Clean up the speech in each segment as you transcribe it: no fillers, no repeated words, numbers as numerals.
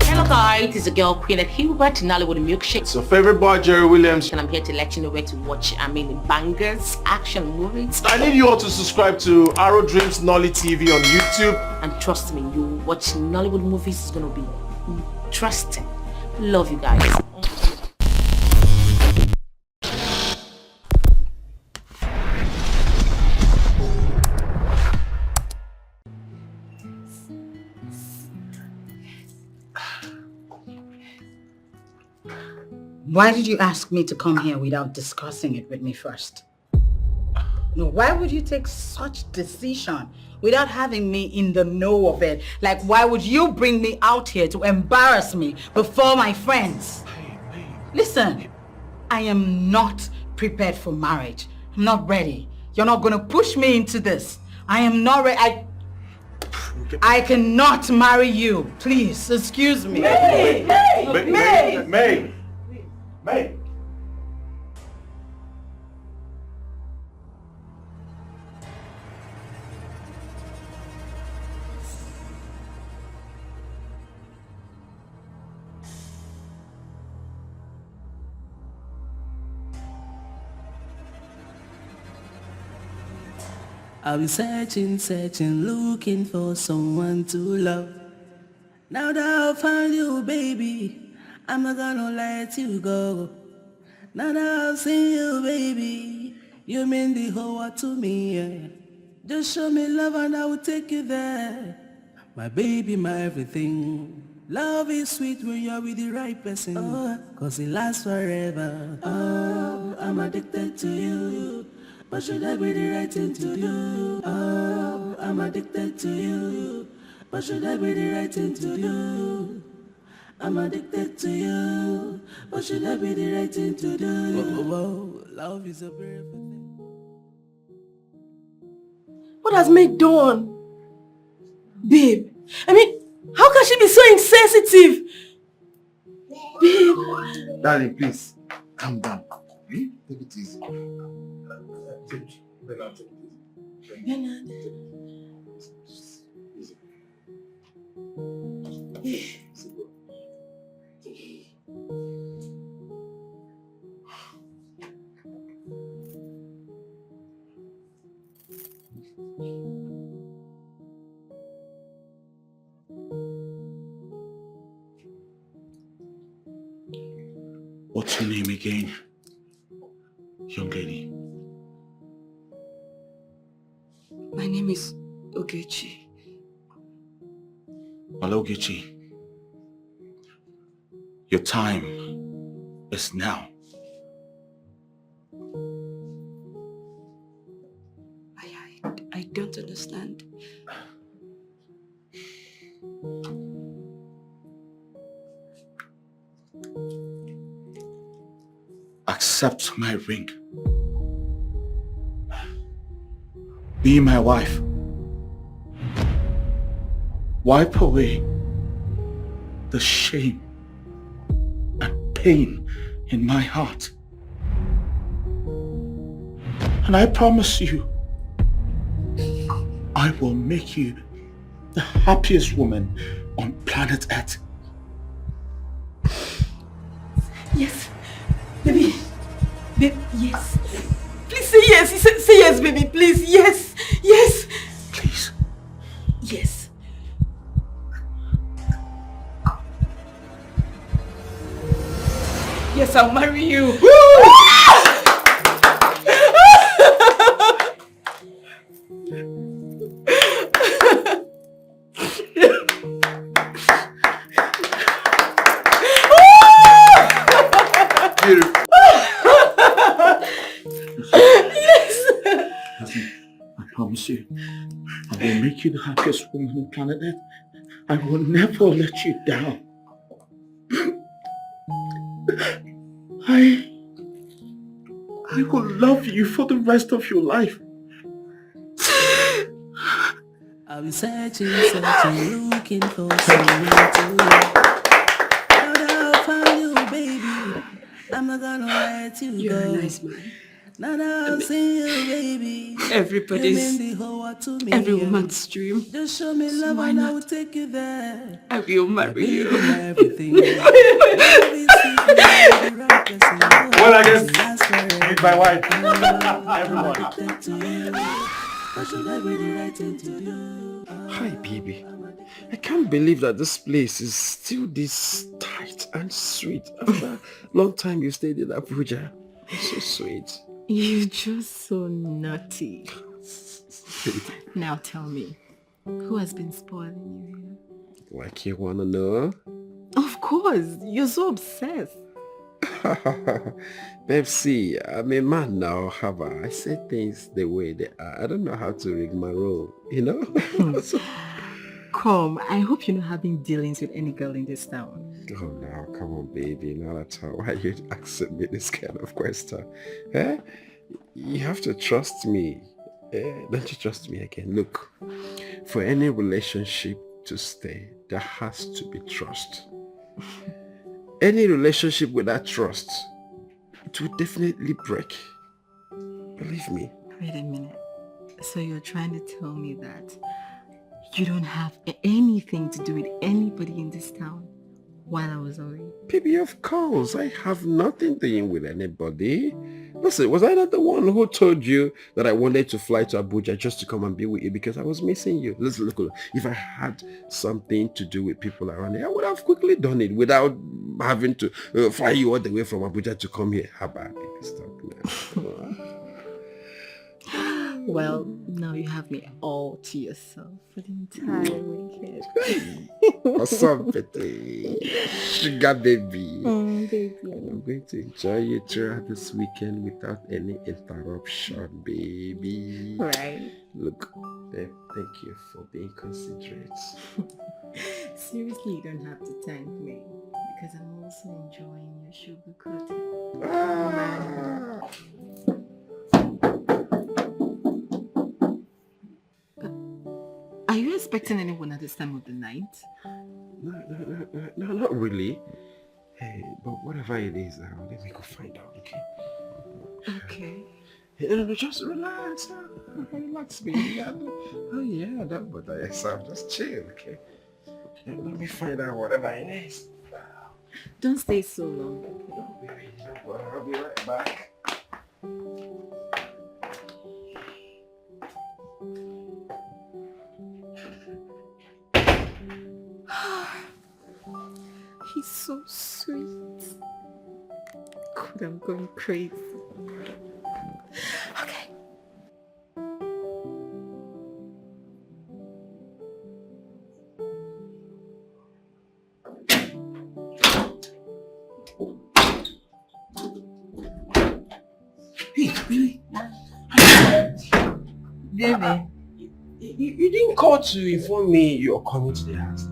Hello guys, it's a girl Queen at Hubert, Nollywood Milkshake. It's your favorite boy Jerry Williams. And I'm here to let you know where to watch, bangers, action movies. I need you all to subscribe to ArrowsDreams NollyTV on YouTube. And trust me, you watch Nollywood Movies is going to be interesting. Love you guys. Why did you ask me to come here without discussing it with me first? No, why would you take such decision without having me in the know of it? Like, why would you bring me out here to embarrass me before my friends? Listen, I am not prepared for marriage. I'm not ready. You're not going to push me into this. I am not ready. I cannot marry you. Please, excuse me. May! I'll be searching, looking for someone to love. Now that I've found you, baby, I'm not gonna let you go. Now that I've seen you, baby, you mean the whole world to me, yeah. Just show me love and I will take you there. My baby, my everything. Love is sweet when you're with the right person. Oh, cause it lasts forever. Oh, I'm addicted to you. But should I be the right thing to do? Oh, I'm addicted to you. But should I be the right thing to do? I'm addicted to you. But should I be the right thing to do? Whoa, love is a beautiful thing. What has May done? Babe, how can she be so insensitive? Babe. Darling, please, calm down. Take it easy. Bernard. What's your name again, young lady? My name is Ogechi. Well, Ogechi, your time is now. I don't understand. Accept my ring. Be my wife. Wipe away the shame and pain in my heart. And I promise you, I will make you the happiest woman on planet Earth. Yes. Baby, yes. Please say yes. Say yes, baby. Please, yes. Yes. Please. Yes. Yes, I'll marry you. You. I will make you the happiest woman on planet Earth. I will never let you down. I will love you for the rest of your life. I'll be searching, looking for someone to love. Now that I found you, baby, I'm not gonna let you go. You're a nice man. Now that I've seen you, baby. Everybody's, every woman's dream. Just show me love why and not? I will take you there. I will marry you. Everything. Well, I guess meet my wife. Everyone. Hi, baby. I can't believe that this place is still this tight and sweet. After a long time you stayed in Abuja. So sweet. You're just so naughty. Now tell me, who has been spoiling you here? Like you wanna know? Of course, you're so obsessed. Pepsi, I'm a man now, Hava. I say things the way they are. I don't know how to rig my role, you know? So, Come, I hope you're not having dealings with any girl in this town. oh, now, come on, baby. Not at all. Why are you asking me this kind of question? Eh? You have to trust me. Don't you trust me again? Look, for any relationship to stay, there has to be trust. Any relationship without trust, it will definitely break. Believe me. Wait a minute. So you're trying to tell me that you don't have anything to do with anybody in this town while I was away? Baby, of course. I have nothing doing with anybody. Listen, was I not the one who told you that I wanted to fly to Abuja just to come and be with you because I was missing you? Listen, look, if I had something to do with people around here, I would have quickly done it without having to fly you all the way from Abuja to come here. How about it? Stop now. Well, now you have me all to yourself for the entire weekend. What's up, baby? Sugar baby. Baby. And I'm going to enjoy you throughout this weekend without any interruption, baby. Right. Look, babe, thank you for being considerate. Seriously, you don't have to thank me because I'm also enjoying your sugar coating. Ah. Are you expecting anyone at this time of the night? No, not really. Hey, but whatever it is, let me go find out, okay? Okay. Hey, no, just relax. Relax, baby. Oh yeah, don't bother yourself. Just chill, okay? Let me find out whatever it is. Don't stay so long, okay? No, baby, I'll be right back. He's so sweet. God, I'm going crazy. Okay. Hey, Billy. Baby. You didn't call to inform me you're coming to the house.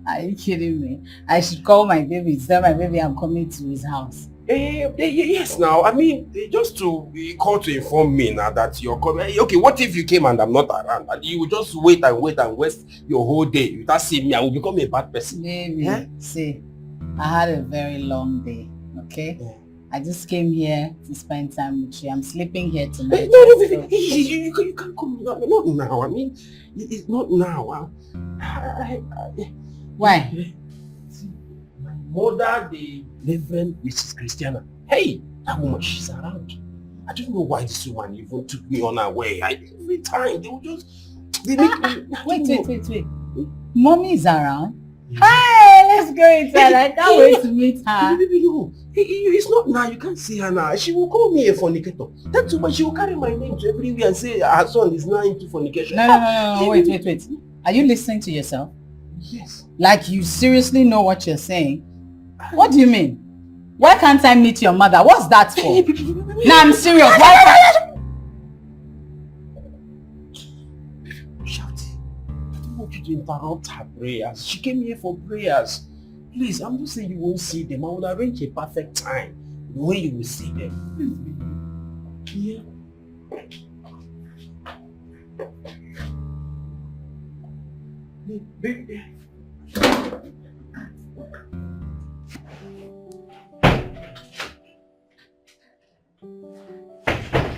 Are you kidding me? I should call my baby, tell my baby I'm coming to his house. Yes, now, I mean, just to call to inform me now that you're coming. Okay, what if you came and I'm not around? And you will just wait and waste your whole day without seeing me. I will become a bad person. Baby, see, I had a very long day, okay? Yeah. I just came here to spend time with you. I'm sleeping here tonight. No, you can't come. Not now. I mean, it's not now. Why? My mother, the Reverend Mrs. Christiana. Hey, that woman, she's around. I don't know why this woman even took me on her way. Every time they will just... Wait. Mommy is around? Yeah. Hi, let's go inside. I can't wait to meet her. It's not now. You can't see her now. She will call me a fornicator. That's why she will carry my name to everywhere and say her son is now into fornication. No. Wait. Are you listening to yourself? Yes. Like you seriously know what you're saying? What do you mean? Why can't I meet your mother? What's that for? No, I'm serious. Why can't... I want you to interrupt her prayers. She came here for prayers. Please, I'm not saying you won't see them. I will arrange a perfect time when you will see them. Yeah. Baby.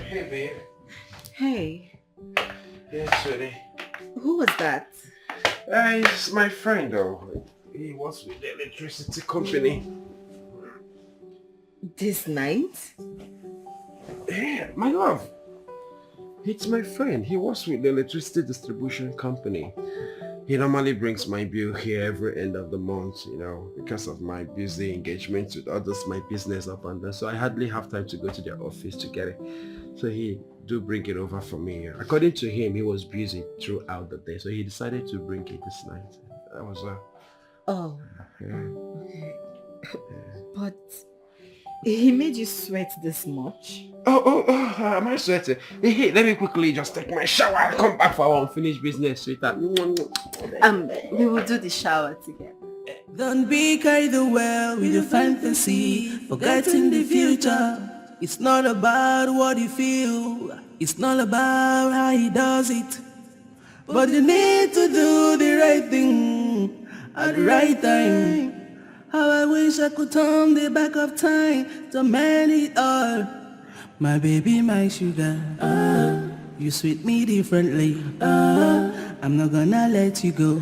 Hey, babe. Hey, Yeah, sweetie. who was that? He's my friend, though. He was with the electricity company. This night? Yeah, my love. It's my friend. He works with the electricity distribution company. He normally brings my bill here every end of the month, you know, because of my busy engagement with others, my business up and down. So I hardly have time to go to their office to get it. So he do bring it over for me. According to him, he was busy throughout the day. So he decided to bring it this night. That was Oh, yeah. okay. But he made you sweat this much? Oh, am I sweating? Hey, let me quickly just take my shower and come back for our unfinished business, sweetheart. We will do the shower together. Don't be carried away with your fantasy, forgetting the future. It's not about what you feel, it's not about how he does it. But you need to do the right thing at the right time. How I wish I could turn the back of time to mend it all. My baby, my sugar, you sweet me differently. I'm not gonna let you go,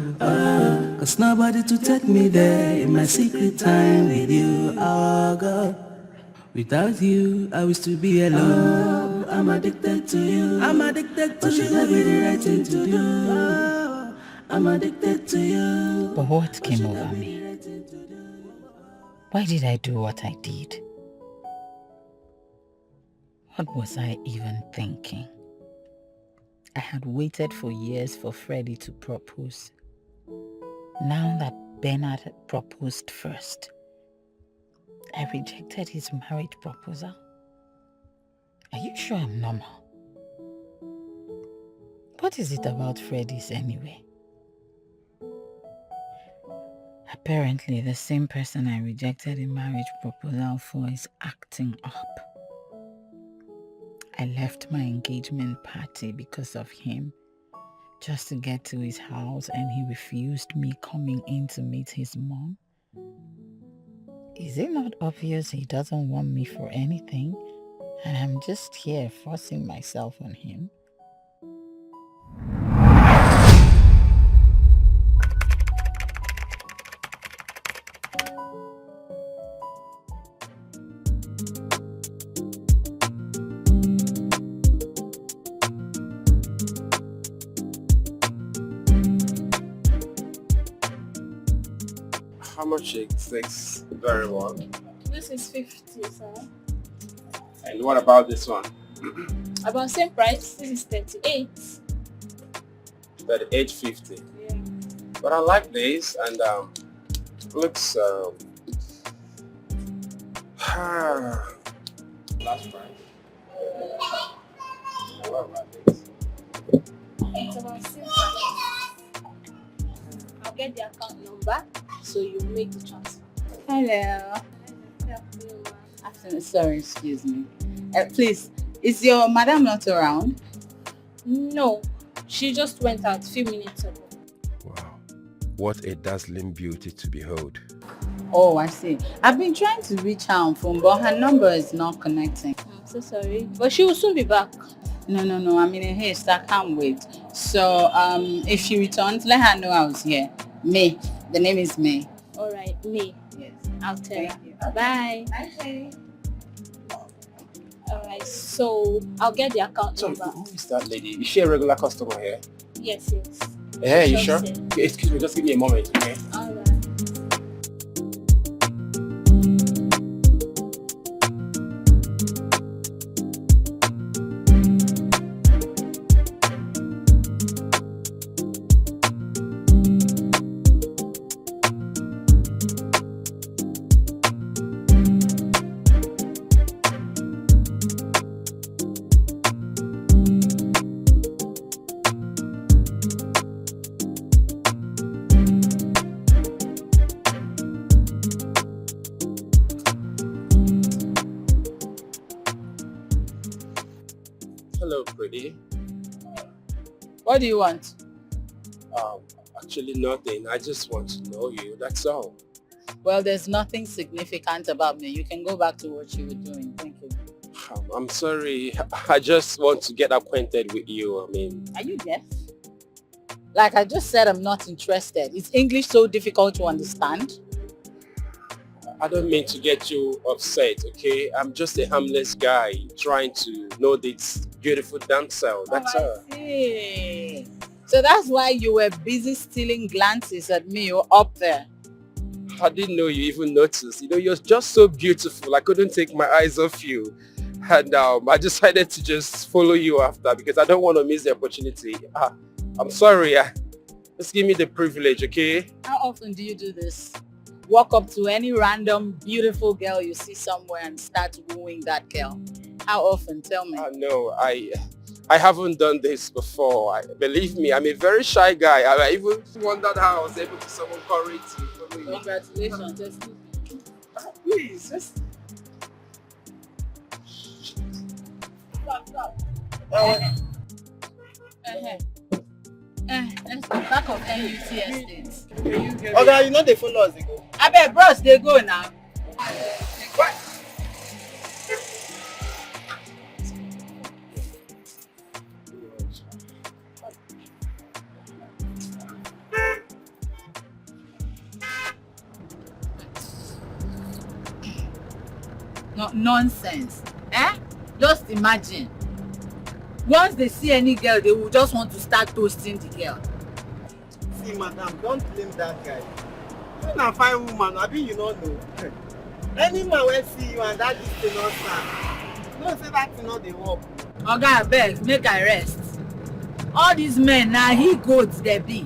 cause nobody to take me there in my secret time with you, oh God. Without you, I wish to be alone. I'm addicted to you. I'm addicted to you. Should that be the right thing to do? I'm addicted to you. But what came over me? Why did I do what I did? What was I even thinking? I had waited for years for Freddie to propose. Now that Bernard had proposed first, I rejected his marriage proposal. Are you sure I'm normal? What is it about Freddie's anyway? Apparently, the same person I rejected a marriage proposal for is acting up. I left my engagement party because of him, just to get to his house, and he refused me coming in to meet his mom. Is it not obvious he doesn't want me for anything, and I'm just here forcing myself on him? How much it takes very well. This is 50, sir. And what about this one? About same price. This is 38. 38.50. Yeah. But I like this, and looks last price. What about this? It's about same price. I'll get the account number so you make the transfer. Hello. Yeah. Afternoon. Sorry, excuse me. Please, is your madam not around? No, she just went out a few minutes ago. Wow, what a dazzling beauty to behold. Oh, I see. I've been trying to reach her on phone, but her number is not connecting. I'm so sorry, but she will soon be back. No. I'm in a haste. I can't wait. So, if she returns, let her know I was here. May. The name is May. All right, me. Yes. I'll tell Thank her. you. Bye. Okay. All right, so I'll get the account So, number. who is that lady? Is she a regular customer here? Yes. Hey, you Just sure? say. Okay, excuse me, just give me a moment, okay? All right. Hello, pretty. What do you want? Actually nothing. I just want to know you, that's all. Well, there's nothing significant about me. You can go back to what you were doing. Thank you. I'm sorry. I just want to get acquainted with you. I mean... Are you deaf? Like I just said, I'm not interested. Is English so difficult to understand? I don't mean to get you upset, okay? I'm just a harmless guy trying to know this beautiful damsel. That's all. I see. So that's why you were busy stealing glances at me up there. I didn't know you even noticed. You know, you're just so beautiful. I couldn't take my eyes off you. And I decided to just follow you after because I don't want to miss the opportunity. I'm sorry. Just give me the privilege, okay? How often do you do this? Walk up to any random beautiful girl you see somewhere and start wooing that girl? How often? Tell me. No, I haven't done this before. Believe me, I'm a very shy guy. I even wondered how I was able to summon courage to follow you. Congratulations. Just Please, just... Stop. Let's go back of NUT estates. Okay, you know they follow us, they go. I bet bros, they go now. No, nonsense. Just imagine. Once they see any girl, they will just want to start toasting the girl. See, madam, don't blame that guy. You na fine woman, I mean you don't know. Any man will see you and that is the not stand. You know say that you know they work. Oga abeg, make I rest. All these men now he goats they be.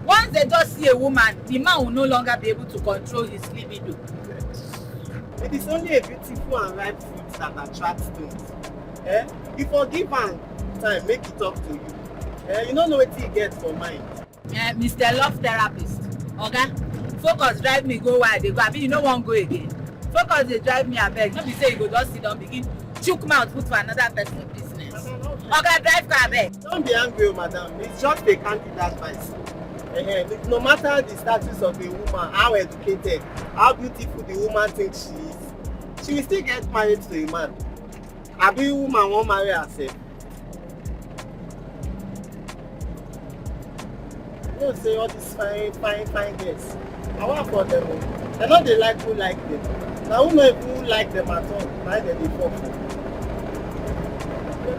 Once they just see a woman, the man will no longer be able to control his libido. It is only a beautiful and ripe fruit that attracts stones. You forgive am time, make it talk to you. You don't know what he gets for mind. Mr. Love Therapist. Oga, focus drive me go where they go. I mean, you no wan go again. Focus they drive me abeg. No be say you go just sit down begin chook mouth put for another person business. Oga, drive car abeg. Don't be angry, madam. It's just a candid advice. No matter the status of a woman, how educated, how beautiful the woman thinks she is, she will still get married to a man. Abi woman won't marry herself. You don't say all these fine girls. I want for them. They know they like who like them. Now who know who like them at all? Why they fall for?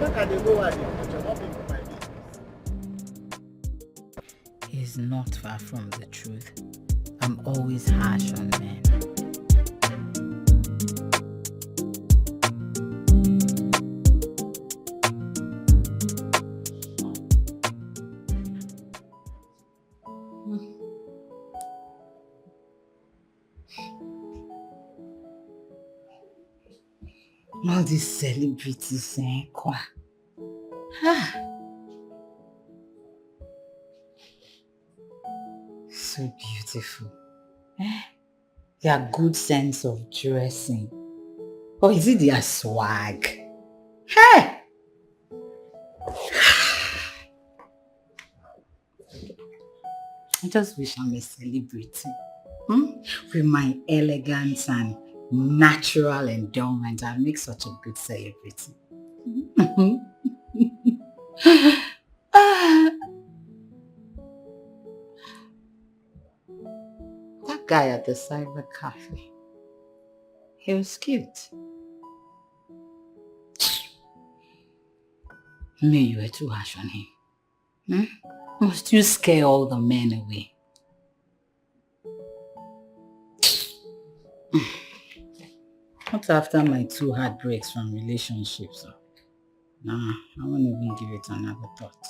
Look at the go where they put not being for my business. He's not far from the truth. I'm always harsh on men. All these celebrities, quoi. So beautiful. Their good sense of dressing. Or is it their swag? Hey! I just wish I'm a celebrity. With my elegance and natural endowment, I'll make such a good celebrity. That guy at the cyber cafe, he was cute. Maybe you were too harsh on him. Must you scare all the men away? Not after my 2 heartbreaks from relationships. Nah, I won't even give it another thought.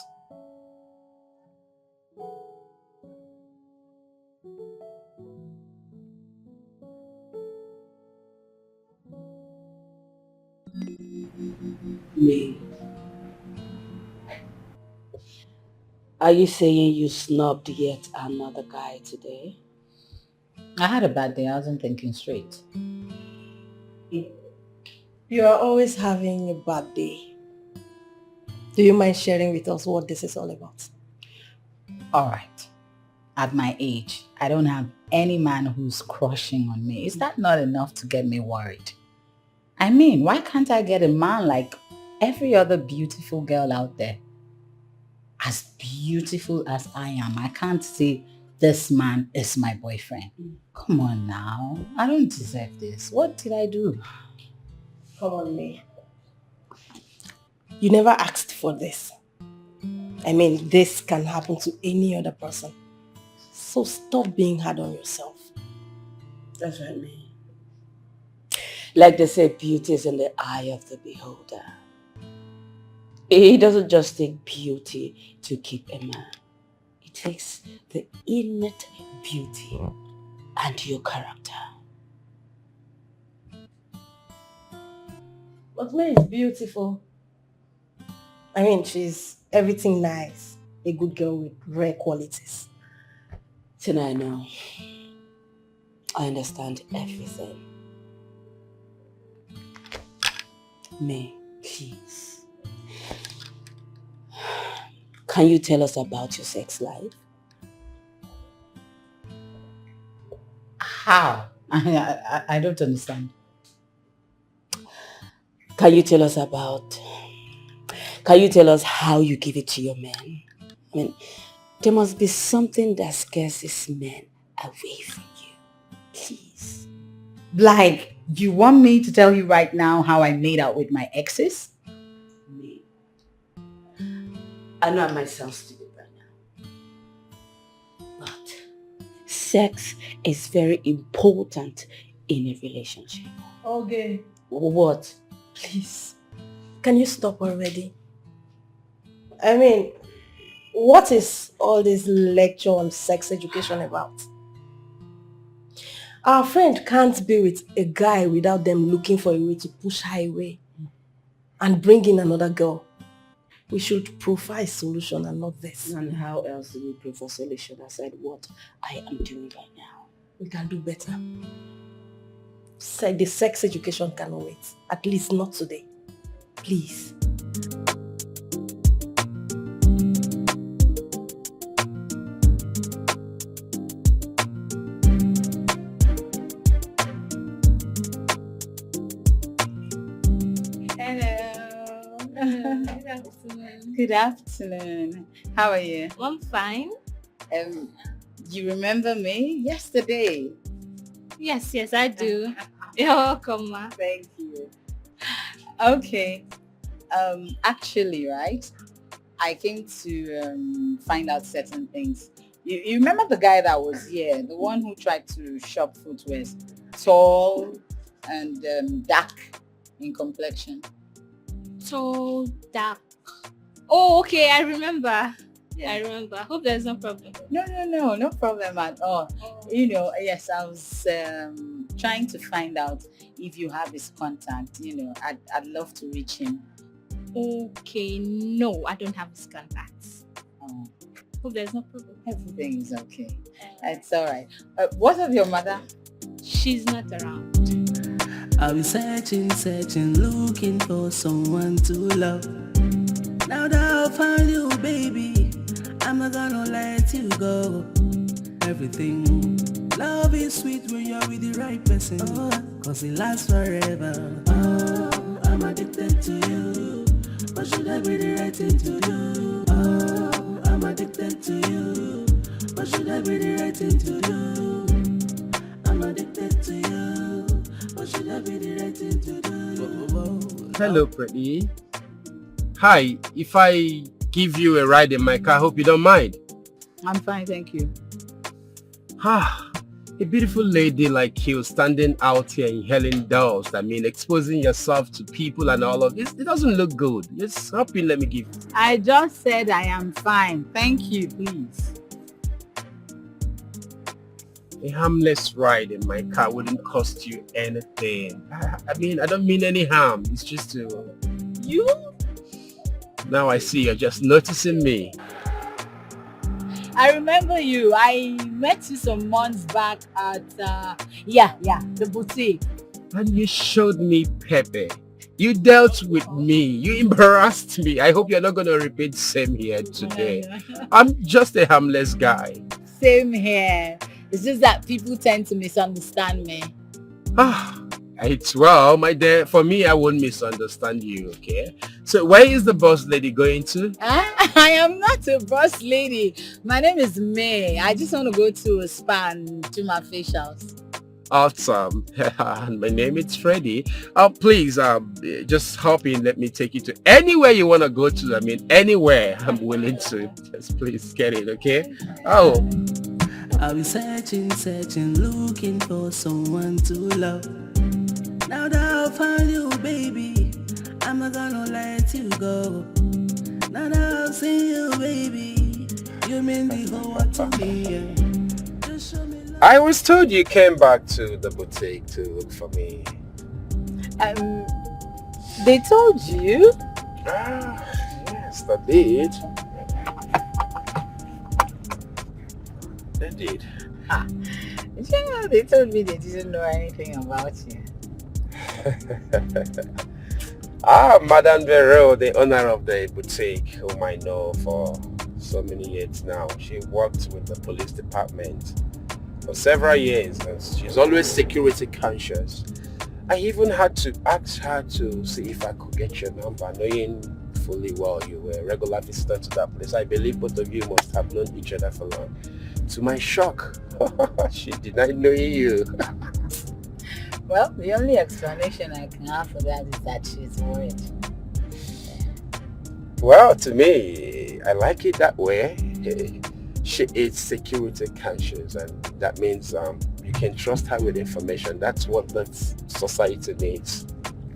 Me. Are you saying you snubbed yet another guy today? I had a bad day. I wasn't thinking straight. You are always having a bad day. Do you mind sharing with us what this is all about? Alright. At my age, I don't have any man who's crushing on me. Is that not enough to get me worried? I mean, why can't I get a man like every other beautiful girl out there? As beautiful as I am, I can't say this man is my boyfriend. Come on now. I don't deserve this. What did I do? Come on, May. You never asked for this. I mean, this can happen to any other person. So stop being hard on yourself. That's right, May. Like they say, beauty is in the eye of the beholder. It doesn't just take beauty to keep a man. It takes the innate beauty and your character. But May is beautiful. I mean, she's everything nice. A good girl with rare qualities. Tina, I know. I understand everything. May, please. Can you tell us about your sex life? How? I don't understand. Can you tell us how you give it to your men? I mean, there must be something that scares these men away from you. Please. Like, you want me to tell you right now how I made out with my exes? Me. I know I might sound stupid right now. But sex is very important in a relationship. Okay. What? Please. Can you stop already? I mean, what is all this lecture on sex education about? Our friend can't be with a guy without them looking for a way to push her away and bring in another girl. We should provide solution and not this. And how else do we provide solution aside what I am doing right now? We can do better. The sex education can wait. At least not today. Please. Good afternoon. How are you? I'm fine. You remember me yesterday? Yes, I do. You're welcome, ma. Thank you. Okay. Actually, right, I came to find out certain things. You remember the guy that was here, the one who tried to shop footwear, tall and dark in complexion? So dark. Oh, okay, I remember. Yeah. I remember. Hope there's no problem. No problem at all. You know, yes, I was trying to find out if you have his contact. You know, I'd love to reach him. Okay, no, I don't have his contacts. Oh, Hope there's no problem. everything is okay. It's all right. What of your mother? She's not around. I'll be searching, looking for someone to love. Now that I've found you, baby, I'm not gonna let you go. Everything, love is sweet when you're with the right person, cause it lasts forever. Oh, I'm addicted to you, but should I be the right thing to do? Oh, I'm addicted to you, but should I be the right thing to do? I'm addicted to you, but should I be the right thing to do? Hello, pretty. Hi, if I give you a ride in my car, I hope you don't mind. I'm fine, thank you. A beautiful lady like you standing out here in Helen Dolls, I mean, exposing yourself to people and all of this, it doesn't look good. Just help me, let me give you. I just said I am fine. Thank you, please. A harmless ride in my car wouldn't cost you anything. I mean, I don't mean any harm. It's just to... You? Now I see you're just noticing me. I remember you. I met you some months back at, the boutique. And you showed me Pepe. You dealt with me. You embarrassed me. I hope you're not going to repeat same here today. I'm just a harmless guy. Same here. It's just that people tend to misunderstand me. It's well, my dear. For me, I won't misunderstand you, okay? So where is the boss lady going to? I am not a boss lady. My name is May. I just want to go to a spa and do my facials. Awesome. My name is Freddie. Please, just hop in. Let me take you to anywhere you want to go to. I mean, anywhere I'm willing to. Just please get it, okay? Oh. I'll be searching, looking for someone to love. Now that I've found you, baby, I'm not gonna let you go. Now that I've seen you, baby, you mean the whole world to me. Yeah. Just show me love. I was told you came back to the boutique to look for me. They told you? Yes, they did. They did. Yeah, they told me they didn't know anything about you. Madame Vero, the owner of the boutique, whom I know for so many years now. She worked with the police department for several years and she's always security conscious. I even had to ask her to see if I could get your number, knowing fully well you were a regular visitor to that place. I believe both of you must have known each other for long. To my shock, she denied knowing you. Well, the only explanation I can have for that is that she's worried. Well, to me, I like it that way. She is security conscious, and that means you can trust her with information. That's what the society needs.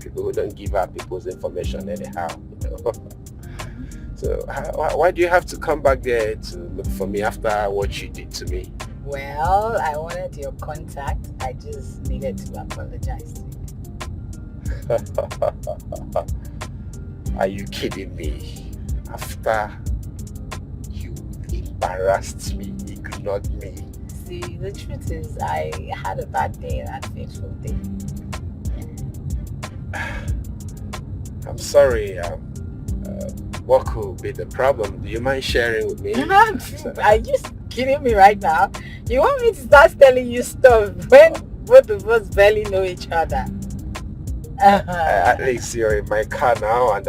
People who don't give out people's information anyhow. You know? So why do you have to come back there to look for me after what you did to me? Well, I wanted your contact. I just needed to apologize to you. Are you kidding me? After you embarrassed me, ignored me. See, the truth is I had a bad day that fateful day. I'm sorry. What could be the problem? Do you mind sharing with me? Are you kidding me right now? You want me to start telling you stuff when both of us barely know each other? At least you're in my car now and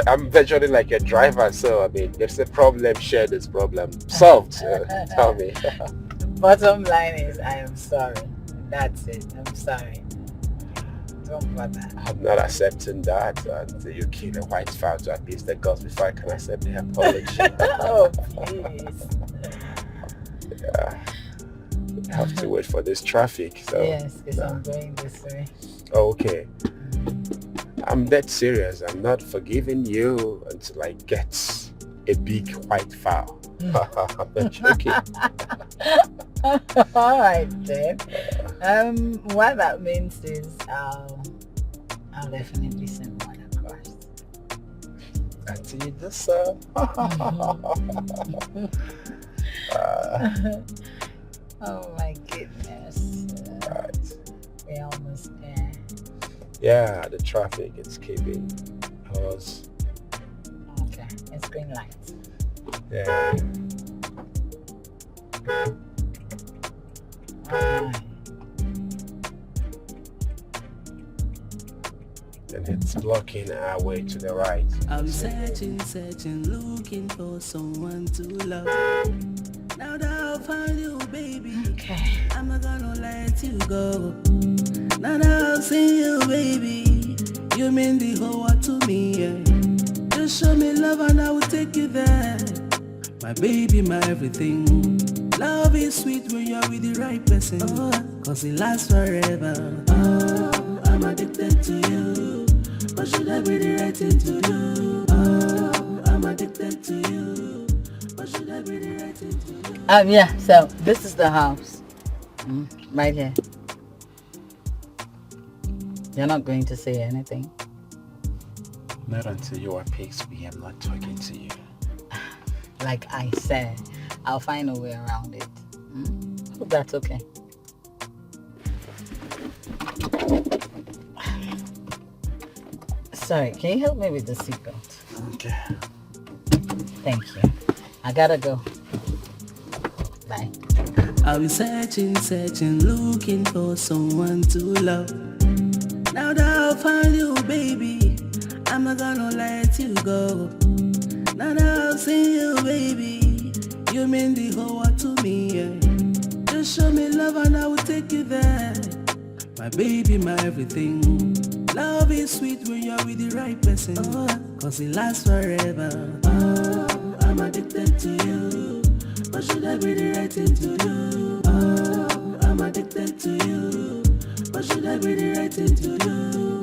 I'm virtually like a driver, so I mean, if the problem shared, this problem solved. Tell me. Bottom line is I am sorry. That's it. I'm sorry. Don't bother. I'm not accepting that. You kill a white fowl to appease the gods before I can accept the apology. Oh, please. Yeah. I have to wait for this traffic. So. Yes, because I'm going this way. Oh, okay. I'm dead serious. I'm not forgiving you until I get a big white fowl. I'm joking. Alright then. What that means is I'll definitely send one across. Until you just oh my goodness. Right. We're almost there. Yeah, the traffic is keeping us. Okay, it's green light. Yeah. And it's blocking our way to the right. I'm searching, looking for someone to love. Now that I've found you, baby, okay, I'm not gonna let you go. Now that I've seen you, baby, you mean the whole world to me. Yeah. Just show me love and I will take you there. My baby, my everything. Love is sweet when you're with the right person, cause it lasts forever. Oh, I'm addicted to you. What should I be the right thing to do? Oh, I'm addicted to you. What should I be the right thing to do? Yeah, so this is the house. Right here. You're not going to say anything? Not until you appease me. I'm not talking to you. Like I said, I'll find a way around it. Hope that's okay. Sorry, can you help me with the seatbelt? Okay. Thank you. I gotta go. Bye. I'll be searching, looking for someone to love. Now that I've found you, baby, I'm not gonna let you go. Now that I've seen you, baby, you mean the whole world to me, yeah. Just show me love and I will take you there. My baby, my everything. Love is sweet when you're with the right person, cause it lasts forever. Oh, I'm addicted to you, but should I be the right thing to do? Oh, I'm addicted to you, but should I be the right thing to do?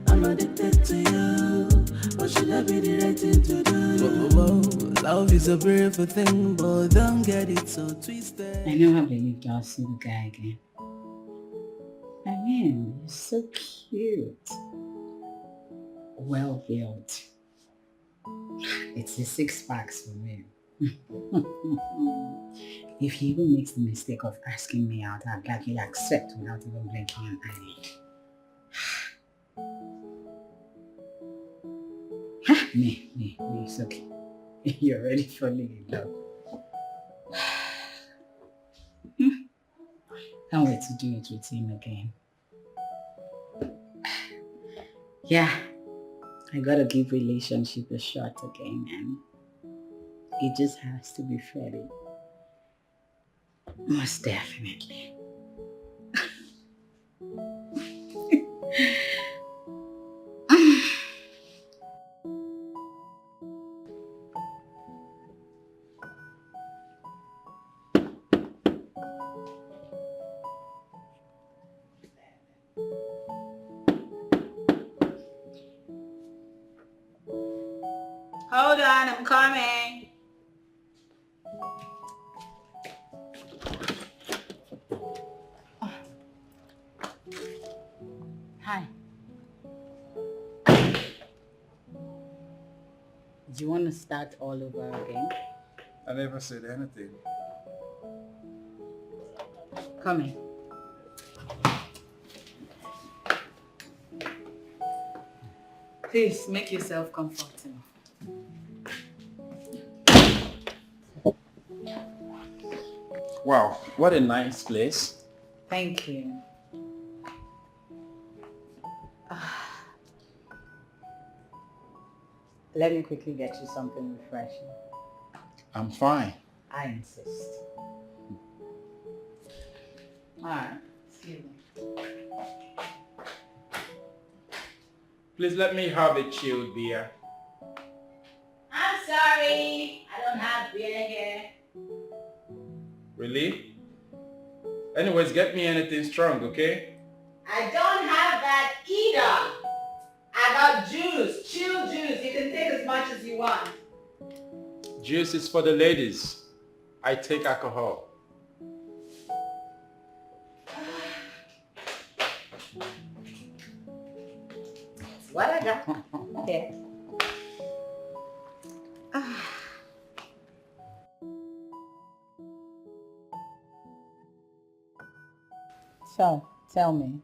I'm addicted to you, but should I be the right thing to do? Oh, love is a beautiful thing, but don't get it so twisted. I never believed I'll see the guy again. I mean, you're so cute. Well built. It's the 6 packs for me. If he even makes the mistake of asking me out, I'd gladly accept without even blinking an eye. Me, it's okay. You're ready for me, love. Can't wait to do it with him again. Yeah, I gotta give relationship a shot again, and it just has to be fairly. Most definitely. Hold on, I'm coming. Hi. Do you want to start all over again? I never said anything. Come in. Please make yourself comfortable. Wow, what a nice place. Thank you. Let me quickly get you something refreshing. I'm fine. I insist. Alright, excuse me. Please let me have a chilled beer. I'm sorry, I don't have beer here. Really? Anyways, get me anything strong, okay? I don't have that either. I got juice, chill juice. You can take as much as you want. Juice is for the ladies. I take alcohol. That's what I got. Here. So, tell me,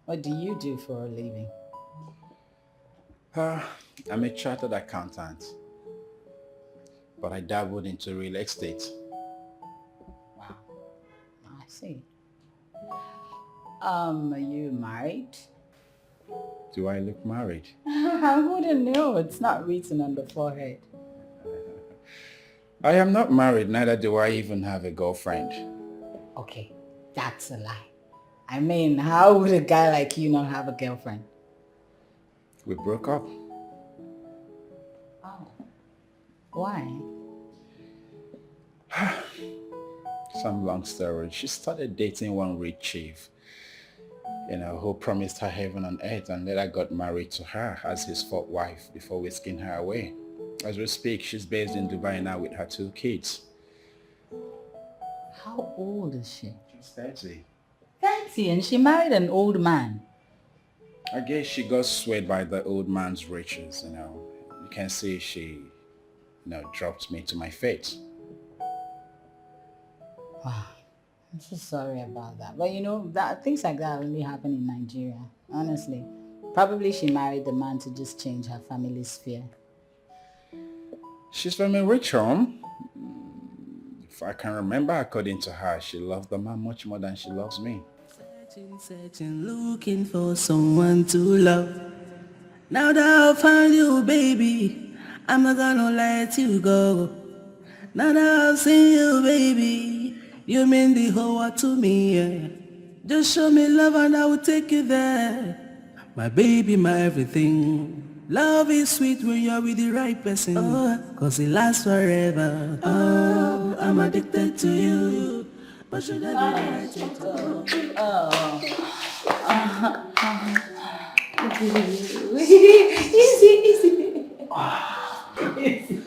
what do you do for a living? I'm a chartered accountant, but I dabbled into real estate. Wow, I see. Are you married? Do I look married? I wouldn't know. It's not written on the forehead. I am not married, neither do I even have a girlfriend. Okay, that's a lie. I mean, how would a guy like you not have a girlfriend? We broke up. Oh, why? Some long story. She started dating one rich chief, who promised her heaven on earth, and later got married to her as his fourth wife before whisking her away. As we speak, she's based in Dubai now with her 2 kids. How old is she? She's 30. 30, and she married an old man. I guess she got swayed by the old man's riches, You can see she, dropped me to my fate. Wow, I'm so sorry about that. But that things like that only happen in Nigeria, honestly. Probably she married the man to just change her family's sphere. She's from a rich home. If I can remember, according to her, she loved the man much more than she loves me. Searching, looking for someone to love. Now that I've found you, baby, I'm not gonna let you go. Now that I've seen you, baby, you mean the whole world to me, yeah. Just show me love and I will take you there. My baby, my everything. Love is sweet when you're with the right person, cause it lasts forever. Oh, I'm addicted to you. But should I be the right thing to do? Easy.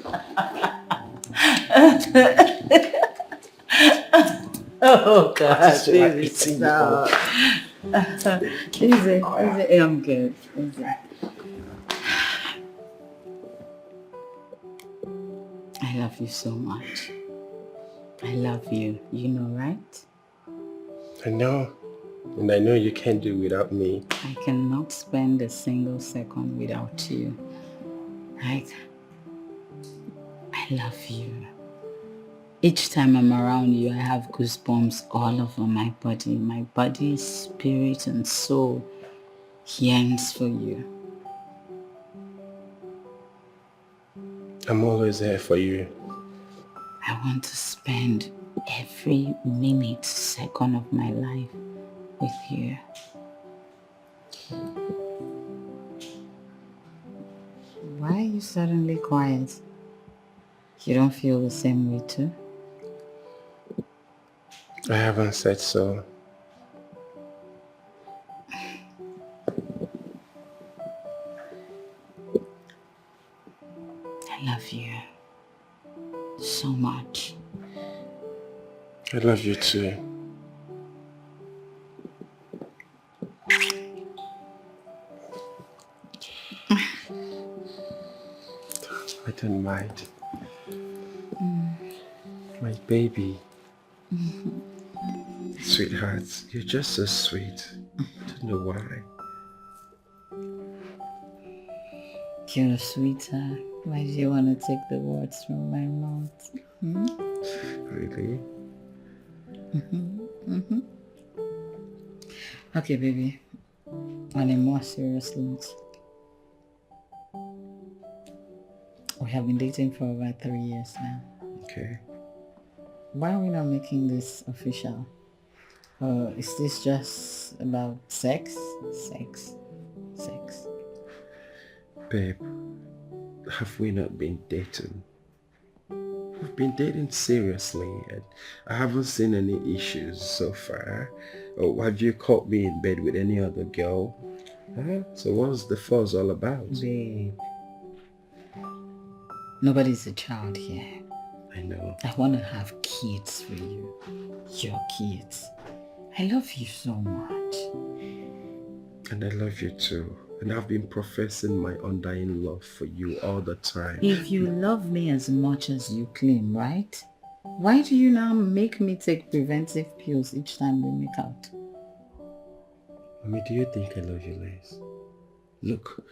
Oh God, baby, stop. Easy. I'm good. Easy. I love you so much. I love you. You know, right? I know. And I know you can't do without me. I cannot spend a single second without you. I love you. Each time I'm around you, I have goosebumps all over my body. My body, spirit, and soul yearns for you. I'm always there for you. I want to spend every minute, second of my life with you. Why are you suddenly quiet? You don't feel the same way too? I haven't said so. I love you so much. I love you too. I don't mind. My baby. Sweetheart, you're just so sweet. I don't know why. You're sweeter. Why do you want to take the words from my mouth? Really? Okay, baby. On a more serious note, we have been dating for about 3 years now. Okay. Why are we not making this official? Is this just about sex? Sex. Babe, have we not been dating? We've been dating seriously and I haven't seen any issues so far. Or have you caught me in bed with any other girl? Huh? So what's the fuss all about? Babe, nobody's a child here. I know. I want to have kids for you. Your kids. I love you so much. And I love you too. And I've been professing my undying love for you all the time. If you love me as much as you claim, right? Why do you now make me take preventive pills each time we make out? Mommy, do you think I love you less? Look,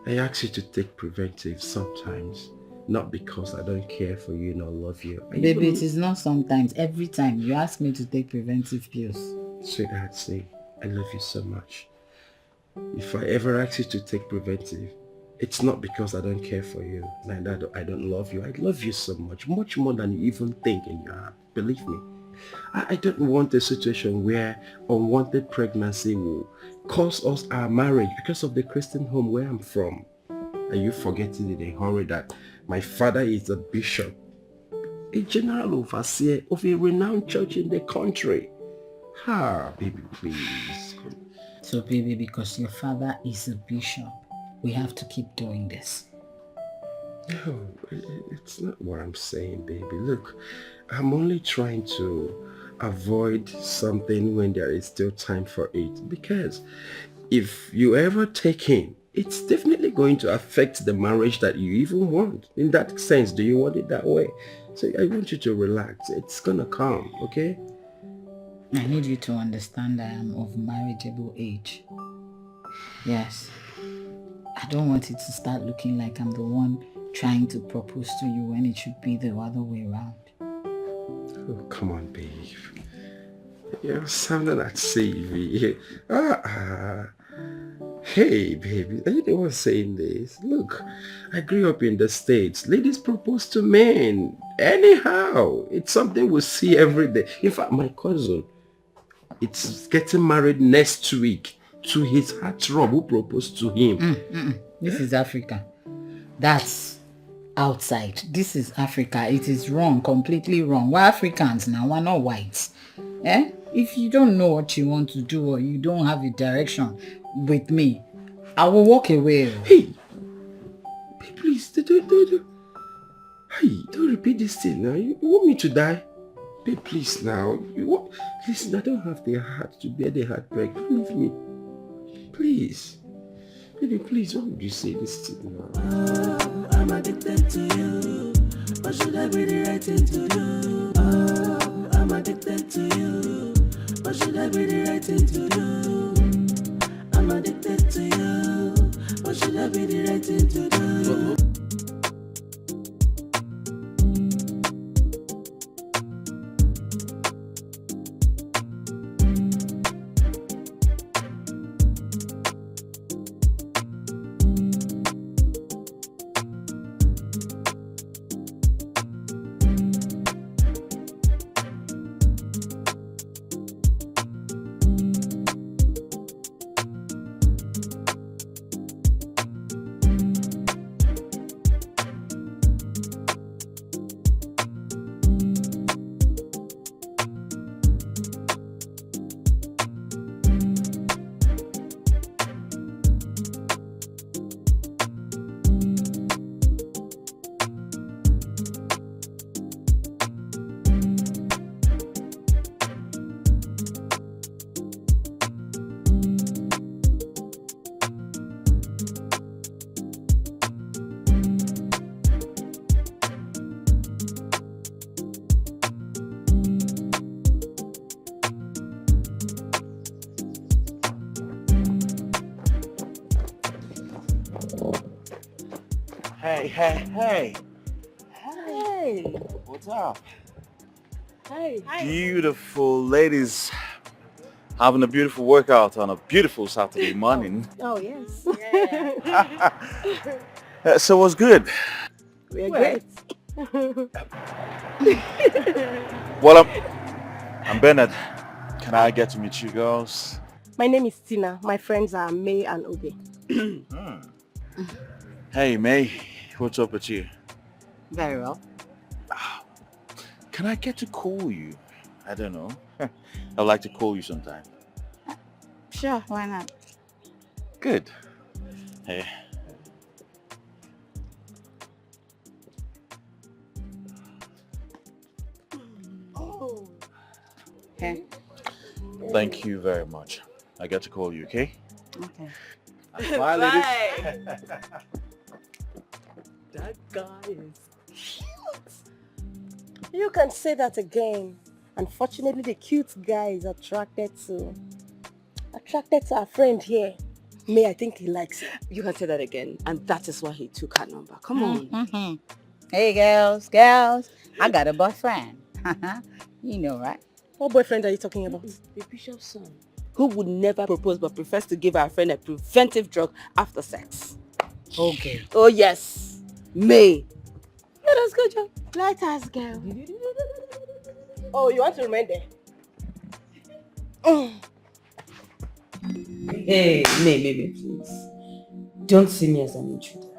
I ask you to take preventive sometimes. Not because I don't care for you nor love you. Baby, it is not sometimes. Every time you ask me to take preventive pills. Sweetheart, see, I love you so much. If I ever ask you to take preventive, it's not because I don't care for you. Neither I don't love you. I love you so much more than you even think in your heart. Believe me. I don't want a situation where unwanted pregnancy will cause us our marriage because of the Christian home where I'm from. Are you forgetting in a hurry that my father is a bishop, a general overseer of a renowned church in the country? Baby, please. So baby, because your father is a bishop, we have to keep doing this. No, it's not what I'm saying, baby. Look, I'm only trying to avoid something when there is still time for it. Because if you ever take him, it's definitely going to affect the marriage that you even want. In that sense, do you want it that way? So I want you to relax. It's gonna come, okay? I need you to understand I am of marriageable age. Yes. I don't want it to start looking like I'm the one trying to propose to you when it should be the other way around. Oh, come on, babe. You're sounding like Savvy. Hey, baby, are you the one saying this? Look, I grew up in the States. Ladies propose to men. Anyhow, it's something we see every day. In fact, my cousin, it's getting married next week to his heartthrob who proposed to him. This is Africa. That's outside. This is Africa. It is wrong, completely wrong. We're Africans now, we're not whites. Eh? If you don't know what you want to do or you don't have a direction with me, I will walk away. Hey, please, don't repeat this thing now. You want me to die? Babe, please now. Listen, I don't have the heart to bear the heartbreak. Leave me. Please. Baby, please, why would you say this thing now? I'm addicted to you. What should I be the right thing to do? I'm addicted to you. What should I be the right thing to do? I'm addicted to you. What should I be the right thing to do? Hey. Hey. What's up? Hey. Beautiful ladies having a beautiful workout on a beautiful Saturday morning. Oh, yes. So what's good? We're great. Well, I'm Bernard. Can I get to meet you girls? My name is Tina. My friends are May and Obe. Hey May, what's up with you? Very well. Can I get to call you? I don't know. I'd like to call you sometime. Sure, why not? Good. Hey. Oh. Okay. Thank you very much. I get to call you, okay? Okay. Bye, ladies. That guy is cute. You can say that again. Unfortunately, the cute guy is attracted to our friend here. May, I think he likes it. You can say that again. And that is why he took her number. Come on. Hey, girls, I got a boyfriend. You know, right? What boyfriend are you talking about? The bishop's son, who would never propose but prefers to give her friend a preventive drug after sex. Okay. Oh, yes. May. Yeah, that's good, Joe. Let us go. Oh, you want to remain there? Hey, May, please. Don't see me as an intruder.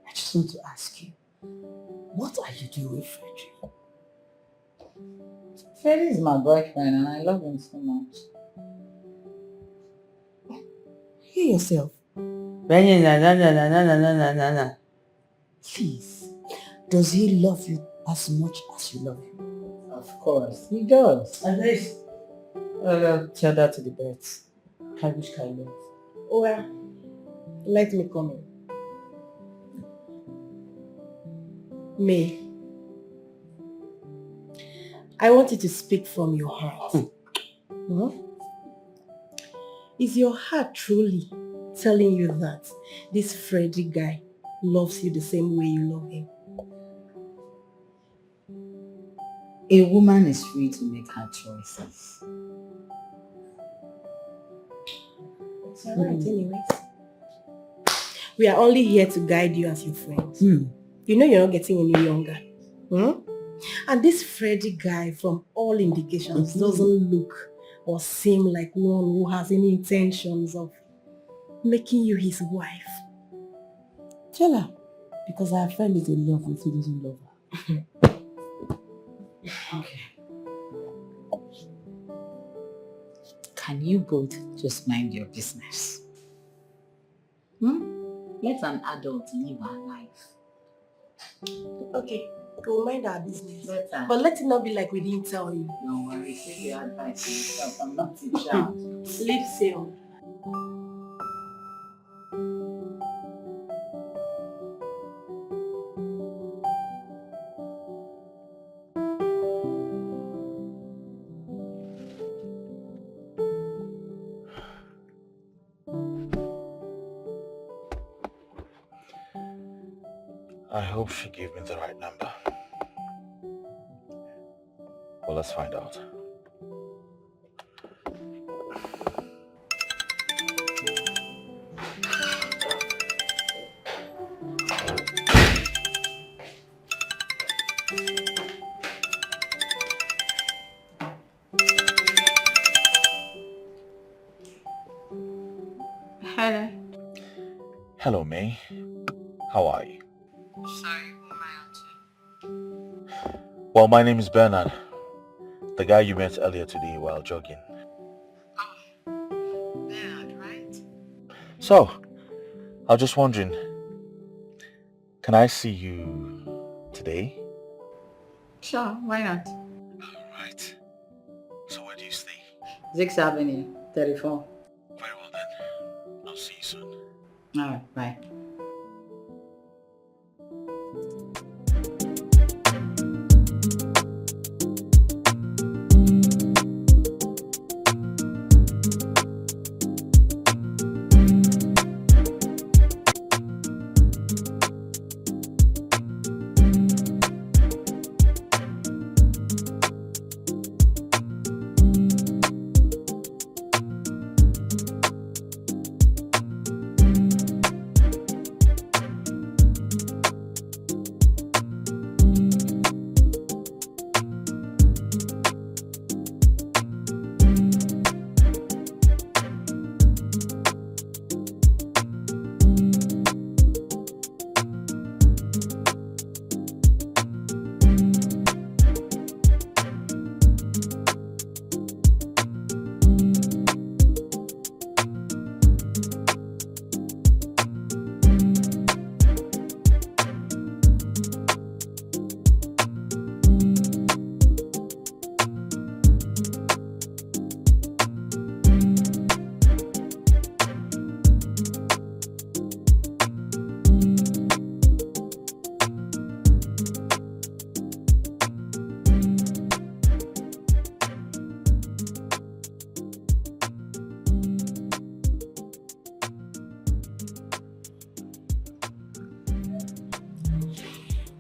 I just want to ask you, what are you doing with Frederick? Freddy is my boyfriend and I love him so much. Hear yourself. Please, does he love you as much as you love him? Of course, he does. At least, tell that to the birds. I wish kind of. Oh, well, let me come in. May, I want you to speak from your heart. Is your heart truly telling you that this Freddy guy loves you the same way you love him? A woman is free to make her choices. It's alright anyways. We are only here to guide you as your friends. You know you're not getting any younger. And this Freddy guy, from all indications, doesn't look or seem like one who has any intentions of making you his wife. Tell her, because our friend is in love with who doesn't love her. Okay. Can you both just mind your business? Let an adult live her life. Okay, we'll mind our business. Better. But let it not be like we didn't tell you. Don't worry, take your advice to yourself. I'm not too sure. Sleep safe. I hope she gave me the right number. Well, let's find out. Hello. Hello, May. How are you? Sorry, who am I on to? Well, my name is Bernard, the guy you met earlier today while jogging. Oh, Bernard, right? So, I was just wondering, can I see you today? Sure, why not? Alright. So where do you stay? 6th Avenue, 34. Very well then. I'll see you soon. Alright, bye.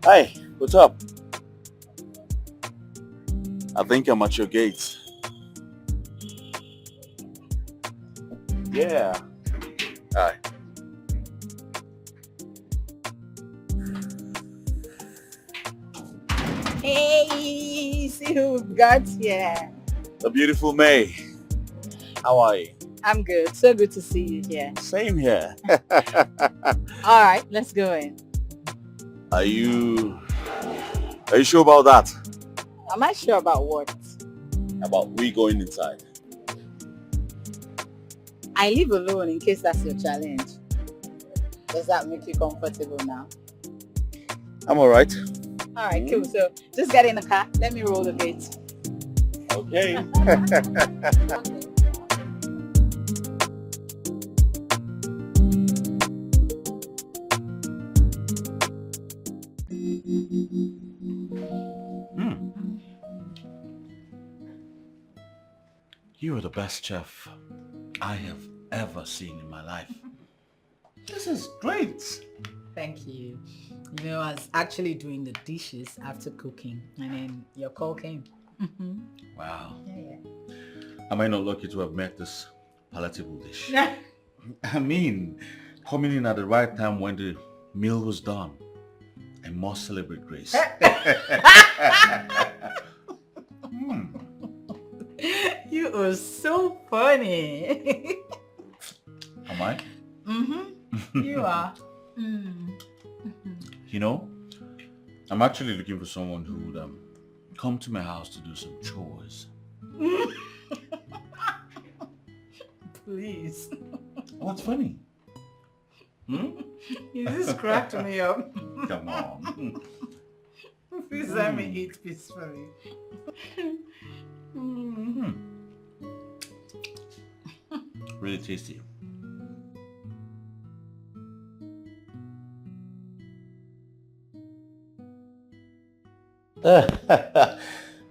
Hi, what's up? I think I'm at your gate. Yeah. Hi. Hey, see who we've got here. The beautiful May. How are you? I'm good. So good to see you here. Same here. All right, let's go in. Are you sure about that? Am I sure about what? About we going inside? I live alone in case that's your challenge. Does that make you comfortable now? I'm all right. All right, cool. So just get in the car. Let me roll the gate. Okay. You are the best chef I have ever seen in my life. This is great. Thank you. You know, I was actually doing the dishes after cooking, and then your call came. Wow. Yeah. Am I not lucky to have met this palatable dish? I mean, coming in at the right time when the meal was done. I must celebrate Grace. You are so funny. Am I? Mm-hmm. You are. You know, I'm actually looking for someone who would come to my house to do some chores. Please. What's funny? You just cracked me up. Come on. Please let me eat peacefully. Really tasty.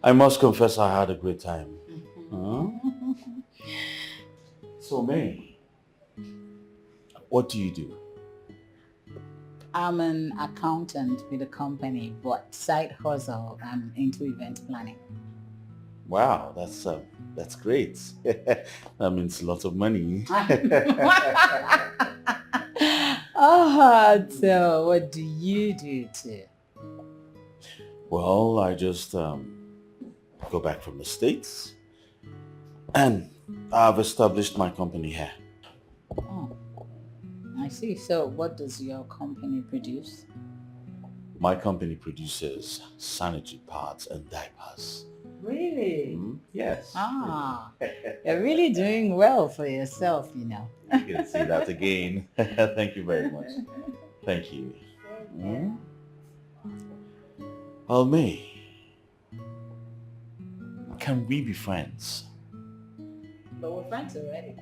I must confess I had a great time. So, May, what do you do? I'm an accountant with a company, but side hustle, I'm into event planning. Wow, that's great. That means a lot of money. So what do you do too? Well, I just go back from the States and I've established my company here. Oh, I see. So what does your company produce? My company produces sanitary pads and diapers. Really? Yes. You're really doing well for yourself, you know. You can see that again. Thank you very much. Thank you. Well, May, can we be friends? But we're friends already.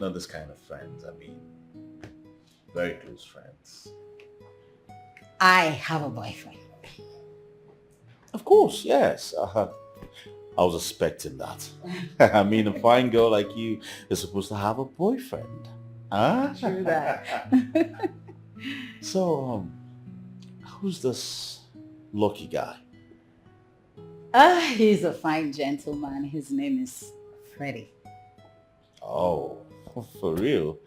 Not this kind of friends. I mean, very close friends. I have a boyfriend. Of course, yes. I was expecting that. I mean, a fine girl like you is supposed to have a boyfriend. Huh? True that. So, who's this lucky guy? He's a fine gentleman. His name is Freddie. Oh, for real?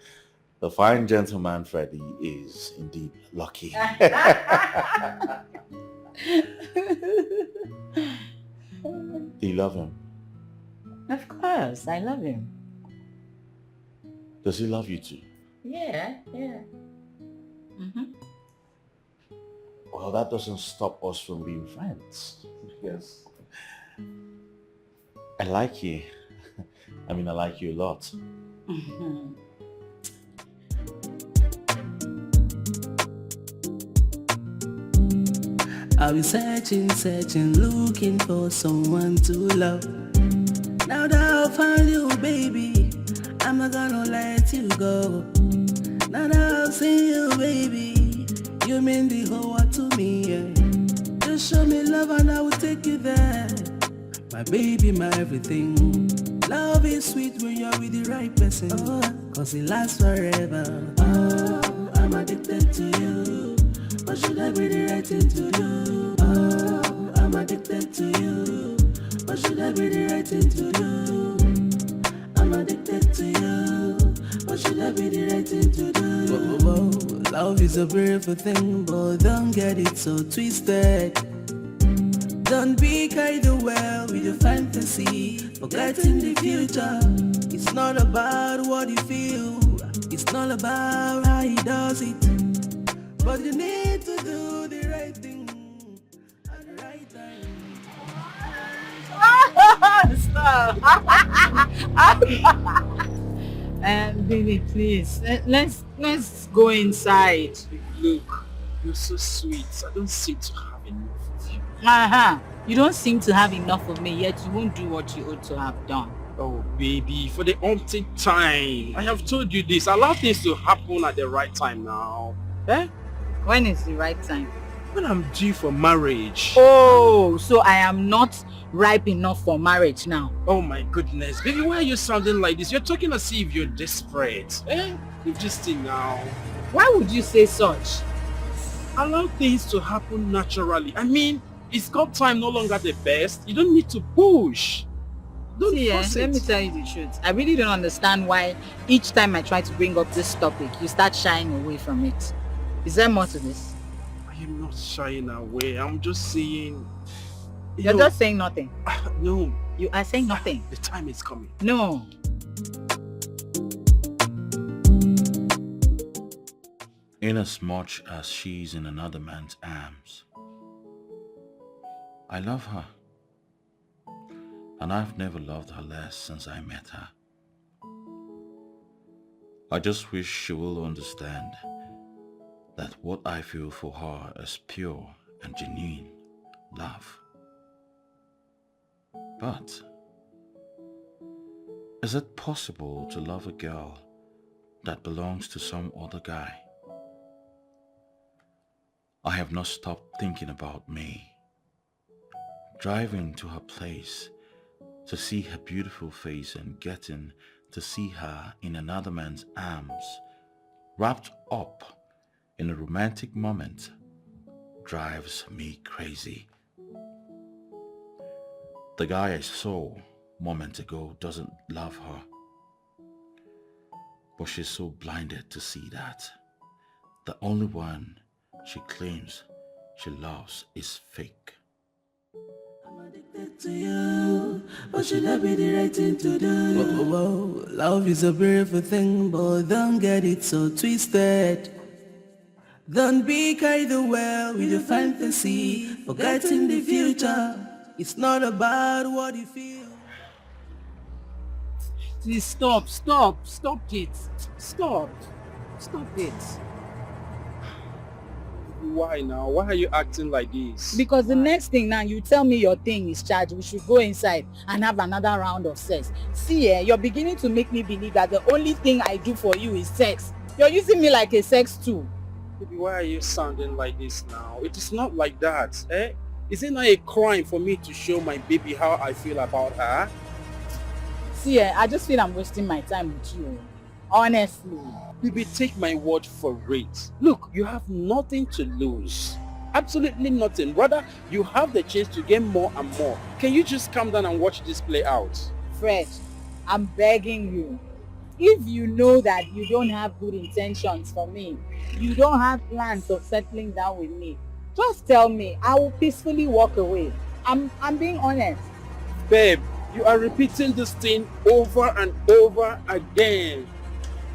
The fine gentleman Freddie is indeed lucky. Do you love him? Of course, I love him. Does he love you too? Yeah. Well, that doesn't stop us from being friends. Yes. I like you. I mean, I like you a lot. I'll be searching, looking for someone to love. Now that I found you, baby, I'm not gonna let you go. Now that I've seen you, baby, you mean the whole world to me, yeah. Just show me love and I will take you there. My baby, my everything. Love is sweet when you're with the right person, cause it lasts forever. Oh, I'm addicted to you. What should I be the right thing to do? Oh, I'm addicted to you. What should I be the right thing to do? I'm addicted to you. What should I be the right thing to do? Love is a beautiful thing, but don't get it so twisted. Don't be carried away with your fantasy, forgetting the future. It's not about what you feel, it's not about how he does it. But you need to do the right thing at the right time. Baby, please, let's go inside. Look, you're so sweet. I don't seem to have enough of you. You don't seem to have enough of me, yet you won't do what you ought to have done. Oh, baby, for the umpteenth time. I have told you this. Allow things to happen at the right time now. Eh? When is the right time? When I'm due for marriage. Oh, so I am not ripe enough for marriage now. Oh my goodness. Baby, why are you sounding like this? You're talking as if you're desperate. Eh? Leave this thing now. Why would you say such? Allow things to happen naturally. I mean, is God time no longer the best? You don't need to push. Don't See, force let it. me tell you the truth. I really don't understand why each time I try to bring up this topic, you start shying away from it. Is there more to this? I am not shying away. I'm just saying... You're just saying nothing. No. You are saying nothing. The time is coming. No. Inasmuch as she's in another man's arms, I love her. And I've never loved her less since I met her. I just wish she will understand that what I feel for her is pure and genuine love. But is it possible to love a girl that belongs to some other guy? I have not stopped thinking about me. Driving to her place to see her beautiful face and getting to see her in another man's arms, wrapped up in a romantic moment, drives me crazy. The guy I saw moments ago doesn't love her, but she's so blinded to see that the only one she claims she loves is fake. To you, but should that be the right thing to do? Whoa, whoa. Love is a beautiful thing, but don't get it so twisted. Don't be carried away with your fantasy, forgetting the future. It's not about what you feel. Please stop it. Stop it. Why now? Why are you acting like this? Because the next thing now, you tell me your thing is charged, we should go inside and have another round of sex. See, you're beginning to make me believe that the only thing I do for you is sex. You're using me like a sex tool. Baby, why are you sounding like this now? It is not like that, eh? Is it not a crime for me to show my baby how I feel about her? See, I just feel I'm wasting my time with you. Honestly. Baby, take my word for it. Look, you have nothing to lose. Absolutely nothing. Rather, you have the chance to get more and more. Can you just calm down and watch this play out? Fred, I'm begging you. If you know that you don't have good intentions for me, you don't have plans of settling down with me, just tell me. I will peacefully walk away. I'm being honest. Babe, you are repeating this thing over and over again.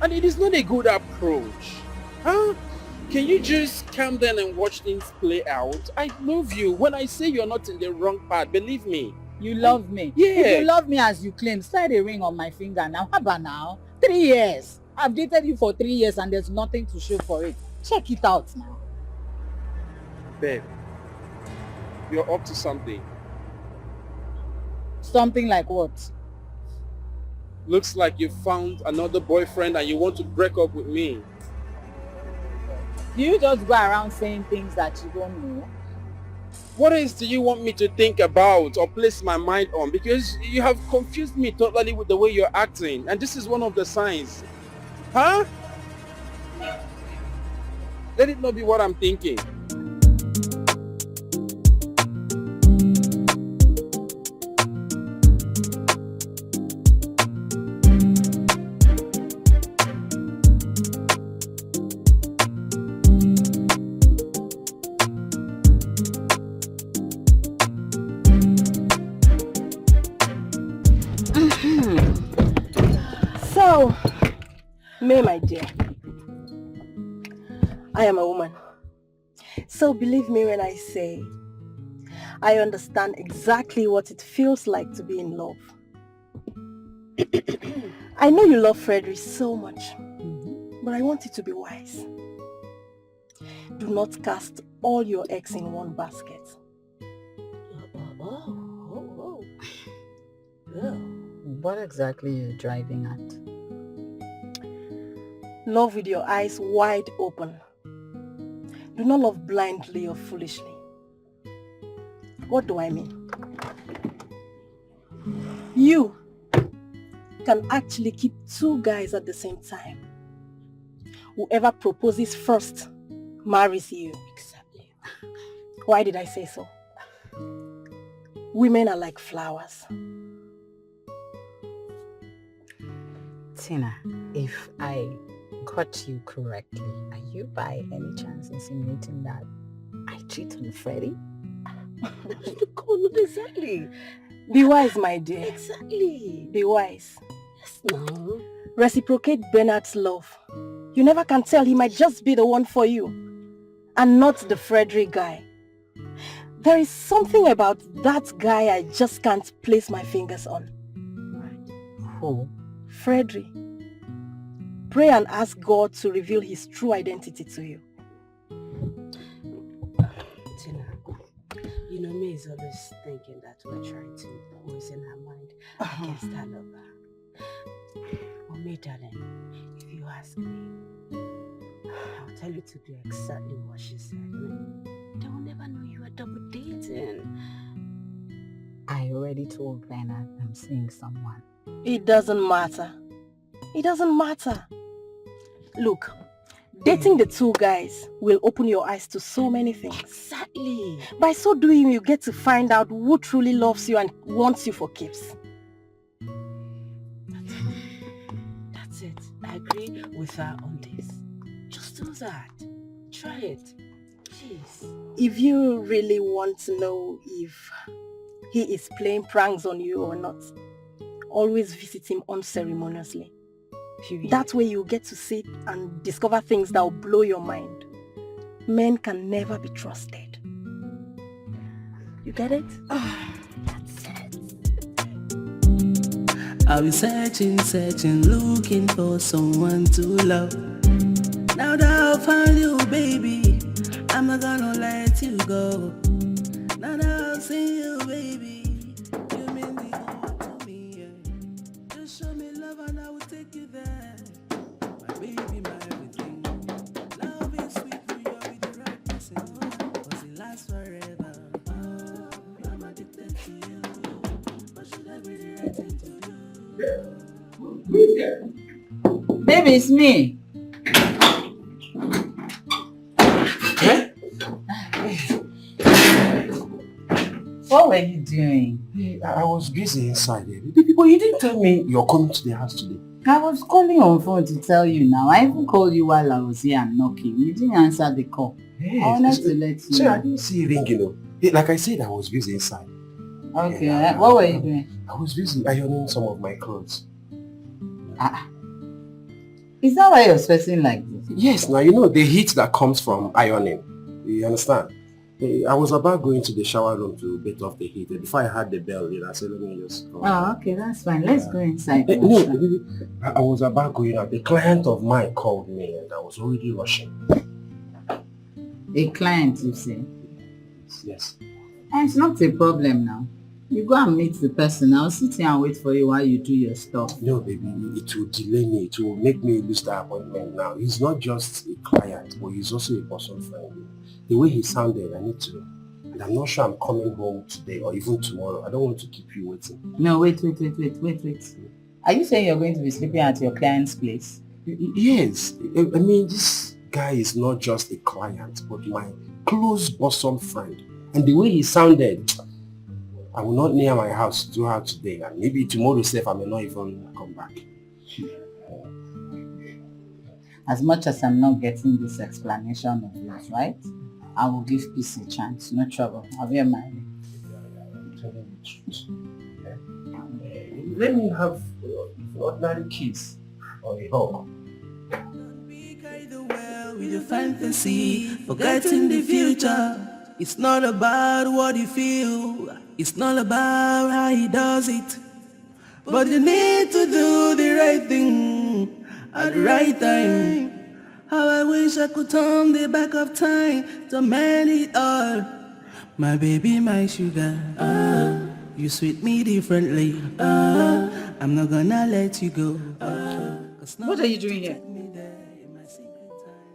And it is not a good approach. Huh? Can you just calm down and watch things play out? I love you. When I say you're not in the wrong path, believe me. You love me? Yeah. If you love me as you claim, slide a ring on my finger now. How about now? 3 years. I've dated you for 3 years and there's nothing to show for it. Check it out now. Babe, you're up to something. Something like what? Looks like you found another boyfriend and you want to break up with me. Do you just go around saying things that you don't know? What else do you want me to think about or place my mind on? Because you have confused me totally with the way you're acting. And this is one of the signs. Huh? Let it not be what I'm thinking. So, May, my dear, I am a woman. So believe me when I say I understand exactly what it feels like to be in love. I know you love Frederick so much, but I want you to be wise. Do not cast all your eggs in one basket. What exactly are you driving at? Love with your eyes wide open. Do not love blindly or foolishly. What do I mean? You can actually keep 2 guys at the same time. Whoever proposes first marries you. Exactly. Why did I say so? Women are like flowers. Tina, if I got you correctly, are you by any chance insinuating that I cheat on Freddie? Not exactly. Be wise, my dear. Exactly. Be wise. Yes, no. Reciprocate Bernard's love. You never can tell, he might just be the one for you. And not the Frederick guy. There is something about that guy I just can't place my fingers on. Who? Frederick. Pray and ask God to reveal his true identity to you. Tina, you know me is always thinking that we're trying to poison her mind against her lover. For me, darling, if you ask me, I'll tell you to do exactly what she said. They will never know you are double dating. I already told Bernard I'm seeing someone. It doesn't matter. It doesn't matter. Look, dating the two guys will open your eyes to so many things. Exactly. By so doing, you get to find out who truly loves you and wants you for keeps. That's it. I agree with her on this. Just do that. Try it. Jeez. If you really want to know if he is playing pranks on you or not, always visit him unceremoniously. That way you get to sit and discover things that will blow your mind. Men can never be trusted. You get it? That's it. I'll be searching, looking for someone to love. Now that I've found you, baby, I'm not gonna let you go. Now that I've seen you, baby, you mean the world to me, yeah. Just show me love and I will take you there. My baby, my everything. Love is sweet when you're with the right person, cause it lasts forever. Oh, I'm addicted to you. What should I be the right thing to do? Baby, it's me. What were you doing? I was busy inside there. But you didn't tell me you're coming to the house today. I was calling on phone to tell you now. I even called you while I was here and knocking. You didn't answer the call. Yes, I wanted to let you so know. I didn't see you ring, Like I said, I was busy inside. Okay, Yeah, what were you doing? I was busy ironing some of my clothes. Is that why you're sweating like this? Yes, now the heat that comes from ironing. You understand? I was about going to the shower room to bait off the heat. Before I heard the bell, I said, let me just go. Oh, okay, that's fine. Let's go inside. No, I was about going out. The client of mine called me and I was already rushing. A client, you say? Yes. And it's not a problem now. You go and meet the person. I'll sit here and wait for you while you do your stuff. No, baby, it will delay me. It will make me lose the appointment now. He's not just a client, but he's also a person friend. The way he sounded, I need to. And I'm not sure I'm coming home today or even tomorrow. I don't want to keep you waiting. No, wait. Are you saying you're going to be sleeping at your client's place? Yes. I mean, this guy is not just a client, but my close bosom friend. And the way he sounded, I will not near my house throughout today. And maybe tomorrow, safe, I may not even come back. As much as I'm not getting this explanation of yours, right? I will give peace a chance. No trouble. I'll be married. Let me have ordinary kiss or a hug. With your fantasy, forgetting the future. It's not about what you feel. It's not about how he does it. But you need to do the right thing at the right time. How I wish I could turn the back of time to mend it all. My baby, my sugar, you sweet me differently. I'm not gonna let you go. What are you doing here?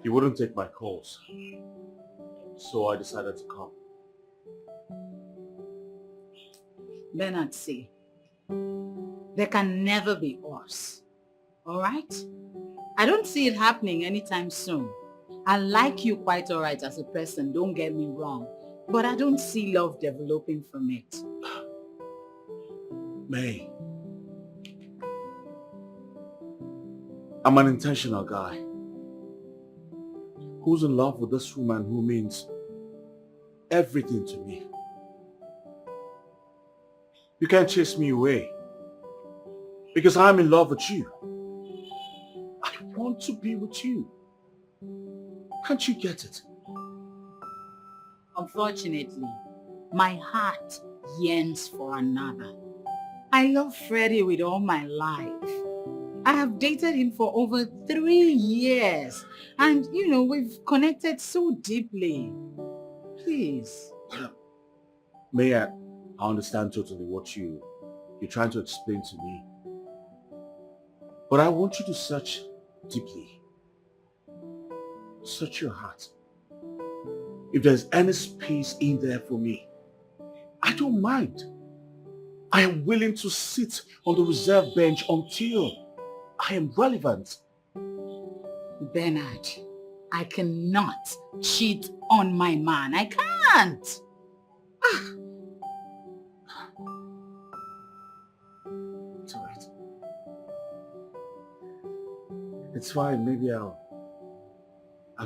He wouldn't take my calls, so I decided to come. Bernard, see, there can never be us. Alright? I don't see it happening anytime soon. I like you quite alright as a person, don't get me wrong. But I don't see love developing from it. May, I'm an intentional guy who's in love with this woman who means everything to me. You can't chase me away because I'm in love with you. I want to be with you. Can't you get it? Unfortunately, my heart yearns for another. I love Freddie with all my life. I have dated him for over 3 years. And, we've connected so deeply. Please. May I understand totally what you're trying to explain to me. But I want you to search deeply. Search your heart. If there's any space in there for me, I don't mind. I am willing to sit on the reserve bench until I am relevant. Bernard, I cannot cheat on my man. I can't. It's alright. It's fine. Maybe I'll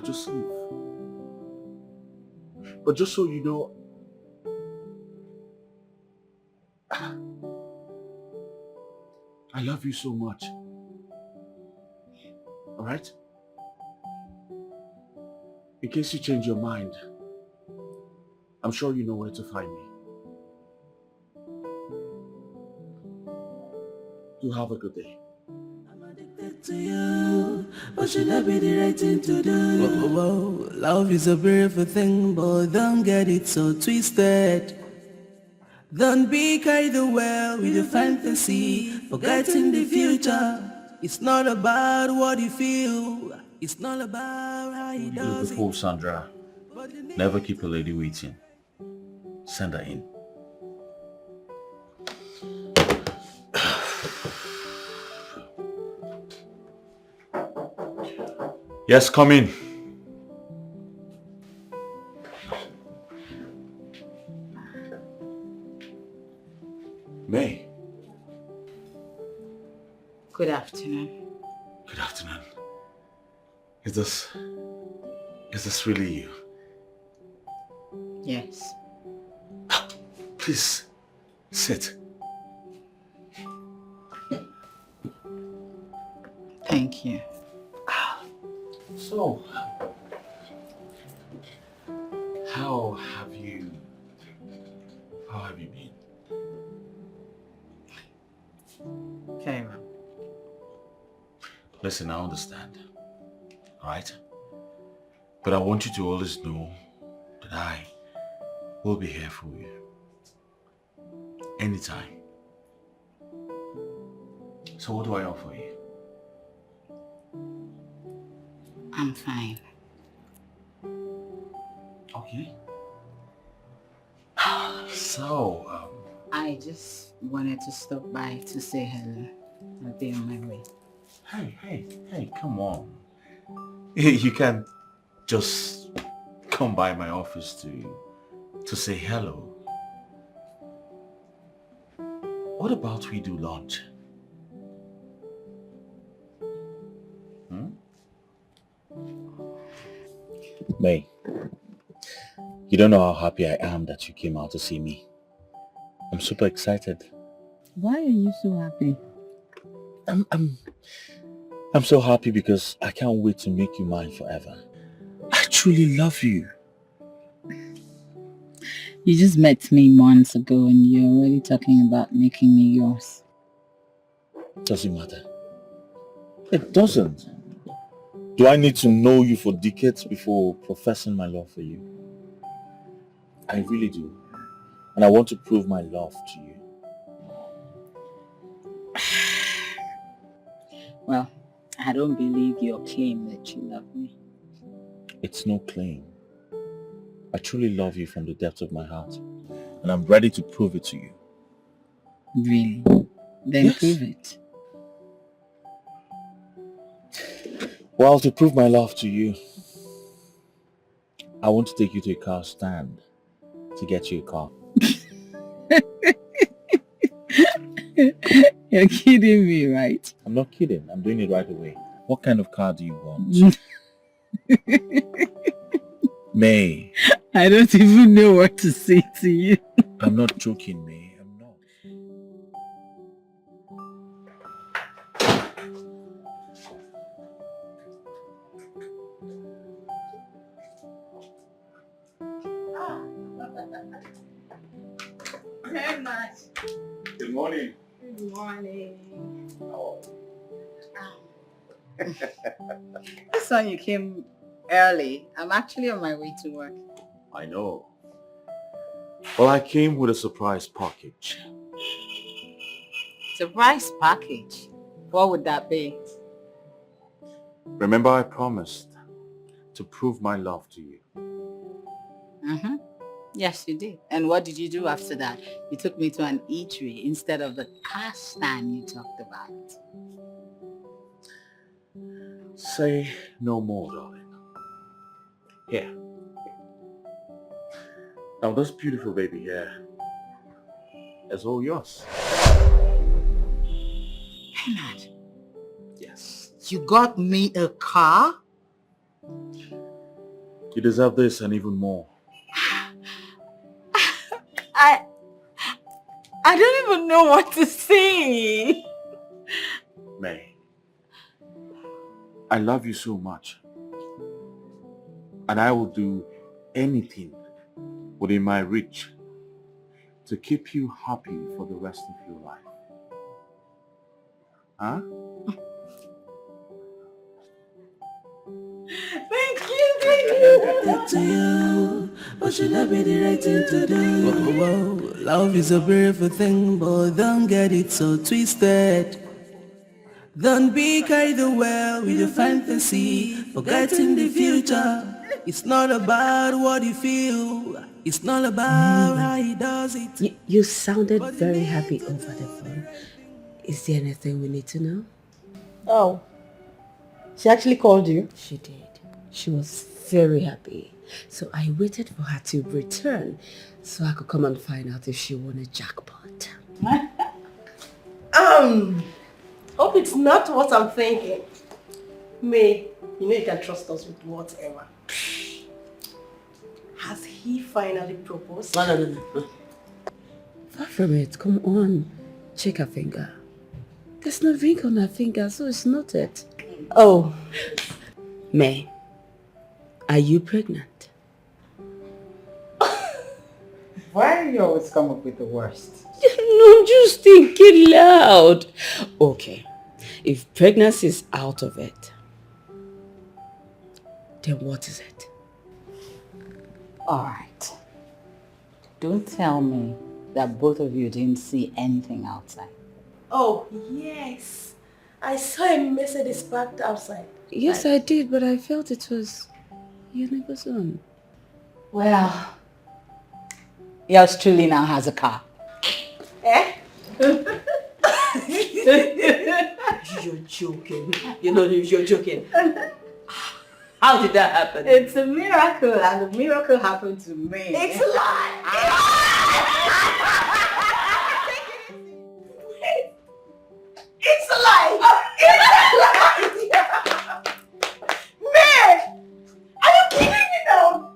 just leave. But just so you know, I love you so much. Alright? In case you change your mind, I'm sure you know where to find me. You have a good day. To you, but should that be the right thing to do? Whoa. Love is a beautiful thing, but don't get it so twisted. Don't be carried away with your fantasy, forgetting the future. It's not about what you feel, it's not about how you do it. Before Sandra, never keep a lady waiting. Send her in. Yes, come in. May. Good afternoon. Good afternoon. Is this really you? Yes. Please, sit. Thank you. So, how have you been? Very well. Listen, I understand, alright? But I want you to always know that I will be here for you. Anytime. So what do I offer you? I'm fine. Okay. So, I just wanted to stop by to say hello. I'll be on my way. Hey, come on. You can't just come by my office to say hello. What about we do lunch? May, you don't know how happy I am that you came out to see me. I'm super excited. Why are you so happy? I'm so happy because I can't wait to make you mine forever. I truly love you. You just met me months ago and you're already talking about making me yours. Doesn't matter. It doesn't. Do I need to know you for decades before professing my love for you? I really do. And I want to prove my love to you. Well, I don't believe your claim that you love me. It's no claim. I truly love you from the depths of my heart. And I'm ready to prove it to you. Really? Then Yes. prove it. Well, to prove my love to you, I want to take you to a car stand to get you a car. You're kidding me, right? I'm not kidding. I'm doing it right away. What kind of car do you want? May. I don't even know what to say to you. I'm not joking, May. I'm not. Very much. Good morning. Good morning. This one you came early. I'm actually on my way to work. I know. Well, I came with a surprise package. Surprise package? What would that be? Remember I promised to prove my love to you. Mm-hmm. Yes, you did. And what did you do after that? You took me to an eatery instead of the car stand you talked about. Say no more, darling. Here. Now this beautiful baby here is all yours. Bernard. Yes. You got me a car? You deserve this and even more. I don't even know what to say. May, I love you so much. And I will do anything within my reach to keep you happy for the rest of your life. Huh? Thank you. Up to you, but should I be the right thing to do? Whoa, love is a beautiful thing, but don't get it so twisted. Don't be carried away with your fantasy, forgetting the future. It's not about what you feel, it's not about how he does it. You sounded very happy over the phone. Is there anything we need to know? Oh, she actually called you? She did. She was very happy. So I waited for her to return so I could come and find out if she won a jackpot. Hope it's not what I'm thinking. May, you know you can trust us with whatever. Has he finally proposed? No. Far from it. Come on. Check her finger. There's no ring on her finger, so it's not it. Oh, May, are you pregnant? Why do you always come up with the worst? No, just think it loud. Okay, if pregnancy is out of it, then what is it? Alright. Don't tell me that both of you didn't see anything outside. Oh, yes. I saw a Mercedes parked outside. Yes, I did, but I felt it was your neighbor's own. Well, yours truly now has a car. Eh? You're joking. You're joking. How did that happen? It's a miracle, and the miracle happened to me. It's a lie! It's a lie! It's a lie! Man! Are you kidding me now?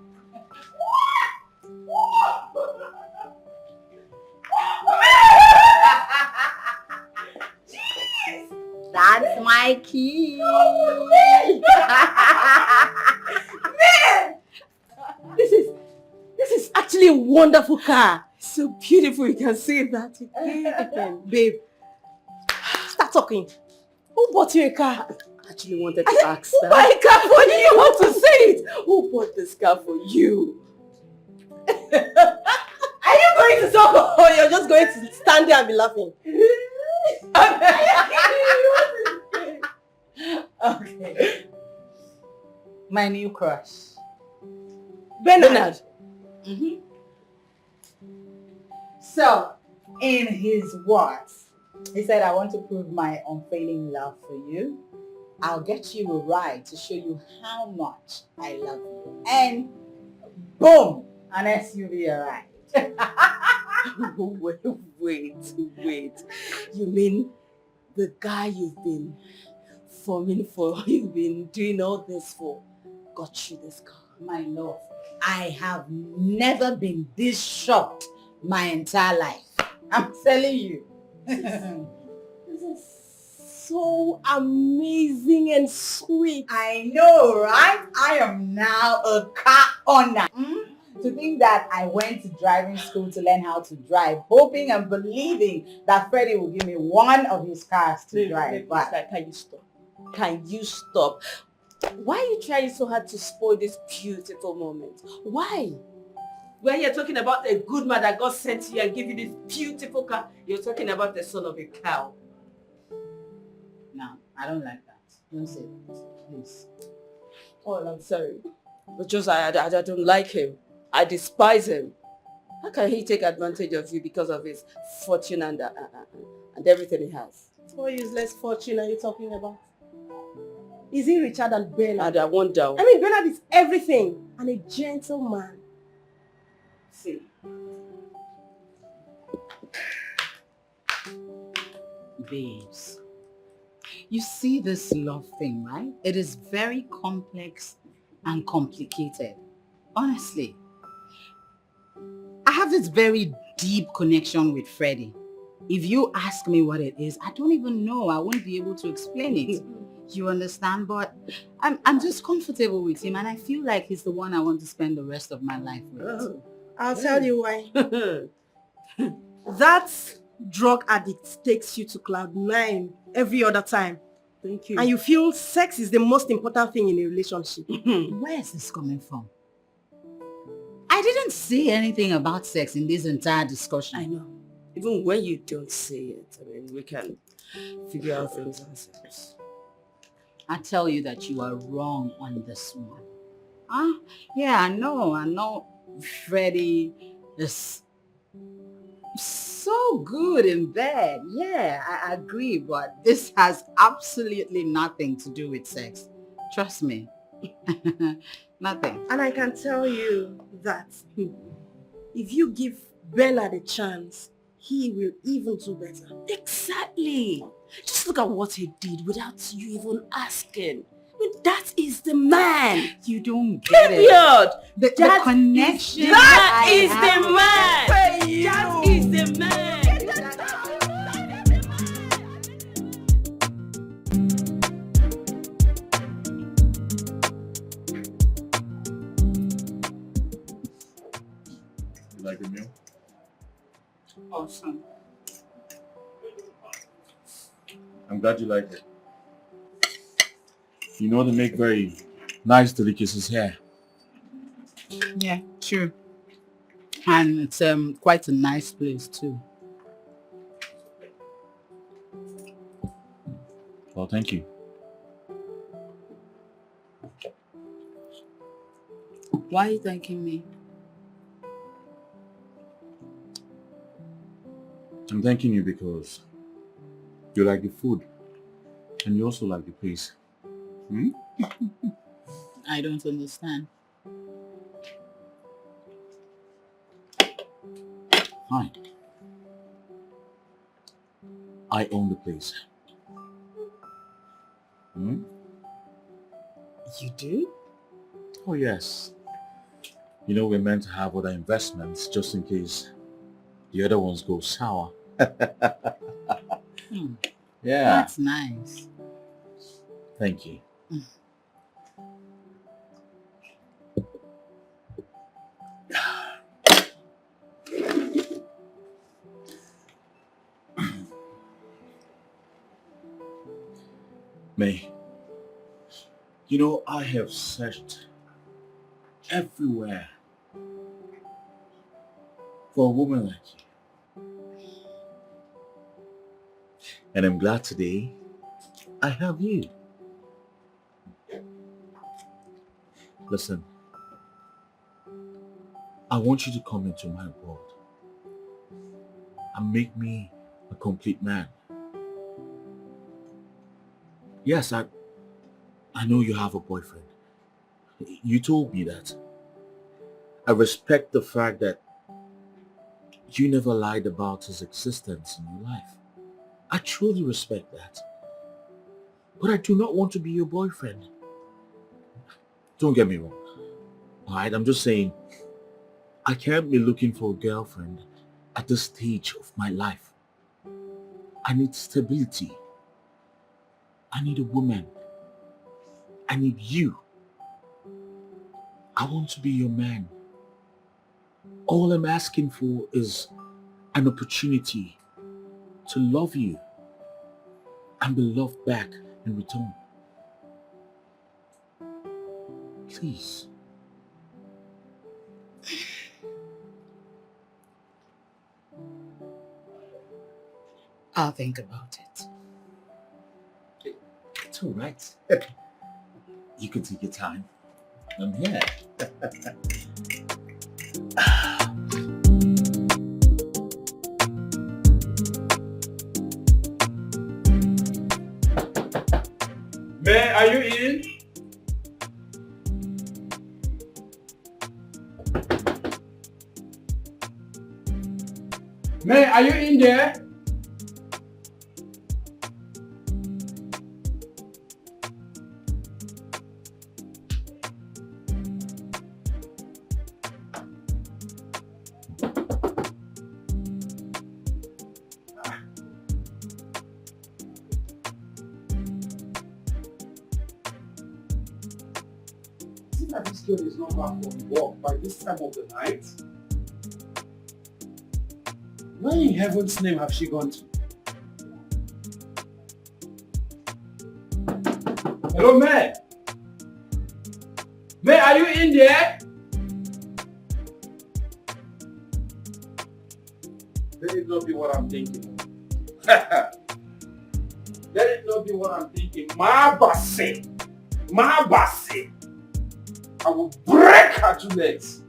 Jeez! That's my key. Man! This is actually a wonderful car. So beautiful, you can see that again. Babe, start talking. Who bought you a car? I actually wanted to ask Who that. bought a car for you? You want to say it? Who bought this car for you? Are you going to talk or you're just going to stand there and be laughing? Okay. My new crush. Bernard. Mm-hmm. So, in his words, he said, I want to prove my unfailing love for you. I'll get you a ride to show you how much I love you. And boom, an SUV ride. Wait. You mean the guy you've been performing for, you've been doing all this for, got you this car. My love, I have never been this shocked my entire life. I'm telling you. This is so amazing and sweet. I know, right? I am now a car owner. To think that I went to driving school to learn how to drive, hoping and believing that Freddie will give me one of his cars to drive. But can you stop? Can you stop? Why are you trying so hard to spoil this beautiful moment? Why? When you're talking about a good man that God sent to you and give you this beautiful car, you're talking about the son of a cow. no, I don't like that. Don't say that, please. Oh, I'm sorry. But just I don't like him. I despise him. How can he take advantage of you because of his fortune and everything he has? What useless fortune are you talking about? Is he richer than Bernard? I wonder. I mean, Bernard is everything and a gentleman. See. Babes, you see this love thing, right? It is very complex and complicated. Honestly. I have this very deep connection with Freddie. If you ask me what it is, I don't even know. I won't be able to explain it. You understand? But I'm just comfortable with him and I feel like he's the one I want to spend the rest of my life with. Oh, I'll tell you why. That drug addict takes you to cloud 9 every other time. Thank you. And you feel sex is the most important thing in a relationship. Where is this coming from? I didn't say anything about sex in this entire discussion. I know. Even when you don't say it, I mean, we can figure out things ourselves. I tell you that you are wrong on this one. Huh? Yeah, I know Freddie is so good in bed. Yeah, I agree, but this has absolutely nothing to do with sex. Trust me. Nothing. And I can tell you that if you give Bernard a chance, he will even do better. Exactly. Just look at what he did without you even asking. I mean, that is the man. You don't get Period. it. The connection. That is the man. That is the man. You like the meal? Awesome. I'm glad you like it. You know they make very nice delicacies here. Yeah, true. And it's quite a nice place too. Well, thank you. Why are you thanking me? I'm thanking you because you like the food and you also like the place. Hmm? I don't understand. Fine. I own the place. Hmm? You do? Oh yes. You know we're meant to have other investments just in case the other ones go sour. Yeah. That's nice. Thank you. May, you know, I have searched everywhere for a woman like you. And I'm glad today I have you. Listen, I want you to come into my world and make me a complete man. Yes, I know you have a boyfriend. You told me that. I respect the fact that you never lied about his existence in your life. I truly respect that. But I do not want to be your boyfriend. Don't get me wrong. Alright, I'm just saying, I can't be looking for a girlfriend at this stage of my life. I need stability. I need a woman. I need you. I want to be your man. All I'm asking for is an opportunity to love you and be loved back in return. Please. I'll think about it. It's all right. You can take your time. I'm here. Man, are you in? Man, are you in there? This girl is not back from work by this time of the night. Where in heaven's name have she gone to? Hello, May? May, are you in there? Let it not be what I'm thinking. Let it not be what I'm thinking. My bassy. I will break her 2 legs.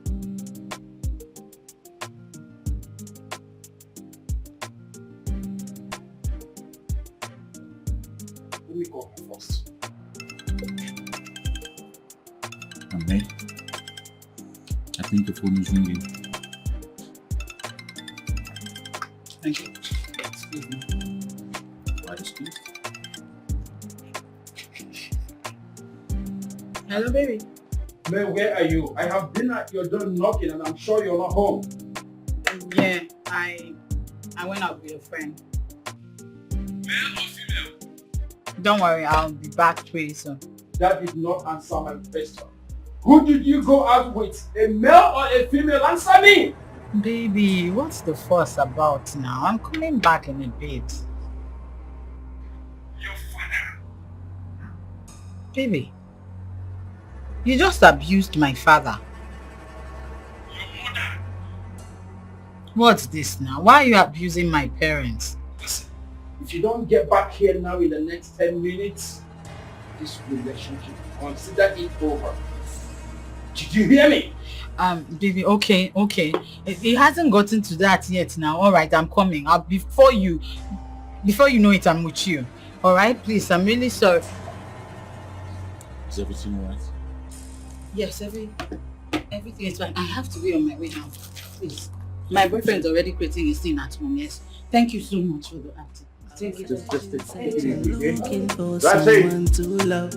Let me call her first. Okay. I think the phone is ringing. Thank you. Excuse me. Why the speak? Hello, baby. May, where are you? I have been at your door knocking and I'm sure you're not home. Yeah, I went out with a friend. Male or female? Don't worry, I'll be back pretty soon. That did not answer my question. Who did you go out with? A male or a female? Answer me! Baby, what's the fuss about now? I'm coming back in a bit. Your father. Baby, you just abused my father. Your mother. What's this now? Why are you abusing my parents? Listen, if you don't get back here now in the next 10 minutes, this relationship, consider it over. Did you hear me? Baby, okay. It hasn't gotten to that yet now. Alright, I'm coming. Before you know it, I'm with you. Alright, please, I'm really sorry. Is everything alright? Yes, everything is fine. I have to be on my way now. Please. My boyfriend's already creating a scene at home, yes. Thank you so much for the acting. Take it. Just Looking for That's someone to love.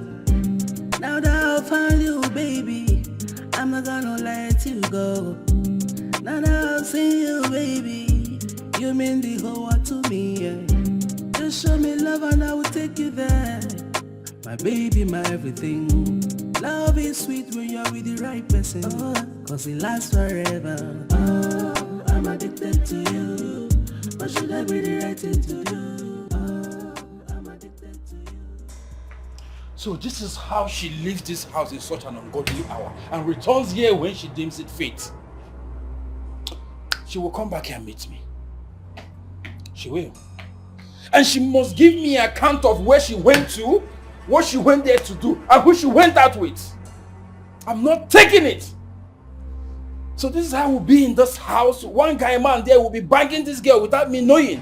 Now that I found you, baby, I'm not gonna let you go. Now that I've seen you, baby, you mean the whole world to me, yeah. Just show me love and I will take you there. My baby, my everything. Love is sweet when you're with the right person, cause it lasts forever. Oh, I'm addicted to you, but should I be the right thing to do? Oh, I'm addicted to you. So this is how she leaves this house in such an ungodly hour and returns here when she deems it fit. She will come back here and meet me. She will. And she must give me an account of where she went to, what she went there to do, and who she went out with. I'm not taking it. So this is how we'll be in this house. One guy man there will be banging this girl without me knowing.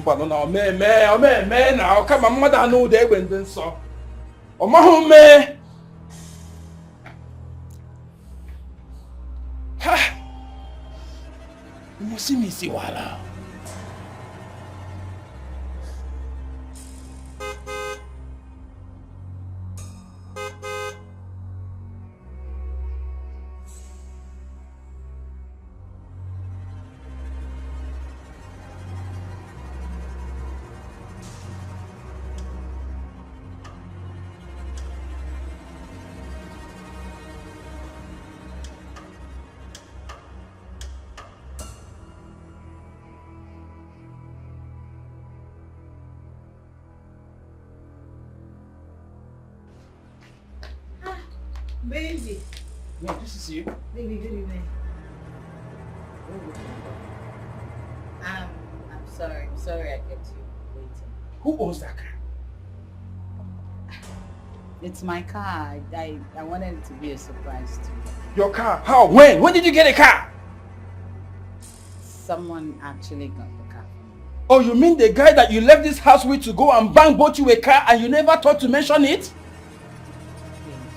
But no, man, now come on, mother know they went then so. Oh my home, man. Ha! You must see me see wala. Baby. Yeah, this is you. Baby, good evening. I'm sorry. I'm sorry I kept you waiting. Who owns that car? It's my car. I wanted it to be a surprise to you. Your car? How? When? When did you get a car? Someone actually got the car for me. Oh, you mean the guy that you left this house with to go and bank bought you a car and you never thought to mention it?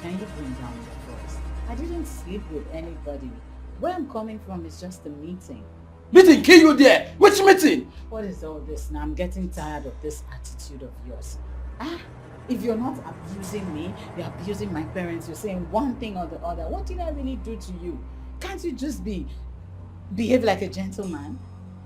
Can you bring down your voice? I didn't sleep with anybody. Where I'm coming from is just a meeting. Meeting? Kill you there? Which meeting? What is all this now? I'm getting tired of this attitude of yours. If you're not abusing me, you're abusing my parents, you're saying one thing or the other. What did I really do to you? Can't you just behave like a gentleman?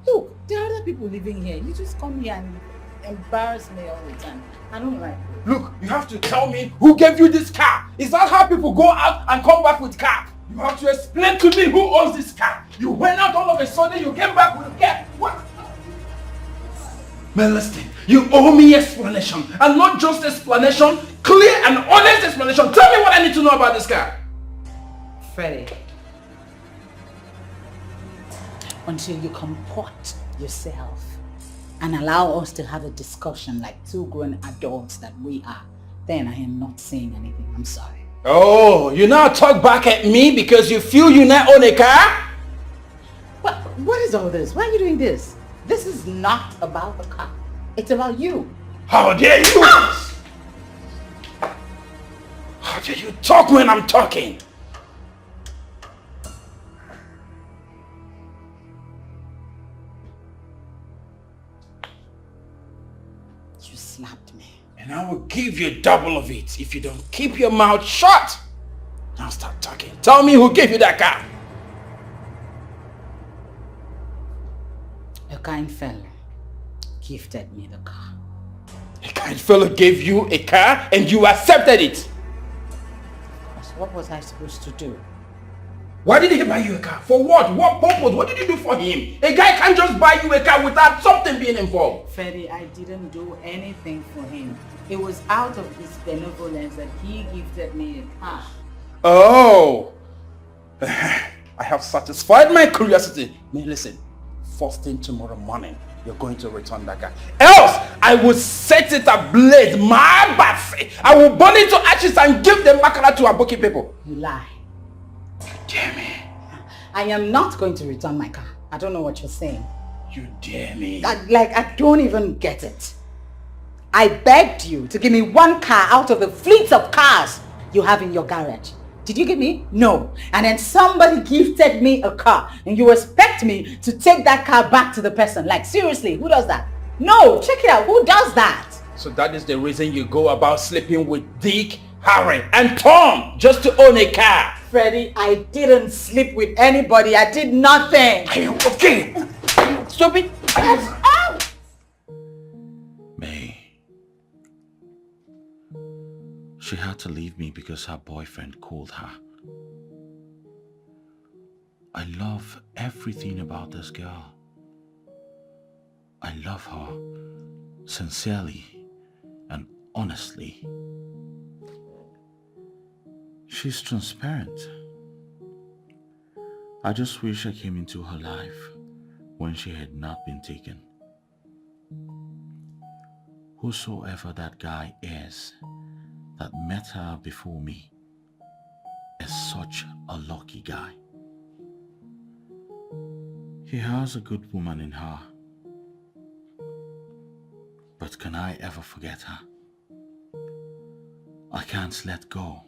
Look, there are other people living here. You just come here and embarrass me all the time. I don't like it. Look, you have to tell me who gave you this car. Is that how people go out and come back with car? You have to explain to me who owns this car. You went out all of a sudden, you came back with a car. What? Man, listen, you owe me explanation. And not just explanation, clear and honest explanation. Tell me what I need to know about this car. Freddie, until you comport yourself and allow us to have a discussion like two grown adults that we are, then I am not saying anything. I'm sorry. Oh, you now talk back at me because you feel you now own a car? What is all this? Why are you doing this? This is not about the car. It's about you. How dare you? How dare you talk when I'm talking? You slapped me. And I will give you double of it if you don't keep your mouth shut. Now start talking. Tell me who gave you that car. A kind fellow gifted me the car. A kind fellow gave you a car and you accepted it. So what was I supposed to do? Why did he buy you a car? For what? What purpose? What did you do for him? A guy can't just buy you a car without something being involved. Freddie, I didn't do anything for him. It was out of his benevolence that he gifted me a car. Oh. I have satisfied my curiosity. Now listen, first thing tomorrow morning, you're going to return that car. Else, I will set it ablaze. My bad. I will burn it to ashes and give the makara to Aboki people. You lie. Dare me. I am not going to return my car. I don't know what you're saying. You dare me. I don't even get it. I begged you to give me one car out of the fleets of cars you have in your garage. Did you give me? No. And then somebody gifted me a car and you expect me to take that car back to the person. Like seriously, who does that? No, check it out. Who does that? So that is the reason you go about sleeping with Dick, Harry and Tom just to own a car. Freddie, I didn't sleep with anybody. I did nothing. Are you okay? Stupid. May. She had to leave me because her boyfriend called her. I love everything about this girl. I love her sincerely and honestly. She's transparent. I just wish I came into her life when she had not been taken. Whosoever that guy is that met her before me is such a lucky guy. He has a good woman in her. But can I ever forget her? I can't let go.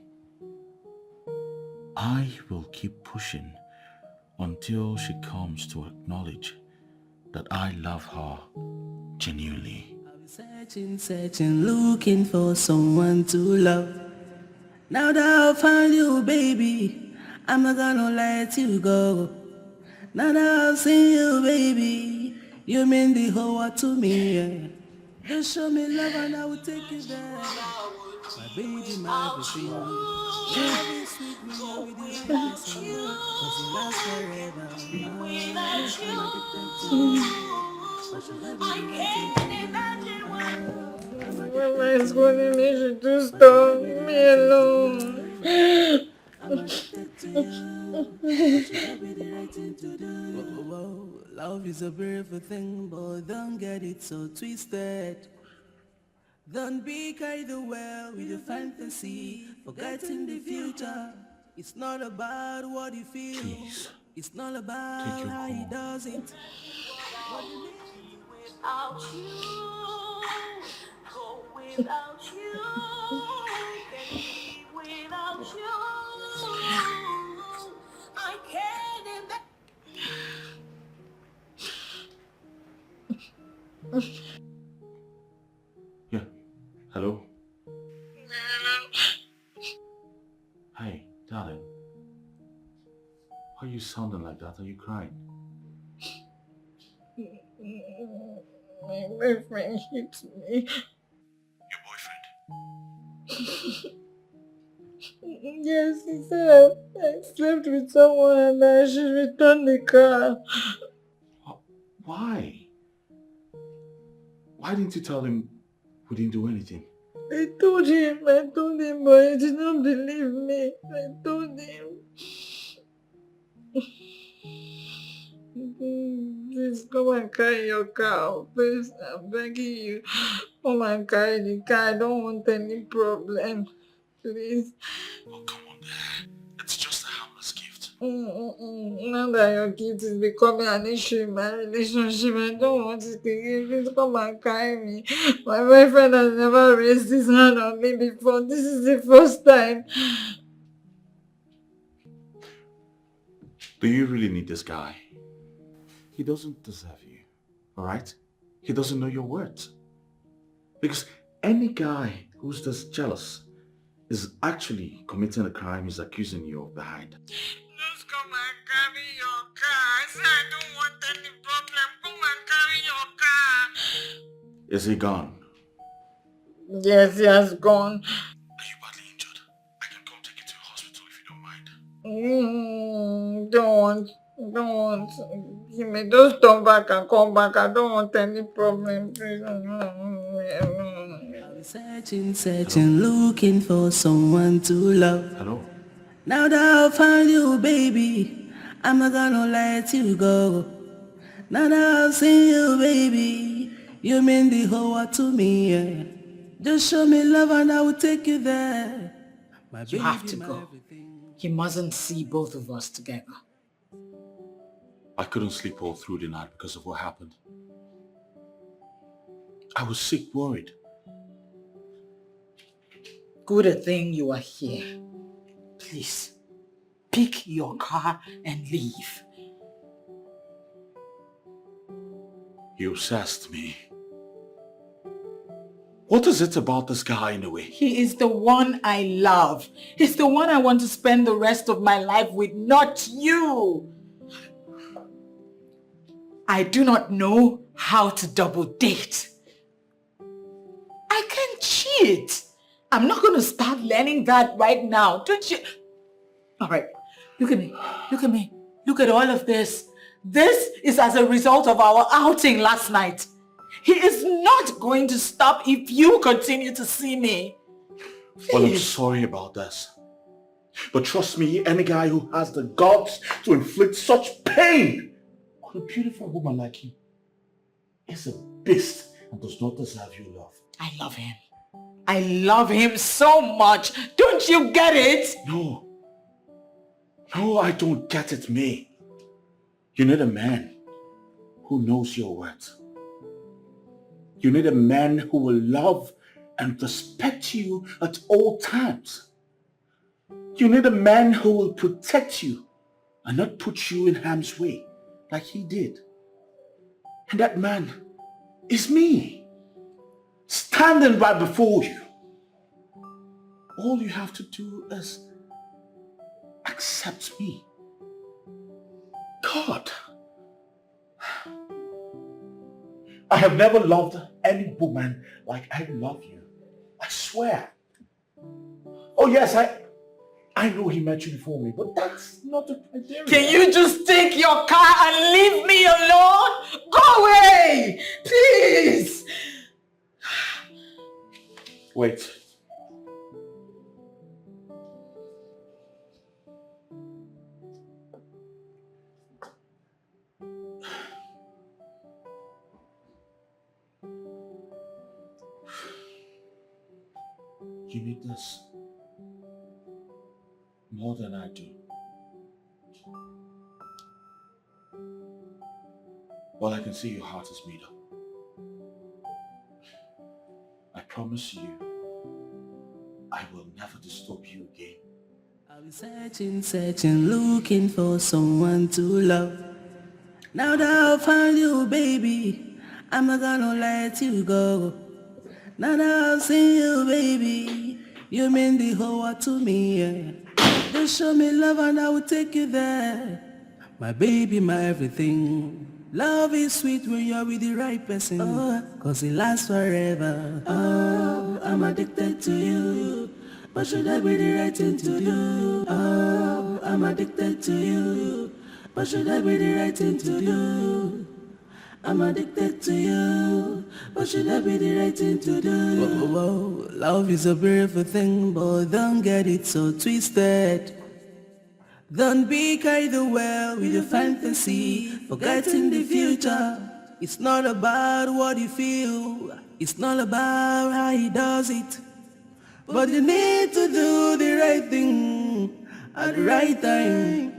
I will keep pushing until she comes to acknowledge that I love her genuinely. Searching, looking for someone to love. Now that I've found you, baby, I'm not gonna let you go. Now that I've seen you, baby, you mean the whole world to me, yeah. Just show me love and I will take you there. My baby, my everything. Baby, sweet me, with you, cause it lasts forever. Mama is calling me, she to stop me alone. I'm addicted to you. But you gave me the right thing to do. Whoa, whoa, whoa. Love is a beautiful thing, but don't get it so twisted. Don't be carried away with your fantasy, forgetting the future. It's not about what you feel. Please. It's not about how he does it. Without you, go without you, can live without you. I can't Yeah. Hello? Hey, darling. Why are you sounding like that? Are you crying? My boyfriend hits me. Your boyfriend? Yes, he said I slept with someone and I should return the car. Why? Why didn't you tell him we didn't do anything? I told him, but he did not believe me. I told him. Please come and carry your car. Please, I'm begging you. Come and carry the car. I don't want any problem. Please. Oh, come on. It's just a harmless gift. Now that your gift is becoming an issue in my relationship, I don't want it again. Please come and carry me. My boyfriend has never raised his hand on me before. This is the first time. Do you really need this guy? He doesn't deserve you, alright? He doesn't know your worth. Because any guy who's this jealous is actually committing a crime he's accusing you of behind. Just come and carry your car. I said I don't want any problem. Come and carry your car. Is he gone? Yes, he has gone. Are you badly injured? I can come take you to the hospital if you don't mind. Don't want. He may just turn back and come back. I don't want any problem. Please. I'm searching, looking for someone to love. Hello? Now that I found you, baby, I'm not gonna let you go. Now that I've seen you, baby, you mean the whole world to me, yeah. Just show me love and I will take you there. My You have to my go. everything. You mustn't see both of us together. I couldn't sleep all through the night because of what happened. I was sick, worried. Good a thing you are here. Please, pick your car and leave. You obsessed me. What is it about this guy anyway? He is the one I love. He's the one I want to spend the rest of my life with, not you. I do not know how to double date. I can cheat. I'm not going to start learning that right now. Don't you? All right. Look at me. Look at me. Look at all of this. This is as a result of our outing last night. He is not going to stop if you continue to see me. Please. Well, I'm sorry about this. But trust me, any guy who has the guts to inflict such pain on a beautiful woman like you is a beast and does not deserve your love. I love him. I love him so much. Don't you get it? No. No, I don't get it, May. You need a man who knows your worth. You need a man who will love and respect you at all times. You need a man who will protect you and not put you in harm's way like he did. And that man is me, standing right before you. All you have to do is accept me. God, I have never loved any woman like I love you. I swear. Oh yes, I know he met you before me, but that's not the criteria. Can you just take your car and leave me alone? Go away! Please! Wait. You need this more than I do. Well, I can see your heart is made up. I promise you, I will never disturb you again. I'll be searching, looking for someone to love. Now that I've found you, baby, I'm not gonna let you go. Now that I've seen you, baby, you mean the whole world to me, yeah. Just show me love and I will take you there. My baby, my everything. Love is sweet when you're with the right person, cause it lasts forever. Oh, I'm addicted to you. But should I be the right thing to do? Oh, I'm addicted to you. But should I be the right thing to do? I'm addicted to you. But should I be the right thing to do? Whoa, whoa. Love is a beautiful thing, but don't get it so twisted. Don't be carried away with your fantasy, forgetting the future. It's not about what you feel, it's not about how he does it. But you need to do the right thing at the right time.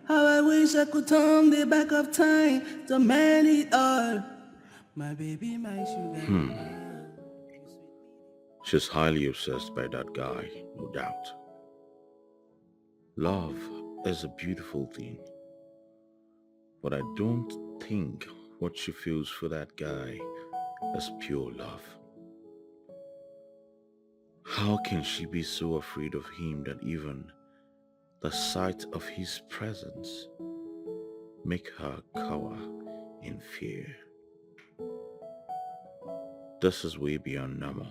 How I wish I could turn the back of time to mend it all. My baby, my sugar. She's highly obsessed by that guy, no doubt. Love is a beautiful thing, but I don't think what she feels for that guy is pure love. How can she be so afraid of him that even the sight of his presence make her cower in fear? This is way beyond normal.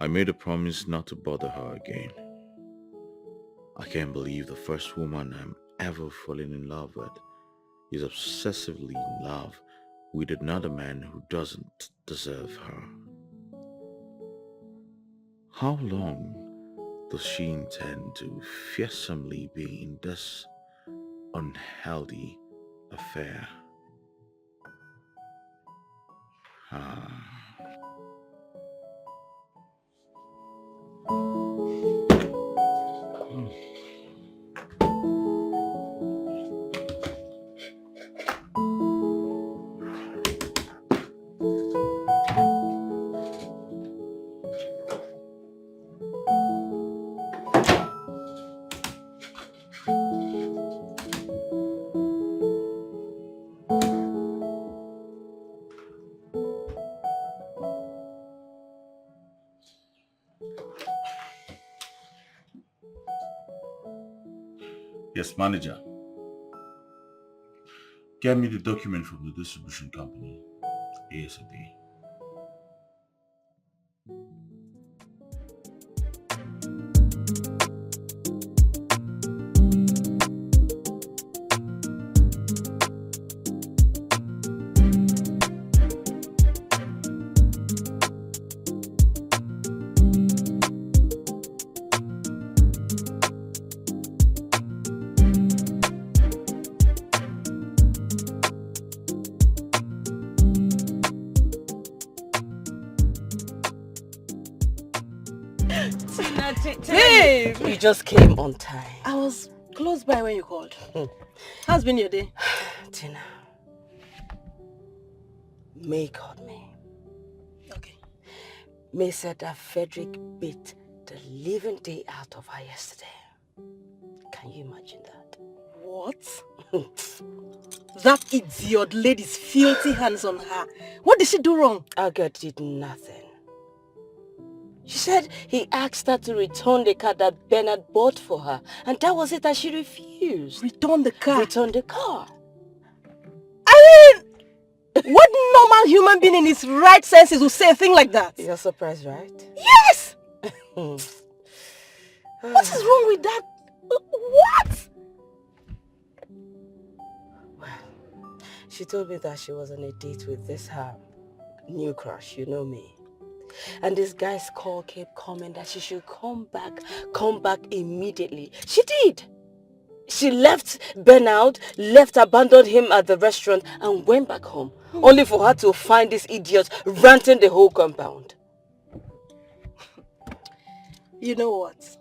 I made a promise not to bother her again. I can't believe the first woman I'm ever falling in love with is obsessively in love with another man who doesn't deserve her. How long does she intend to fearsomely be in this unhealthy affair? Yes, manager. Get me the document from the distribution company, ASAP. Babe! You just came on time. I was close by when you called. How's been your day? Tina, May called me. Okay. May said that Frederick beat the living day out of her yesterday. Can you imagine that? What? That idiot laid his filthy hands on her. What did she do wrong? Our girl did nothing. She said he asked her to return the car that Bernard bought for her. And that was it, that she refused. Return the car? Return the car. I mean, what normal human being in his right senses would say a thing like that? You're surprised, right? Yes! What is wrong with that? What? Well, she told me that she was on a date with this her new crush, you know me. And this guy's call kept coming that she should come back immediately. She did. She left Bernard, abandoned him at the restaurant and went back home, only for her to find this idiot ranting the whole compound. You know what?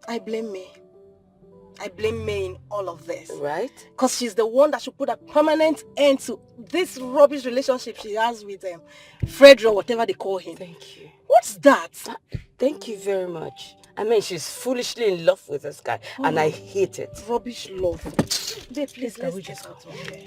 I blame May. I blame May in all of this. Right? Because she's the one that should put a permanent end to this rubbish relationship she has with Fredro, whatever they call him. Thank you. What's that? Thank you very much. I mean, she's foolishly in love with this guy, and I hate it. Rubbish love. Babe, please, let's get out of here.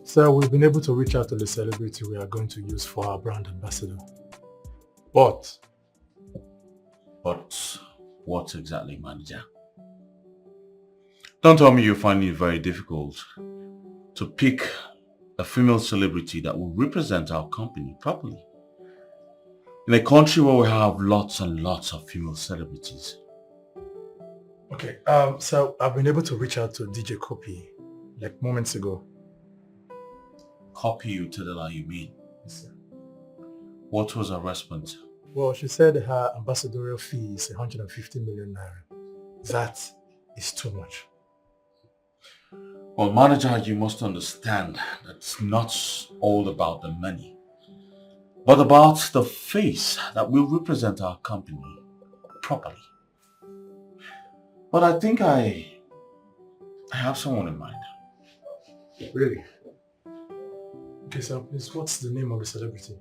So we've been able to reach out to the celebrity we are going to use for our brand ambassador. But what exactly, manager? Don't tell me you're finding it very difficult to pick a female celebrity that will represent our company properly. In a country where we have lots and lots of female celebrities. okay, so I've been able to reach out to DJ Copy like moments ago. Copy you to the lie, you mean? Yes, sir. What was her response? Well, she said her ambassadorial fee is 150 million naira. That is too much. Well, manager, you must understand that it's not all about the money, but about the face that will represent our company properly. But I think I have someone in mind. Really? Okay, so please, what's the name of the celebrity?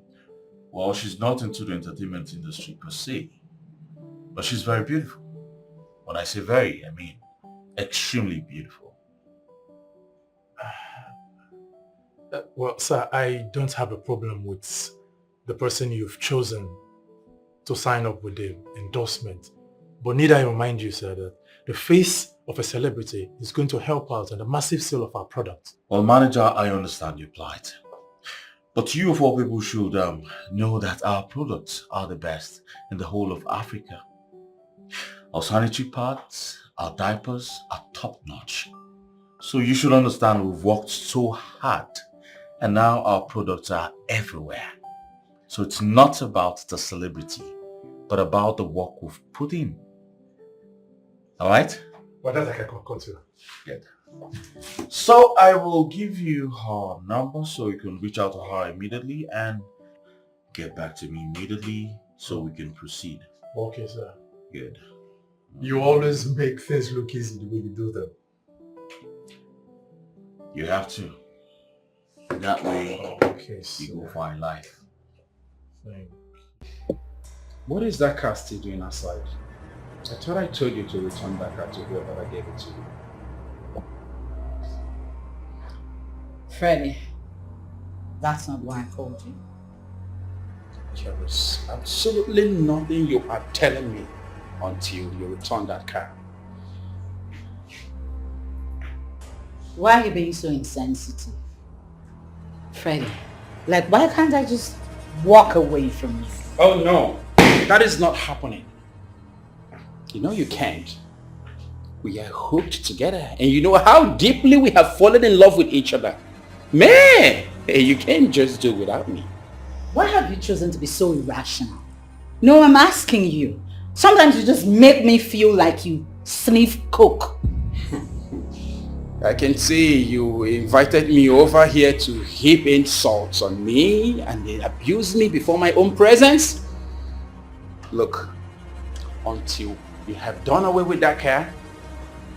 Well, she's not into the entertainment industry per se, but she's very beautiful. When I say very, I mean extremely beautiful. Well, sir, I don't have a problem with the person you've chosen to sign up with the endorsement. But need I remind you, sir, that the face of a celebrity is going to help out in the massive sale of our product. Well, manager, I understand your plight. But you of all people should know that our products are the best in the whole of Africa. Our sanitary pads, our diapers are top-notch. So you should understand we've worked so hard and now our products are everywhere. So it's not about the celebrity, but about the work we've put in. Alright? Well, that I can concur to. Good. So I will give you her number so you can reach out to her immediately and get back to me immediately so we can proceed. Okay, sir. Good. You always make things look easy the way you do them. You have to. That way, okay, you go find life. Thank you. What is that car still doing outside? I thought I told you to return that car to whoever gave it to you. Freddie, that's not why I called you. There is absolutely nothing you are telling me until you return that car. Why are you being so insensitive? Freddie, like why can't I just walk away from you? Oh no, that is not happening. You know you can't. We are hooked together and you know how deeply we have fallen in love with each other. Man, you can't just do without me. Why have you chosen to be so irrational? No, I'm asking you. Sometimes you just make me feel like you sniff coke. I can see you invited me over here to heap insults on me and then abuse me before my own presence. Look, until you have done away with that car,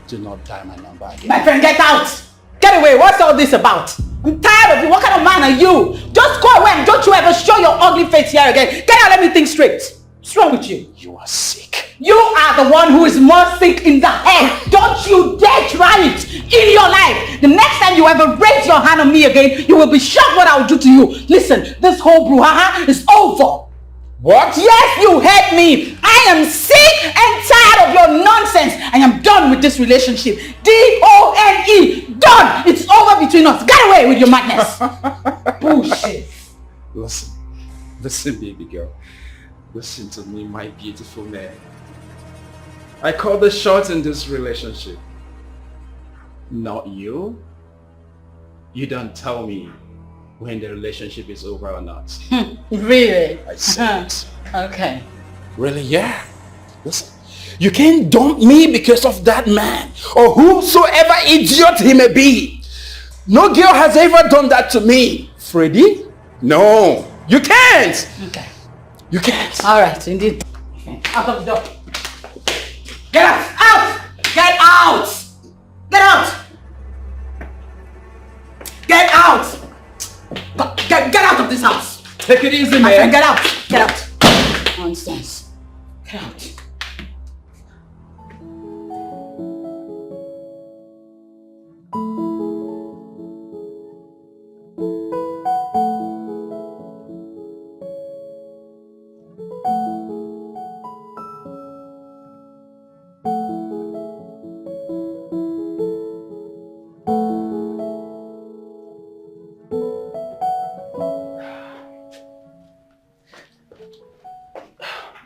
do not dial my number again. My friend, get out! Get away! What's all this about? I'm tired of you. What kind of man are you? Just go away and don't you ever show your ugly face here again. Get out, let me think straight. What's wrong with you? You are sick. You are the one who is more sick in the head. Don't you dare try it in your life. The next time you ever raise your hand on me again, you will be shocked what I will do to you. Listen, this whole brouhaha is over. What? Yes, you heard me. I am sick and tired of your nonsense. I am done with this relationship. D-O-N-E. Done. It's over between us. Get away with your madness. Bullshit. Listen, baby girl. Listen to me, my beautiful man. I call the shots in this relationship. Not you. You don't tell me when the relationship is over or not. Really? I said it. Okay. Really, yeah. Listen, you can't dump me because of that man or whosoever idiot he may be. No girl has ever done that to me. Freddie? No, you can't. Okay. You can't. All right, indeed. Okay. Out of the door. Get out! Out! Get out! Get out! Get out! Get out of this house! Take it easy, My man. friend, get out! Get out! Nonsense. Get out.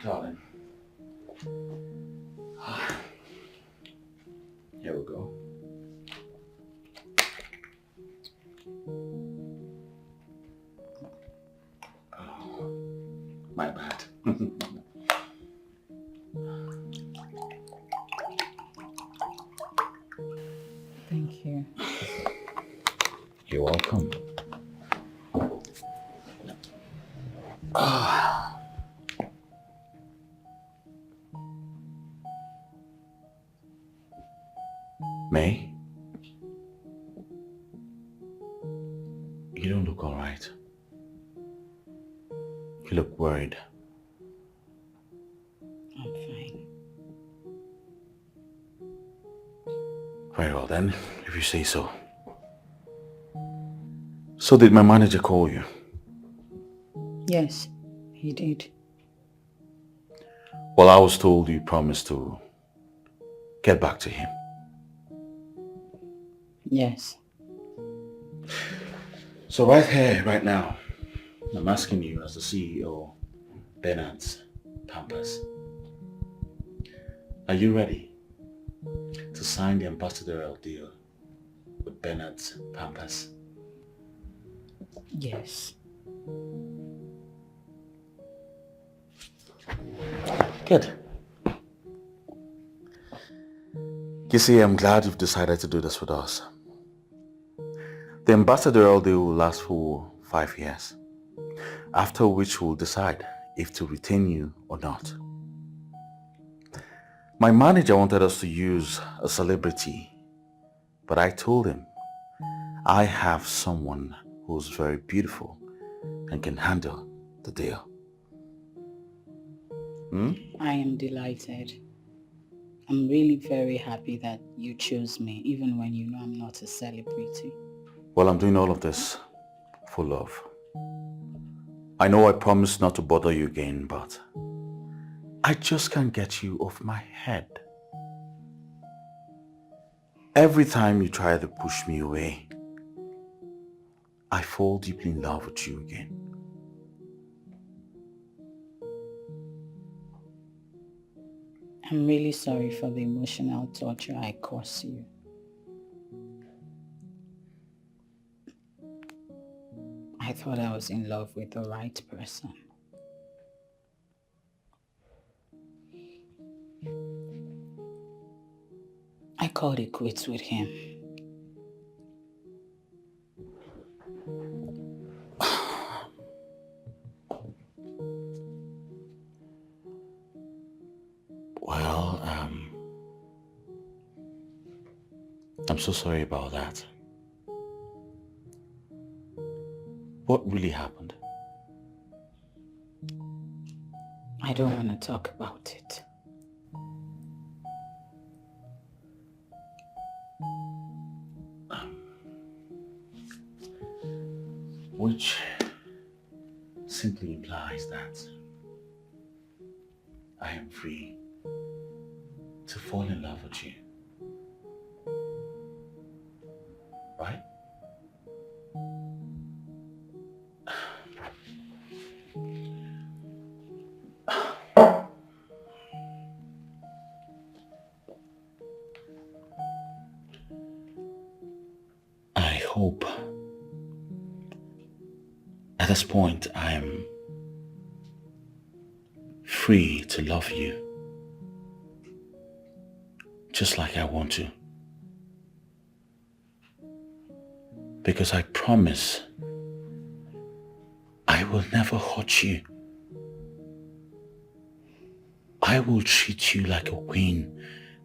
Darling. Here we go. Oh, my bad. Thank you. You're welcome. May? You don't look all right. You look worried. I'm fine. Very well then, if you say so. So did my manager call you? Yes, he did. Well, I was told you promised to get back to him. Yes. So right here, right now, I'm asking you as the CEO, Bernard's Pampers, are you ready to sign the ambassadorial deal with Bernard's Pampers? Yes. Good. You see, I'm glad you've decided to do this with us. The ambassadorial deal will last for 5 years, after which we'll decide if to retain you or not. My manager wanted us to use a celebrity, but I told him I have someone who's very beautiful and can handle the deal. I am delighted. I'm really very happy that you chose me, even when you know I'm not a celebrity. Well, I'm doing all of this for love. I know I promised not to bother you again, but I just can't get you off my head. Every time you try to push me away, I fall deeply in love with you again. I'm really sorry for the emotional torture I caused you. I thought I was in love with the right person. I called it quits with him. Well, I'm so sorry about that. What really happened? I don't want to talk about it. Which simply implies that I am free to fall in love with you. Right? hope at this point I am free to love you just like I want to. Because I promise I will never hurt you. I will treat you like a queen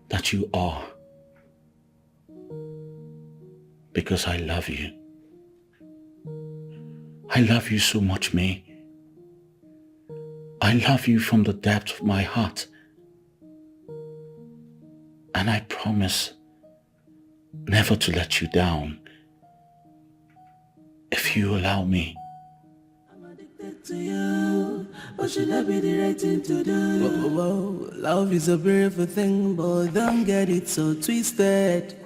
that you are. Because I love you. I love you so much, May. I love you from the depth of my heart. And I promise never to let you down if you allow me. To you, but should that be the right thing to do? Whoa, love is a beautiful thing, but don't get it so twisted.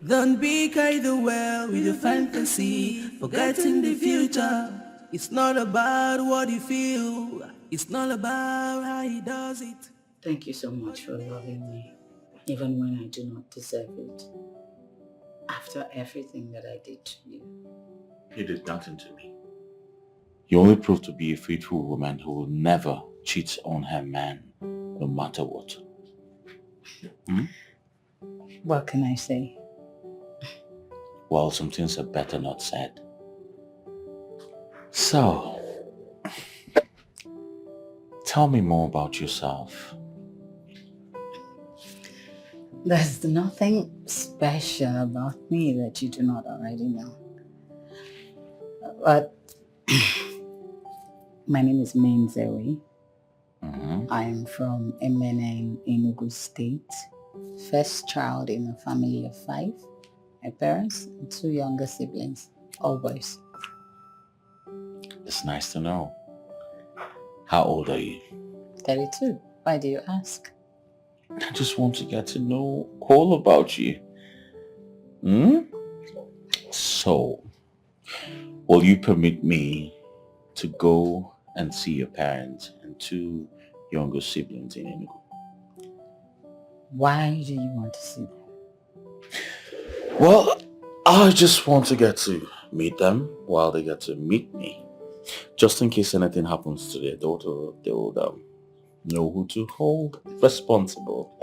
Don't be carried away with your fantasy, forgetting the future. It's not about what you feel, it's not about how he does it. Thank you so much for loving me, even when I do not deserve it. After everything that I did to you. You did nothing to me. You only proved to be a faithful woman who will never cheat on her man, no matter what. What can I say? Well, some things are better not said. So, tell me more about yourself. There's nothing special about me that you do not already know. But my name is Menzewi. I am from Emene in Enugu State. First child in a family of 5. My parents and 2 younger siblings, all boys. It's nice to know. How old are you? 32. Why do you ask? I just want to get to know all about you. So, will you permit me to go and see your parents and 2 younger siblings in Enugu? Why do you want to see them? Well, I just want to get to meet them while they get to meet me. Just in case anything happens to their daughter, they will know who to hold responsible.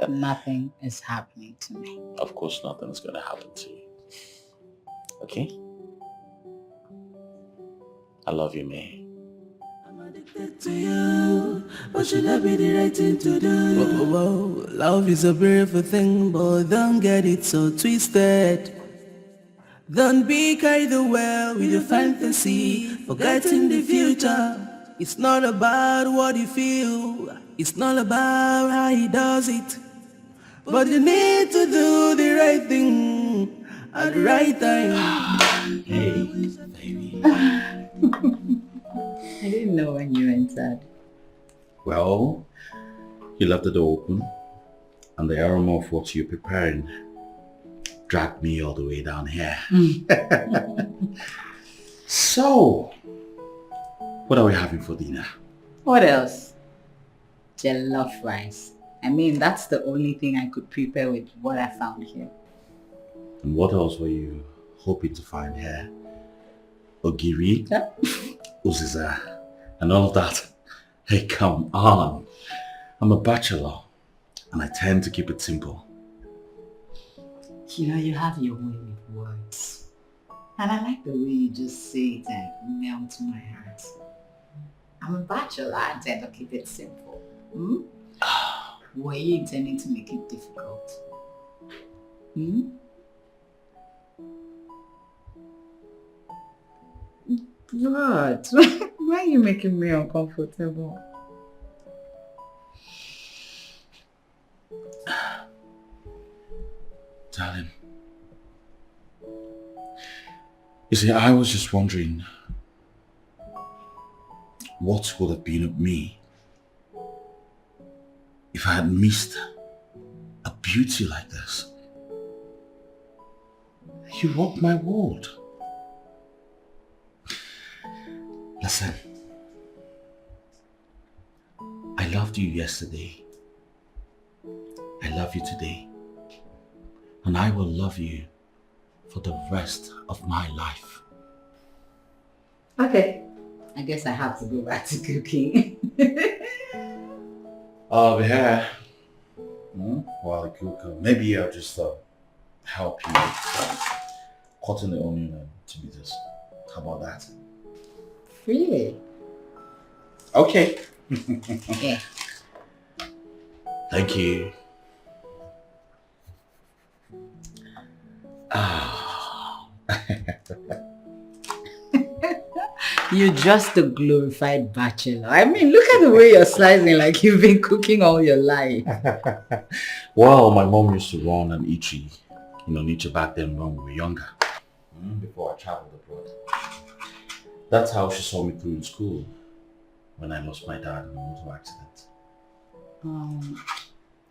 Nothing is happening to me. Of course, nothing is going to happen to you. Okay? I love you, May. To you, but should that be the right thing to do? Whoa, love is a beautiful thing, but don't get it so twisted. Don't be carried away with your fantasy, forgetting the future. It's not about what you feel, it's not about how he does it. But you need to do the right thing at the right time. Hey, baby. I didn't know when you entered. Well, you left the door open, and the aroma of what you're preparing dragged me all the way down here. So, what are we having for dinner? What else? Jollof rice. I mean, that's the only thing I could prepare with what I found here. And what else were you hoping to find here? Ogiri? Yeah. Uziza? And all of that? Hey, come on. I'm a bachelor, and I tend to keep it simple. You know, you have your way with words. And I like the way you just say it and melt to my heart. I'm a bachelor, I tend to keep it simple. Were you intending to make it difficult? What? Why are you making me uncomfortable? Darling, you see, I was just wondering what would have been of me if I had missed a beauty like this. You rock my world. Listen, I loved you yesterday. I love you today. And I will love you for the rest of my life. Okay. I guess I have to go back to cooking. I'll be here while I cook. Maybe I'll just help you cutting the onion and tomatoes. How about that? Really? Okay. Yeah. Thank you. You're just a glorified bachelor. I mean, look at the way you're slicing like you've been cooking all your life. Well, my mom used to run an eatery, Nietzsche back then when we were younger, before I traveled abroad. That's how she saw me through in school when I lost my dad in a motor accident.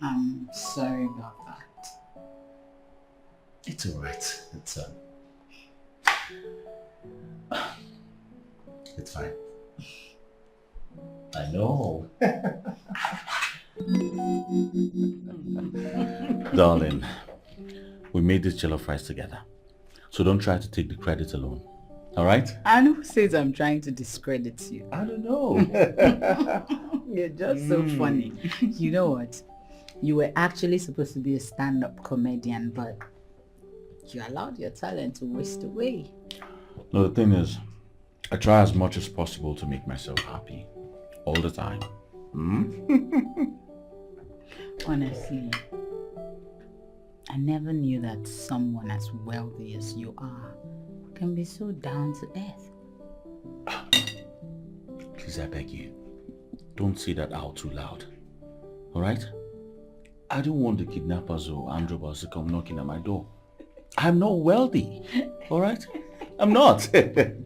I'm sorry about that. It's alright. It's fine. I know. Darling, we made this jollof rice together. So don't try to take the credit alone. Alright? And who says I'm trying to discredit you? I don't know. You're just so funny. You know what? You were actually supposed to be a stand-up comedian, but you allowed your talent to waste away. No, the thing is, I try as much as possible to make myself happy. All the time. Honestly, I never knew that someone as wealthy as you are can be so down to earth. Please, I beg you, don't say that out too loud. Alright? I don't want the kidnappers or androbbers to come knocking at my door. I'm not wealthy. Alright? I'm not.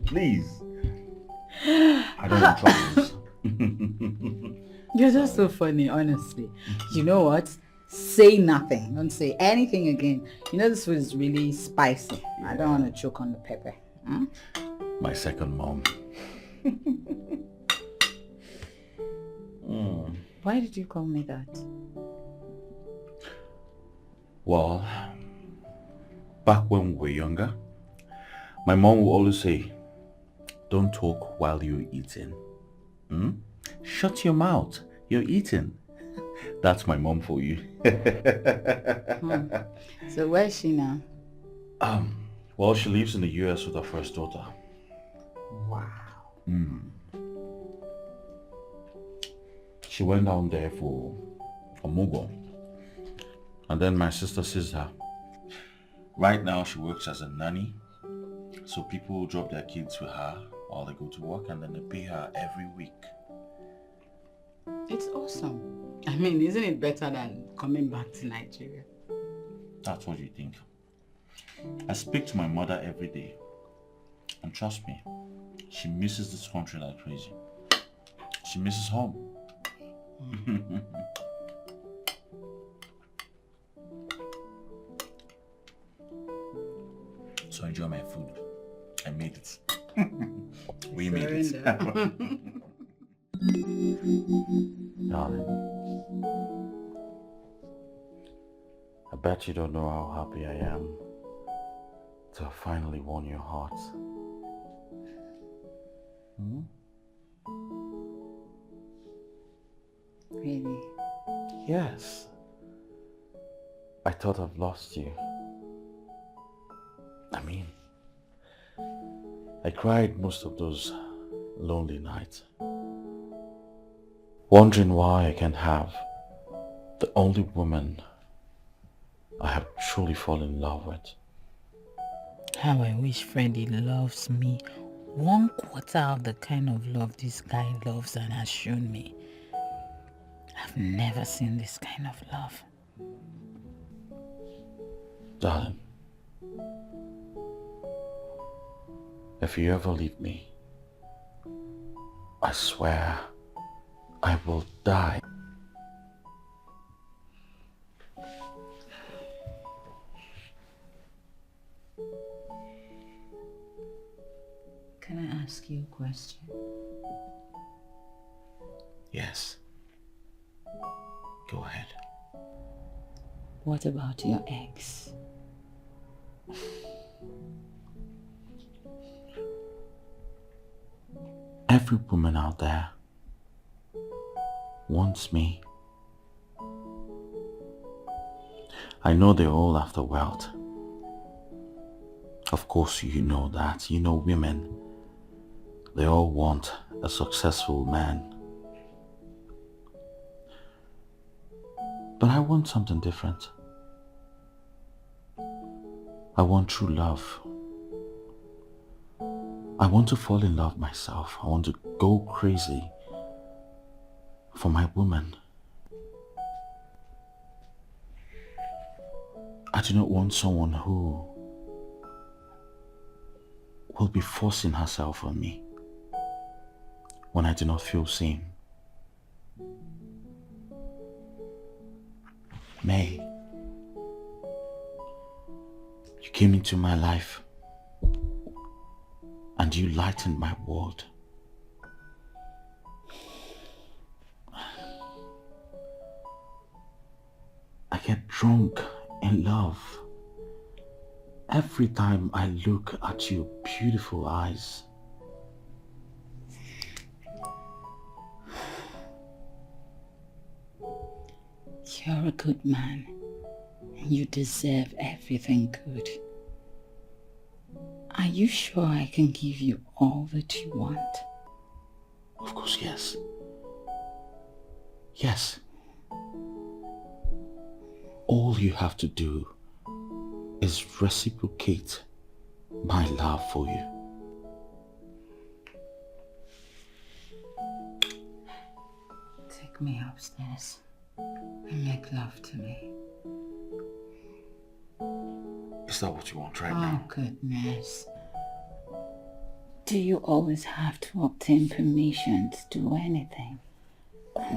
Please. I don't want troubles. You're just so funny, honestly. You know what? Say nothing. Don't say anything again. You know this food is really spicy. I don't want to choke on the pepper. My second mom. Why did you call me that? Well, back when we were younger, my mom would always say, don't talk while you're eating. Shut your mouth. You're eating. That's my mom for you. So where is she now? Well, she lives in the US with her first daughter. Wow. She went down there for a mugo. And then my sister sees her. Right now she works as a nanny. So people drop their kids with her while they go to work, and then they pay her every week. It's awesome. I mean, isn't it better than coming back to Nigeria? That's what you think. I speak to my mother every day. And trust me, she misses this country like crazy. She misses home. So enjoy my food. I made it. We made it. Darling, I bet you don't know how happy I am to have finally won your heart. Really? Yes. I thought I've lost you. I mean, I cried most of those lonely nights, wondering why I can't have the only woman I have truly fallen in love with. How I wish Freddie loves me 1/4 of the kind of love this guy loves and has shown me. I've never seen this kind of love. Darling, if you ever leave me, I swear I will die. Can I ask you a question? Yes. Go ahead. What about your ex? Every woman out there wants me. I know they're all after wealth. Of course you know that. You know women, they all want a successful man. But I want something different. I want true love. I want to fall in love myself. I want to go crazy for my woman. I do not want someone who will be forcing herself on me when I do not feel seen. May, you came into my life and you lightened my world. I get drunk in love every time I look at your beautiful eyes. You're a good man. You deserve everything good. Are you sure I can give you all that you want? Of course, yes. Yes. All you have to do is reciprocate my love for you. Take me upstairs and make love to me. Is that what you want right Oh, now? goodness. Do you always have to obtain permission to do anything?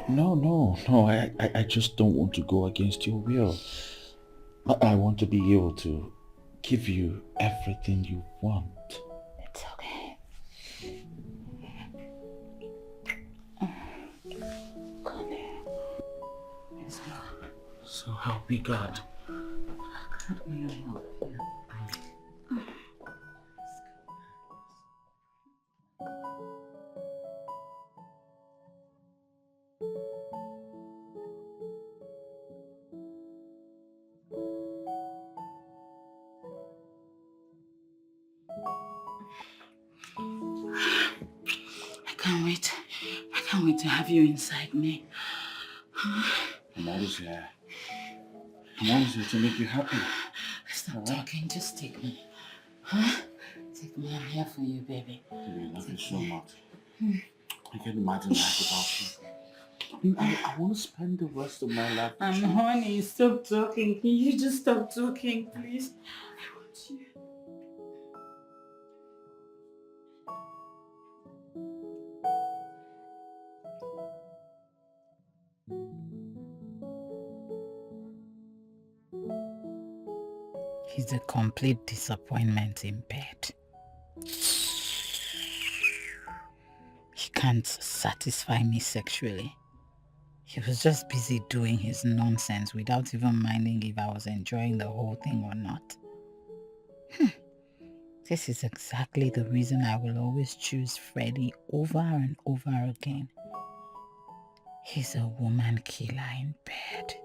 No. I just don't want to go against your will. I want to be able to give you everything you want. It's okay. Come here. Let's go. So help me God. How do you help you? I can't wait to have you inside me. I'm always here. I'm always here to make you happy. Stop talking, just take me. Huh? Take me, I'm here for you, baby. Baby, I love you so much. I can't imagine life without you. I want to spend the rest of my life with you. Honey, stop talking. Can you just stop talking, please? I want you. He's a complete disappointment in bed. He can't satisfy me sexually. He was just busy doing his nonsense without even minding if I was enjoying the whole thing or not. This is exactly the reason I will always choose Freddie over and over again. He's a woman killer in bed.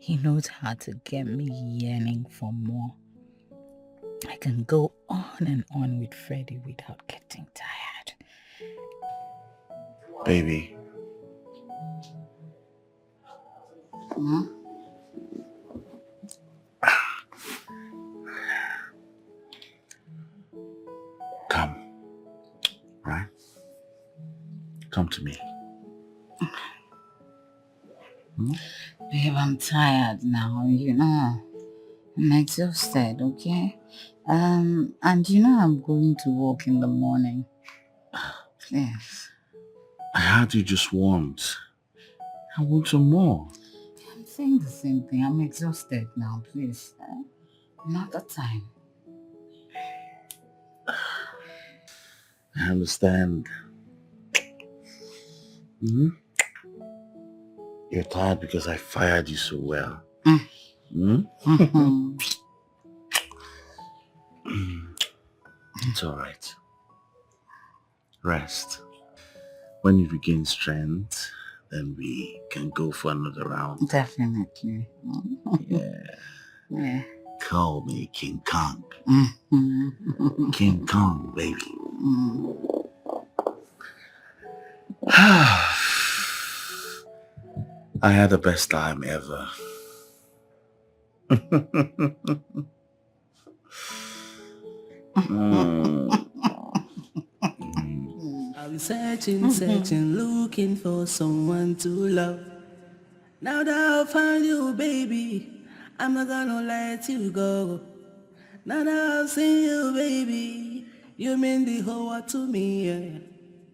He knows how to get me yearning for more. I can go on and on with Freddie without getting tired. Baby. Hmm? Come. Right? Come to me. Babe, I'm tired now, you know. I'm exhausted, okay? And you know I'm going to work in the morning. Please. I had you just once. I want some more. I'm saying the same thing. I'm exhausted now, please. Another time. I understand. You're tired because I fired you so well. It's alright. Rest. When you regain strength, then we can go for another round. Definitely. Yeah. Yeah. Call me King Kong. Mm-hmm. King Kong, baby. I had the best time ever. I'll be searching, looking for someone to love. Now that I've found you, baby, I'm not gonna let you go. Now that I've seen you, baby, you mean the whole world to me, yeah.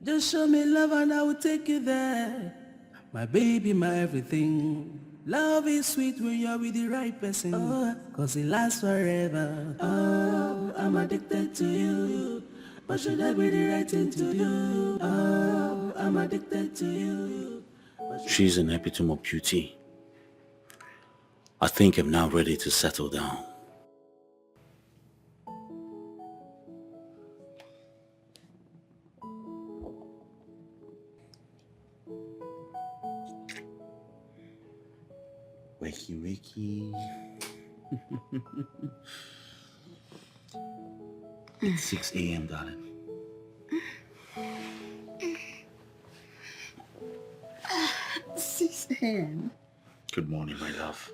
Just show me love and I will take you there. My baby, my everything. Love is sweet when you're with the right person. Oh, cause it lasts forever. Oh, I'm addicted to you. But should I be the right thing to do? Oh, I'm addicted to you. She's an epitome of beauty. I think I'm now ready to settle down. Wakey, wakey. It's 6 a.m., darling. 6 a.m. Good morning, my love.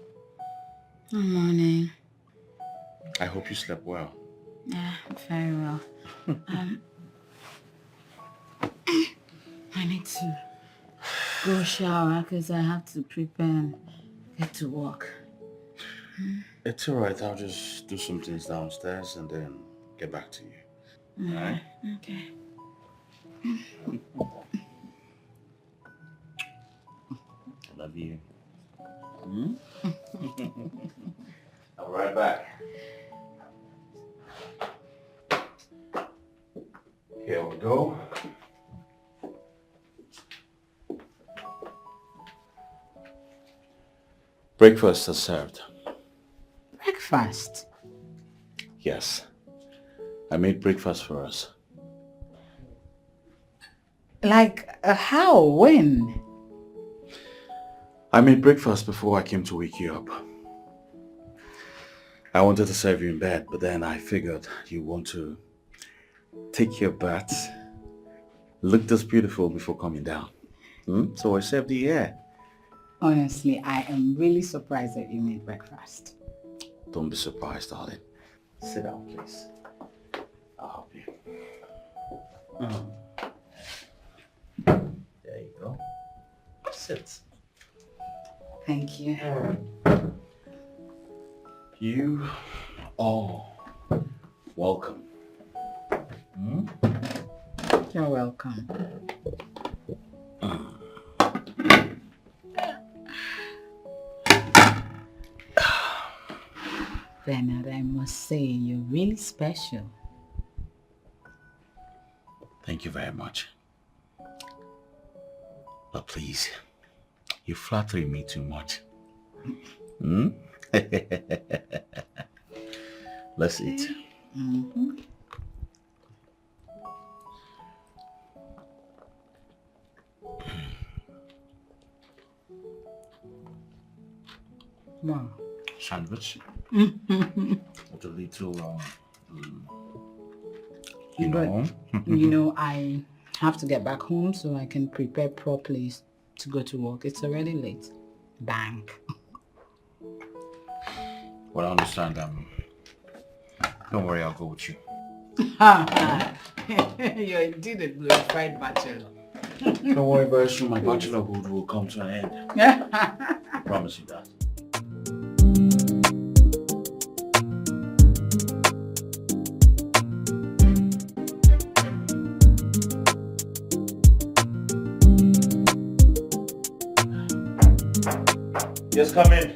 Good morning. I hope you slept well. Yeah, very well. I need to go shower because I have to prepare and get to work. It's alright, I'll just do some things downstairs and then get back to you. Alright? Okay. I love you. I'll be right back. Here we go. Breakfast is served. Breakfast? Yes. I made breakfast for us. Like, how? When? I made breakfast before I came to wake you up. I wanted to serve you in bed, but then I figured you want to take your bath, look this beautiful before coming down. So I served you here. Honestly, I am really surprised that you made breakfast. Don't be surprised, darling. Sit down, please. I'll help you. There you go. Sit. Thank you. You are welcome. You're welcome. Bernard, I must say, you're really special. Thank you very much. But please, you're flattering me too much. Let's eat. Wow. Sandwich. With a little, you know, I have to get back home so I can prepare properly to go to work. It's already late. Bang. Well, I understand. Don't worry, I'll go with you. You're indeed a glorified bachelor. Don't worry, very soon my bachelorhood will come to an end. I promise you that. Yes, come in.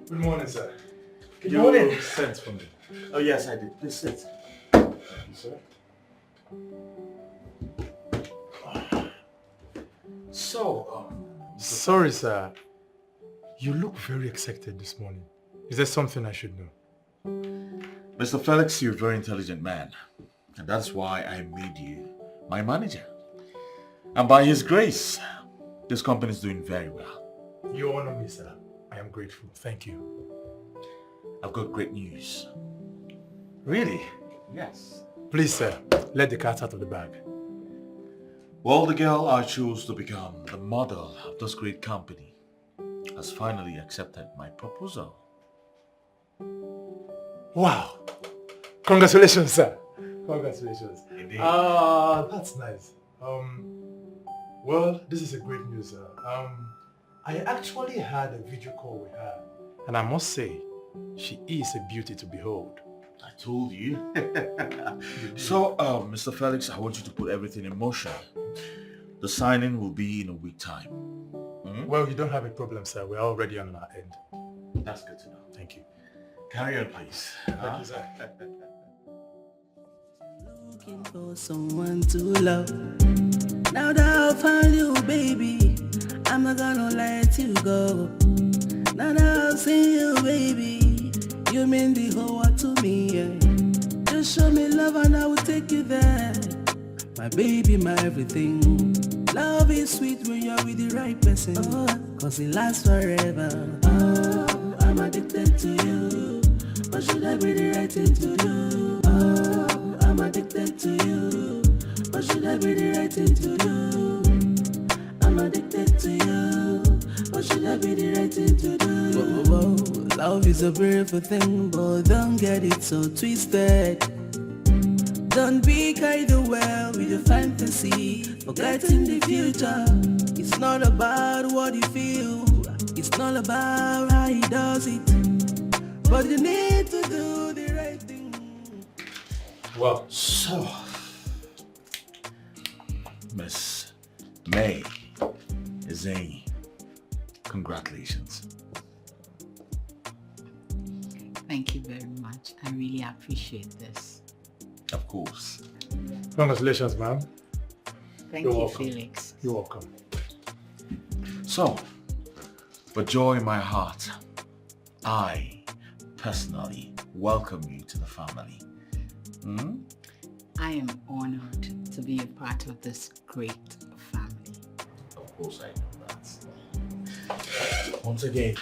Good morning, sir. Good morning. You sent for me. Oh, yes, I did. Please sit. Thank you, sir. So, sorry, sir. You look very excited this morning. Is there something I should know? Mr. Felix, you're a very intelligent man. And that's why I made you my manager. And by his grace, this company is doing very well. You honor me, sir. I am grateful. Thank you. I've got great news. Really? Yes. Please, sir, let the cat out of the bag. Well, the girl I chose to become the model of this great company has finally accepted my proposal. Wow. Congratulations, sir. Congratulations. Indeed. That's nice. Well, this is a great news, sir. I actually had a video call with her, and I must say, she is a beauty to behold. I told you. So, Mr. Felix, I want you to put everything in motion. The signing will be in a week time. Mm-hmm. Well, you don't have a problem, sir. We're already on our end. That's good to know. Thank you. Carry on, please. Thank you, sir. Looking for someone to love. Now that I found you, baby, I'm not gonna let you go. Now that I've seen you, baby, you mean the whole world to me, yeah. Just show me love and I will take you there. My baby, my everything. Love is sweet when you're with the right person, cause it lasts forever. Oh, I'm addicted to you. But should I be the right thing to do? Oh, I'm addicted to you. But should I be the right thing to do? I'm addicted to you. But should I be the right thing to do? Whoa, whoa, whoa. Love is a beautiful thing, but don't get it so twisted. Don't be carried away with your fantasy, forgetting the future. It's not about what you feel, it's not about how he does it, but you need to do the right thing. Well, so, Miss May Ezeonu, congratulations. Thank you very much. I really appreciate this. Of course. Congratulations, ma'am. Thank You're you, welcome. Felix. You're welcome. So, with joy in my heart, I personally welcome you to the family. I am honored to be a part of this great family. Of course I know that. Once again,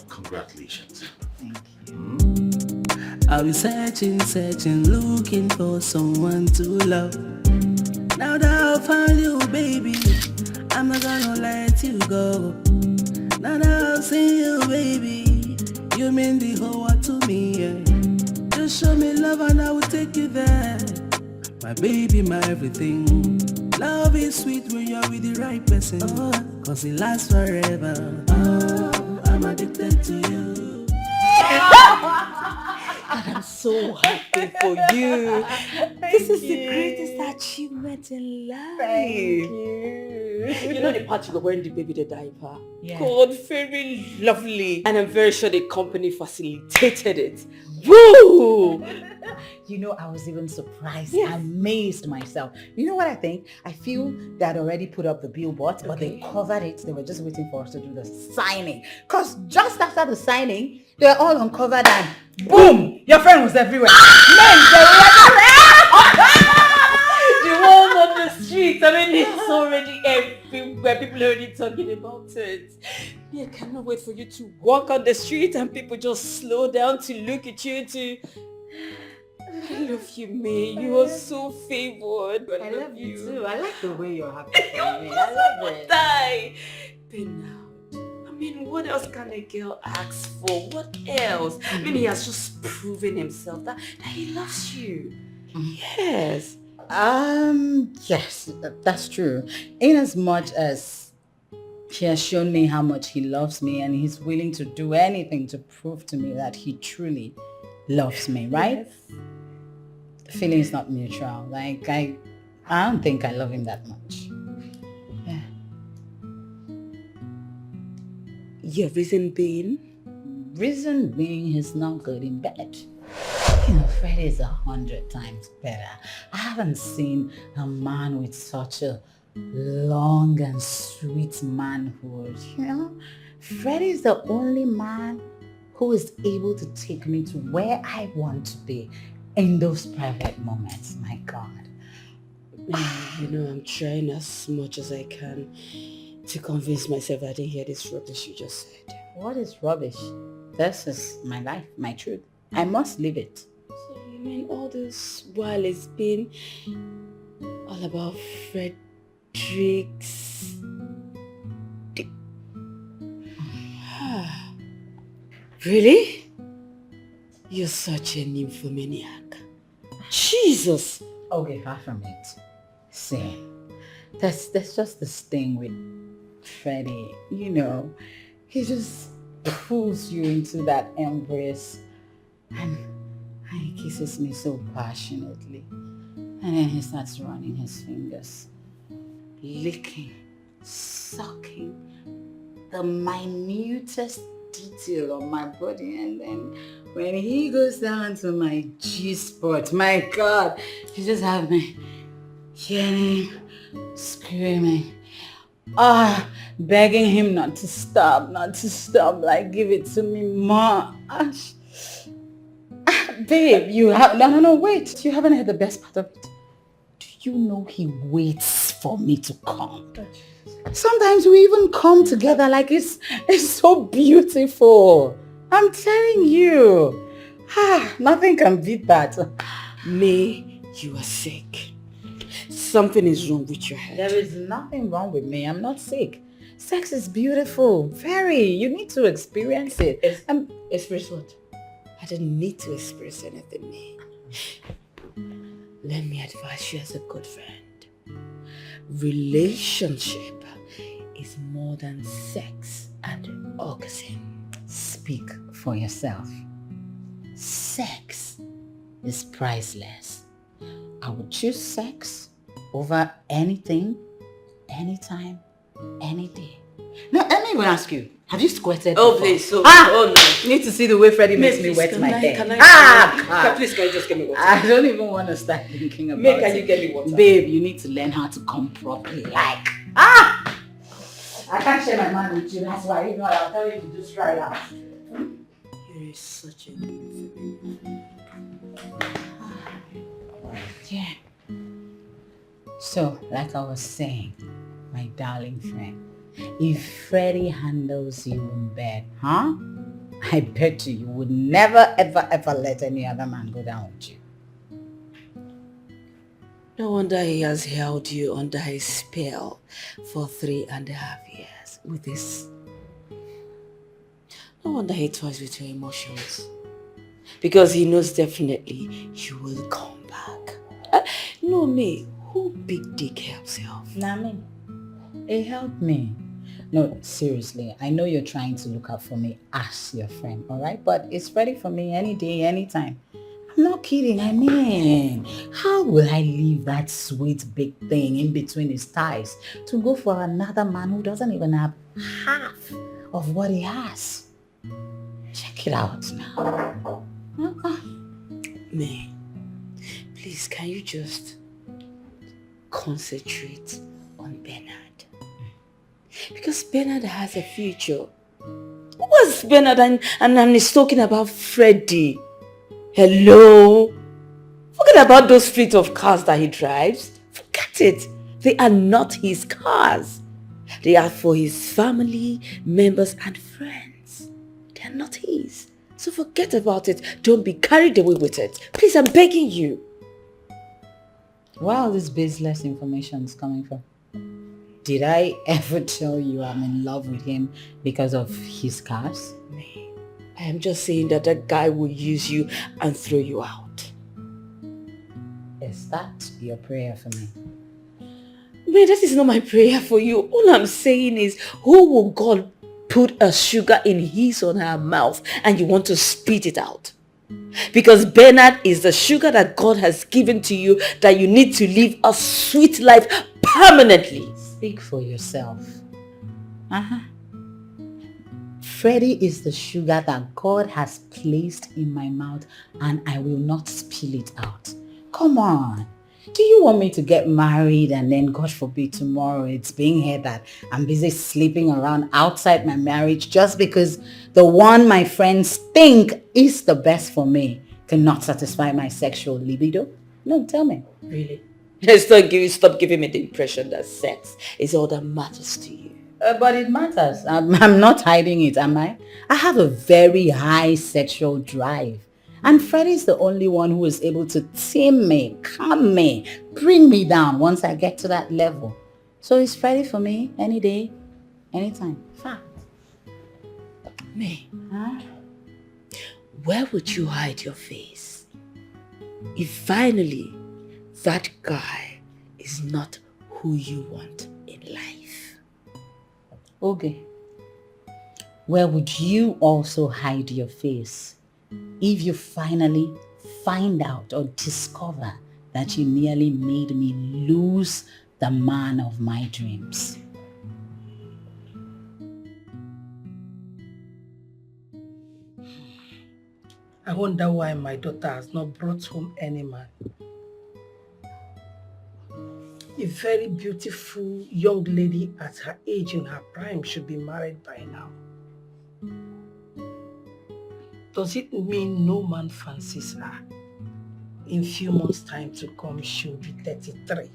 congratulations. Thank you. I'll be searching, looking for someone to love. Now that I found you, baby, I'm not gonna let you go. Now that I've seen you, baby, you mean the whole world to me, yeah. Just show me love and I will take you there. My baby, my everything. Love is sweet when you're with the right person, cause it lasts forever. Oh, I'm addicted to you. And I'm so happy for you. This is the greatest achievement in life. Thank you. You know the part you were wearing the baby the diaper? Yeah. God, very lovely. And I'm very sure the company facilitated it. Woo! You know, I was even surprised, amazed myself. You know what I think? I feel they had already put up the billboards, but they covered it. They were just waiting for us to do the signing. Because just after the signing, they were all uncovered and boom! Your friend was everywhere. Men, they were everywhere. The one on the street, I mean, it's already everywhere. People are already talking about it. I cannot wait for you to walk on the street and people just slow down to look at you I love you, May. You are so favored. I love you too. I like the way you're happy for me. I love it. Die. But now, I mean, what else can a girl ask for? What else? I mean, he has just proven himself that he loves you. Yes. Yes, that's true. In as much as he has shown me how much he loves me and he's willing to do anything to prove to me that he truly loves me, right? Yes. The feeling is not mutual. Like, I don't think I love him that much. Yeah. Your reason being? Reason being he's not good in bed. You know, Fred is 100 times better. I haven't seen a man with such a long and sweet manhood, you know? Fred is the only man who is able to take me to where I want to be in those private moments. My God. You know, I'm trying as much as I can to convince myself I didn't hear this rubbish you just said. What is rubbish? This is my life, my truth. I must live it. So you mean all this while it's been all about Frederick's... Really? You're such a nymphomaniac. Jesus! Okay, far from it. See, that's just this thing with Freddie. You know, he just pulls you into that embrace and he kisses me so passionately. And then he starts running his fingers, licking, sucking the minutest detail of my body, and then when he goes down to my G-spot, my God, you just have me yelling, screaming, begging him not to stop, like give it to me more. Babe, you have, no, wait, you haven't heard the best part of it. Do you know he waits for me to come? Sometimes we even come together like it's so beautiful. I'm telling you. Nothing can beat that. May, you are sick. Something is wrong with your head. There is nothing wrong with me. I'm not sick. Sex is beautiful. Very. You need to experience it. Experience what? I didn't need to express anything, May. Let me advise you as a good friend. Relationship is more than sex and orgasm. Speak for yourself. Sex is priceless. I would choose sex over anything, anytime, any day. Now, let me even ask you, have you squirted Oh, before? please. You need to see the way Freddie makes me wet my hair. Please, can you just get me water? I don't even want to start thinking about it. Can you get me water? Babe, you need to learn how to come properly. Like, I can't share my mind with you, that's why. If not, I'll tell you to just try it out. You're such a good Yeah. So, like I was saying, my darling friend, if Freddie handles you in bed, I bet you would never, ever let any other man go down with you. No wonder he has held you under his spell for 3.5 years with this. No wonder he toys with your emotions. Because he knows definitely you will come back. No, me, who big Dikeh himself? Nah, me. It helped me. No, seriously, I know you're trying to look out for me as your friend, alright? But it's ready for me any day, anytime. I'm not kidding, I mean, how will I leave that sweet big thing in between his thighs to go for another man who doesn't even have half of what he has? Check it out now. May, please, can you just concentrate on Bernard? Because Bernard has a future. What's Bernard and he's talking about Freddie? Hello? Forget about those fleet of cars that he drives. Forget it. They are not his cars. They are for his family, members and friends. They are not his. So forget about it. Don't be carried away with it. Please, I'm begging you. Where all this baseless information is coming from? Did I ever tell you I'm in love with him because of his cars? I am just saying that that guy will use you and throw you out. Is that your prayer for me? Man, that is not my prayer for you. All I'm saying is, who will God put a sugar in his or her mouth and you want to spit it out? Because Bernard is the sugar that God has given to you that you need to live a sweet life permanently. Speak for yourself. Freddie is the sugar that God has placed in my mouth and I will not spill it out. Come on. Do you want me to get married and then, God forbid, tomorrow it's being heard that I'm busy sleeping around outside my marriage just because the one my friends think is the best for me cannot satisfy my sexual libido? No, tell me. Really? Stop giving me the impression that sex is all that matters to you. But it matters. I'm not hiding it, am I? I have a very high sexual drive. And Freddie's the only one who is able to tame me, calm me, bring me down once I get to that level. So it's Freddie for me, any day, anytime. Fact. May, where would you hide your face if finally that guy is not who you want in life? Okay. Where would you also hide your face if you finally find out or discover that you nearly made me lose the man of my dreams? I wonder why my daughter has not brought home any man. A very beautiful young lady at her age in her prime should be married by now. Does it mean no man fancies her? In few months' time to come, she'll be 33.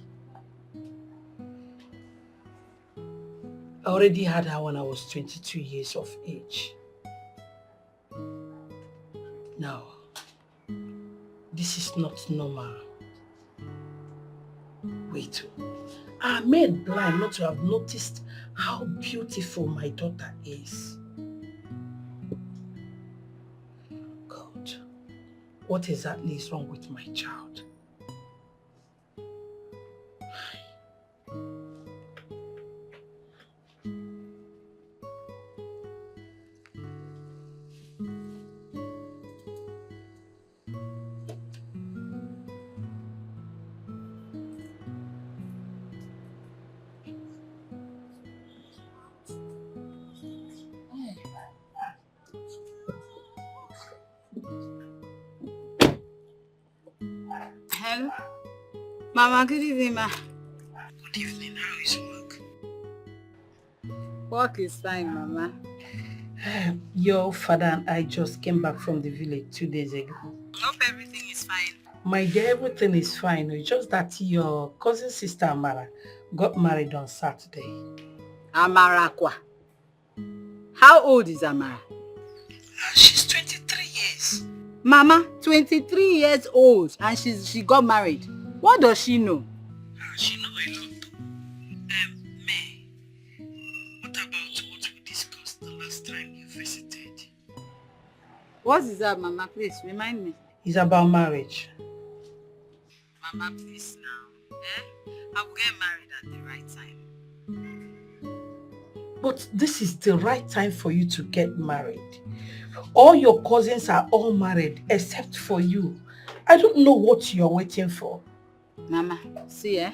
I already had her when I was 22 years of age. Now, this is not normal. Wait, I am made blind not to have noticed how beautiful my daughter is. God, what exactly is wrong with my child? Hello? Mama, good evening, ma. Good evening, how is work? Work is fine, Mama. Your father and I just came back from the village 2 days ago. Hope everything is fine. My dear, everything is fine. It's just that your cousin sister Amara got married on Saturday. Amara kwa? How old is Amara? She's 23 years. Mama, 23 years old and she got married. What does she know? She knows a lot. May, what about what we discussed the last time you visited? What is that, Mama? Please, remind me. It's about marriage. Mama, please now. I will get married at the right time. But this is the right time for you to get married. All your cousins are all married except for you. I don't know what you're waiting for. Mama, see,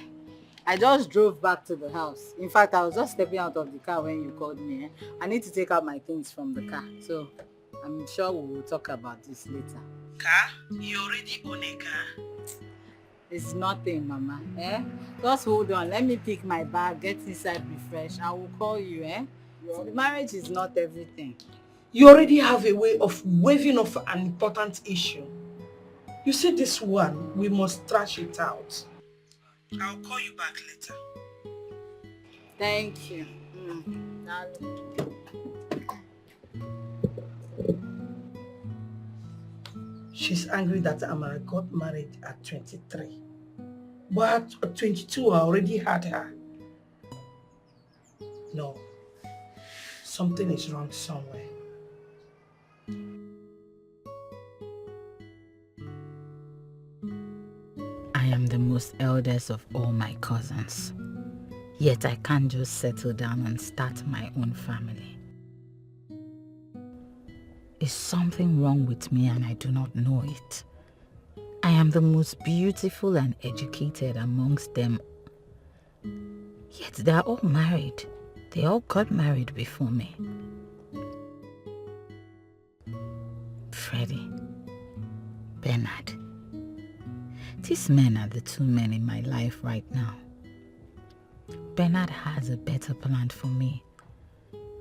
I just drove back to the house. In fact, I was just stepping out of the car when you called me. I need to take out my things from the car. So, I'm sure we will talk about this later. Car? You already own a car? It's nothing, Mama. Just hold on. Let me pick my bag, get inside, refresh. I will call you, So the marriage is not everything. You already have a way of waving off an important issue. You see this one, we must trash it out. I'll call you back later. Thank you. She's angry that Amara got married at 23. But at 22, I already had her. No. Something is wrong somewhere. I am the most eldest of all my cousins. Yet I can't just settle down and start my own family. Is something wrong with me and I do not know it? I am the most beautiful and educated amongst them. Yet they are all married. They all got married before me. Freddie, Bernard. These men are the two men in my life right now. Bernard has a better plan for me,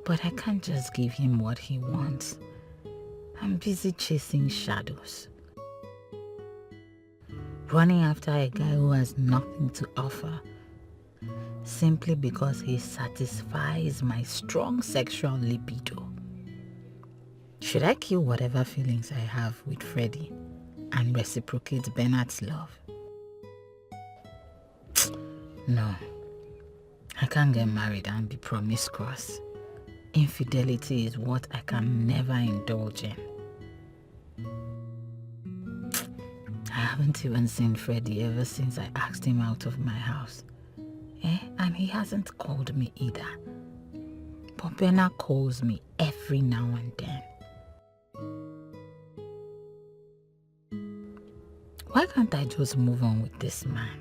but I can't just give him what he wants. I'm busy chasing shadows. running after a guy who has nothing to offer simply because he satisfies my strong sexual libido. Should I kill whatever feelings I have with Freddie and reciprocate Bernard's love? No, I can't get married and be promiscuous. Infidelity is what I can never indulge in. I haven't even seen Freddie ever since I asked him out of my house. And he hasn't called me either. But Bernard calls me every now and then. Why can't I just move on with this man?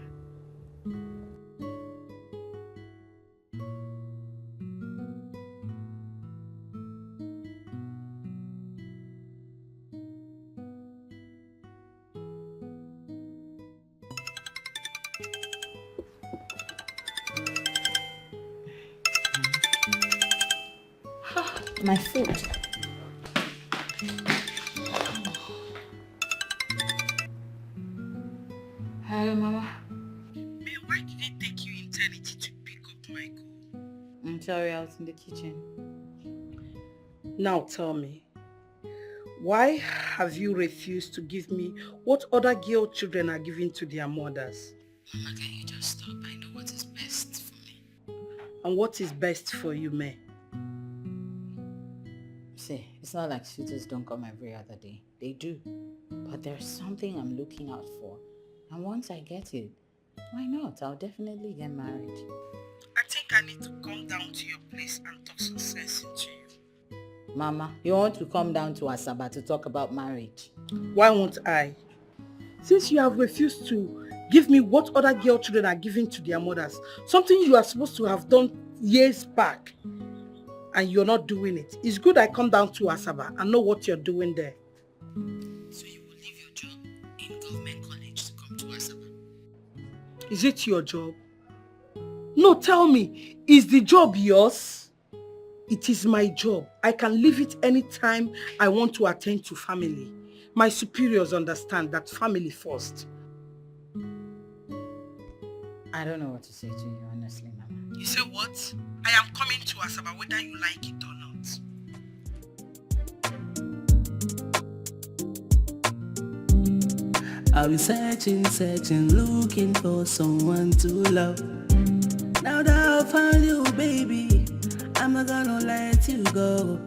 My food. Hello, Mama. Why did it take you eternity to pick up Michael? I'm sorry, I was in the kitchen. Now tell me, why have you refused to give me what other girl children are giving to their mothers? Mama, can you just stop? I know what is best for me. And what is best for you, May? See, it's not like suitors don't come every other day. They do. But there's something I'm looking out for. And once I get it, why not? I'll definitely get married. I think I need to come down to your place and talk some sense into you. Mama, you want to come down to Asaba to talk about marriage? Why won't I? Since you have refused to give me what other girl children are giving to their mothers, something you are supposed to have done years back, and you're not doing it. It's good I come down to Asaba and know what you're doing there. So you will leave your job in government college to come to Asaba? Is it your job? No, tell me, is the job yours? It is my job. I can leave it anytime I want to attend to family. My superiors understand that family first. I don't know what to say to you, honestly, Mama. You say what? I am coming to Asaba whether you like it or not. I'll be searching, looking for someone to love. Now that I found you, baby, I'm not gonna let you go.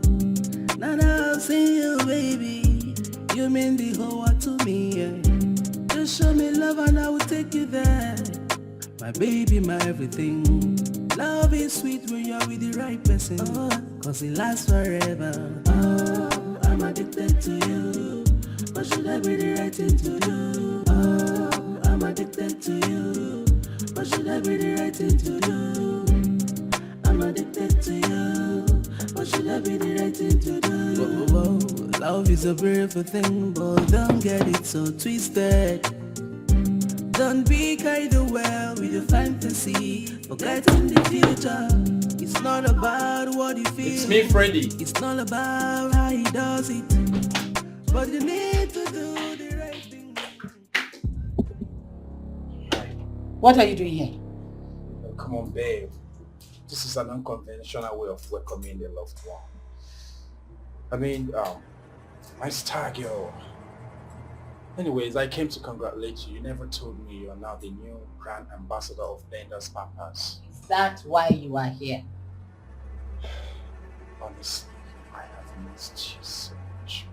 Now that I've seen you, baby, you mean the whole world to me, yeah. Just show me love and I will take you there. My baby, my everything. Love is sweet when you're with the right person, cause it lasts forever. Oh, I'm addicted to you. But should I be the right thing to do? Oh, I'm addicted to you. But should I be the right thing to do? I'm addicted to you. But should I be the right thing to do? Whoa, whoa, whoa. Love is a beautiful thing, but don't get it so twisted. Don't be carried away with your fantasy, forgetting the future. It's not about what you feel. It's me, Freddie. It's not about how he does it. But you need to do the right thing. What are you doing here? Oh, come on, babe. This is an unconventional way of welcoming the loved one. I mean, my star girl. Anyways, I came to congratulate you. You never told me you're now the new brand ambassador of Bender's Partners. Is that why you are here? Honestly, I have missed you so much.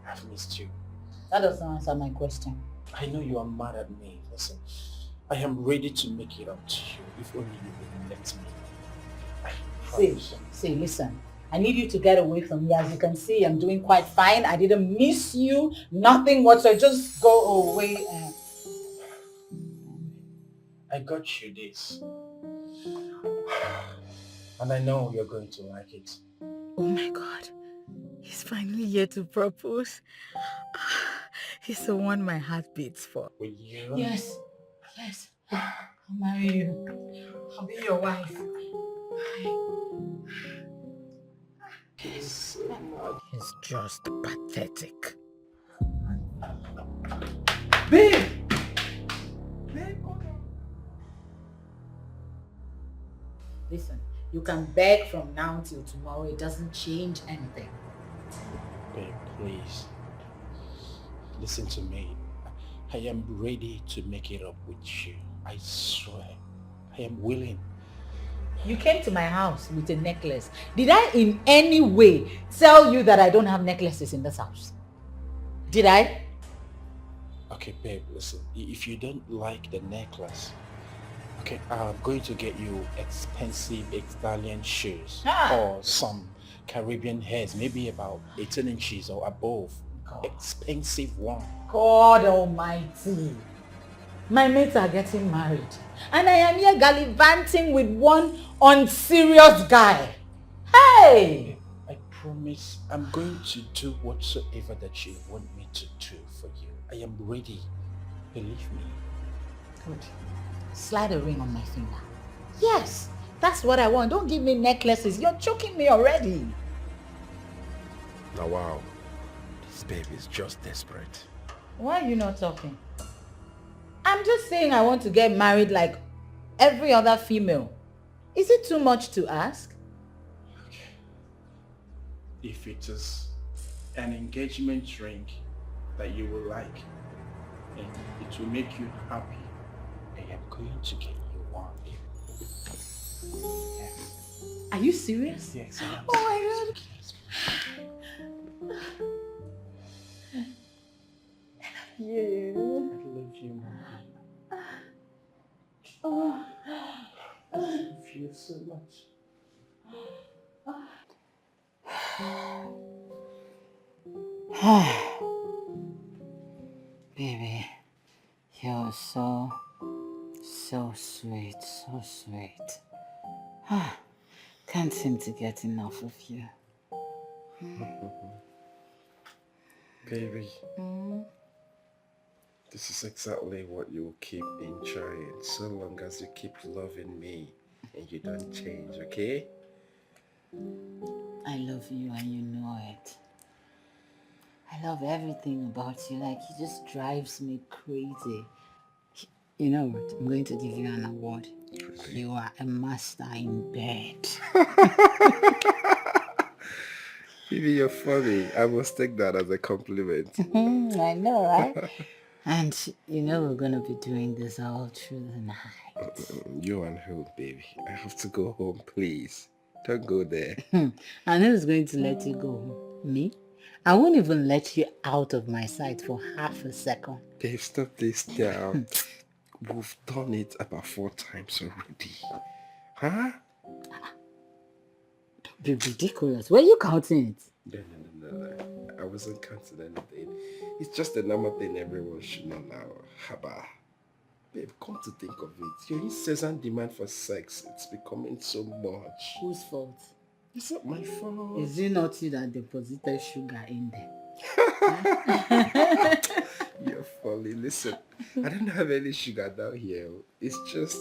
I've missed you. That doesn't answer my question. I know you are mad at me. Listen, I am ready to make it up to you if only you will let me. I promise. See, listen. I need you to get away from me. As you can see, I'm doing quite fine. I didn't miss you. Nothing whatsoever. Just go away and... I got you this. And I know you're going to like it. Oh my God. He's finally here to propose. He's the one my heart beats for. Will you? Yes. I'll marry you. I'll be your wife. He's just pathetic. Babe! Listen, you can beg from now till tomorrow. It doesn't change anything. Babe, please. Listen to me. I am ready to make it up with you. I swear. I am willing. You came to my house with a necklace. Did I in any way tell you that I don't have necklaces in this house? Did I? Okay, babe, listen. If you don't like the necklace, okay, I'm going to get you expensive Italian shoes or some Caribbean hairs, maybe about 18 inches or above. Expensive one. God almighty. My mates are getting married. And I am here gallivanting with one unserious guy. Hey! I promise I'm going to do whatsoever that you want me to do for you. I am ready. Believe me. Good. Slide a ring on my finger. Yes, that's what I want. Don't give me necklaces. You're choking me already. Now wow. This baby is just desperate. Why are you not talking? I'm just saying I want to get married like every other female. Is it too much to ask? If it is an engagement ring that you will like and it will make you happy, I am going to get you one. Yes. Are you serious? Yes. Oh my God. Yeah. I love you, Mom. Oh. I love you so much. Baby, you're so sweet, so sweet. Can't seem to get enough of you. Baby, this is exactly what you will keep enjoying so long as you keep loving me and you don't change, okay? I love you and you know it. I love everything about you. Like, it just drives me crazy. You know what? I'm going to give you an award. Really? You are a master in bed. Baby, you're funny. I must take that as a compliment. I know, right? And you know we're going to be doing this all through the night. You and who, baby? I have to go home, please. Don't go there. And who's going to let you go home? Me? I won't even let you out of my sight for half a second. Dave, stop this now. We've done it about 4 times already. Huh? Don't be ridiculous. Were you counting it? No. I wasn't counting anything. It's just a normal thing everyone should know now. Haba. Babe, come to think of it, your incessant demand for sex, it's becoming so much. Whose fault? It's not my fault. Is it not you that deposited sugar in there? You're funny. Listen, I don't have any sugar down here. It's just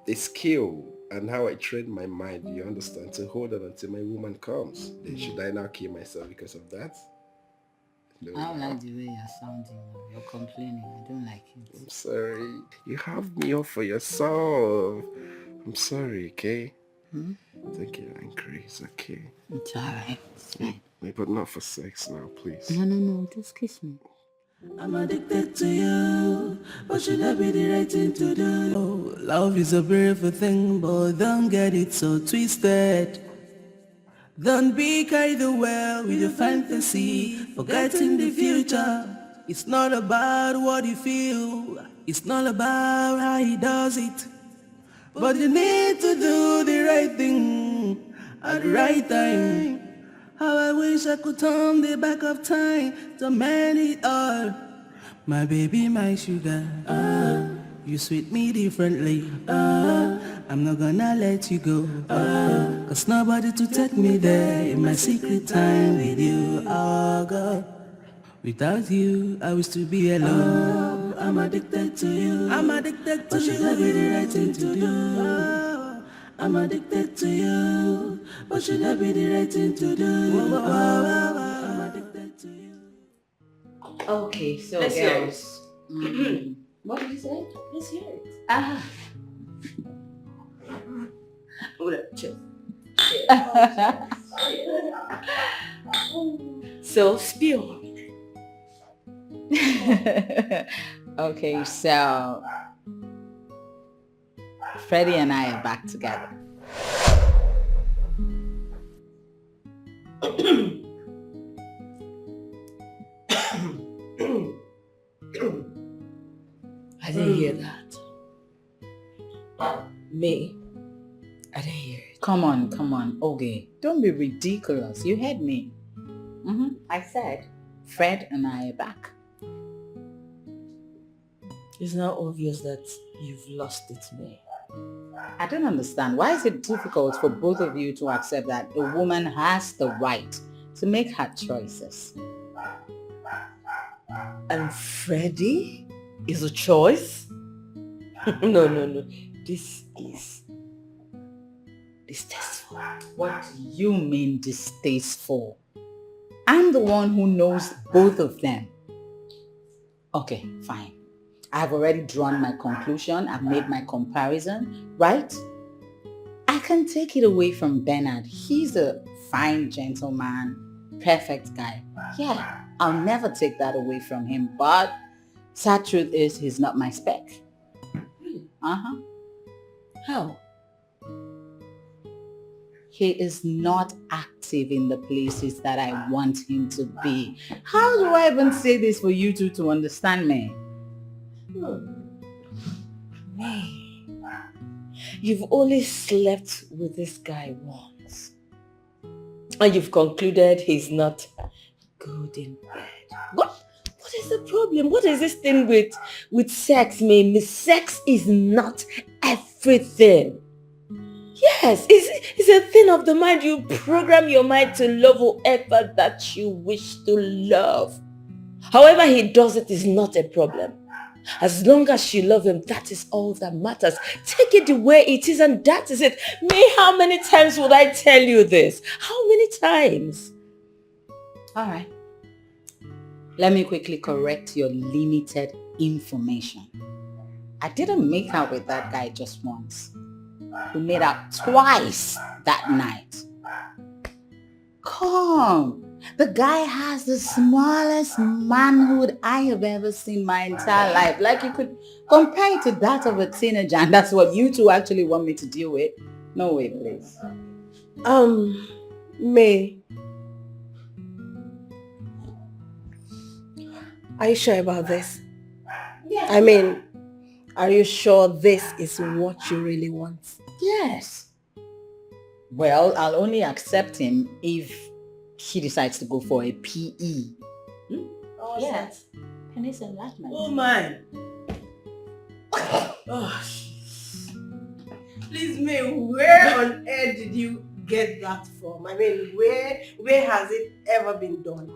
a skill and how I train my mind, you understand, to hold on until my woman comes. Then should I now kill myself because of that? No. I don't like the way you're sounding. You're complaining. I don't like it. I'm sorry. You have me all for yourself. I'm sorry, okay? Don't get angry. It's okay. It's alright. It's fine. But not for sex now, please. No. Just kiss me. I'm addicted to you, but should that be the right thing to do? Oh, love is a beautiful thing, but don't get it so twisted. Don't be carried away with your fantasy, forgetting the future. It's not about what you feel, it's not about how he does it. But you need to do the right thing at the right time. How I wish I could turn the back of time to mend it all. My baby, my sugar, you sweet me differently. I'm not gonna let you go, cause nobody to take me there in my secret time with you, oh God. Without you, I wish to be alone. I'm addicted to you. I'm addicted to you. But should that be the right thing to do? I'm addicted to you. But should that be the right thing to do? I'm addicted to you. Okay, so Let's hear girls. What did you say? Let's hear it. Cheers. So, spill. Okay, so Freddie and I are back together. I didn't hear that. Me? I didn't hear it. Come on, okay. Don't be ridiculous. You heard me. I said Fred and I are back. It's now obvious that you've lost it, May. I don't understand. Why is it difficult for both of you to accept that a woman has the right to make her choices? And Freddie is a choice? No. This is distasteful. What do you mean distasteful? I'm the one who knows both of them. Okay, fine. I've already drawn my conclusion. I've made my comparison, right? I can take it away from Bernard. He's a fine gentleman, perfect guy. Yeah, I'll never take that away from him. But sad truth is he's not my spec. How? He is not active in the places that I want him to be. How do I even say this for you two to understand me? May, you've only slept with this guy once. And you've concluded he's not good in bed. What is the problem? What is this thing with sex, May? Sex is not everything. Yes, it's a thing of the mind. You program your mind to love whoever that you wish to love. However he does it is not a problem. As long as you love him, that is all that matters. Take it the way it is and that is it. May, how many times would I tell you this? How many times? All right. Let me quickly correct your limited information. I didn't make out with that guy just once. We made out twice that night. Come. The guy has the smallest manhood I have ever seen my entire life. Like you could compare it to that of a teenager, and that's what you two actually want me to deal with. No way, please. May. Are you sure about this? Yes. I mean, are you sure this is what you really want? Yes. Well, I'll only accept him if he decides to go for a PE. Yes. Penis enlargement. Oh my. Oh, please, May, where on earth did you get that from? I mean, where has it ever been done?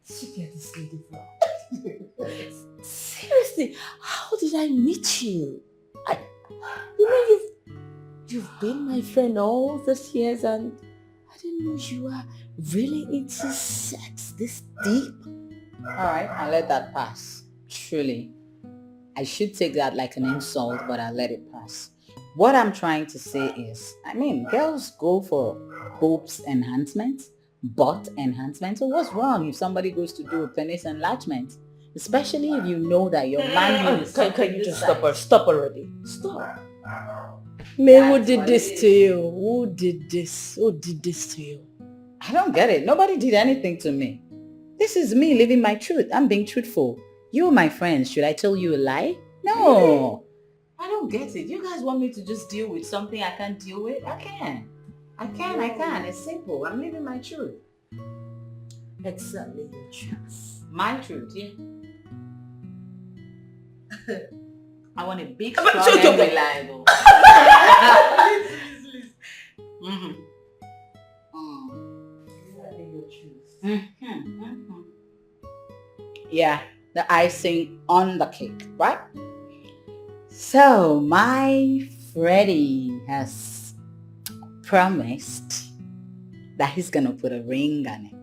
She get this lady from. Seriously, how did I meet you? You've been my friend all these years and I didn't know you were really into sex this deep. Alright, I'll let that pass. Truly. I should take that like an insult, but I'll let it pass. What I'm trying to say is, I mean, girls go for boobs enhancement, butt enhancement. So what's wrong if somebody goes to do a penis enlargement? Especially if you know that your man is... Can you just stop already? Stop. May, who did this to you? Who did this? Who did this to you? I don't get it. Nobody did anything to me. This is me living my truth. I'm being truthful. You are my friends. Should I tell you a lie? No. I don't get it. You guys want me to just deal with something I can't deal with? I can. I can. It's simple. I'm living my truth. Exactly your truth. My truth, yeah. I want a big, strong, and reliable. Yeah, the icing on the cake, right? So my Freddie has promised that he's gonna put a ring on it.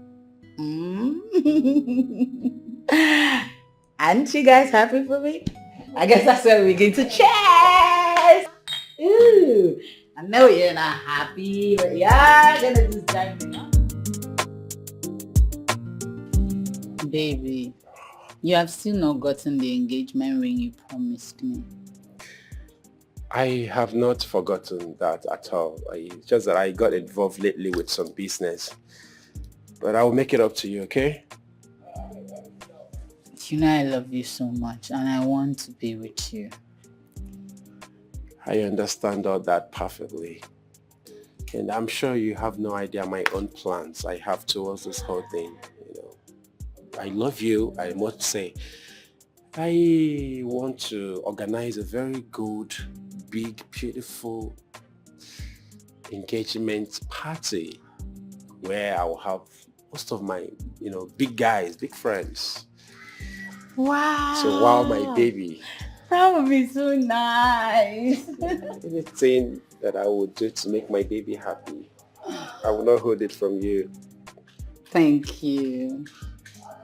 Aren't you guys happy for me? I guess that's where we begin to cheers. I know you're not happy, but you're gonna just drive me, huh? Baby, you have still not gotten the engagement ring you promised me. I have not forgotten that at all. It's just that I got involved lately with some business. But I will make it up to you, okay? You know I love you so much and I want to be with you. I understand all that perfectly. And I'm sure you have no idea my own plans I have towards this whole thing. I love you, I must say. I want to organize a very good, big, beautiful engagement party where I will have most of my, big guys, big friends. Wow. So wow, my baby. That would be so nice. Anything that I would do to make my baby happy, I will not hold it from you. Thank you.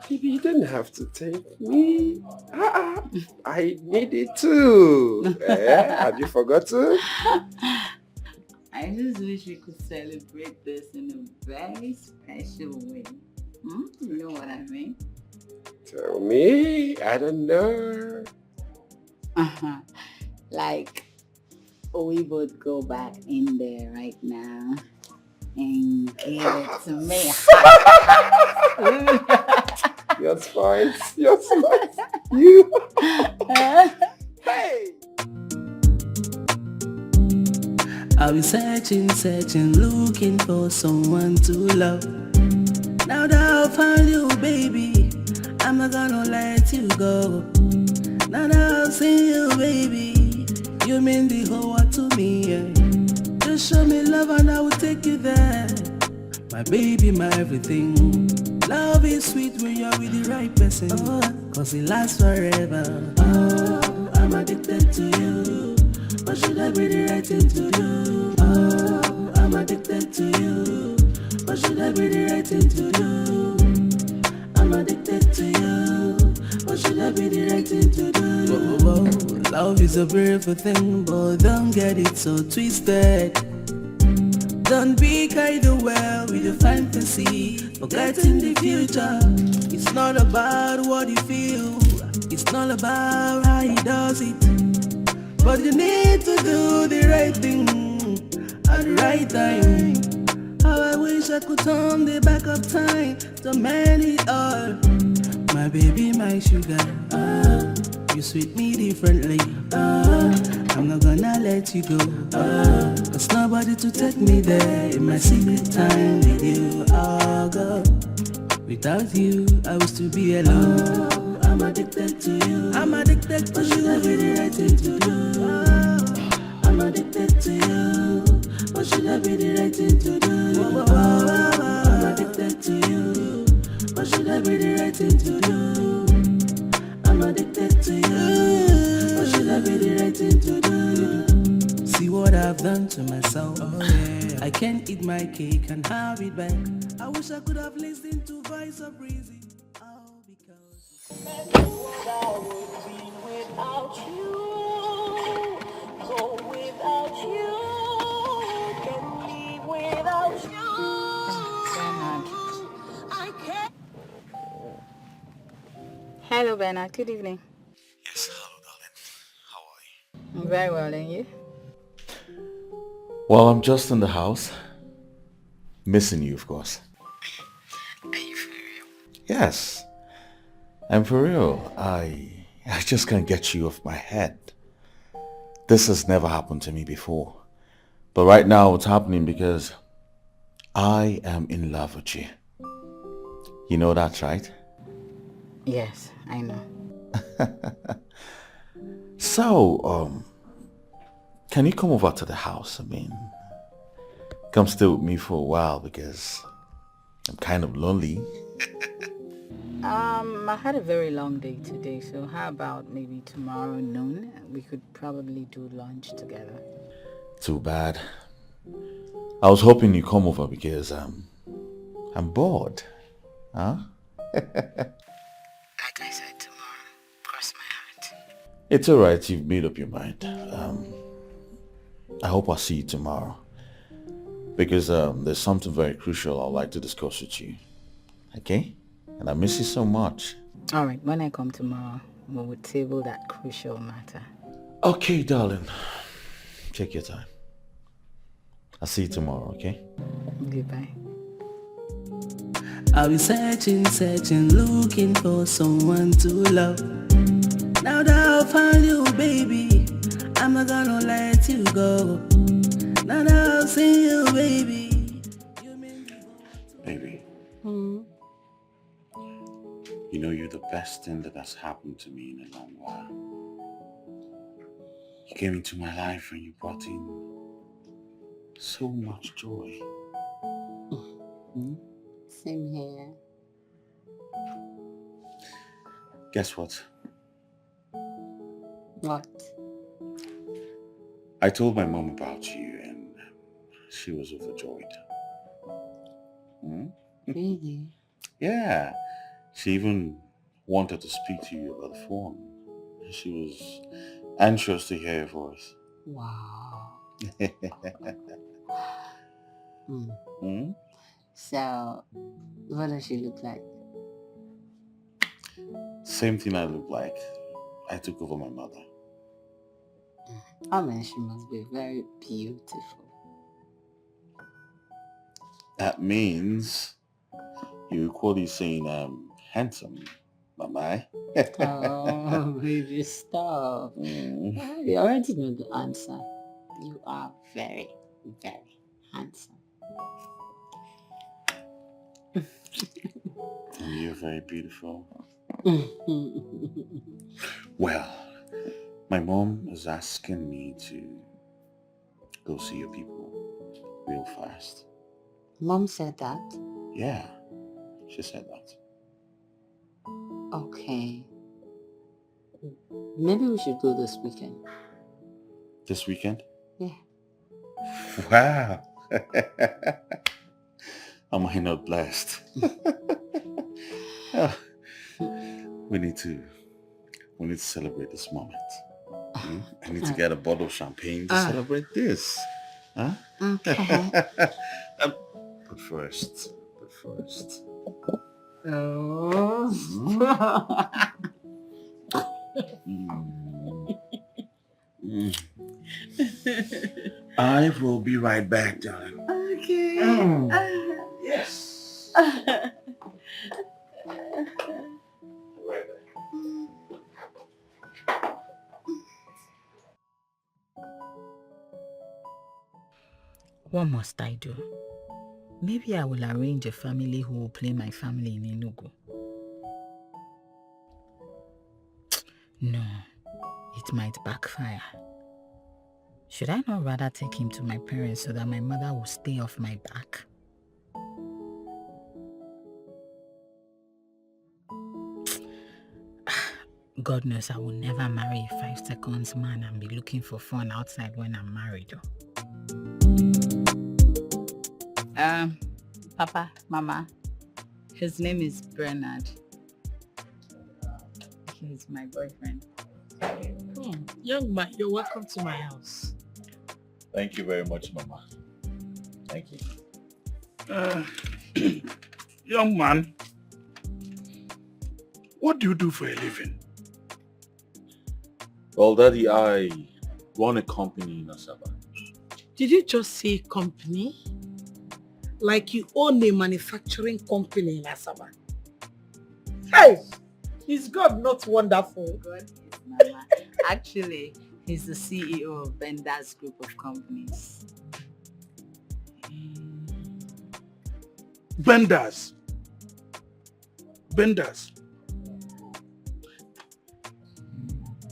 Baby, you don't have to thank me. I need it too. Have you forgotten? I just wish we could celebrate this in a very special way. You know what I mean? Tell me. I don't know. Like, we both go back in there right now and give it to me. You're spice. You're spice. You. Hey. I'll be searching, looking for someone to love. Now that I found you, baby, I'm not gonna let you go. Now that I've seen you, baby, you mean the whole world to me, yeah. Just show me love and I will take you there. My baby, my everything. Love is sweet when you're with the right person, cause it lasts forever. Oh, I'm addicted to you. But should I be the right thing to do? Oh, I'm addicted to you. But should I be the right thing to do? I'm addicted to you. But should I be the right thing to do? Whoa. Love is a beautiful thing, but don't get it so twisted. Don't be carried away with your fantasy, forgetting the future. It's not about what you feel, it's not about how he does it. But you need to do the right thing at the right time. How I wish I could turn the back of time to mend it all. My baby, my sugar, you sweet me differently. I'm not gonna let you go, cause nobody to take me there. In my secret time with you, I'll go. Without you, I was to be alone. I'm addicted to you. I'm addicted to you. Should I be the right thing to do? I'm addicted to you. What should I be the right thing to do? I'm addicted to you. What should I be the right thing to do? I'm addicted to you. What should I be the right thing to do? See what I've done to myself. Oh, yeah. I can't eat my cake and have it back. I wish I could have listened to Voice of Reason. Oh, because what I would be without you. Go without you. Can't live without you. I can't. Hello, Bernard. Good evening. Yes, hello, darling. How are you? I'm very well, and you? Well, I'm just in the house. Missing you, of course. Are you for real? Yes, I'm for real. I just can't get you off my head. This has never happened to me before. But right now it's happening because I am in love with you. You know that, right? Yes, I know. So, can you come over to the house? I mean, come stay with me for a while because I'm kind of lonely. I had a very long day today, so how about maybe tomorrow noon? We could probably do lunch together. Too bad. I was hoping you'd come over because I'm bored. Huh? Like I said, tomorrow. Cross my heart. It's alright, you've made up your mind. I hope I'll see you tomorrow. Because there's something very crucial I'd like to discuss with you. Okay? And I miss you so much. Alright, when I come tomorrow, we will table that crucial matter. Okay, darling. Take your time. I'll see you tomorrow, okay? Goodbye. I'll be searching, looking for someone to love. Now that I've found you, baby, I'm not gonna let you go. Now that I've seen you, baby. Baby. You know you're the best thing that has happened to me in a long while. You came into my life and you brought in so much joy. Same here. Guess what? What? I told my mom about you and she was overjoyed. Really? Yeah. She even wanted to speak to you over the phone. She was anxious to hear your voice. Wow. So, what does she look like? Same thing I look like. I took over my mother. I mean, she must be very beautiful. That means you're equally saying I'm handsome, Mama. Oh, baby, stop. You already know the answer. You are very, very handsome. And you're very beautiful. Well, my mom is asking me to go see your people real fast. Mom said that? Yeah, she said that. Okay. Maybe we should go this weekend. This weekend? Yeah. Wow. Am I not blessed? Oh, we need to celebrate this moment. I need to get a bottle of champagne to celebrate this. Huh? Okay. But first. Oh. I will be right back, darling. Okay. Yes. What must I do? Maybe I will arrange a family who will play my family in Enugu. No, it might backfire. Should I not rather take him to my parents so that my mother will stay off my back? God knows I will never marry a 5 seconds man and be looking for fun outside when I'm married. Papa, Mama, his name is Bernard. He's my boyfriend. Young man, you're welcome to my house. Thank you very much, Mama. Thank you. Young man, what do you do for a living? Well, Daddy, I run a company in Asaba. Did you just say company? Like you own a manufacturing company in Asaba? Hey! Is God not wonderful? God is Mama. Actually, he's the CEO of Bender's group of companies. Bender's.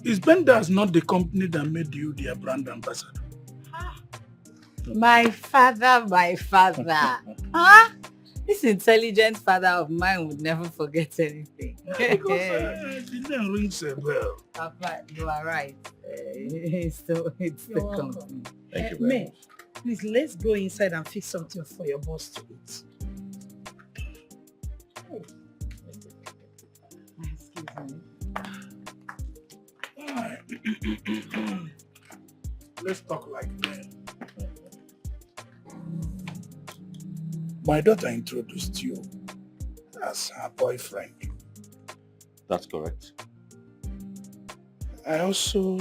Is Bender's not the company that made you their brand ambassador? My father. Huh? This intelligent father of mine would never forget anything. Because the name rings a bell. Papa, you are right. It's the company. Thank you very May, much. please, let's go inside and fix something for your boss to eat. Excuse me. let's talk like men. My daughter introduced you as her boyfriend. That's correct. I also,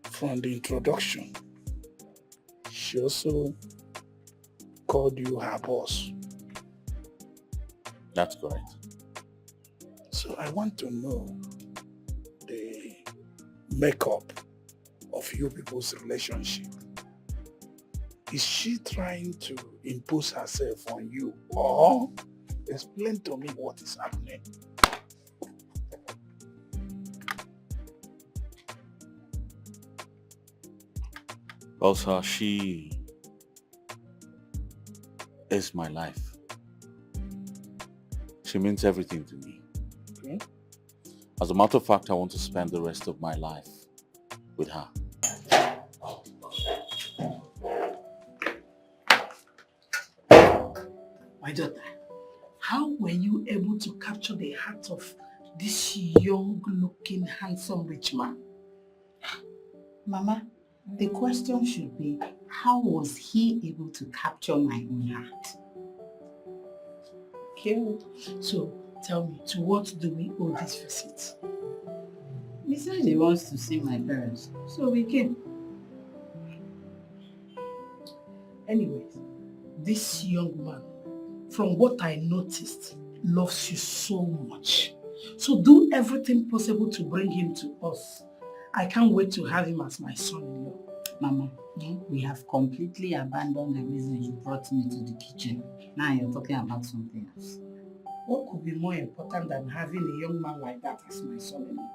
from the introduction, she also called you her boss. That's correct. So I want to know the makeup of you people's relationship. Is she trying to impose herself on you, or explain to me what is happening? Well, sir, she is my life. She means everything to me. Okay. As a matter of fact, I want to spend the rest of my life with her. My daughter, how were you able to capture the heart of this young-looking, handsome rich man? Mama, the question should be, how was he able to capture my own heart? Okay, so tell me, to what do we owe this visit? He said he wants to see my parents, so we came. Anyways, this young man, from what I noticed, loves you so much. So do everything possible to bring him to us. I can't wait to have him as my son-in-law. Mama, we have completely abandoned the reason you brought me to the kitchen. Now you're talking about something else. What could be more important than having a young man like that as my son-in-law?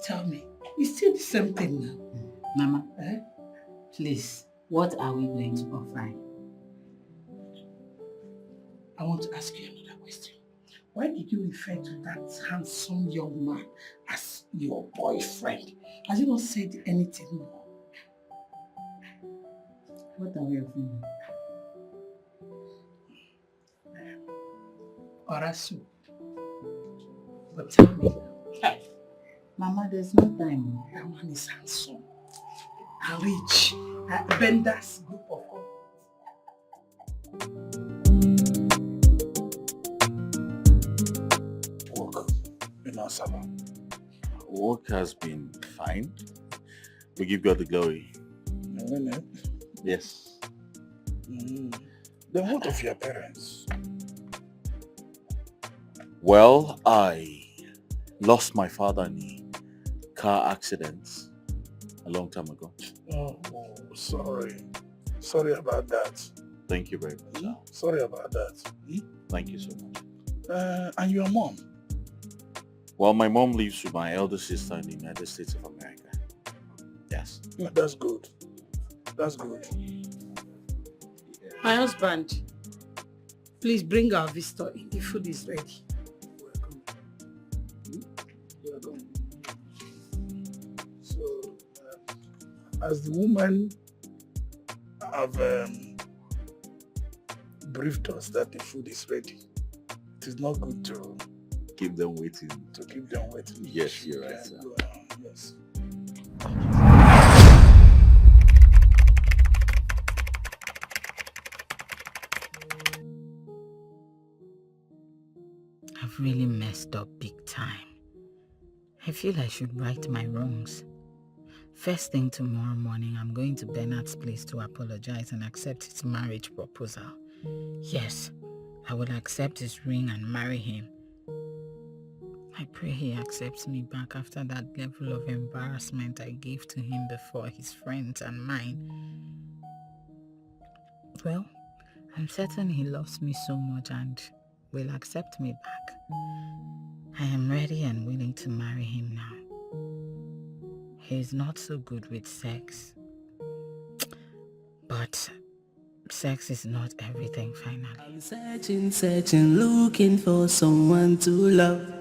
Tell me, it's still the same thing now. Mama, please, what are we going to offer him? I want to ask you another question. Why did you refer to that handsome young man as your boyfriend? Has he not said anything more? What are we offering? Orasu. But tell me, Mama, there's no time. That man is handsome, and rich, Bender's group of work in Asaba. Work has been fine. We give God the glory. Yes. Then what of your parents? Well, I lost my father in a car accident a long time ago. Oh, sorry. Sorry about that. Thank you very much. Sorry about that. Thank you so much. And your mom? Well, my mom lives with my elder sister in the United States of America. Yes. That's good. That's good. My husband, please bring our visitor in. The food is ready. Welcome. So, as the woman have briefed us that the food is ready, it is not good to keep them waiting. To keep them waiting. Yes, you're right, sir. Yes. I've really messed up big time. I feel I should right my wrongs. First thing tomorrow morning, I'm going to Bernard's place to apologize and accept his marriage proposal. Yes, I will accept his ring and marry him. I pray he accepts me back after that level of embarrassment I gave to him before his friends and mine. Well, I'm certain he loves me so much and will accept me back. I am ready and willing to marry him now. He is not so good with sex, but sex is not everything finally. I'm searching, looking for someone to love.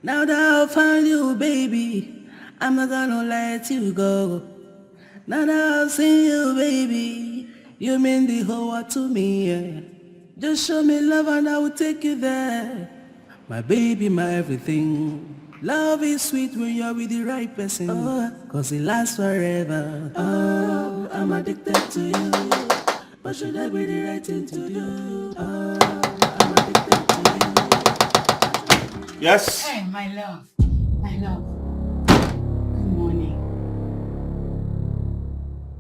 Now that I've found you, baby, I'm not gonna let you go. Now that I've seen you, baby, you mean the whole world to me, yeah. Just show me love and I will take you there. My baby, my everything. Love is sweet when you're with the right person, cause it lasts forever. Oh, I'm addicted to you, but should I be the right thing to do? Oh, I'm addicted to you. Yes? Hey, my love. My love. Good morning.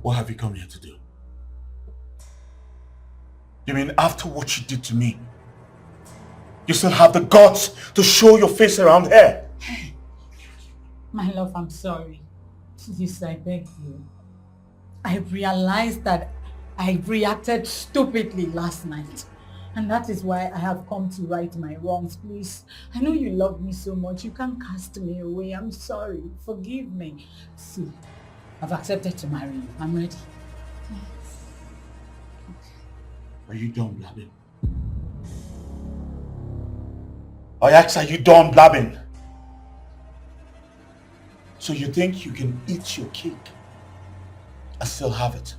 What have you come here to do? You mean after what you did to me, you still have the guts to show your face around here? My love, I'm sorry. Please, I beg you. I realized that I reacted stupidly last night. And that is why I have come to right my wrongs. Please, I know you love me so much. You can't cast me away. I'm sorry. Forgive me. See, I've accepted to marry you. I'm ready. Are you done blabbing? I asked, are you done blabbing? So you think you can eat your cake and still have it,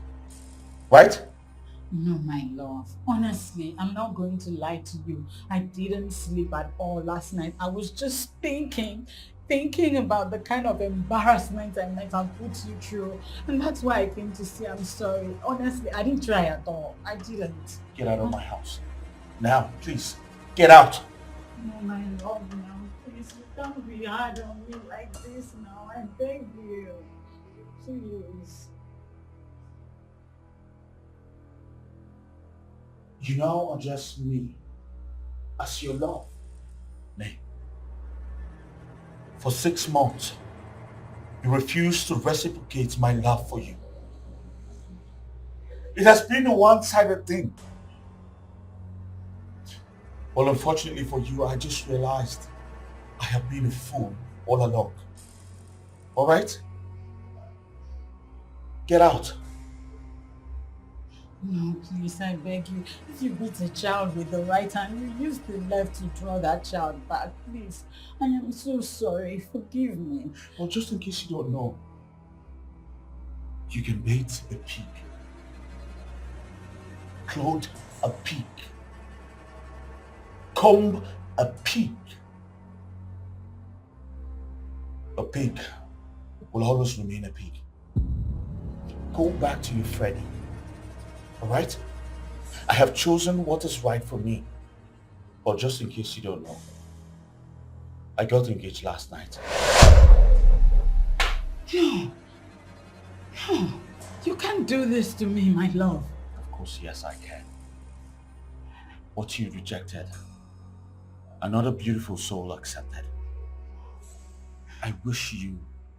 right? No, my love. Honestly, I'm not going to lie to you. I didn't sleep at all last night. I was just thinking about the kind of embarrassment I might have put you through. And that's why I came to say I'm sorry. Honestly, I didn't try at all. I didn't. Get out of my house. Now, please, get out. No, my love, now. Please, you can't be hard on me like this now. I beg you. Please. You now address me as your love. Nay. For 6 months, you refused to reciprocate my love for you. It has been a one-sided thing. Well, unfortunately for you, I just realized I have been a fool all along. Alright? Get out. No, please, I beg you. If you beat a child with the right hand, you use the left to draw that child back. Please, I am so sorry. Forgive me. Well, just in case you don't know, you can bait a pig, clothe a pig, comb a pig. A pig will always remain a pig. Go back to your Freddy. Alright? I have chosen what is right for me. But just in case you don't know, I got engaged last night. No. You can't do this to me, my love. Of course, yes, I can. What you rejected, another beautiful soul accepted. I wish you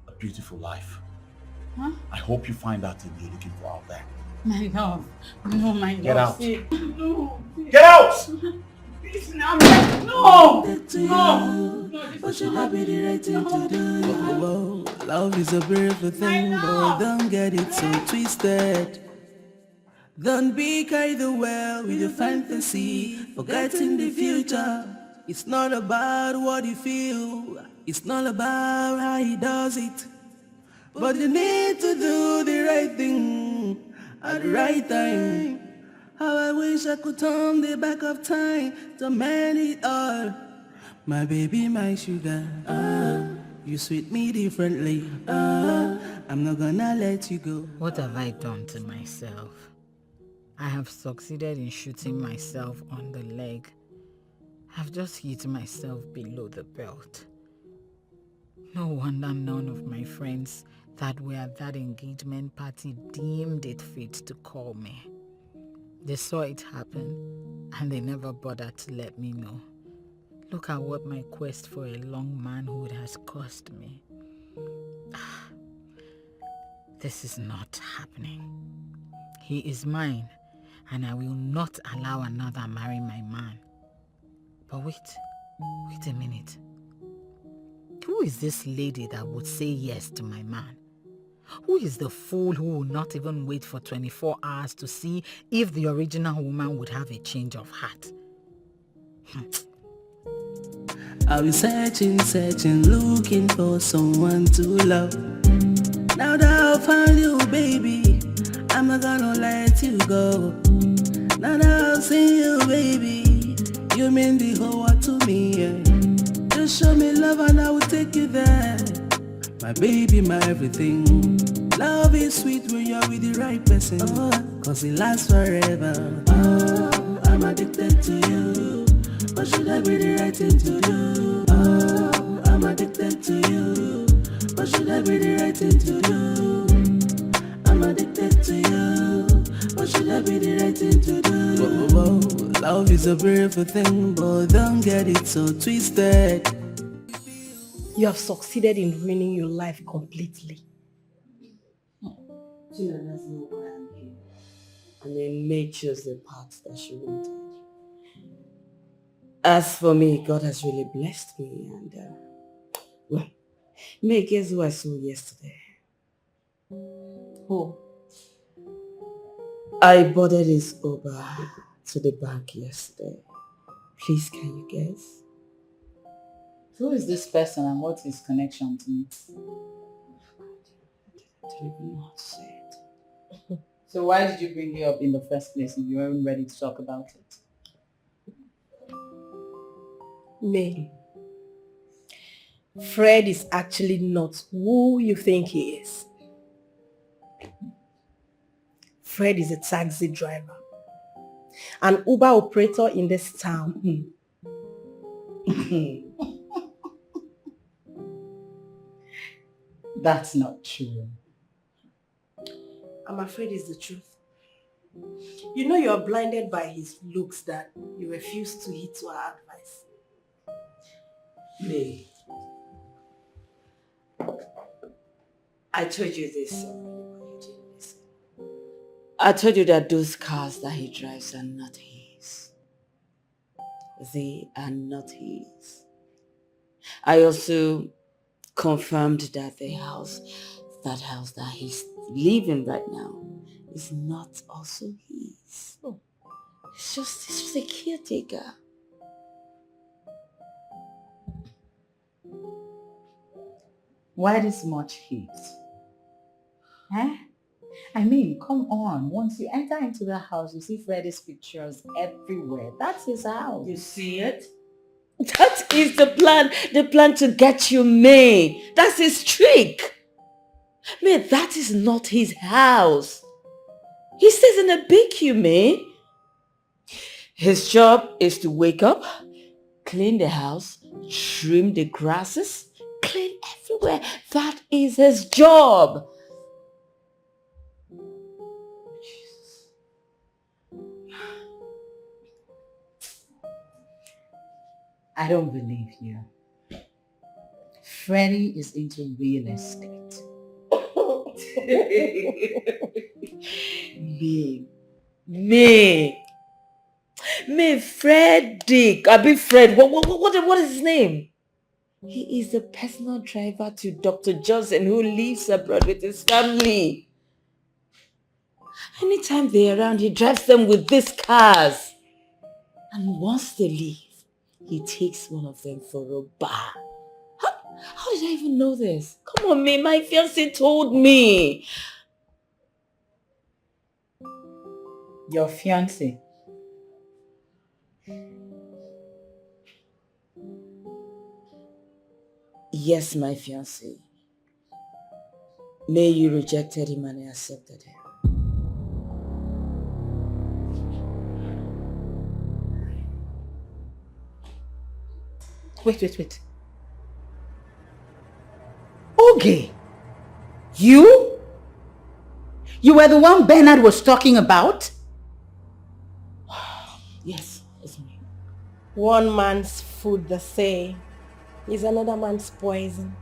a beautiful life. Huh? I hope you find that thing you're looking for out there. My love. No, my love. Get out. See, no. Please. Get out! Please, now. No! No! But you have the right thing to do. Whoa, love is a beautiful thing, but don't get it so twisted. Don't be carried away with your fantasy, forgetting the future. It's not about what you feel, it's not about how he does it. But you need to do the right thing at the right time. How I wish I could turn the back of time to mend it all. My baby, my sugar, you sweet me differently. I'm not gonna let you go. What have I done to myself? I have succeeded in shooting myself on the leg. I've just hit myself below the belt. No wonder none of my friends that were at that engagement party deemed it fit to call me. They saw it happen and they never bothered to let me know. Look at what my quest for a long manhood has cost me. This is not happening. He is mine, and I will not allow another marry my man. But wait a minute. Who is this lady that would say yes to my man? Who is the fool who will not even wait for 24 hours to see if the original woman would have a change of heart? I'll be searching, looking for someone to love. Now that I've found you, baby, I'm not gonna let you go. Now that I've seen you, baby, you mean the whole world to me, yeah. Just show me love and I will take you there. My baby, my everything. Love is sweet when you're with the right person. Cause it lasts forever. Oh, I'm addicted to you. But should I be the right thing to do? Oh, I'm addicted to you. But should I be the right thing to do? I'm addicted to you. But should I be the right thing to do? Whoa, whoa, whoa. Love is a beautiful thing, but don't get it so twisted. You have succeeded in ruining your life completely. Tina doesn't know why I'm here. And then May chose the path that she wanted. As for me, God has really blessed me, and well, May, guess who I saw yesterday? Who? I boarded his Uber to the bank yesterday. Please, can you guess? Who is this person and what's his connection to me? I don't even know how to say it. So why did you bring it up in the first place if you weren't ready to talk about it? May, Fred is actually not who you think he is. Fred is a taxi driver, an Uber operator in this town. That's not true. I'm afraid it's the truth. You know you're blinded by his looks that you refuse to heed to our advice. May, I told you this. I told you that those cars that he drives are not his. They are not his. I also confirmed that that house that he's living right now is not also his. Oh. It's just a caretaker. Why this much heat? Eh? I mean, come on. Once you enter into the house, you see Freddy's pictures everywhere. That's his house. You see it? That is the plan to get you, May. That's his trick. May, that is not his house. He stays in a BQ, May. His job is to wake up, clean the house, trim the grasses, clean everywhere. That is his job. I don't believe you. Freddy is into real estate. Me, Fred Dick. I be Fred. What is his name? He is the personal driver to Dr. Johnson who lives abroad with his family. Anytime they're around, he drives them with these cars. And once they leave, he takes one of them for a bar. How did I even know this? Come on, May, my fiancé told me. Your fiancé? Yes, my fiancé. May, you rejected him and I accepted him. Wait. Oge, you? You were the one Bernard was talking about? Yes, it's me. One man's food, they say, is another man's poison.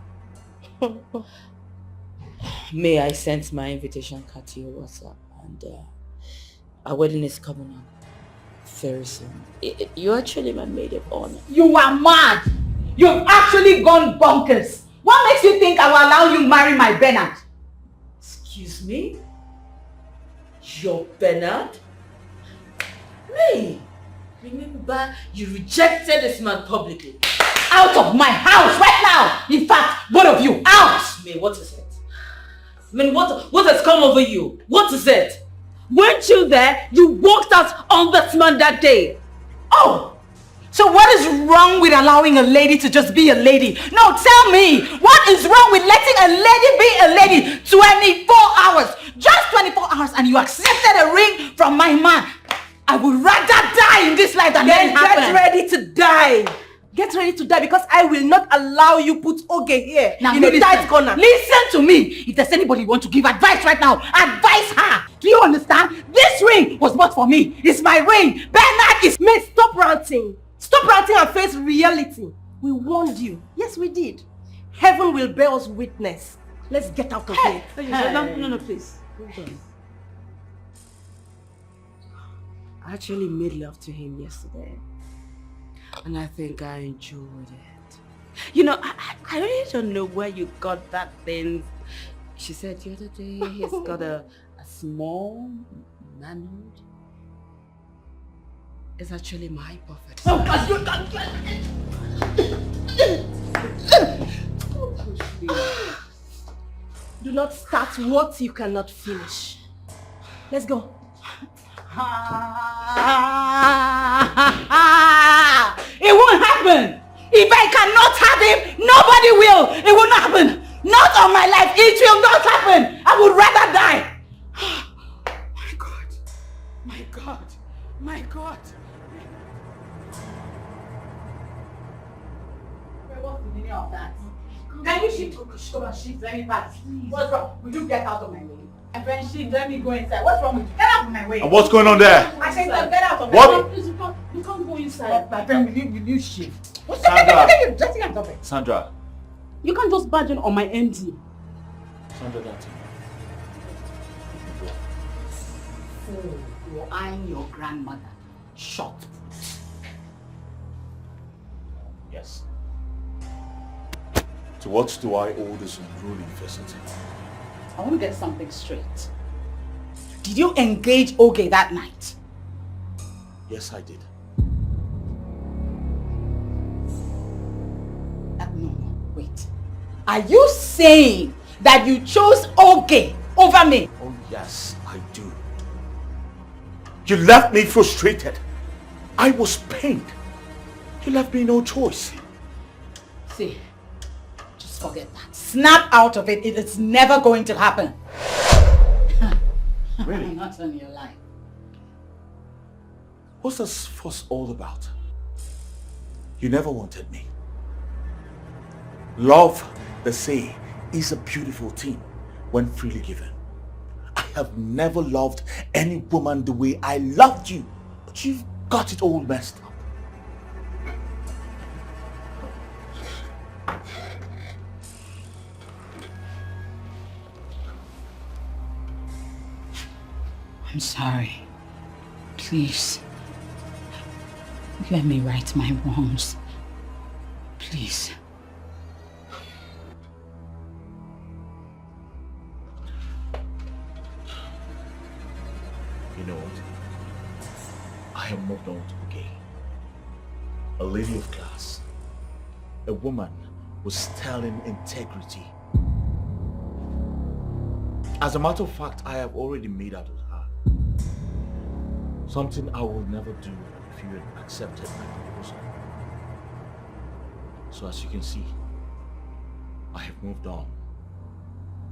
May, I sent my invitation card to your WhatsApp and our wedding is coming up very soon. You're actually my maid of honor. You are mad! You've actually gone bonkers! What makes you think I will allow you marry my Bernard? Excuse me? Your Bernard? May, remember you rejected this man publicly. Out of my house right now! In fact, both of you, out! May, what is it? I mean, what has come over you? What is it? Weren't you there? You walked out on this man that day. Oh! So what is wrong with allowing a lady to just be a lady? No, tell me, what is wrong with letting a lady be a lady 24 hours? Just 24 hours and you accepted a ring from my man. I would rather die in this life than let it happen. Get ready to die. Get ready to die because I will not allow you put Oge here Now, in a tight corner. Listen to me. If there's anybody who wants to give advice right now, advise her. Do you understand? This ring was bought for me. It's my ring. Bernard is... Mate, stop ranting. Stop ranting and face reality. We warned you. Yes, we did. Heaven will bear us witness. Let's get out of here. No, please. Hold on. I actually made love to him yesterday. And I think I enjoyed it. You know, I really don't know where you got that thing. She said the other day he's got a small manhood. It's actually my perfect. Do not start what you cannot finish. Let's go. It won't happen. If I cannot have him, nobody will. It will not happen. Not on my life. It will not happen. I would rather die. My God. My God. My God. What's the meaning of that? Can you shift? Come on, shift. Let me pass. What's wrong? Will you get out of my way? My friend, shift. Let me go inside. What's wrong with you? Get out of my way. And what's going on there? I said, get out of my What? way. You can't go inside. My friend, will you shift? What's Sandra. Sandra. You can't just barge in on my MD. Sandra, that's it. Fool, you're eyeing your grandmother. Short put. Yes. To what do I owe this unruly visit? I want to get something straight. Did you engage Oge that night? Yes, I did. No, wait. Are you saying that you chose Oge over me? Oh yes, I do. You left me frustrated. I was pained. You left me no choice. See, just forget that. Snap out of it. It is never going to happen. Really? Not on your life. What's this fuss all about? You never wanted me. Love, they say, is a beautiful thing when freely given. I have never loved any woman the way I loved you, but you've got it all messed up. I'm sorry. Please. Let me right my wrongs. Please. You know what? I have moved on to Gay. A lady of class. A woman with sterling integrity. As a matter of fact, I have already made out with her. Something I will never do if you had accepted my proposal. So as you can see, I have moved on.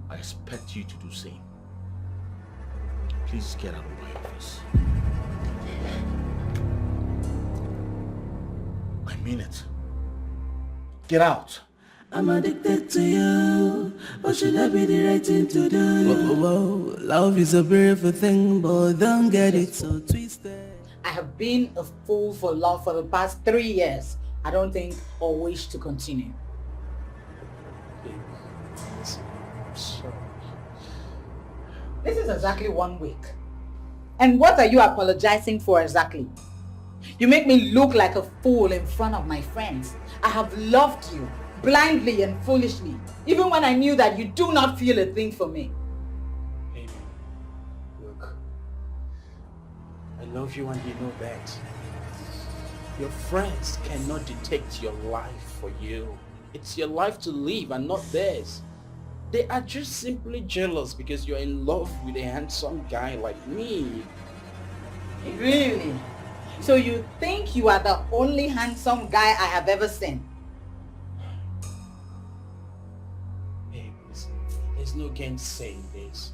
I expect you to do the same. Please get out of my office. I mean it. Get out. I'm addicted to you, but should that be the right thing to do? Whoa, whoa, love is a beautiful thing, but don't get it so twisted. I have been a fool for love for the past 3 years. I don't think or wish to continue. This is exactly 1 week. And what are you apologizing for exactly? You make me look like a fool in front of my friends. I have loved you blindly and foolishly, even when I knew that you do not feel a thing for me. Baby, look, I love you and you know that. Your friends cannot dictate your life for you. It's your life to live and not theirs. They are just simply jealous because you're in love with a handsome guy like me. Really? So you think you are the only handsome guy I have ever seen? Babe, listen, there's no gainsaying this.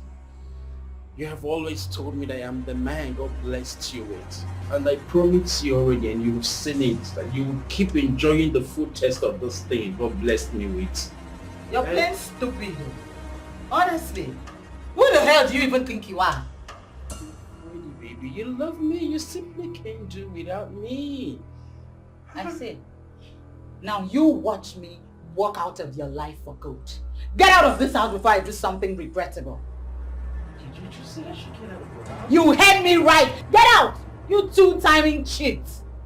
You have always told me that I am the man God blessed you with. And I promised you already, and you've seen it, that you will keep enjoying the food taste of this thing God blessed me with. You're plain stupid. Honestly. Who the hell do you even think you are? Really, baby, you love me. You simply can't do without me. I see. Now you watch me walk out of your life for good. Get out of this house before I do something regrettable. Did you just say I should get out of your house? You heard me right. Get out! You two-timing cheat.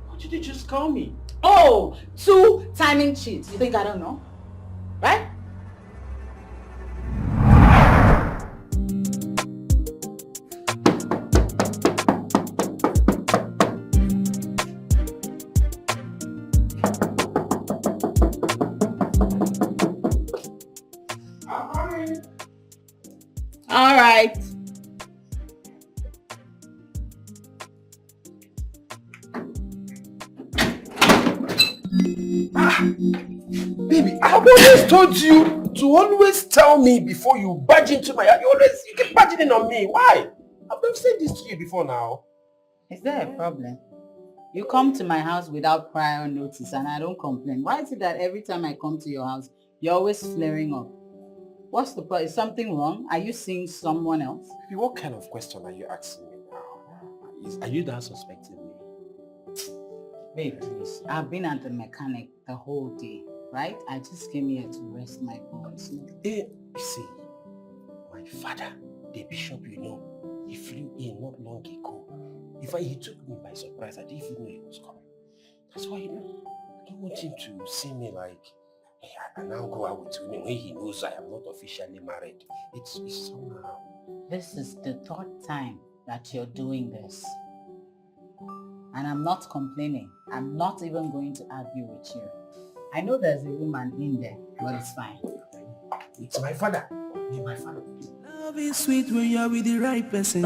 What did you just call me? Oh, two-timing cheat. You think I don't know? Right? All right. Baby, I've always told you to always tell me before you barge into my house. You keep barging in on me. Why? I've said this to you before now. Is there a problem? You come to my house without prior notice and I don't complain. Why is it that every time I come to your house, you're always flaring up? What's the problem? Is something wrong? Are you seeing someone else? What kind of question are you asking me now? Are you that suspecting me? Babe, please. I've been at the mechanic the whole day, right? I just came here to rest my bones. You see, my father, the bishop, he flew in not long ago. In fact, he took me by surprise. I didn't even know he was coming. That's why, I don't want him to see me like, hey, I now go out with you when he knows I am not officially married. It's somehow. This is the third time that you're doing this. And I'm not complaining. I'm not even going to argue with you. I know there's a woman in there, but it's fine. It's my father. My father. Love is sweet when you're with the right person,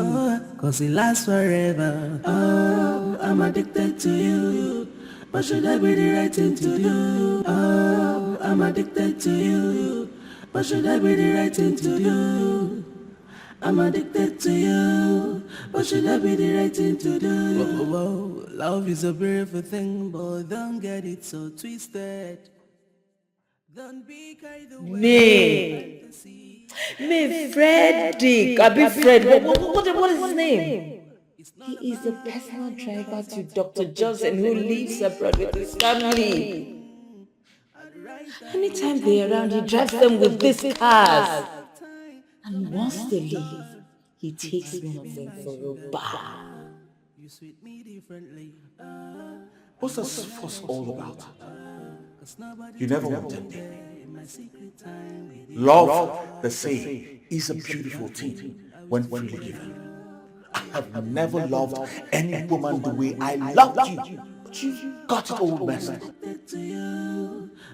cause it lasts forever. Oh, I'm addicted to you, but should I be the right thing to do? Oh, I'm addicted to you, but should I be the right thing to do? I'm addicted to you, but should I be the right thing to do? Whoa, whoa, love is a beautiful thing, but don't get it so twisted. Don't be carried away. Me, Freddy. I be Fred. What is his name? He is the personal driver to Dr. Johnson who lives abroad with his family. Anytime they're around, he drives them with these cars. And once they leave, he takes one of them for a bath. What's this fuss all about? You never wanted me. Love, they say, is a beautiful thing when freely given. I have never loved any woman the way I loved you. But you got it all messed up.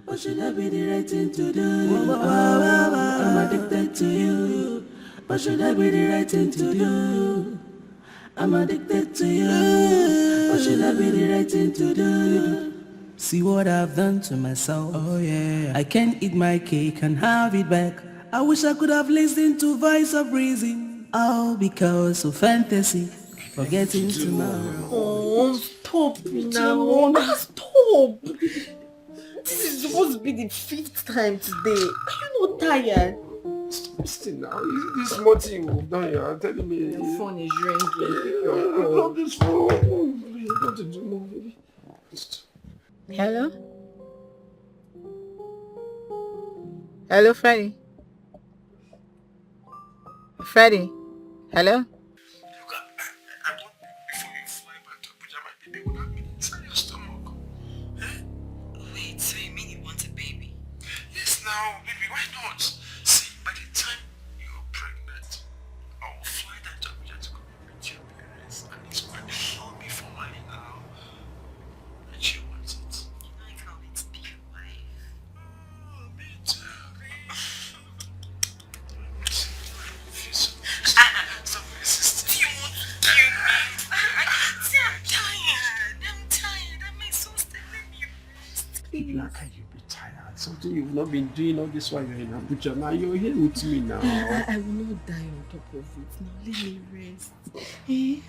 But should I be the right thing to do? I'm addicted to you. But should I be the right thing to do? I'm addicted to you. But should I be the right thing to do? See what I've done to myself. Oh yeah. I can't eat my cake and have it back. I wish I could have listened to voice of reason. All because of fantasy. Forgetting tomorrow. Oh, stop now. Stop. This is supposed to be the 5th time today. Are you not tired? Still now, this small thing you've done here, I'm telling me. Your phone is ringing. I love this phone. Please, I want to do more, baby. Hello? Hello, Freddy? Freddy? Hello? Wait, so you mean you want a baby? Yes, now, baby, why not? See, by the time you're pregnant, I'll fly that to Abuja to come and meet your parents, and it's going to show me formally now that she wants it. You know I can't wait to be your wife. Oh, me too. Stop resisting. You want to kill me? See, I'm tired. you've not been doing all this while you're in Abuja. Now you're here with me now. I will not die on top of it. Now let me rest. Let me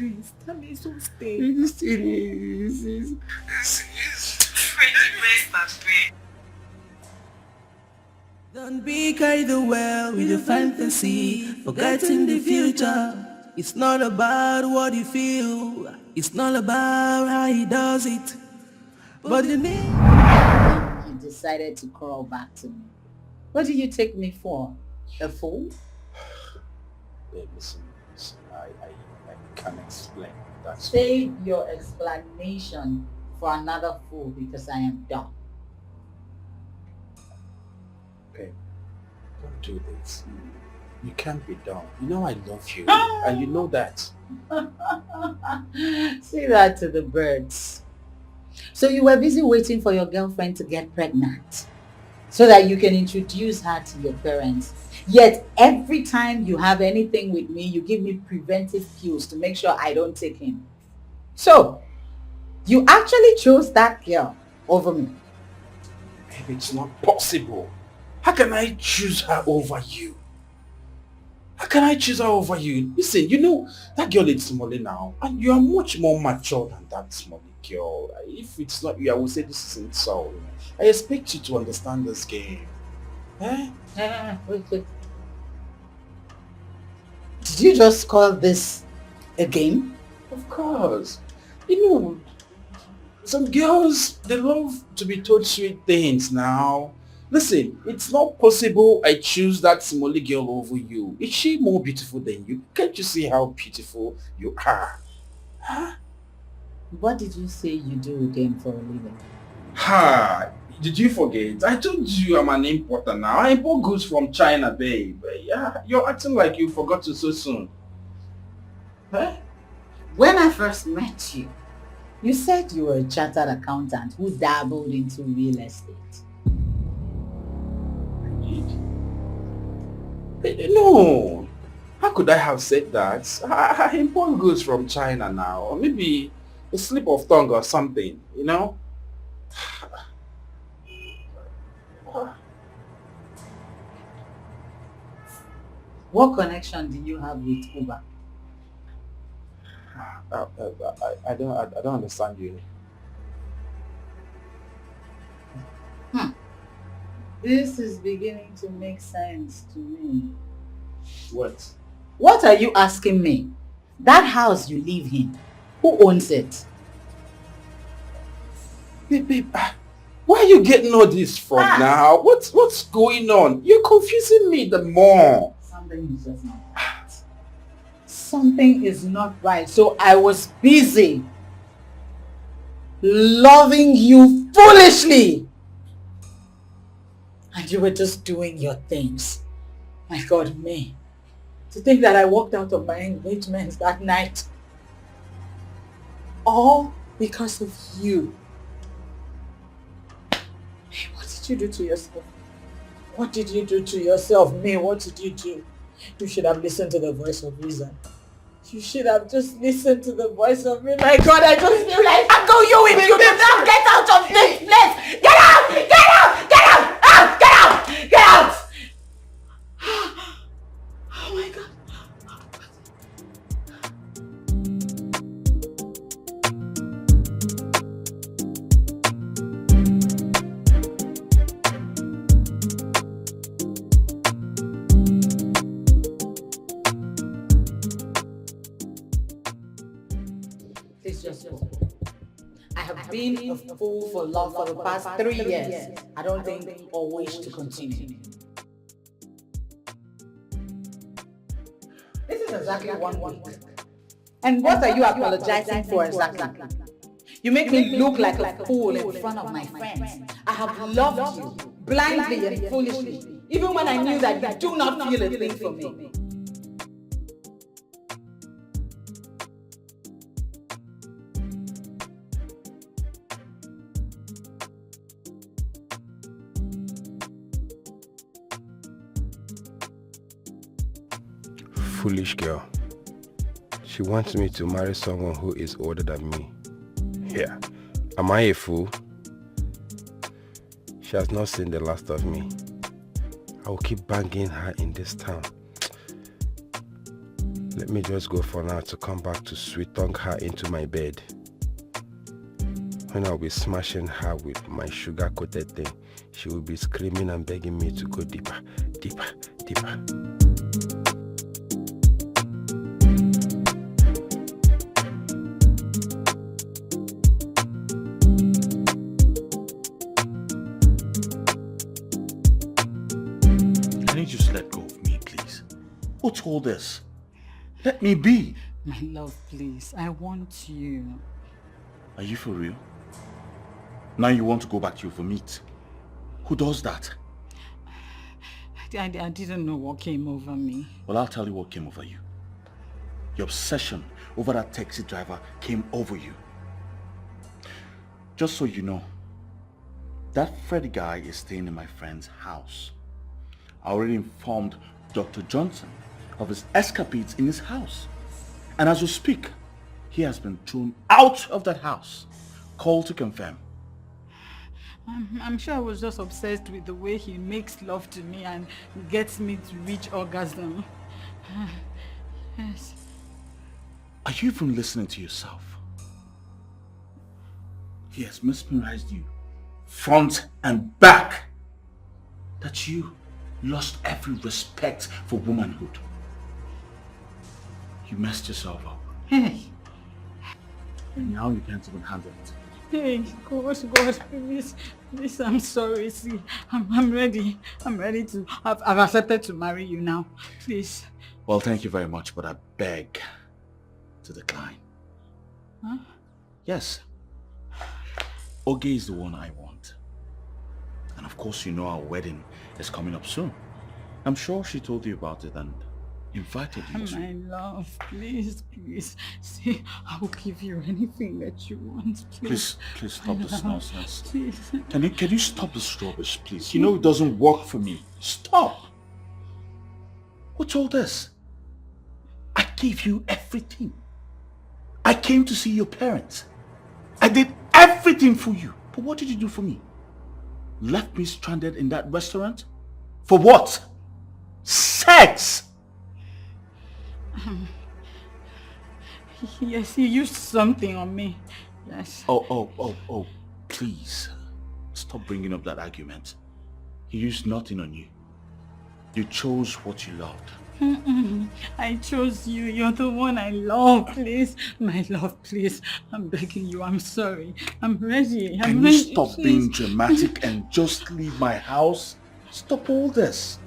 rest. That means don't stay. This thing is Don't be carried away with your fantasy, forgetting the future. It's not about what you feel, it's not about how he does it. But you need... You decided to crawl back to me. What do you take me for? A fool? Babe, listen, I can't explain. Save your explanation for another fool because I am dumb. Babe, don't do this. You can't be dumb. You know I love you, and you know that. Say that to the birds. So you were busy waiting for your girlfriend to get pregnant so that you can introduce her to your parents. Yet every time you have anything with me, you give me preventive pills to make sure I don't take him. So you actually chose that girl over me. Babe, it's not possible. How can I choose her over you? How can I choose her over you? Listen, you know, that girl is Smolly now, and you are much more mature than that Smolly girl. If it's not you, I would say this is insult. I expect you to understand this game. Wait. Did you just call this a game? Of course. You know, some girls, they love to be told sweet things now. Listen, it's not possible I choose that Smolly girl over you. Is she more beautiful than you? Can't you see how beautiful you are? Huh? What did you say you do again for a living? Ha! Did you forget? I told you I'm an importer now. I import goods from China, babe. Yeah, you're acting like you forgot to so soon. Huh? When I first met you, you said you were a chartered accountant who dabbled into real estate. No, how could I have said that? I import goods from China now, or maybe a slip of tongue or something, you know? What connection do you have with Uber? I don't understand you. This is beginning to make sense to me. What? What are you asking me? That house you live in, who owns it? Babe, where are you getting all this from now? What's going on? You're confusing me the more. Something is just not right. Something is not right. So I was busy loving you foolishly. And you were just doing your things. My God, me. To think that I walked out of my engagement that night. All because of you. Hey, what did you do to yourself? What did you do to yourself? Me, what did you do? You should have listened to the voice of reason. You should have just listened to the voice of reason. My God, I just feel like I go you if you do not get out of this place. Get out! Get out! Get out! Out! Get out! Get out! Oh my God. Please just go. I have been a fool for love for the past 3 years. I don't think or wish to continue. This is exactly 1 week. And what are you apologizing for exactly? You make me look like a fool in front of my friends. I have loved you blindly and foolishly, even when I knew that you do not feel a thing for me. Foolish girl. She wants me to marry someone who is older than me. Yeah. Am I a fool? She has not seen the last of me. I will keep banging her in this town. Let me just go for now to come back to sweet tongue her into my bed. When I'll be smashing her with my sugar-coated thing, she will be screaming and begging me to go deeper, deeper, deeper. Can you just let go of me, please? What's all this? Let me be. My love, please. I want you. Are you for real? Now you want to go back to your meat? Who does that? I didn't know what came over me. Well, I'll tell you what came over you. Your obsession over that taxi driver came over you. Just so you know, that Freddy guy is staying in my friend's house. I already informed Dr. Johnson of his escapades in his house. And as we speak, he has been thrown out of that house. Call to confirm. I'm sure I was just obsessed with the way he makes love to me and gets me to reach orgasm. Yes. Are you even listening to yourself? He has mesmerized you, front and back, that you lost every respect for womanhood. You messed yourself up. Hey. And now you can't even handle it. Hey, God, please, I'm sorry. See, I'm ready. I'm ready to. I've accepted to marry you now. Please. Well, thank you very much, but I beg to decline. Huh? Yes. Oge is the one I want. And of course, you know our wedding is coming up soon. I'm sure she told you about it and invited you to. My love, please. See, I will give you anything that you want. Please stop this nonsense. Please. Can you stop this rubbish, please? You know it doesn't work for me. Stop. What's all this? I gave you everything. I came to see your parents. I did everything for you. But what did you do for me? Left me stranded in that restaurant? For what? Sex! Yes, he used something on me. Yes. Oh, please. Stop bringing up that argument. He used nothing on you. You chose what you loved. I chose you. You're the one I love. Please. My love, please. I'm begging you. I'm sorry. I'm ready. Can you stop being dramatic and just leave my house? Stop all this.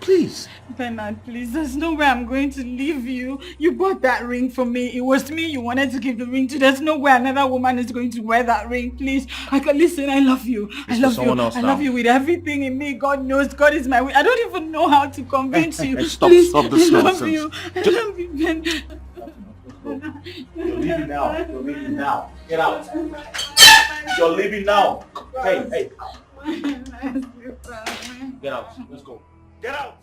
Please. Bernard, please. There's no way I'm going to leave you. You bought that ring for me. It was me you wanted to give the ring to. There's no way another woman is going to wear that ring. Please. Listen, I love you. I love you. I love you with everything in me. God knows. God is my way. I don't even know how to convince you. Stop this nonsense. I love you. I love you, Bernard. You're leaving now. You're leaving now. Get out. You're leaving now. Hey. Get out. Let's go. Get out!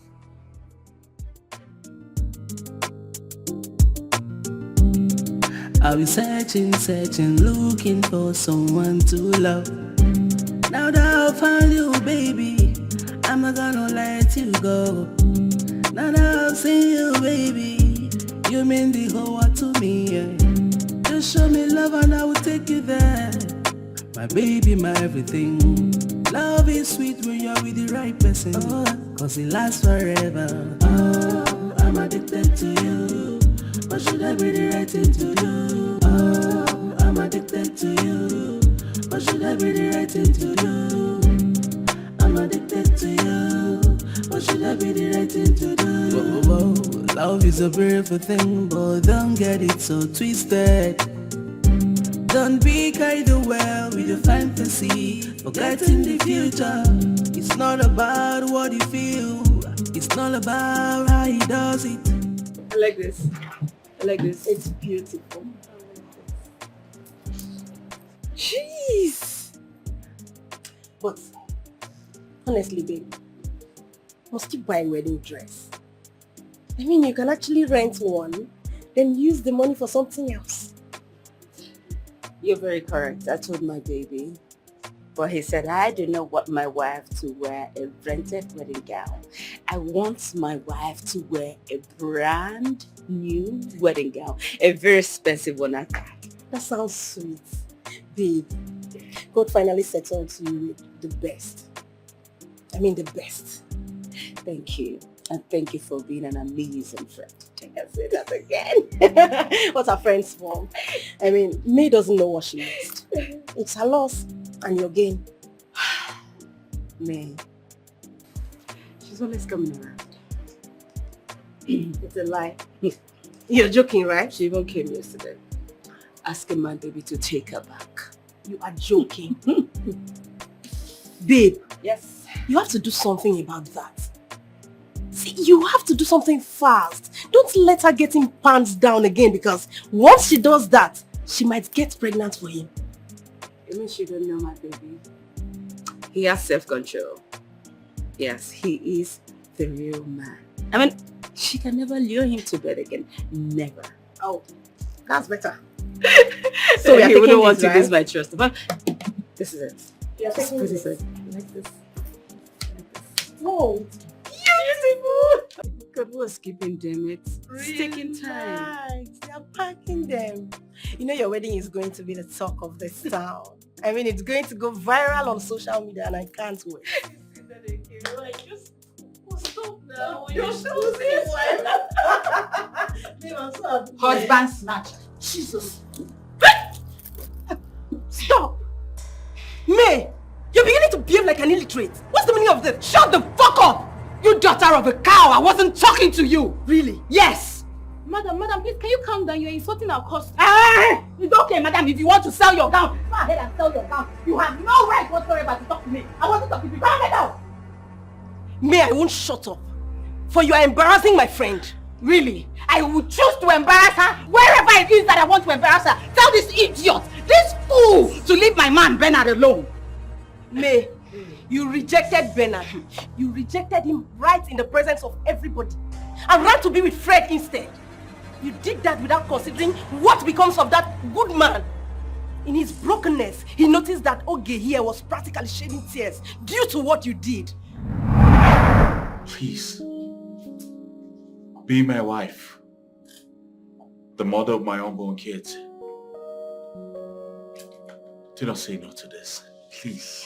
I'll be searching, looking for someone to love. Now that I've found you, baby, I'm not gonna let you go. Now that I've seen you, baby, you mean the whole world to me, yeah. Just show me love and I will take you there. My baby, my everything. Love is sweet when you're with the right person, cause it lasts forever. Oh, I'm addicted to you. What should I be the right thing to do? Oh, I'm addicted to you. What should I be the right thing to do? I'm addicted to you. What should I be the right thing to do? Whoa. Love is a beautiful thing, but don't get it so twisted. Don't be carried away with your fantasy, forgetting the future. It's not about what you feel, it's not about how he does it. I like this. It's beautiful. Jeez. But honestly, babe, must you buy a wedding dress? I mean, you can actually rent one, then use the money for something else. You're very correct. I told my baby But he said, I do not want my wife to wear a rented wedding gown. I want my wife to wear a brand new wedding gown. A very expensive one at that. That sounds sweet. Babe, God finally settled you with the best. I mean the best. Thank you. And thank you for being an amazing friend. I can say that again. What are friends for? I mean, May doesn't know what she missed. It's her loss and your gain. May. She's always coming around. It's a lie. You're joking, right? She even came yesterday, asking my baby to take her back. You are joking. Babe. Yes. You have to do something about that. See, you have to do something fast. Don't let her get him pants down again, because once she does that, she might get pregnant for him. You mean she don't know my baby? He has self-control. Yes, he is the real man. I mean, she can never lure him to bed again. Never. Oh, that's better. So we wouldn't want to lose my trust. But this is it. Yeah, Just put it like this. Whoa. Beautiful! God, what's keeping them? It's taking time. Right. They are packing them. You know your wedding is going to be the talk of this town. I mean, it's going to go viral on social media and I can't wait. Stop now. You're so serious. Husband snatcher. Jesus. Stop! May! You're beginning to behave like an illiterate. What's the meaning of this? Shut the fuck up! You daughter of a cow, I wasn't talking to you! Really? Yes! Madam, please, can you calm down? You're insulting our customer. Ah! It's okay, madam, if you want to sell your gown, go ahead and sell your gown. You have no right whatsoever to talk to me. I wasn't talking to you. Go ahead now! May, I won't shut up. For you are embarrassing my friend. Really? I will choose to embarrass her wherever it is that I want to embarrass her. Tell this idiot, this fool, to leave my man Bernard alone. May, you rejected Bernard. You rejected him right in the presence of everybody and ran to be with Fred instead. You did that without considering what becomes of that good man. In his brokenness, he noticed that Oge here was practically shedding tears due to what you did. Please, be my wife, the mother of my unborn kids. Do not say no to this, please.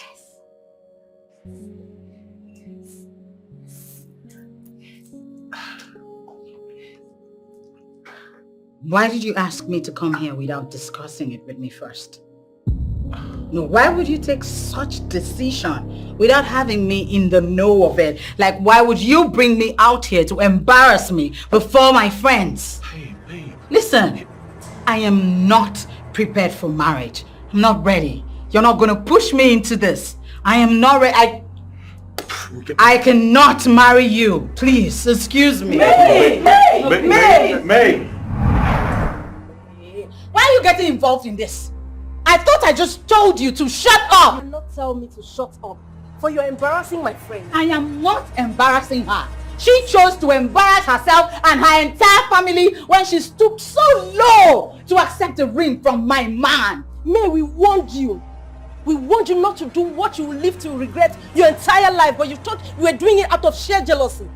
Why did you ask me to come here without discussing it with me first? No, why would you take such decision without having me in the know of it? Like, why would you bring me out here to embarrass me before my friends? Babe. Listen, I am not prepared for marriage. I'm not ready. You're not going to push me into this. I am not ready. I cannot marry you. Please, excuse me. May! Why are you getting involved in this? I thought I just told you to shut up. You cannot tell me to shut up, for you're embarrassing my friend. I am not embarrassing her. She chose to embarrass herself and her entire family when she stooped so low to accept a ring from my man. May, we warned you. We warned you not to do what you will live to regret your entire life, but you thought you were doing it out of sheer jealousy.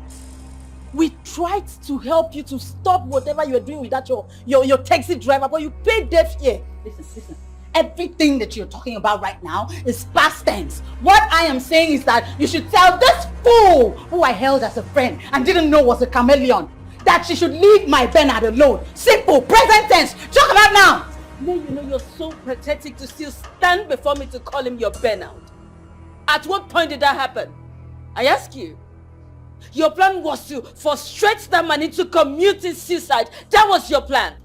We tried to help you to stop whatever you were doing with that your taxi driver, but you paid deaf ear. Listen. Everything that you're talking about right now is past tense. What I am saying is that you should tell this fool who I held as a friend and didn't know was a chameleon that she should leave my Bernard alone. Simple, present tense. Talk about now. May, you know you're so pathetic to still stand before me to call him your Bernard. At what point did that happen? I ask you. Your plan was to frustrate that man into committing suicide. That was your plan.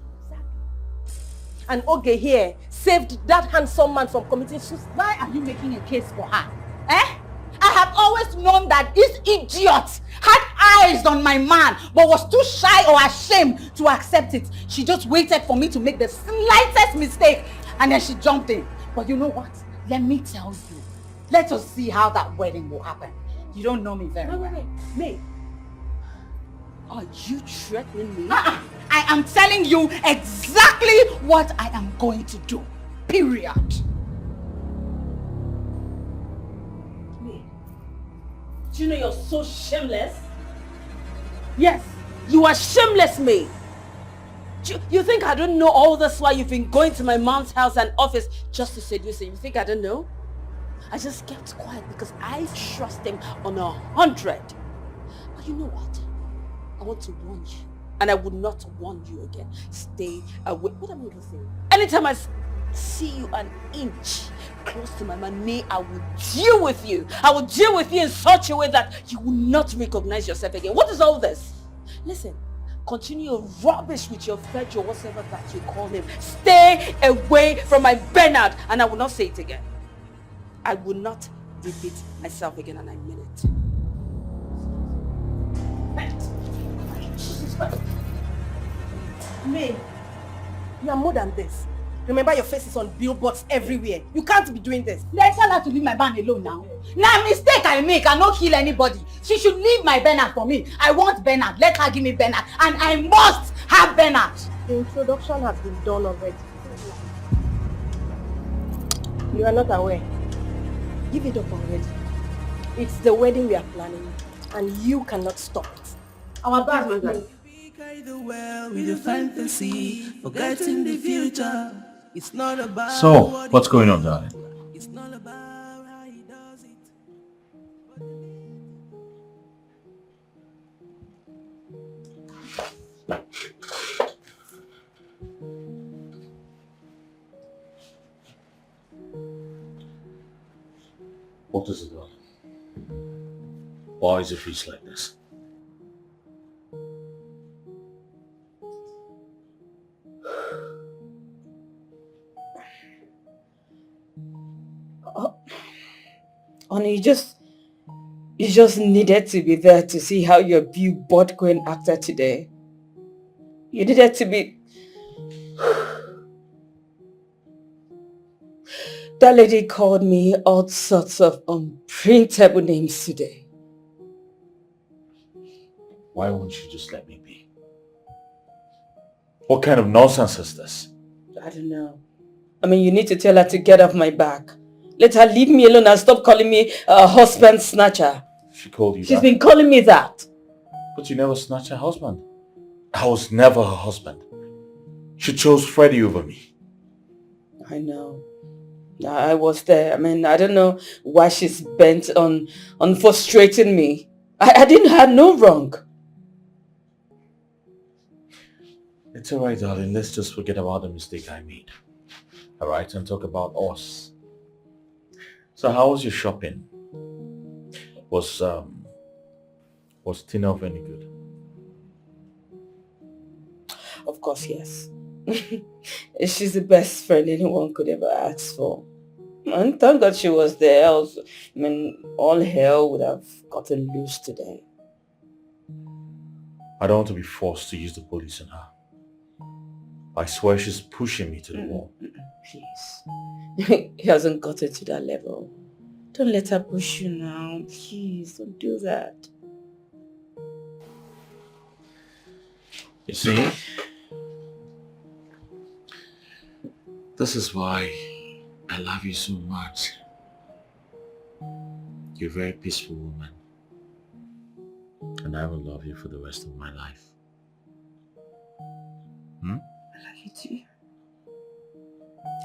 And Oge here saved that handsome man from committing suicide. Why are you making a case for her? I have always known that this idiot had eyes on my man but was too shy or ashamed to accept it. She just waited for me to make the slightest mistake and then she jumped in. But you know what? Let me tell you. Let us see how that wedding will happen. You don't know me very well. Wait. May, are you threatening me? I am telling you exactly what I am going to do. Period. Do you know you're so shameless? Yes, you are shameless, May. You think I don't know all this while you've been going to my mom's house and office just to seduce her? You think I don't know? I just kept quiet because I trust him on 100. But you know what? I want to warn you. And I would not warn you again. Stay away. What am I going to say? Anytime I see you an inch close to my man, May, I will deal with you. I will deal with you in such a way that you will not recognize yourself again. What is all this? Listen. Continue your rubbish with your fetch or whatever that you call him. Stay away from my Bernard, and I will not say it again. I will not repeat myself again, and I mean it. May, you are more than this. Remember, your face is on billboards everywhere. You can't be doing this. Let's tell her to leave my man alone now. Now, mistake I make, I not kill anybody. She should leave my Bernard for me. I want Bernard. Let her give me Bernard. And I must have Bernard. The introduction has been done already. You are not aware. Give it up already. It's the wedding we are planning, and you cannot stop it. Our back, with the fantasy, forgetting the future. It's not about So, what's going on, darling? It's not about how he does it. What is it, darling? Why is your face like this? Honey, you just needed to be there to see how your billboard queen acted today. You needed to be... That lady called me all sorts of unprintable names today. Why won't you just let me be? What kind of nonsense is this? I don't know. I mean, you need to tell her to get off my back. Let her leave me alone and stop calling me a husband snatcher. She called you She's that? been calling me that. But you never snatched her husband. I was never her husband. She chose Freddie over me. I know. I was there. I mean, I don't know why she's bent on frustrating me. I didn't have no wrong. It's alright, darling. Let's just forget about the mistake I made. Alright, and talk about us. So how was your shopping? Was Tina of any good? Of course, yes. She's the best friend anyone could ever ask for. And thank God she was there. Else, I mean, all hell would have gotten loose today. I don't want to be forced to use the police on her. I swear she's pushing me to the wall. Please. He hasn't gotten to that level. Don't let her push you now. Please, don't do that. You see? This is why I love you so much. You're a very peaceful woman. And I will love you for the rest of my life. I love you too.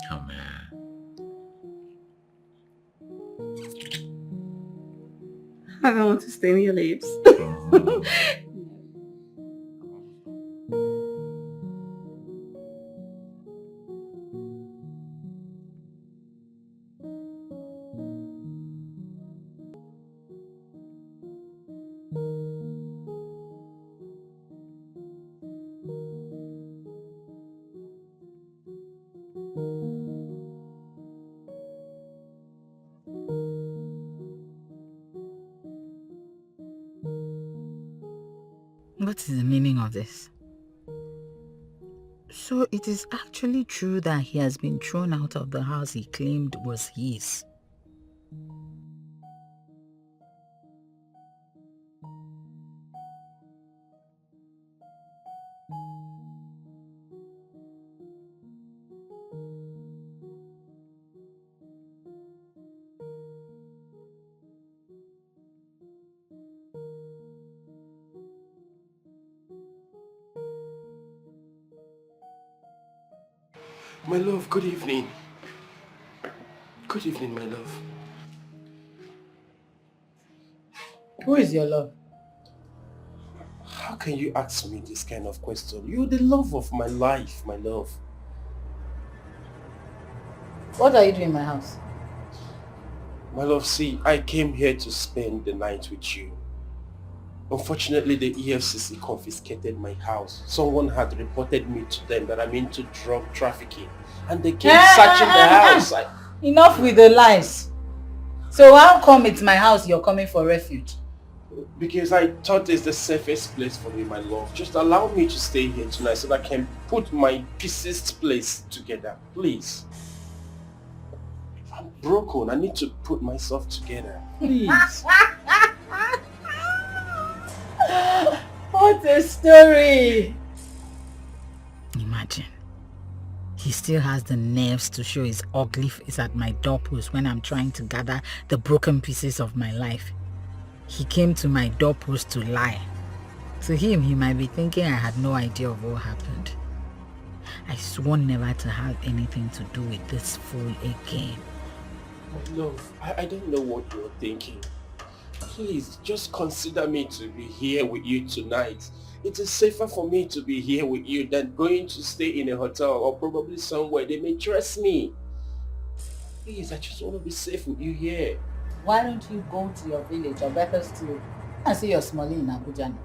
Come here. I don't want to stain your lips. What is the meaning of this? So it is actually true that he has been thrown out of the house he claimed was his. My love, good evening. Good evening, my love. Who is your love? How can you ask me this kind of question? You're the love of my life, my love. What are you doing in my house? My love, see, I came here to spend the night with you. Unfortunately, the EFCC confiscated my house. Someone had reported me to them that I'm into drug trafficking. And they came searching the house. Enough with the lies. So how come it's my house you're coming for refuge? Because I thought it's the safest place for me, my love. Just allow me to stay here tonight so that I can put my pieces place together. Please. I'm broken. I need to put myself together. Please. What a story! Imagine. He still has the nerves to show his ugly face at my doorpost when I'm trying to gather the broken pieces of my life. He came to my doorpost to lie. To him, he might be thinking I had no idea of what happened. I swore never to have anything to do with this fool again. Love, I don't know what you're thinking. Please, just consider me to be here with you tonight. It is safer for me to be here with you than going to stay in a hotel or probably somewhere they may trust me. Please, I just want to be safe with you here. Why don't you go to your village or better still, and see your Smalley in Abuja?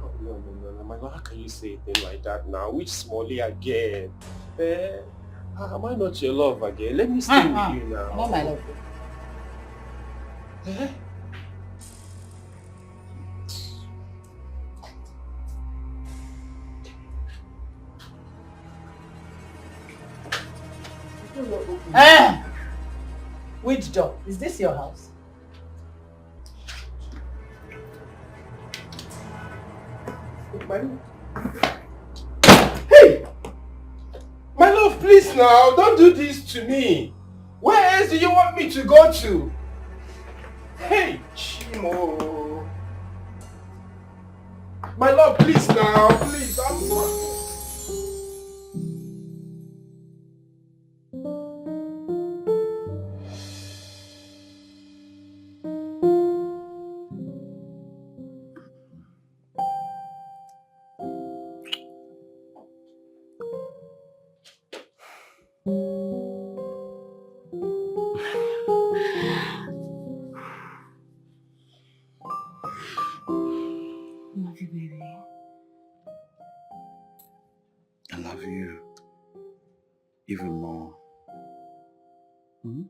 Oh, no, my God, how can you say a thing like that now? Which Smalley again? Am I not your love again? Let me stay with you now. Not my love. Which door? Is this your house? Hey! My love, please now, don't do this to me. Where else do you want me to go to? Hey, Chimo. My love, please now, please, I'm not... Love you, baby. I love you even more. Hmm?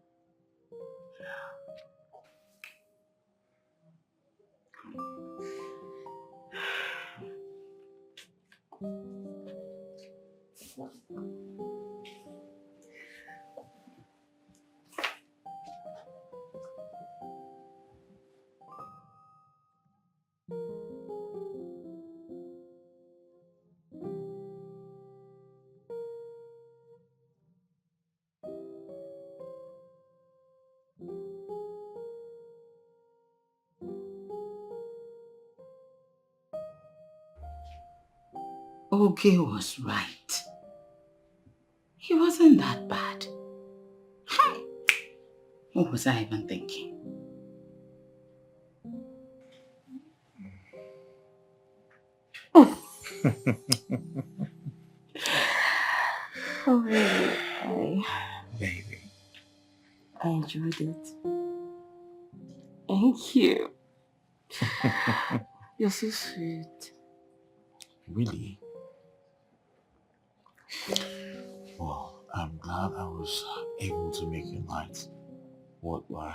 Oge was right. He wasn't that bad. What was I even thinking? Oh, Oh, baby. Baby. I enjoyed it. Thank you. You're so sweet. Really? Well, I'm glad I was able to make your night worthwhile.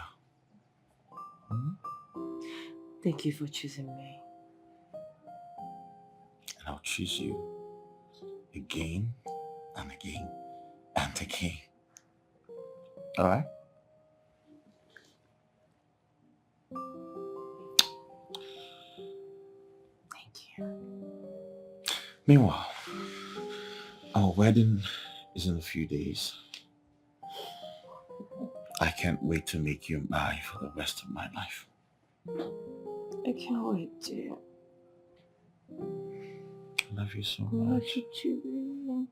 Hmm? Thank you for choosing me. And I'll choose you again and again and again. Alright? Thank you. Meanwhile, our wedding is in a few days. I can't wait to make you mine for the rest of my life. I can't wait, dear. I love you so I love much. you too.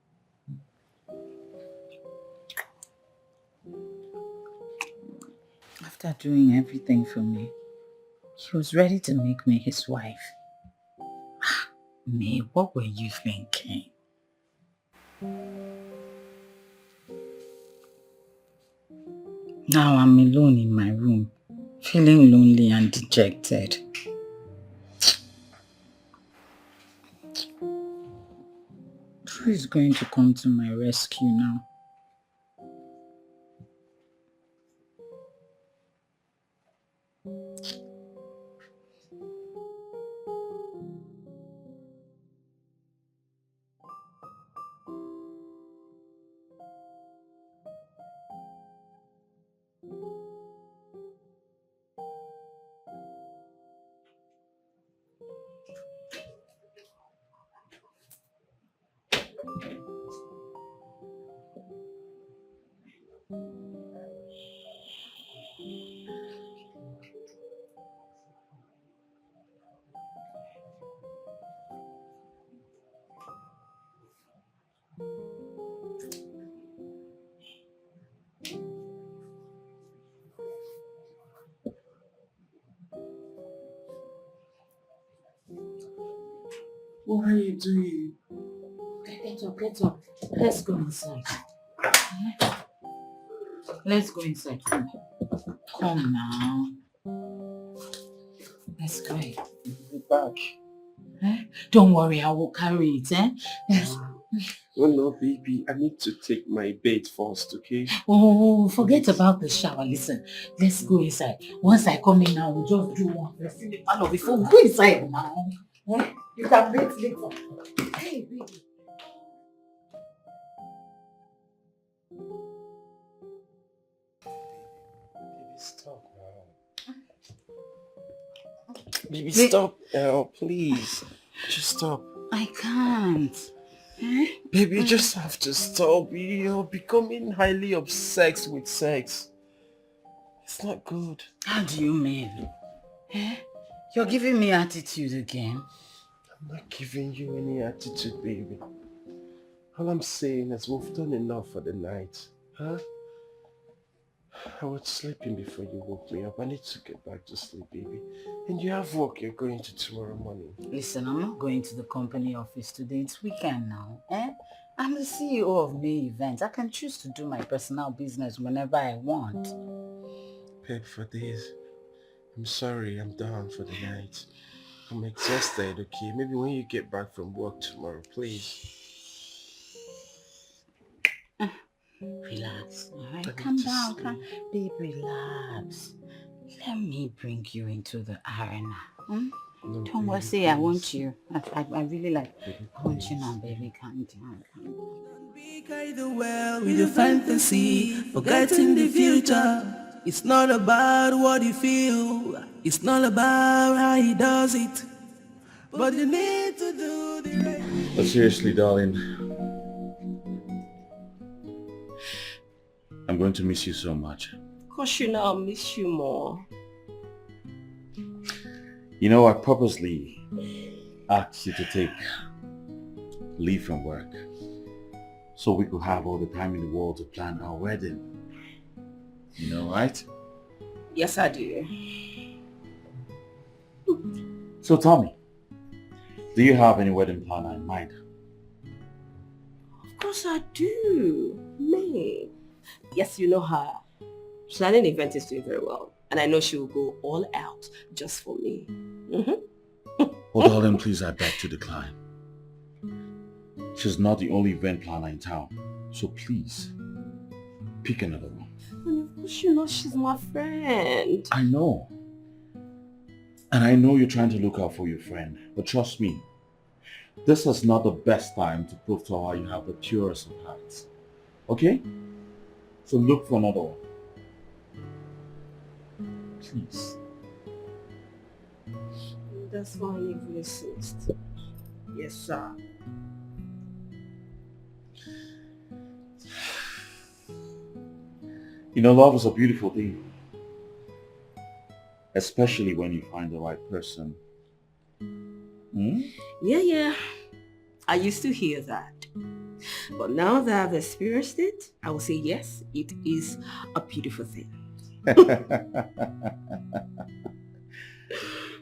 after doing everything for me, he was ready to make me his wife. Me, what were you thinking? Now I'm alone in my room, feeling lonely and dejected. Who is going to come to my rescue now? What are you doing? Get up. Let's go inside. Let's go inside. Come now. Let's go. Be back. Don't worry, I will carry it. Oh no, baby. I need to take my bait first, okay? Oh, forget about the shower. Listen, let's go inside. Once I come in now, we'll just do one. Let's see the panel before we go inside now. You can wait later. Hey, baby. Stop now. Baby, stop now, please. Just stop. I can't. Baby, you just have to stop. You're becoming highly obsessed with sex. It's not good. How do you mean? You're giving me attitude again. I'm not giving you any attitude, baby. All I'm saying is we've done enough for the night. Huh? I was sleeping before you woke me up. I need to get back to sleep, baby. And you have work you're going to tomorrow morning. Listen, I'm not going to the company office today. It's weekend now. I'm the CEO of May Events. I can choose to do my personal business whenever I want. Babe, for this, I'm sorry, I'm down for the night. I'm exhausted, okay? Maybe when you get back from work tomorrow, please. Relax, alright? Calm down, babe, relax. Let me bring you into the arena. No, Don't worry, say I want you. I really like, I want you now, baby. Calm down, calm down. Be carried away with your fantasy, forgetting the future. It's not about what you feel, it's not about how he does it. But you need to do the right. But seriously, darling, I'm going to miss you so much. Of course, you know I'll miss you more. You know, I purposely asked you to take leave from work so we could have all the time in the world to plan our wedding. You know, right? Yes, I do. So tell me, do you have any wedding planner in mind? Of course I do. Me. Yes, you know her. Planning event is doing very well. And I know she will go all out just for me. Oh, darling, please, I beg to decline. She's not the only event planner in town. So please, pick another one. And of course you know she's my friend. I know. And I know you're trying to look out for your friend. But trust me, this is not the best time to prove to her you have the purest of hearts. Okay? So look for another one. Please. That's fine if you insist. Yes, sir. You know, love is a beautiful thing. Especially when you find the right person. Yeah. I used to hear that. But now that I've experienced it, I will say yes, it is a beautiful thing.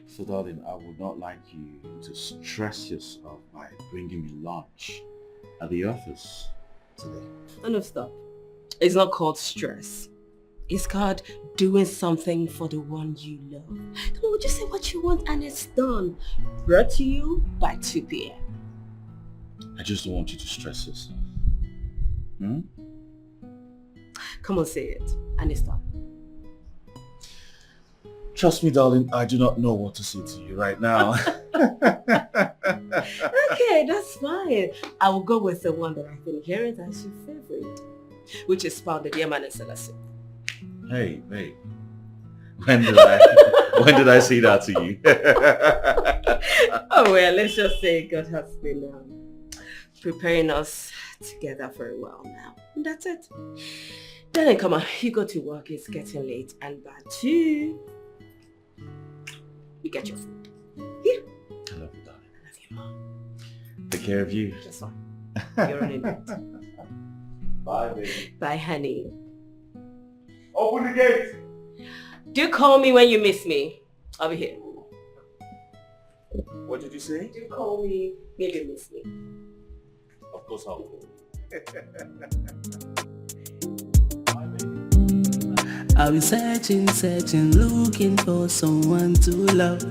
So darling, I would not like you to stress yourself by bringing me lunch at the office today. Oh, no, stop. It's not called stress. It's called doing something for the one you love. Come on, just say what you want and it's done. Brought to you by 2 p.m. I just don't want you to stress yourself. Hmm? Come on, say it. And it's done. Trust me, darling, I do not know what to say to you right now. Okay, that's fine. I will go with the one that I've been hearing that's your favorite, which is pounded yam and salad. Hey, babe. When did I say that to you? Oh well, let's just say God has been preparing us together for a while now. And that's it. Then come on, you go to work, it's getting late, and by 2, you get your food. Here. I love you, darling. I love you, Mom. Take care of you. That's fine. You're on it. Bye, baby. Bye, honey. Open the gate. Do call me when you miss me. I'll be here. What did you say? Do call me when you miss me. Of course I will. I'll be searching, looking for someone to love.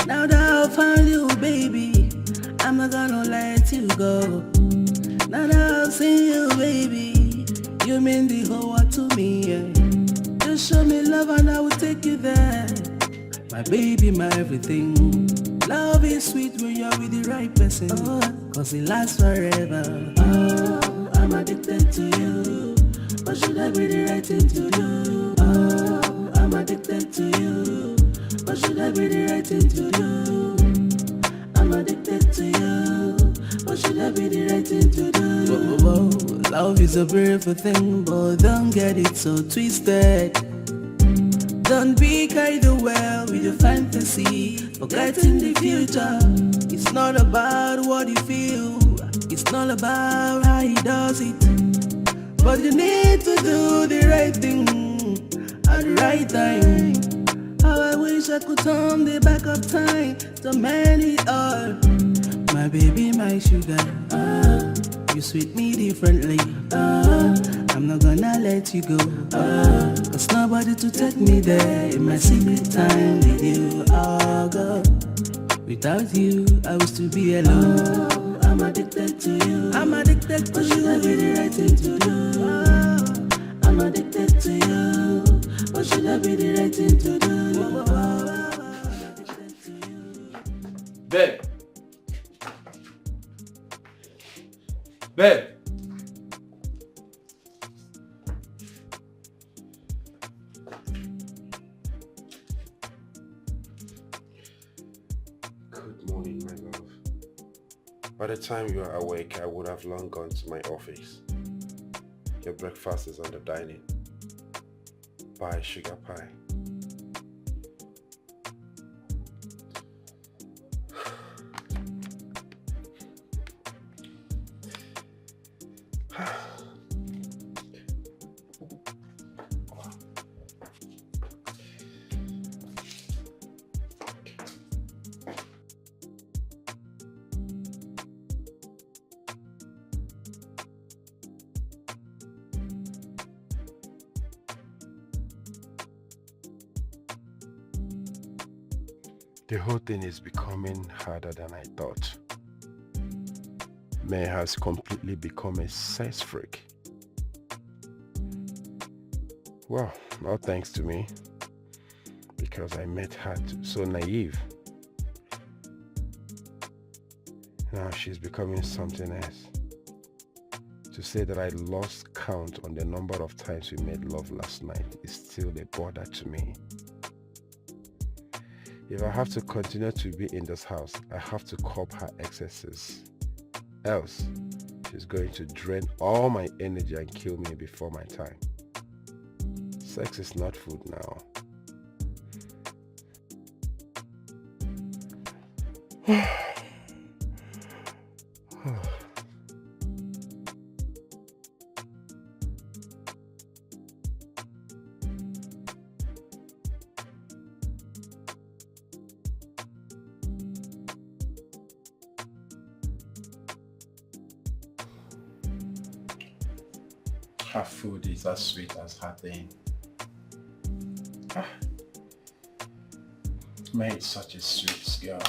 Now that I found you, baby, I'm not gonna let you go. Now that I've seen you, baby, you mean the whole world to me, yeah. Just show me love and I will take you there. My baby, my everything. Love is sweet when you're with the right person, cause it lasts forever. Oh, I'm addicted to you. But should I be the right thing to do? Oh, I'm addicted to you. But should I be the right thing to do? I'm addicted to you. But should I be the right thing to do? Whoa, whoa, whoa. Love is a beautiful thing, but don't get it so twisted. Don't be carried away with your fantasy, forgetting the future. It's not about what you feel, it's not about how he does it. But you need to do the right thing at the right time. How I wish I could turn the back of time to mend it all. My baby, my sugar, you sweet me differently. I'm not gonna let you go, cause nobody to take me there in my secret time with you. I'll go. Without you, I wish to be alone. I'm addicted to you. I'm addicted to you. Should I be the right thing to do? I'm addicted to you. What should I be the right thing to do? Babe. Babe. Good morning, my love. By the time you are awake, I would have long gone to my office. Your breakfast is on the dining. Buy sugar pie. The whole thing is becoming harder than I thought. May has completely become a sex freak. Well, all thanks to me, because I met her so naive. Now she's becoming something else. To say that I lost count on the number of times we made love last night is still a bother to me. If I have to continue to be in this house, I have to curb her excesses. Else, she's going to drain all my energy and kill me before my time. Sex is not food now. her food is as sweet as her thing. May is such a sweet girl.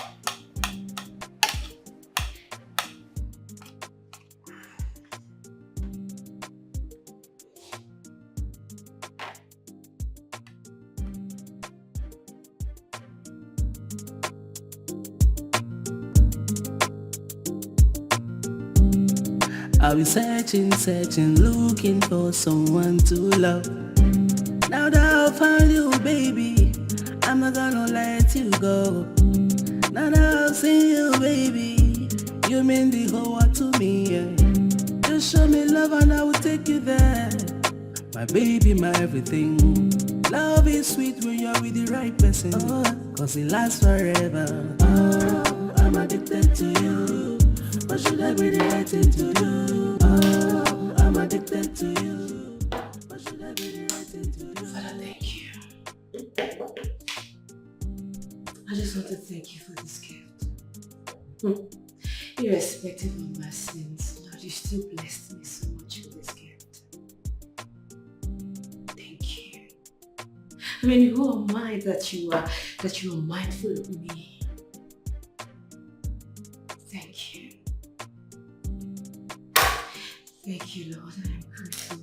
I'll be searching, looking for someone to love. Now that I've found you, baby, I'm not gonna let you go. Now that I've seen you, baby, you mean the whole world to me, yeah. Just show me love and I will take you there. My baby, my everything. Love is sweet when you're with the right person, cause it lasts forever. Oh, I'm addicted to you. What should I be the right thing to do? Oh, I'm addicted to you. What should I be the right thing to do? Father, thank you. I just want to thank you for this gift. Irrespective of my sins, Lord, you still blessed me so much with this gift. Thank you. I mean, who am I that you are mindful of me? Thank you. Thank you, Lord, and I'm grateful.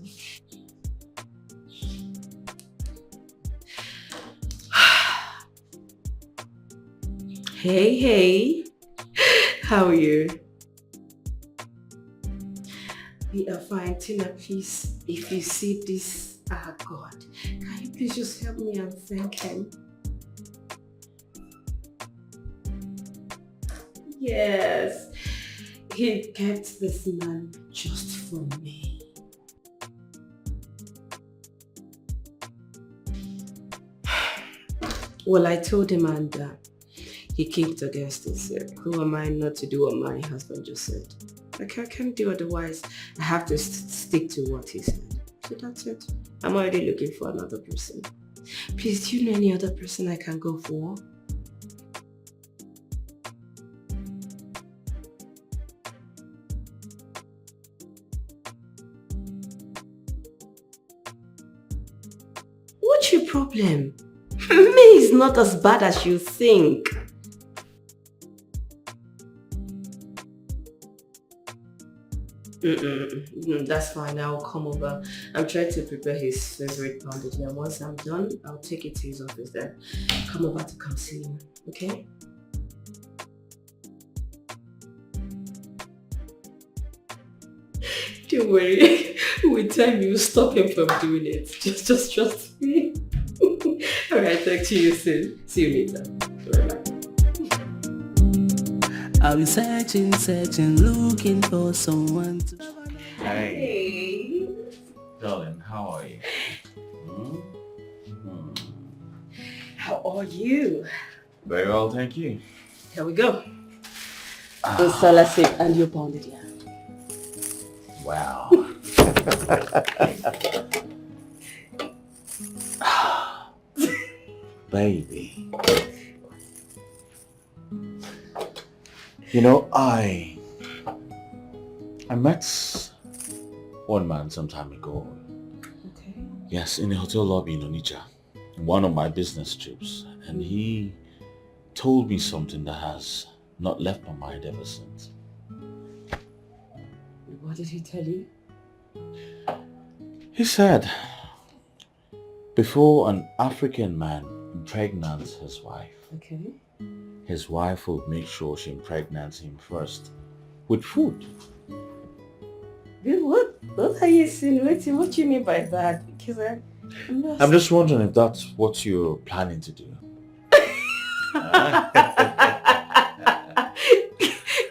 Hey, how are you? We are fine. Tina, please, if you see this, God, can you please just help me and thank him? Yes, he kept this man just for me. Well, I told him and he kicked against it. Said, who am I not to do what my husband just said? Like, I can't do otherwise. I have to stick to what he said. So that's it. I'm already looking for another person. Please, do you know any other person I can go for? What's your problem? Me is not as bad as you think. That's fine, I'll come over. I'm trying to prepare his favorite pounded yam. Once I'm done, I'll take it to his office then. Come over to come see him, okay? Don't worry, with time you'll stop him from doing it. Just trust me. Alright, talk to you soon. See you later. Bye-bye. I'll be searching, looking for someone to... Hey. Darling, how are you? How are you? Very well, thank you. Here we go. The salad and your pounded yam. Wow. Baby. You know, I met one man some time ago. Okay. Yes, in a hotel lobby in Onitsha, one of my business trips, and he told me something that has not left my mind ever since. What did he tell you? He said, before an African man impregnates his wife, Okay. his wife will make sure she impregnates him first with food. What are you insinuating? What do you mean by that? Because I'm just wondering if that's what you're planning to do.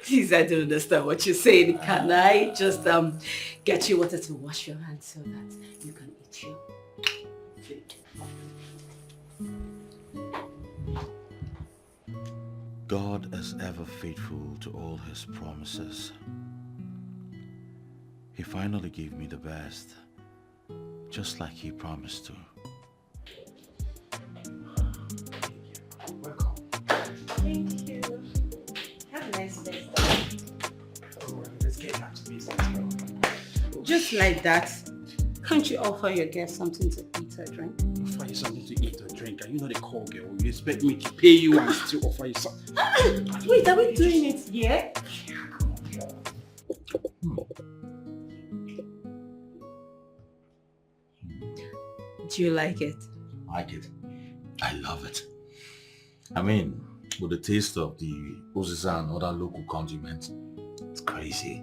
Please, I don't understand what you're saying. Can I just get you water to wash your hands so that you can eat your food? God is ever faithful to all his promises. He finally gave me the best, just like he promised to. Welcome. Thank you. Have a nice day. Let's get back to business, bro. Just like that. Can't you offer your guest something to eat or drink? Offer you something to eat or drink? Are you not a call girl? You expect me to pay you and still offer you something? Wait, are we doing it here? Do you like it? Like it. I love it. I mean, with the taste of the uziza and other local condiments, it's crazy.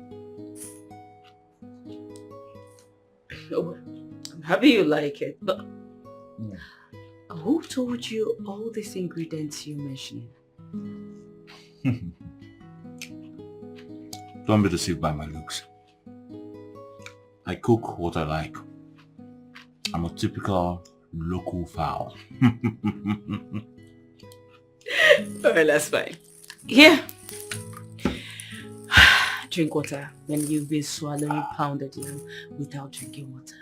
Oh, I'm happy you like it, but who told you all these ingredients you're mentioning? Don't be deceived by my looks. I cook what I like. I'm a typical local fowl. Alright, that's fine. Here. Drink water when you've been swallowing pounded yam without drinking water.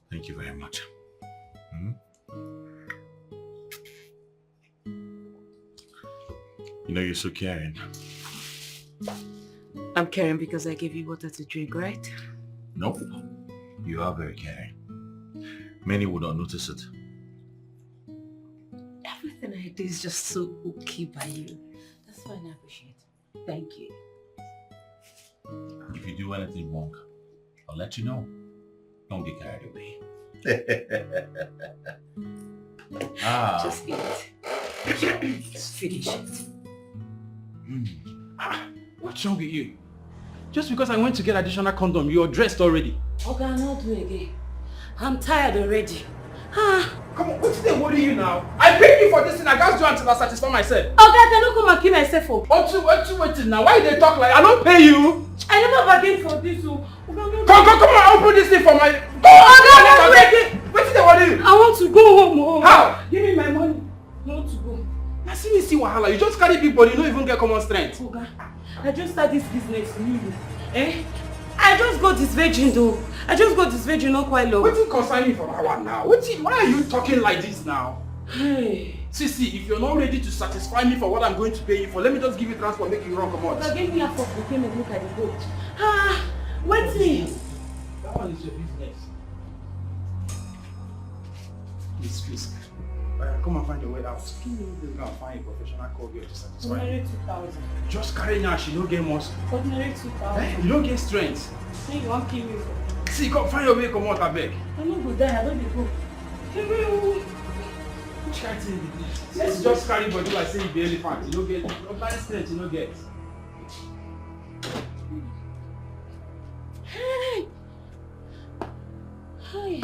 Thank you very much. You know, you're so caring. I'm caring because I gave you water to drink, right? Nope. You are very caring. Many would not notice it. Everything I do is just so okay by you. That's why I appreciate it. Thank you. If you do anything wrong, I'll let you know. Don't get carried away. Just eat. Just finish it. What's wrong with you? Just because I went to get additional condom, you're dressed already. Okay, I'm not doing it again. I'm tired already. Come on, what's the worry you now? I paid you for this thing, I can't do until I satisfy myself. Okay, I cannot come and kill myself for. What you waiting now? Why they talk like I don't pay you? I never bargained for this. Come on, open this thing for my... What's the worry? I want to go home. How? Give me my money. I want to go. I see wahala. You just carry big body, you don't even get common strength. Okay. I just start this business new. I just got this virgin though. I just got this virgin not quite long. What you concern me for hour now? Why are you talking like this now? Hey. See, if you're not ready to satisfy me for what I'm going to pay you for, let me just give you transport, make you run, come on. Okay, give me a fork, you came and look at the boat. Wait me. That one is your business. Please. Come and find your way out. You can find a professional call girl to satisfy Ordinary you. 2,000. Just carry now, she don't get muscle. Ordinary 2,000. You don't get strength. Then you won't kill me. See, come find your way, come out, I beg. I'm not good there, I don't go. Let's just carry body like say you be elephant. You don't get no strength, you don't get. Hey! Hi.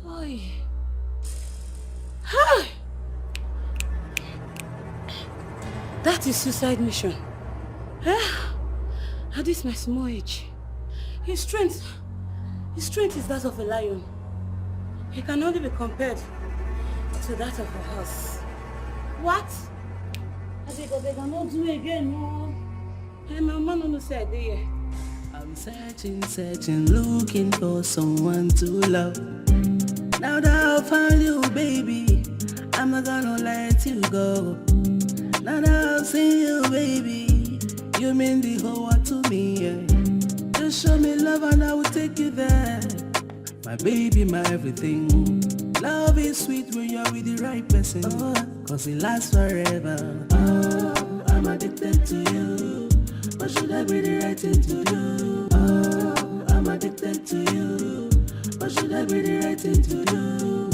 Hi. Hi. That is suicide mission. At this my small age. His strength is that of a lion. He can only be compared to that of a horse. What? I cannot do it again, no. Hey, my mama no say I did yet. I'm searching, looking for someone to love. Now that I found you, baby, I'm not gonna let you go. Now that I've seen you, baby, you mean the whole world to me, yeah. Just show me love and I will take you there. My baby, my everything. Love is sweet when you're with the right person, cause it lasts forever. Oh, I'm addicted to you. But should I be the right thing to do? Oh, I'm addicted to you. But should I be the right thing to do?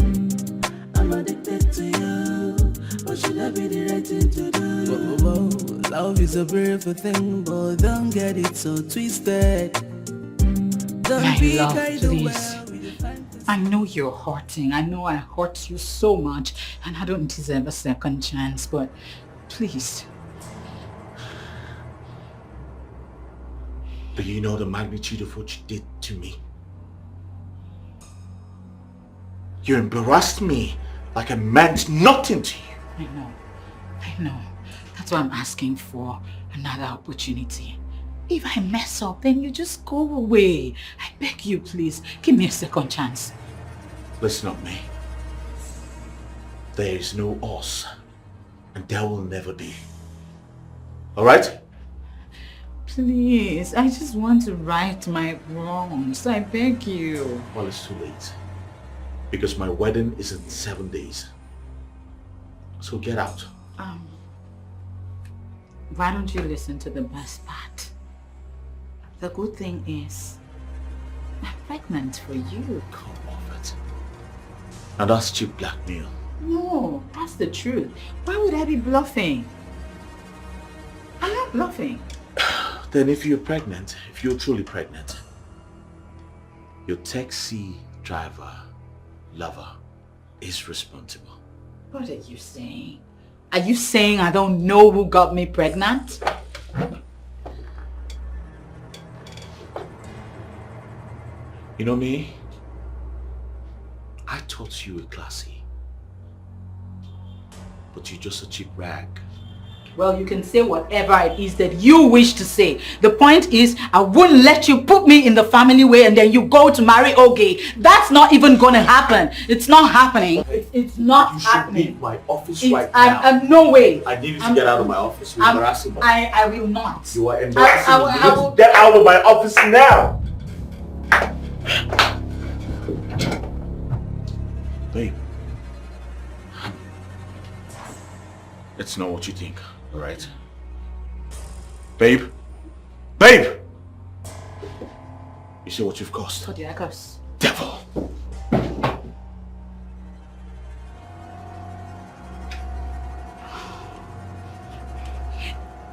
I'm addicted to you. But should I be the right thing to do? Whoa. Love is a beautiful thing, but don't get it so twisted. Don't My be love, carried please. away with the fantasy. I know you're hurting. I know I hurt you so much, and I don't deserve a second chance, but please. Do you know the magnitude of what you did to me? You embarrassed me like I meant nothing to you. I know. That's why I'm asking for another opportunity. If I mess up, then you just go away. I beg you, please. Give me a second chance. Listen up, me. There is no us, and there will never be. Alright? Please, I just want to right my wrongs. I beg you. Well, it's too late. Because my wedding is in 7 days. So get out. Why don't you listen to the best part? The good thing is, I'm pregnant for you. Come off it. Now that's cheap blackmail. No, that's the truth. Why would I be bluffing? I'm not bluffing. Then if you're pregnant, if you're truly pregnant, your taxi driver, lover, is responsible. What are you saying? Are you saying I don't know who got me pregnant? You know me? I taught you a classy. But you're just a cheap rag. Well, you can say whatever it is that you wish to say. The point is, I wouldn't let you put me in the family way and then you go to marry Oge. That's not even gonna happen. It's not happening. It's not happening. You should leave my office right now. I'm no way. I need you to get out of my office. You're embarrassing me. I will not. You are embarrassing me. I will Get out of my office now. Babe. It's not what you think. Alright? Babe? Babe! You see what you've caused? What did I curse? Devil!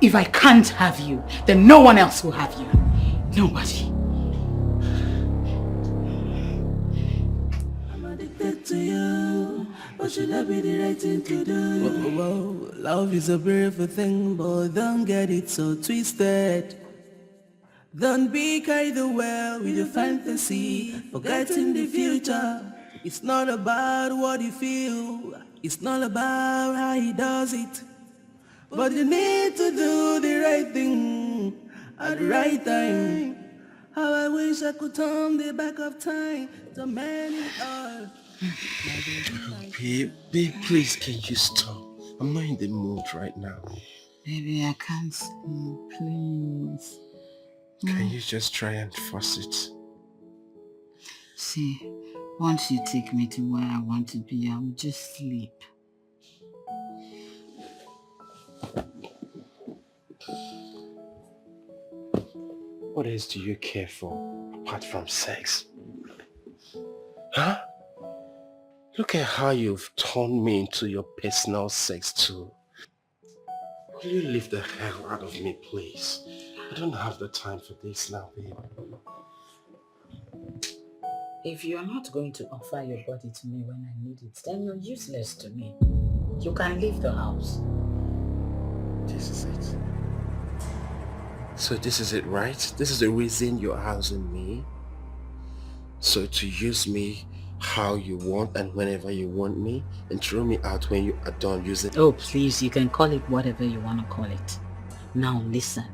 If I can't have you, then no one else will have you. Nobody. I'm addicted to you. What should I be the right thing to do? Whoa, love is a beautiful thing, but don't get it so twisted. Don't be carried away with your fantasy, forgetting the future. It's not about what you feel, it's not about how he does it. But you need to do the right thing at the right time. How I wish I could turn the back of time to many all. Babe, please, can you stop? I'm not in the mood right now. Baby, I can't sleep, please. Can you just try and force it? See, once you take me to where I want to be, I will just sleep. What else do you care for, apart from sex? Huh? Look at how you've turned me into your personal sex tool. Will you leave the hell out of me, please? I don't have the time for this now, babe. If you are not going to offer your body to me when I need it, then you're useless to me. You can leave the house. This is it. So this is it, right? This is the reason you're housing me? So to use me how you want and whenever you want me, and throw me out when you are done using... Oh, please, you can call it whatever you want to call it. Now listen.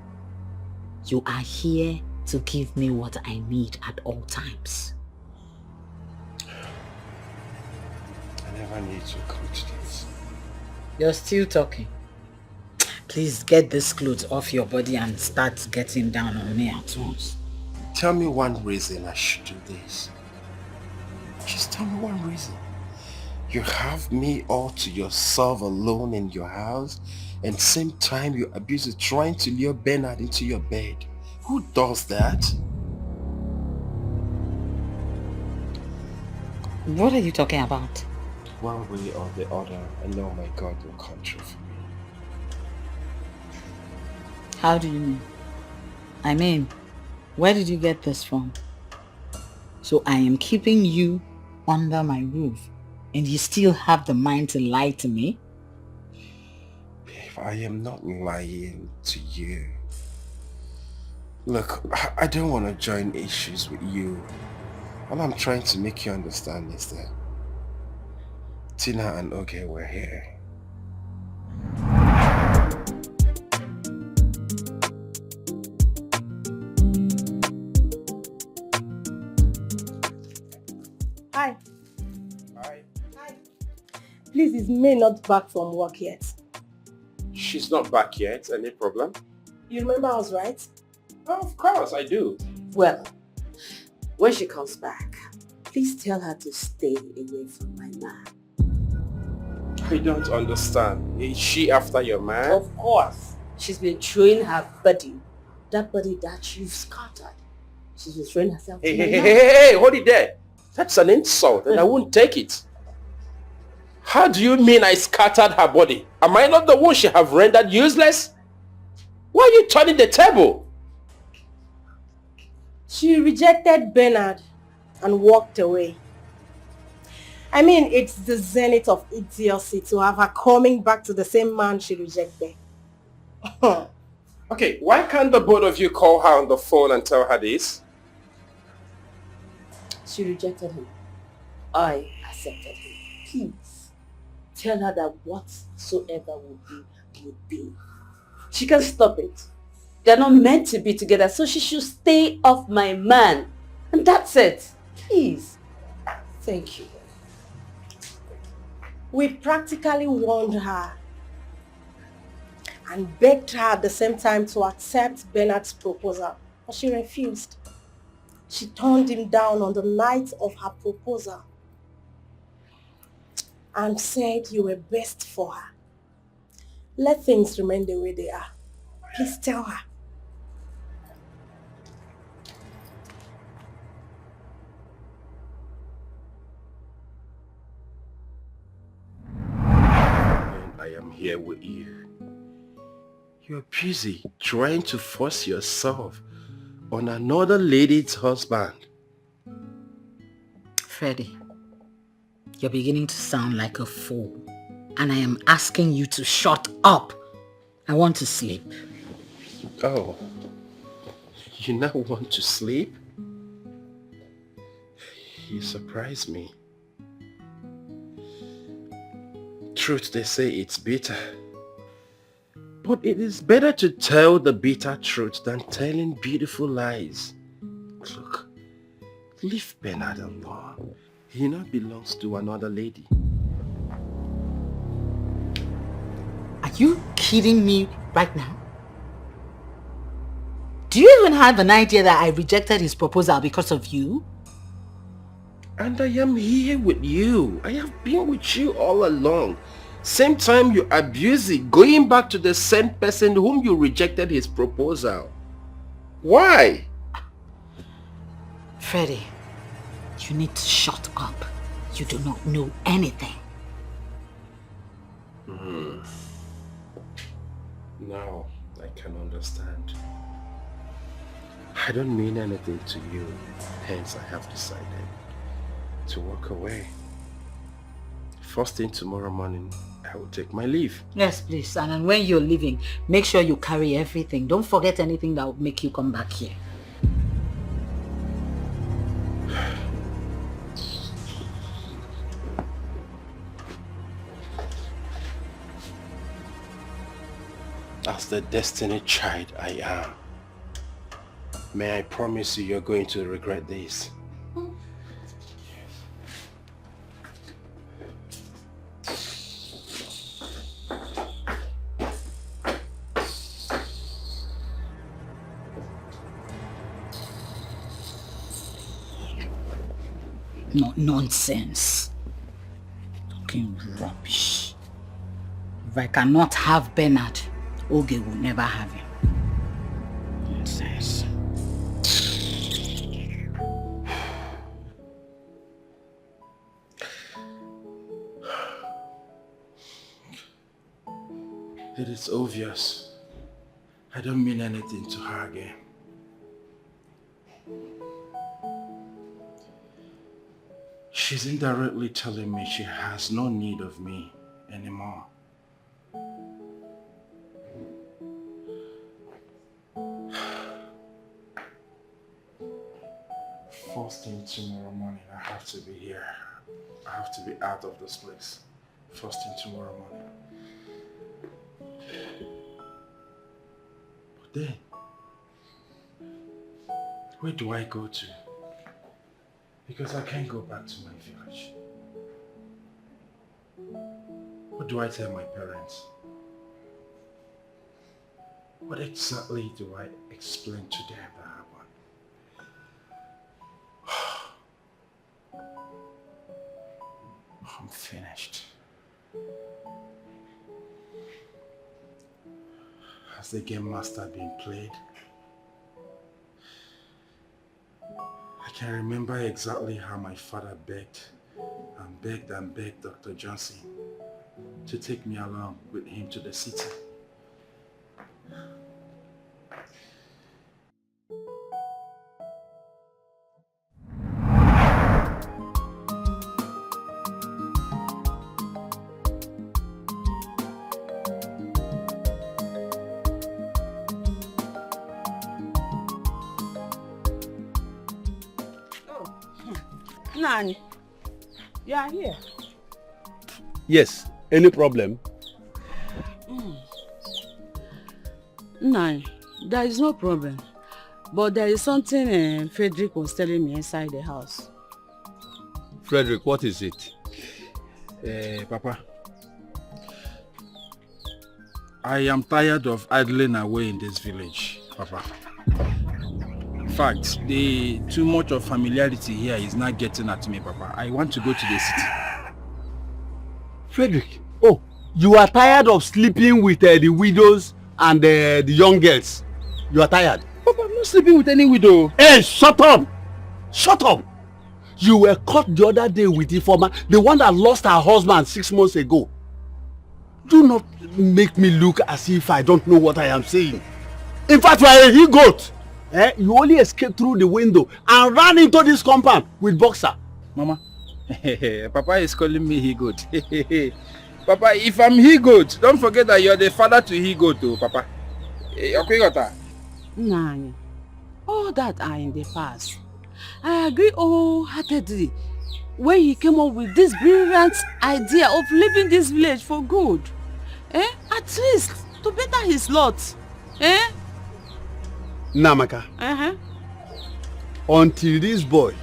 You are here to give me what I need at all times. I never need to come to this. You're still talking. Please get this clothes off your body and start getting down on me at once. Tell me one reason I should do this. Just tell me one reason. You have me all to yourself alone in your house, and same time you abuse it trying to lure Bernard into your bed. Who does that? What are you talking about? One way or the other, I know my God will come true for me. How do you mean? I mean, where did you get this from? So I am keeping you under my roof, and you still have the mind to lie to me? Babe, I am not lying to you. Look, I don't want to join issues with you. All I'm trying to make you understand is that Tina and Oge were here. Hi. Hi. Please, is May not back from work yet? She's not back yet. Any problem? You remember us, right? Of course, I do. Well, when she comes back, please tell her to stay away from my man. I don't understand. Is she after your man? Of course. She's been throwing her body, that body that you've scattered. She's been throwing herself to my man. Hey, hold it there. That's an insult and I won't take it. How do you mean I scattered her body? Am I not the one she have rendered useless? Why are you turning the table? She rejected Bernard and walked away. I mean, it's the zenith of idiocy to have her coming back to the same man she rejected. Okay, why can't the both of you call her on the phone and tell her this? She rejected him. I accepted him. Please, tell her that whatsoever would be. She can stop it. They're not meant to be together, so she should stay off my man. And that's it. Please. Thank you. We practically warned her and begged her at the same time to accept Bernard's proposal, but she refused. She turned him down on the night of her proposal and said you were best for her. Let things remain the way they are. Please tell her. And I am here with you. You're busy trying to force yourself on another lady's husband. Freddie, you're beginning to sound like a fool. And I am asking you to shut up. I want to sleep. Oh, you now want to sleep? You surprise me. Truth, they say it's bitter. But it is better to tell the bitter truth than telling beautiful lies. Look, leave Bernard alone. He now belongs to another lady. Are you kidding me right now? Do you even have an idea that I rejected his proposal because of you? And I am here with you. I have been with you all along. Same time you abuse it, going back to the same person whom you rejected his proposal. Why? Freddie, you need to shut up. You do not know anything. Now I can understand. I don't mean anything to you, hence I have decided to walk away. First thing tomorrow morning, I will take my leave. Yes, please. And then when you're leaving, make sure you carry everything. Don't forget anything that will make you come back here. As the destiny child I am, may I promise you you're going to regret this. No nonsense. Talking rubbish. If I cannot have Bernard, Oge will never have him. Nonsense. It is obvious. I don't mean anything to her again. She's indirectly telling me she has no need of me anymore. First thing tomorrow morning, I have to be here. I have to be out of this place. First thing tomorrow morning. But then, where do I go to? Because I can't go back to my village. What do I tell my parents? What exactly do I explain to them that happened? I'm finished. Has the game master been played? I can remember exactly how my father begged and begged Dr. Johnson to take me along with him to the city. Nani, you are here. Yes, any problem? Nani, there is no problem. But there is something Frederick was telling me inside the house. Frederick, what is it? Papa, I am tired of idling away in this village, Papa. In fact, too much of familiarity here is not getting at me, Papa. I want to go to the city. Frederick, oh, you are tired of sleeping with the widows and the young girls. You are tired. Papa, I'm not sleeping with any widow. Hey, shut up! Shut up! You were caught the other day with Informa, the one that lost her husband 6 months ago. Do not make me look as if I don't know what I am saying. In fact, you are a he-goat. You only escaped through the window and ran into this compound with Boxer. Mama, Papa is calling me he-goat. Papa, if I'm he-goat, don't forget that you're the father to he-goat too, Papa. Okay, Nani, all that are in the past. I agree wholeheartedly when he came up with this brilliant idea of leaving this village for good. At least to better his lot. Namaka. Until this boy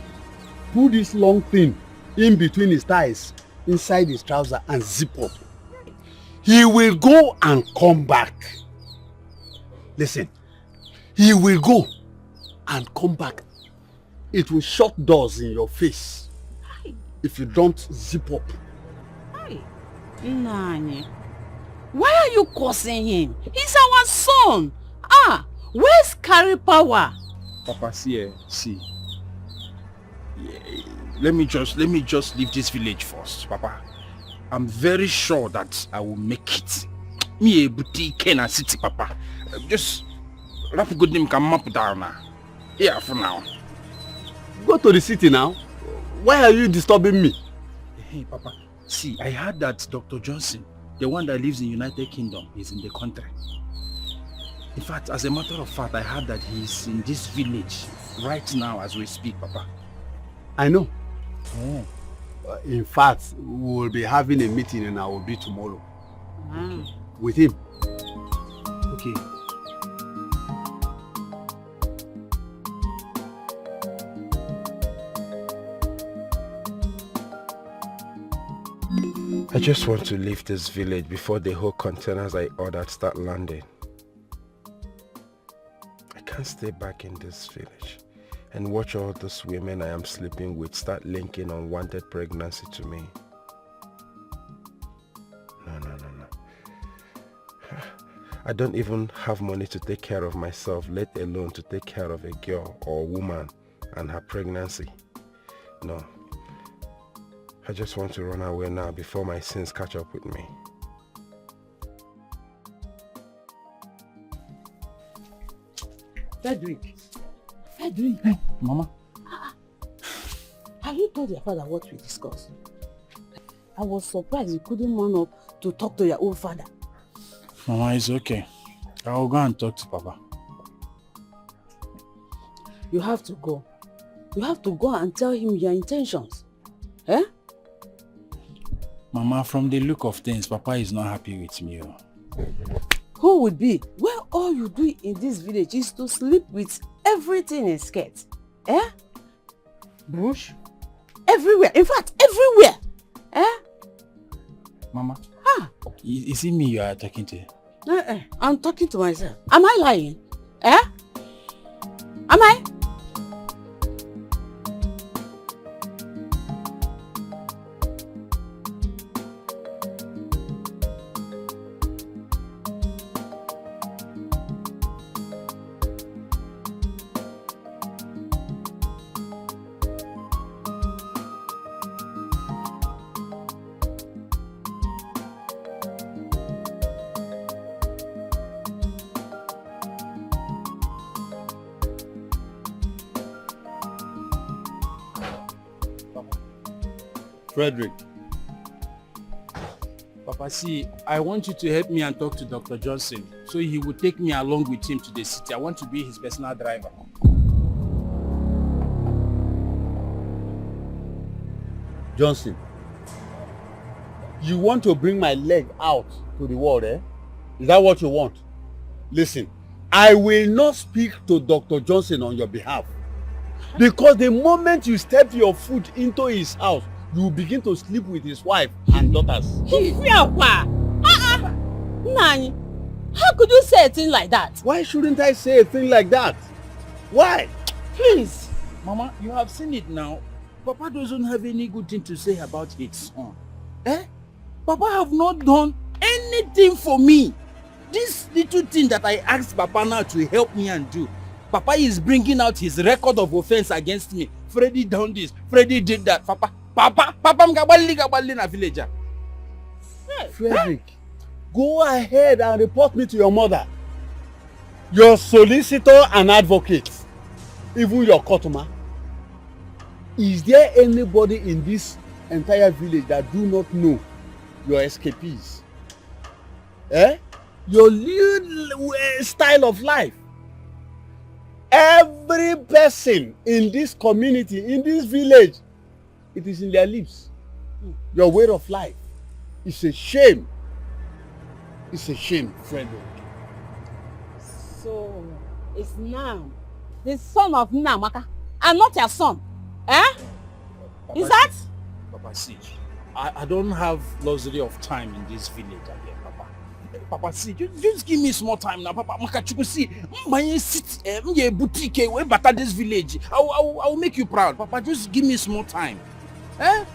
put this long thing in between his thighs, inside his trouser and zip up, he will go and come back. Listen, he will go and come back. It will shut doors in your face if you don't zip up. Nani, why are you cursing him? He's our son. Where's carry power? Papa, see. Let me just leave this village first, Papa. I'm very sure that I will make it. Me a boutique in a city, Papa. Just wrap a good name can map down now. Yeah, for now. Go to the city now. Why are you disturbing me? Hey, Papa. See, I heard that Dr. Johnson, the one that lives in United Kingdom, is in the country. In fact, as a matter of fact, I heard that he's in this village right now as we speak, Papa. I know. In fact, we will be having a meeting and I will be tomorrow. With him. Okay. I just want to leave this village before the whole containers I ordered start landing. I can't stay back in this village and watch all those women I am sleeping with start linking unwanted pregnancy to me. No. I don't even have money to take care of myself, let alone to take care of a girl or a woman and her pregnancy. No. I just want to run away now before my sins catch up with me. Frederick. Mama. Have you told your father what we discussed? I was surprised you couldn't man up to talk to your own father. Mama, it's okay. I will go and talk to Papa. You have to go. You have to go and tell him your intentions. Mama, from the look of things, Papa is not happy with me. Who would be? Well, all you do in this village is to sleep with everything in skirt. Bush. Everywhere. In fact, everywhere. Mama, is it me you are talking to? I'm talking to myself. Am I lying? Eh? Am I? Frederick. Papa, see, I want you to help me and talk to Dr. Johnson so he will take me along with him to the city. I want to be his personal driver. Johnson, you want to bring my leg out to the world, eh? Is that what you want? Listen, I will not speak to Dr. Johnson on your behalf. Because the moment you step your foot into his house, you will begin to sleep with his wife and daughters. Nani, how could you say a thing like that? Why shouldn't I say a thing like that? Why? Please. Mama, you have seen it now. Papa doesn't have any good thing to say about his son. Eh? Papa have not done anything for me. This little thing that I asked Papa now to help me and do, Papa is bringing out his record of offense against me. Freddy done this, Freddy did that. Papa mgabali na villager. Frederick, go ahead and report me to your mother, your solicitor and advocate, even your courtman. Is there anybody in this entire village that do not know your escapees? Eh? Your little style of life. Every person in this community, in this village, it is in their lips. Your way of life. It's a shame. It's a shame, Frederick. So, it's Nam, the son of Namaka, and not your son. Eh? Papa, is that? Papa, see, I don't have luxury of time in this village again, Papa. Papa, see, just give me small time now, Papa. Makachuku, see, my sit, boutique, way better this village. I will make you proud, Papa. Just give me small time. Eh?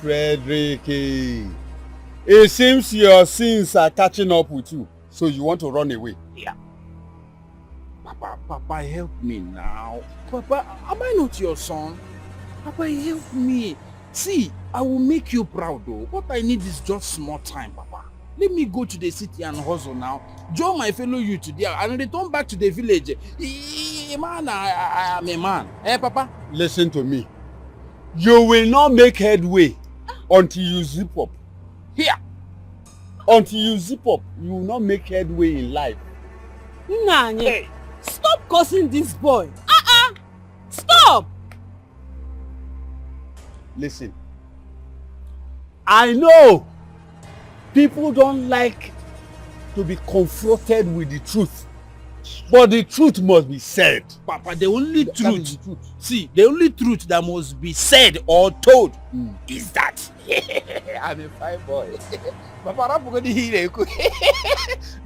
Frederick, it seems your sins are catching up with you, so you want to run away. Yeah. Papa, help me now. Papa, am I not your son? Papa, help me. See, I will make you proud though. What I need is just small time, Papa. Let me go to the city and hustle now. Join my fellow youth today and return back to the village. Man, I am a man. Eh, Papa? Listen to me. You will not make headway until you zip up. Here. Until you zip up, you will not make headway in life. Nani, hey, stop cursing this boy. Stop. Listen. I know people don't like to be confronted with the truth. But the truth must be said. Papa, the only truth. See, the only truth that must be said or told is that I'm a fine boy. Papa,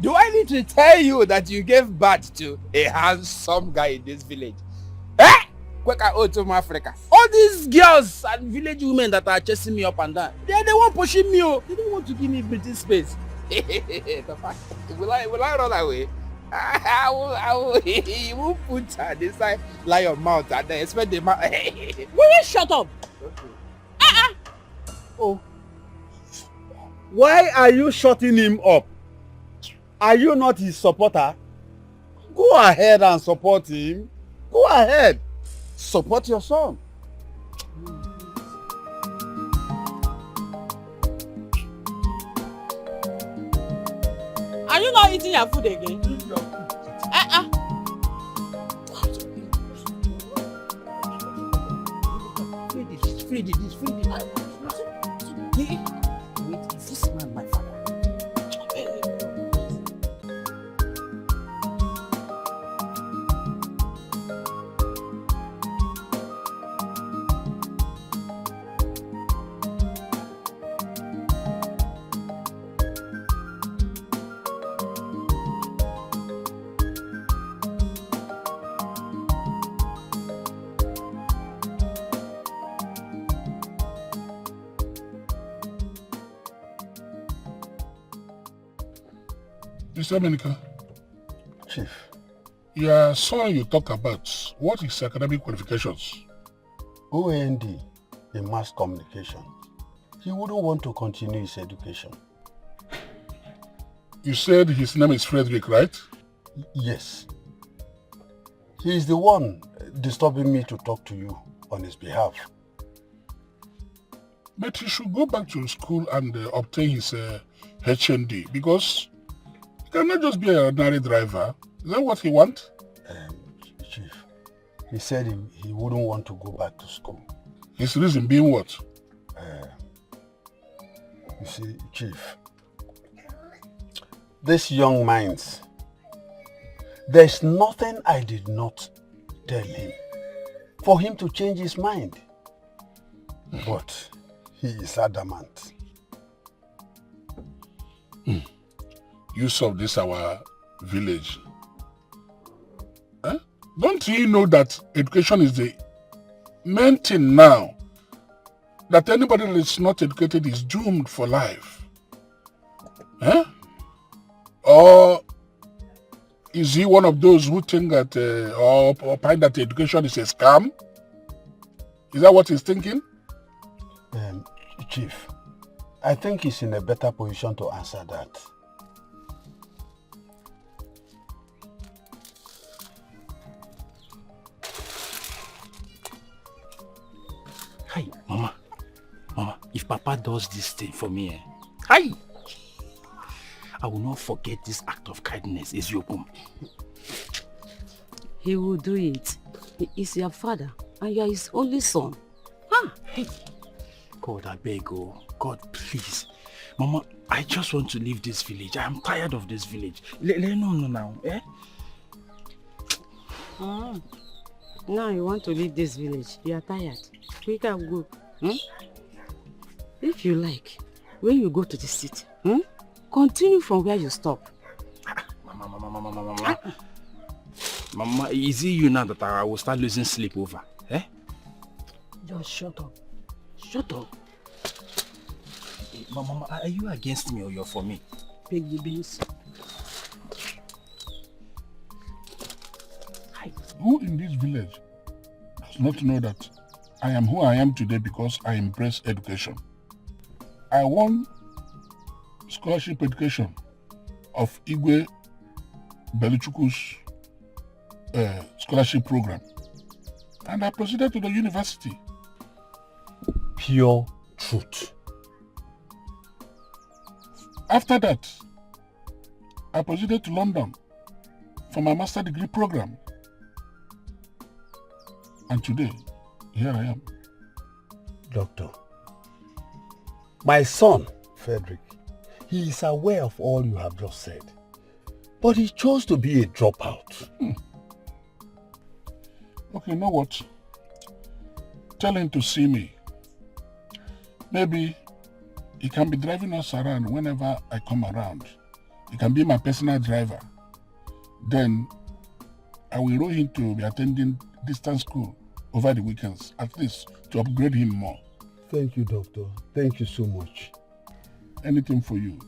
do I need to tell you that you gave birth to a handsome guy in this village? Eh? Africa. All these girls and village women that are chasing me up and down, they are the one pushing me. They don't want to give me breathing space. Papa, will I run away? I will you will put her this side, lie your mouth and then expect the man. Will you shut up? Okay. Oh. Why are you shutting him up? Are you not his supporter? Go ahead and support him. Go ahead. Support your son. Are you not eating your food again? Freddy. Wait, is this man my father? Mr. Menika. Chief. Your son you talk about, what is academic qualifications? OND in mass communication. He wouldn't want to continue his education. You said his name is Frederick, right? Yes. He is the one disturbing me to talk to you on his behalf. But he should go back to school and obtain his HND because he cannot just be an ordinary driver. Is that what he wants? Chief, he said he wouldn't want to go back to school. His reason being what? You see, Chief, these young minds, there's nothing I did not tell him for him to change his mind. But he is adamant. Use of this our village. Huh? Don't you know that education is the main thing now? That anybody that is not educated is doomed for life. Huh? Or is he one of those who think that or find that education is a scam? Is that what he's thinking? Chief, I think he's in a better position to answer that. Hi, Mama. Mama, if Papa does this thing for me, hi! I will not forget this act of kindness, Eziokum. He will do it. He is your father and you are his only son. Hey. God, I beg you. God, please. Mama, I just want to leave this village. I am tired of this village. Let me know now, eh? Now you want to leave this village. You are tired. We can go. If you like, when you go to the city, continue from where you stop. Mama, is it you now that I will start losing sleep over? Eh? Just shut up. Shut up. Mama, are you against me or you're for me? Big the beans. Who in this village does not know that I am who I am today because I embrace education? I won scholarship education of Igwe Beluchukwu's scholarship program, and I proceeded to the university. Pure truth. After that, I proceeded to London for my master degree program. And today, here I am. Doctor, my son, Frederick, he is aware of all you have just said, but he chose to be a dropout. Okay, you know what? Tell him to see me. Maybe he can be driving us around whenever I come around. He can be my personal driver. Then I will enroll him to be attending distance school over the weekends, at least to upgrade him more. Thank you, Doctor. Thank you so much. Anything for you.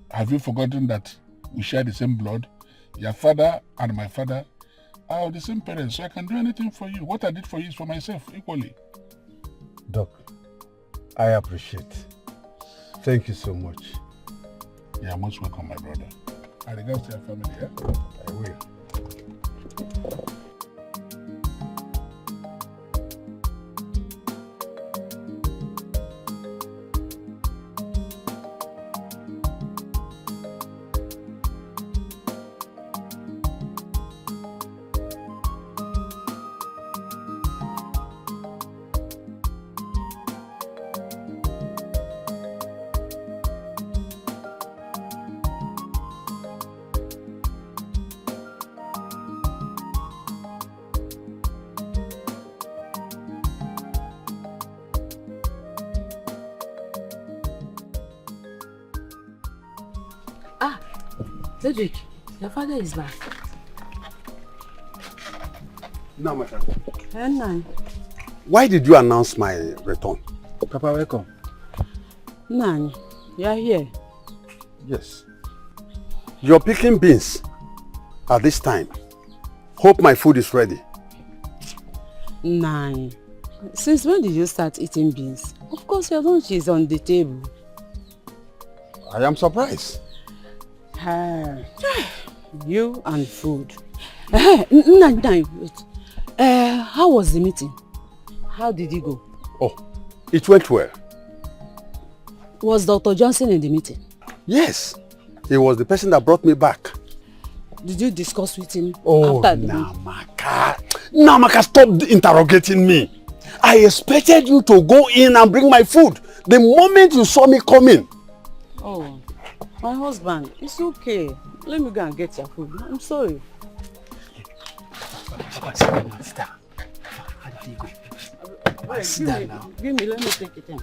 Have you forgotten that we share the same blood? Your father and my father are the same parents, so I can do anything for you. What I did for you is for myself equally. Doc, I appreciate. Thank you so much. You are most welcome, my brother. And regards to your family, yeah? I will. Cedric, your father is back. No, my friend. Nine. Why did you announce my return? Papa, welcome. Nine, you are here. Yes. You're picking beans at this time. Hope my food is ready. 9. Since when did you start eating beans? Of course your lunch is on the table. I am surprised. You and food. Wait. How was the meeting? How did it go? Oh, it went well. Was Dr. Johnson in the meeting? Yes. He was the person that brought me back. Did you discuss with him after the Namaka. Namaka, stop interrogating me. I expected you to go in and bring my food the moment you saw me coming. Oh, my husband, it's okay. Let me go and get your food. I'm sorry. Sit down. How did you go? Sit down now. Give me, let me take it in.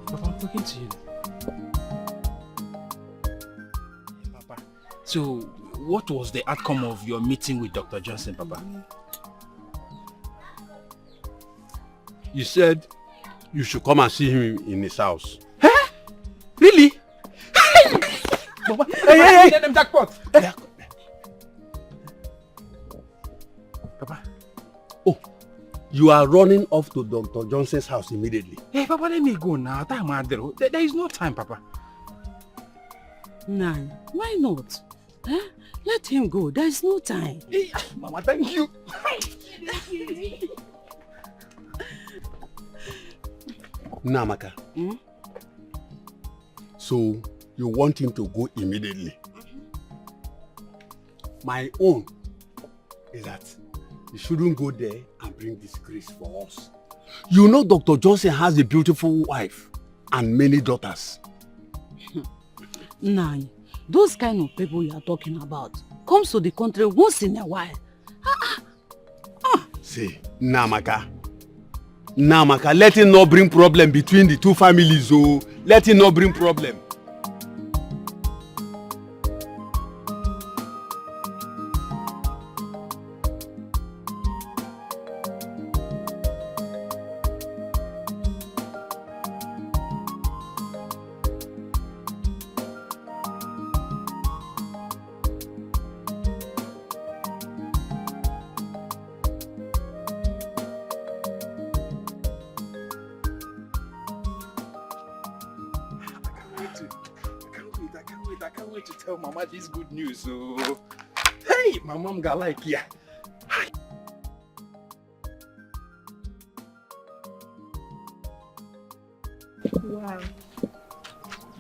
Papa, I'm talking to you. Papa, so what was the outcome of your meeting with Dr. Johnson, Papa? He said you should come and see him in his house. Huh? Really? Papa, hey! Let them jackpot. Papa. Oh, you are running off to Dr. Johnson's house immediately. Hey, Papa, let me go now. There is no time, Papa. 9. Why not? Huh? Let him go. There is no time. Hey, Mama, thank you. Namaka. So you want him to go immediately? My own is that you shouldn't go there and bring disgrace for us. You know Dr. Johnson has a beautiful wife and many daughters. 9. Those kind of people you are talking about comes to the country once in a while. See, Namaka, let it not bring problem between the two families. Oh, let it not bring problem. I can't wait to tell Mama this good news. So, hey, my mom got like, yeah. Wow,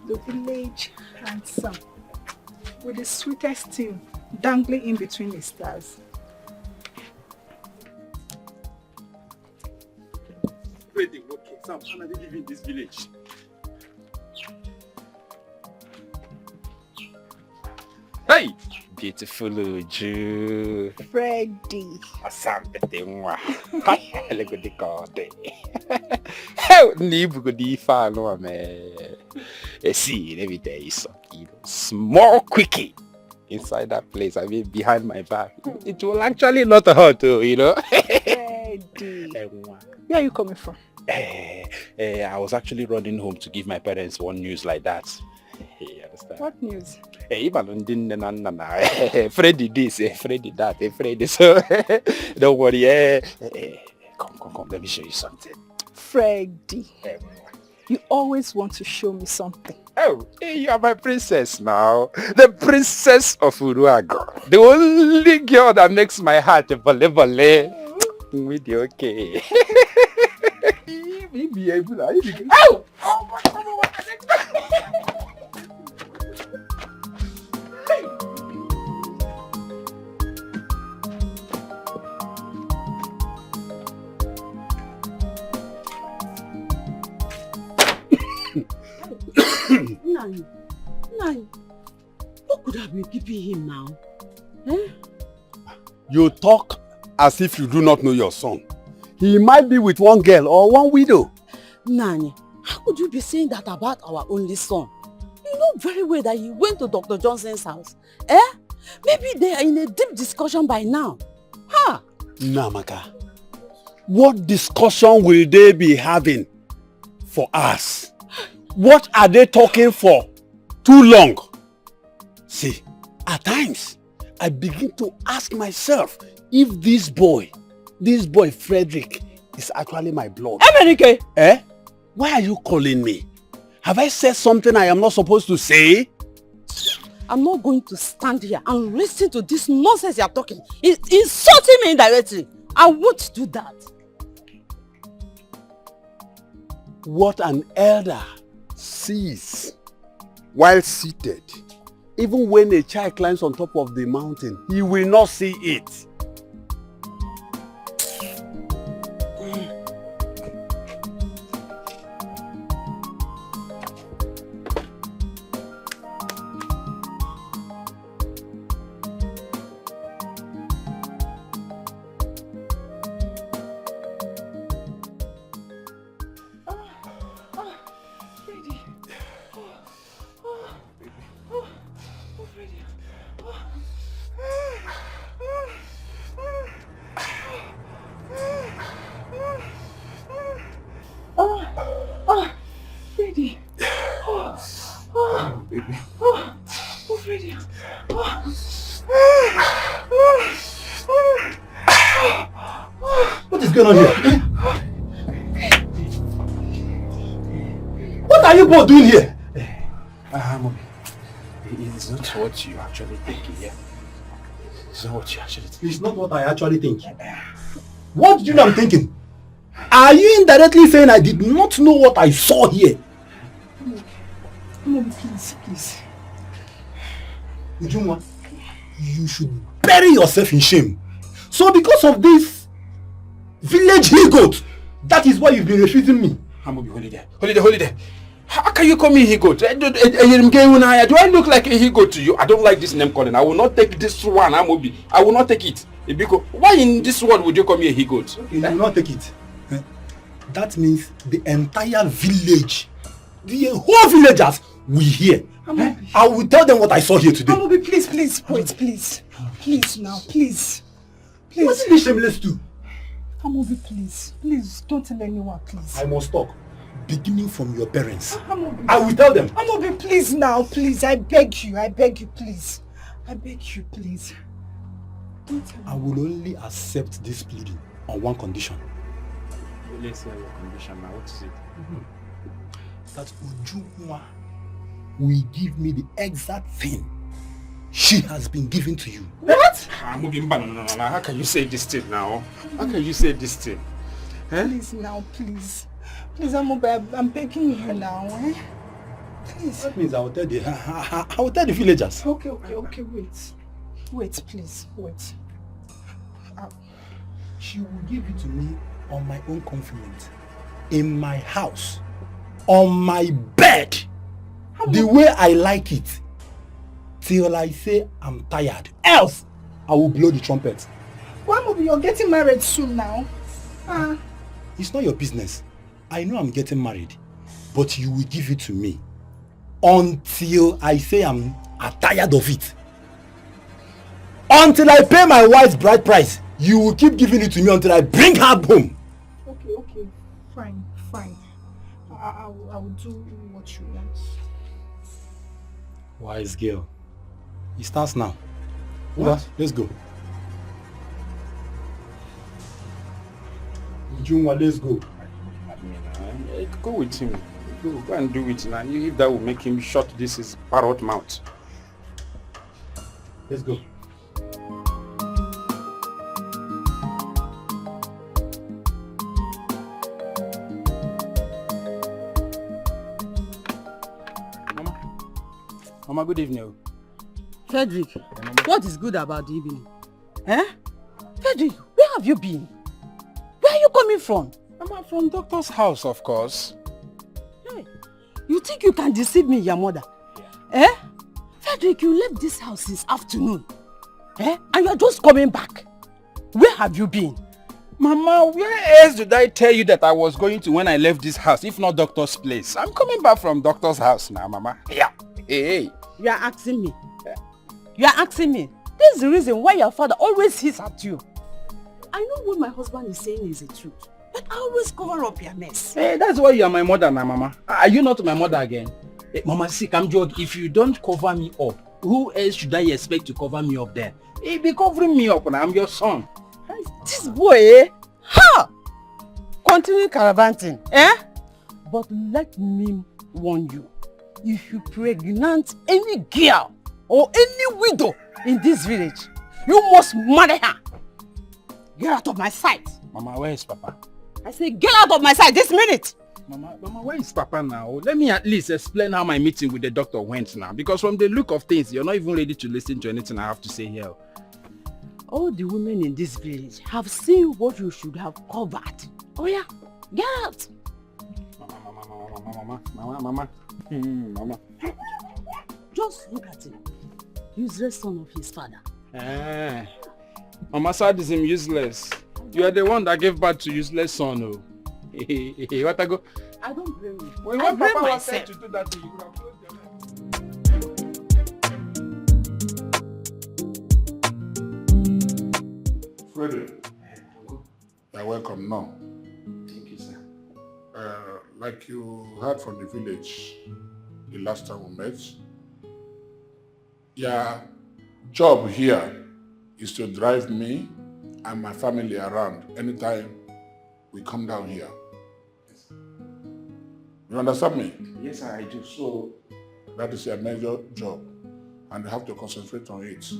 the village handsome, with the sweetest tune dangling in between the stars. Pretty working. So I'm finally leaving this village. Hey! Beautiful Uju. Freddy. Asante mwa. Look at the card. How nibu go di fa no me. See, let me tell you something. Small quickie inside that place. I mean, behind my back. It will actually not hurt, you know. Freddy. Where are you coming from? I was actually running home to give my parents one news like that. You understand? What news? Freddy this, Freddy that, Freddy so. Don't worry. Come, let me show you something. Freddy. You always want to show me something. Oh, you are my princess now. The princess of Uruago. The only girl that makes my heart volley. With you, okay. Oh! Nine. What could have been keeping him now? Eh? You talk as if you do not know your son. He might be with one girl or one widow. Nani, how could you be saying that about our only son? You know very well that he went to Dr. Johnson's house. Eh? Maybe they are in a deep discussion by now. Ha! Namaka, What discussion will they be having for us? What are they talking for? Too long. See, at times, I begin to ask myself if this boy Frederick, is actually my blood. Emenike! Eh? Why are you calling me? Have I said something I am not supposed to say? I'm not going to stand here and listen to this nonsense you're talking. It's insulting me indirectly. I won't do that. What an elder sees while seated, even when a child climbs on top of the mountain, he will not see it. What is going on here? What are you both doing here? Mommy, it's not what you actually think here. It's not what you actually think. It's not what I actually think. What do you know I'm thinking? Are you indirectly saying I did not know what I saw here? Mommy, please. Ujunwa, you should bury yourself in shame. So because of this village he-goat, that is why you've been refusing me. Amobi, hold it there. How can you call me he-goat? Do I look like a he-goat to you? I don't like this name calling. I will not take this one, Amobi. I will not take it. Because why in this world would you call me a he-goat? Okay, you will not take it. That means the entire village, the whole villagers will hear. I will tell them what I saw here today. Amobi, please, wait, please. Please now, please. What's this shameless too? Amobi, please, don't tell anyone, please. I must talk. Beginning from your parents. Amobi, I will tell them. Amobi, please now, please. I beg you, please. I beg you, please. Don't tell I will only accept this pleading on one condition. Let's hear your condition now. What is it? That Ujunwa will give me the exact thing she has been given to you. What? No. How can you say this thing now? How can you say this thing? Please now, please. Please, Amobi, I'm begging you now. Please. That means I will tell the villagers. Okay, wait, please. She will give it to me on my own convenience, in my house, on my bed, the way I like it, till I say I'm tired. Else, I will blow the trumpet. Well, Amobi, you're getting married soon now. It's not your business. I know I'm getting married, but you will give it to me until I say I'm tired of it. Until I pay my wife's bride price, you will keep giving it to me until I bring her home. Okay, fine. I will do what you want. Wise girl. It starts now. What? Let's go. Ujunwa, let's go. Go with him. Go and do it now. If that will make him shut his parrot mouth. Let's go. Mama, good evening. Frederick, what is good about the evening? Frederick, where have you been? Where are you coming from? I'm from doctor's house, of course. Hey, you think you can deceive me, your mother? Frederick, you left this house this afternoon. And you're just coming back. Where have you been? Mama, where else did I tell you that I was going to when I left this house, if not doctor's place? I'm coming back from doctor's house now, Mama. Yeah. Hey. You are asking me. You are asking me. This is the reason why your father always hits at you. I know what my husband is saying is the truth. But I always cover up your mess. Hey, that's why you are my mother now, Mama. Are you not my mother again? Hey, Mama, see, come joke. If you don't cover me up, who else should I expect to cover me up then? He be covering me up now. I'm your son. This boy, eh? Ha! Continue caravanting, eh? But let me warn you. If you pregnant any girl or any widow in this village, you must marry her. Get out of my sight. Mama, where is Papa? I say get out of my sight this minute. Mama, where is Papa now? Let me at least explain how my meeting with the doctor went now. Because from the look of things, you're not even ready to listen to anything I have to say here. All the women in this village have seen what you should have covered. Oh yeah, get out. Mama. Just look at him. Useless son of his father. Mama sadism useless. You are the one that gave birth to useless son. Oh. What I go? I don't blame you. When I blame Papa was myself. said to do that, you could have closed your mouth. Freddie, you're welcome now. Thank you, sir. Like you heard from the village the last time we met, your job here is to drive me and my family around anytime we come down here. You understand me? Yes, sir, I do. So that is a major job and you have to concentrate on it.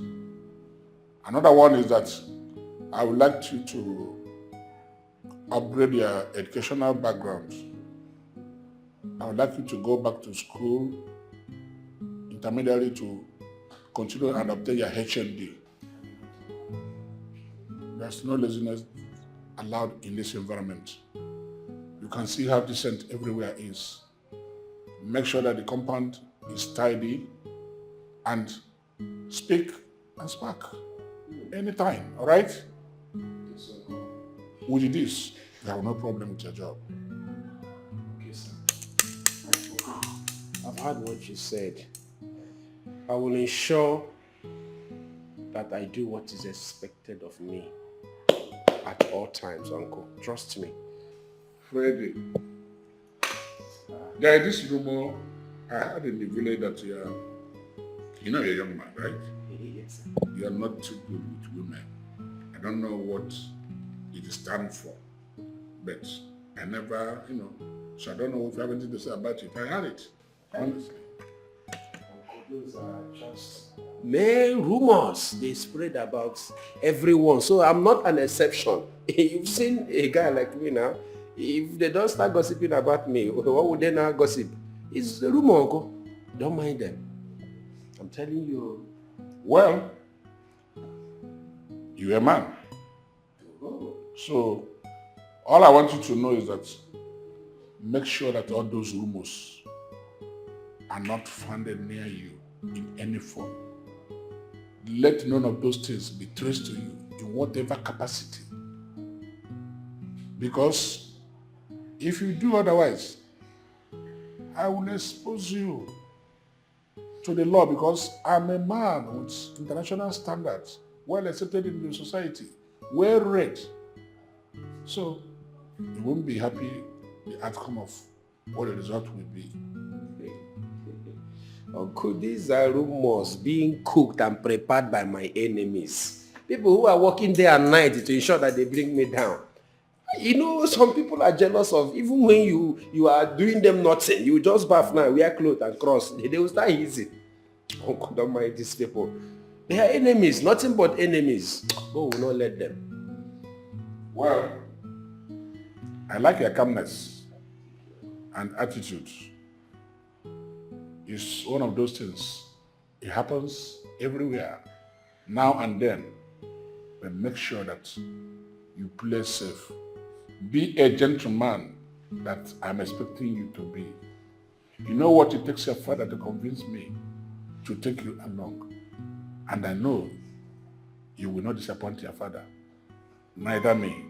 Another one is that I would like you to upgrade your educational background. I would like you to go back to school, intermediary, to continue and obtain your HND. There's no laziness allowed in this environment. You can see how decent everywhere is. Make sure that the compound is tidy and speak and spark anytime, all right? With this, you have no problem with your job. Okay, sir. I've heard what you said. I will ensure that I do what is expected of me at all times, Uncle. Trust me. Freddie, there is this rumor I heard in the village that you're a young man, right? Yes, sir. You're not too good with women. I don't know what it stands for, but I never, so I don't know if you have anything to say about it. I heard it, honestly. Those are just main rumors they spread about everyone, so I'm not an exception. You've seen a guy like me now. If they don't start gossiping about me, what would they now gossip? It's a rumor, Uncle. Don't mind them. I'm telling you. Well, you're a man. So all I want you to know is that make sure that all those rumors are not founded near you in any form. Let none of those things be traced to you in whatever capacity. Because if you do otherwise, I will expose you to the law because I'm a man with international standards, well accepted in the society, well read. So you won't be happy the outcome of what the result will be. Uncle, these are rumors being cooked and prepared by my enemies. People who are working day and night to ensure that they bring me down. Some people are jealous of, even when you are doing them nothing, you just bath now, wear clothes and cross, they will start easy. Uncle, don't mind these people. They are enemies, nothing but enemies. God will not let them. Well, I like your calmness and attitude. It's one of those things. It happens everywhere, now and then. But make sure that you play safe. Be a gentleman that I'm expecting you to be. You know what it takes your father to convince me to take you along. And I know you will not disappoint your father. Neither me.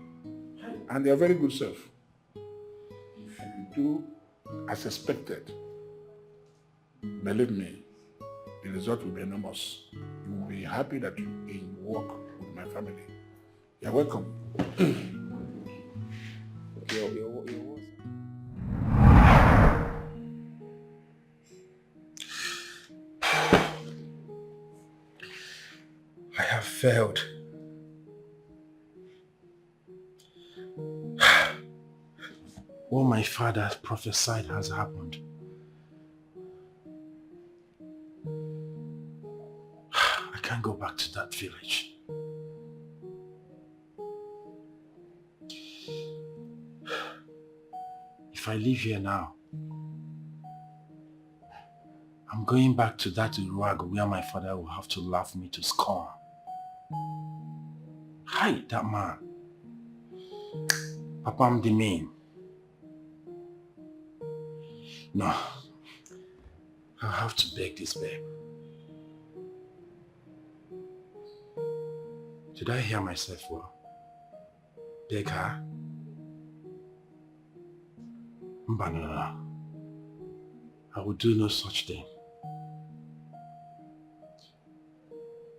And they are very good self. If you do as expected, believe me, the result will be enormous. You will be happy that you work with my family. You're welcome. I have failed. What my father prophesied has happened. I can't go back to that village. If I leave here now, I'm going back to that Uruago where my father will have to laugh me to scorn. Hi, that man. Papa, I'm the mean. No. I'll have to beg this babe. Did I hear myself well? Beg her? No. I will do no such thing.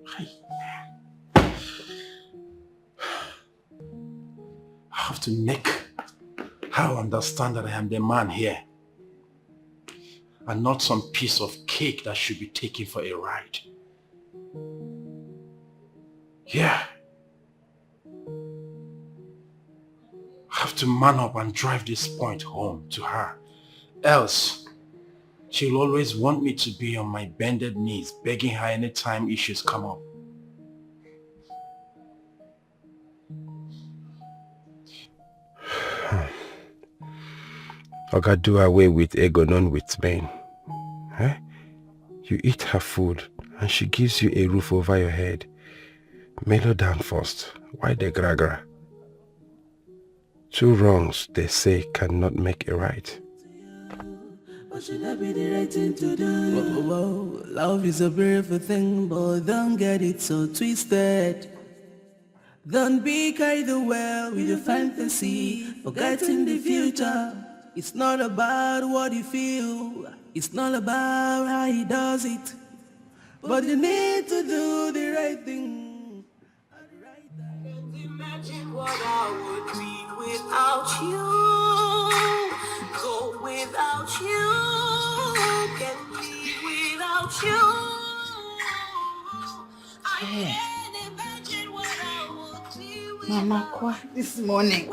I have to make her understand that I am the man here and not some piece of cake that should be taken for a ride. Yeah. I have to man up and drive this point home to her. Else, she'll always want me to be on my bended knees, begging her anytime issues come up. Oga, do away with ego, none with men. Eh? You eat her food and she gives you a roof over your head. Mellow down first. Why the gra-gra? Two wrongs, they say, cannot make a right. What should that be the right thing to do? Whoa. Love is a beautiful thing, but don't get it so twisted. Don't be carried away with your fantasy, forgetting the future. It's not about what you feel, it's not about how he does it, but you need to do the right thing. Can't imagine what I would be without you. Go without you. Can't live without you. I can't imagine what I would be without Mama, Kwa, this morning.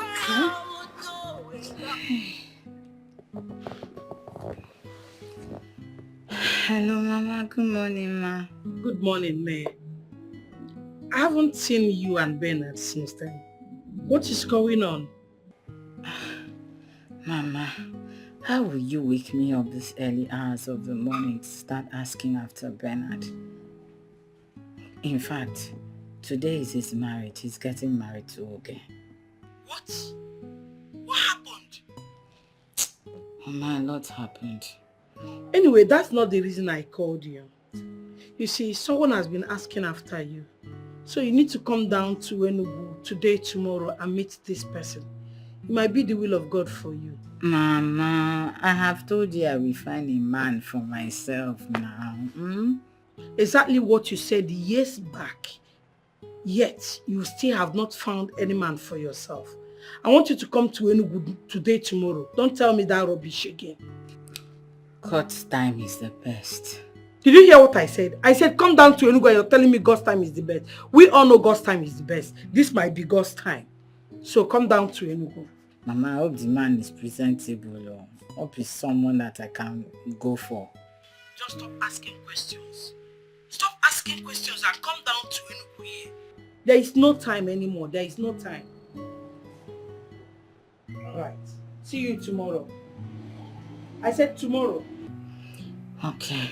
Hello, Mama. Good morning, Ma. Good morning, May. I haven't seen you and Bernard since then. What is going on? Mama, how will you wake me up this early hours of the morning to start asking after Bernard? In fact, today is his marriage. He's getting married to Oge. What? What happened? Mama, a lot happened. Anyway, that's not the reason I called you. You see, someone has been asking after you. So you need to come down to Enugu today, tomorrow, and meet this person. It might be the will of God for you. Mama, I have told you I will find a man for myself now. Exactly what you said years back. Yet, you still have not found any man for yourself. I want you to come to Enugu today, tomorrow. Don't tell me that rubbish again. God's time is the best. Did you hear what I said? I said come down to Enugu and you're telling me God's time is the best. We all know God's time is the best. This might be God's time. So come down to Enugu. Mama, I hope the man is presentable. Or hope he's someone that I can go for. Just stop asking questions. Stop asking questions and come down to Enugu here. There is no time anymore. There is no time. Alright. See you tomorrow. I said tomorrow. Okay.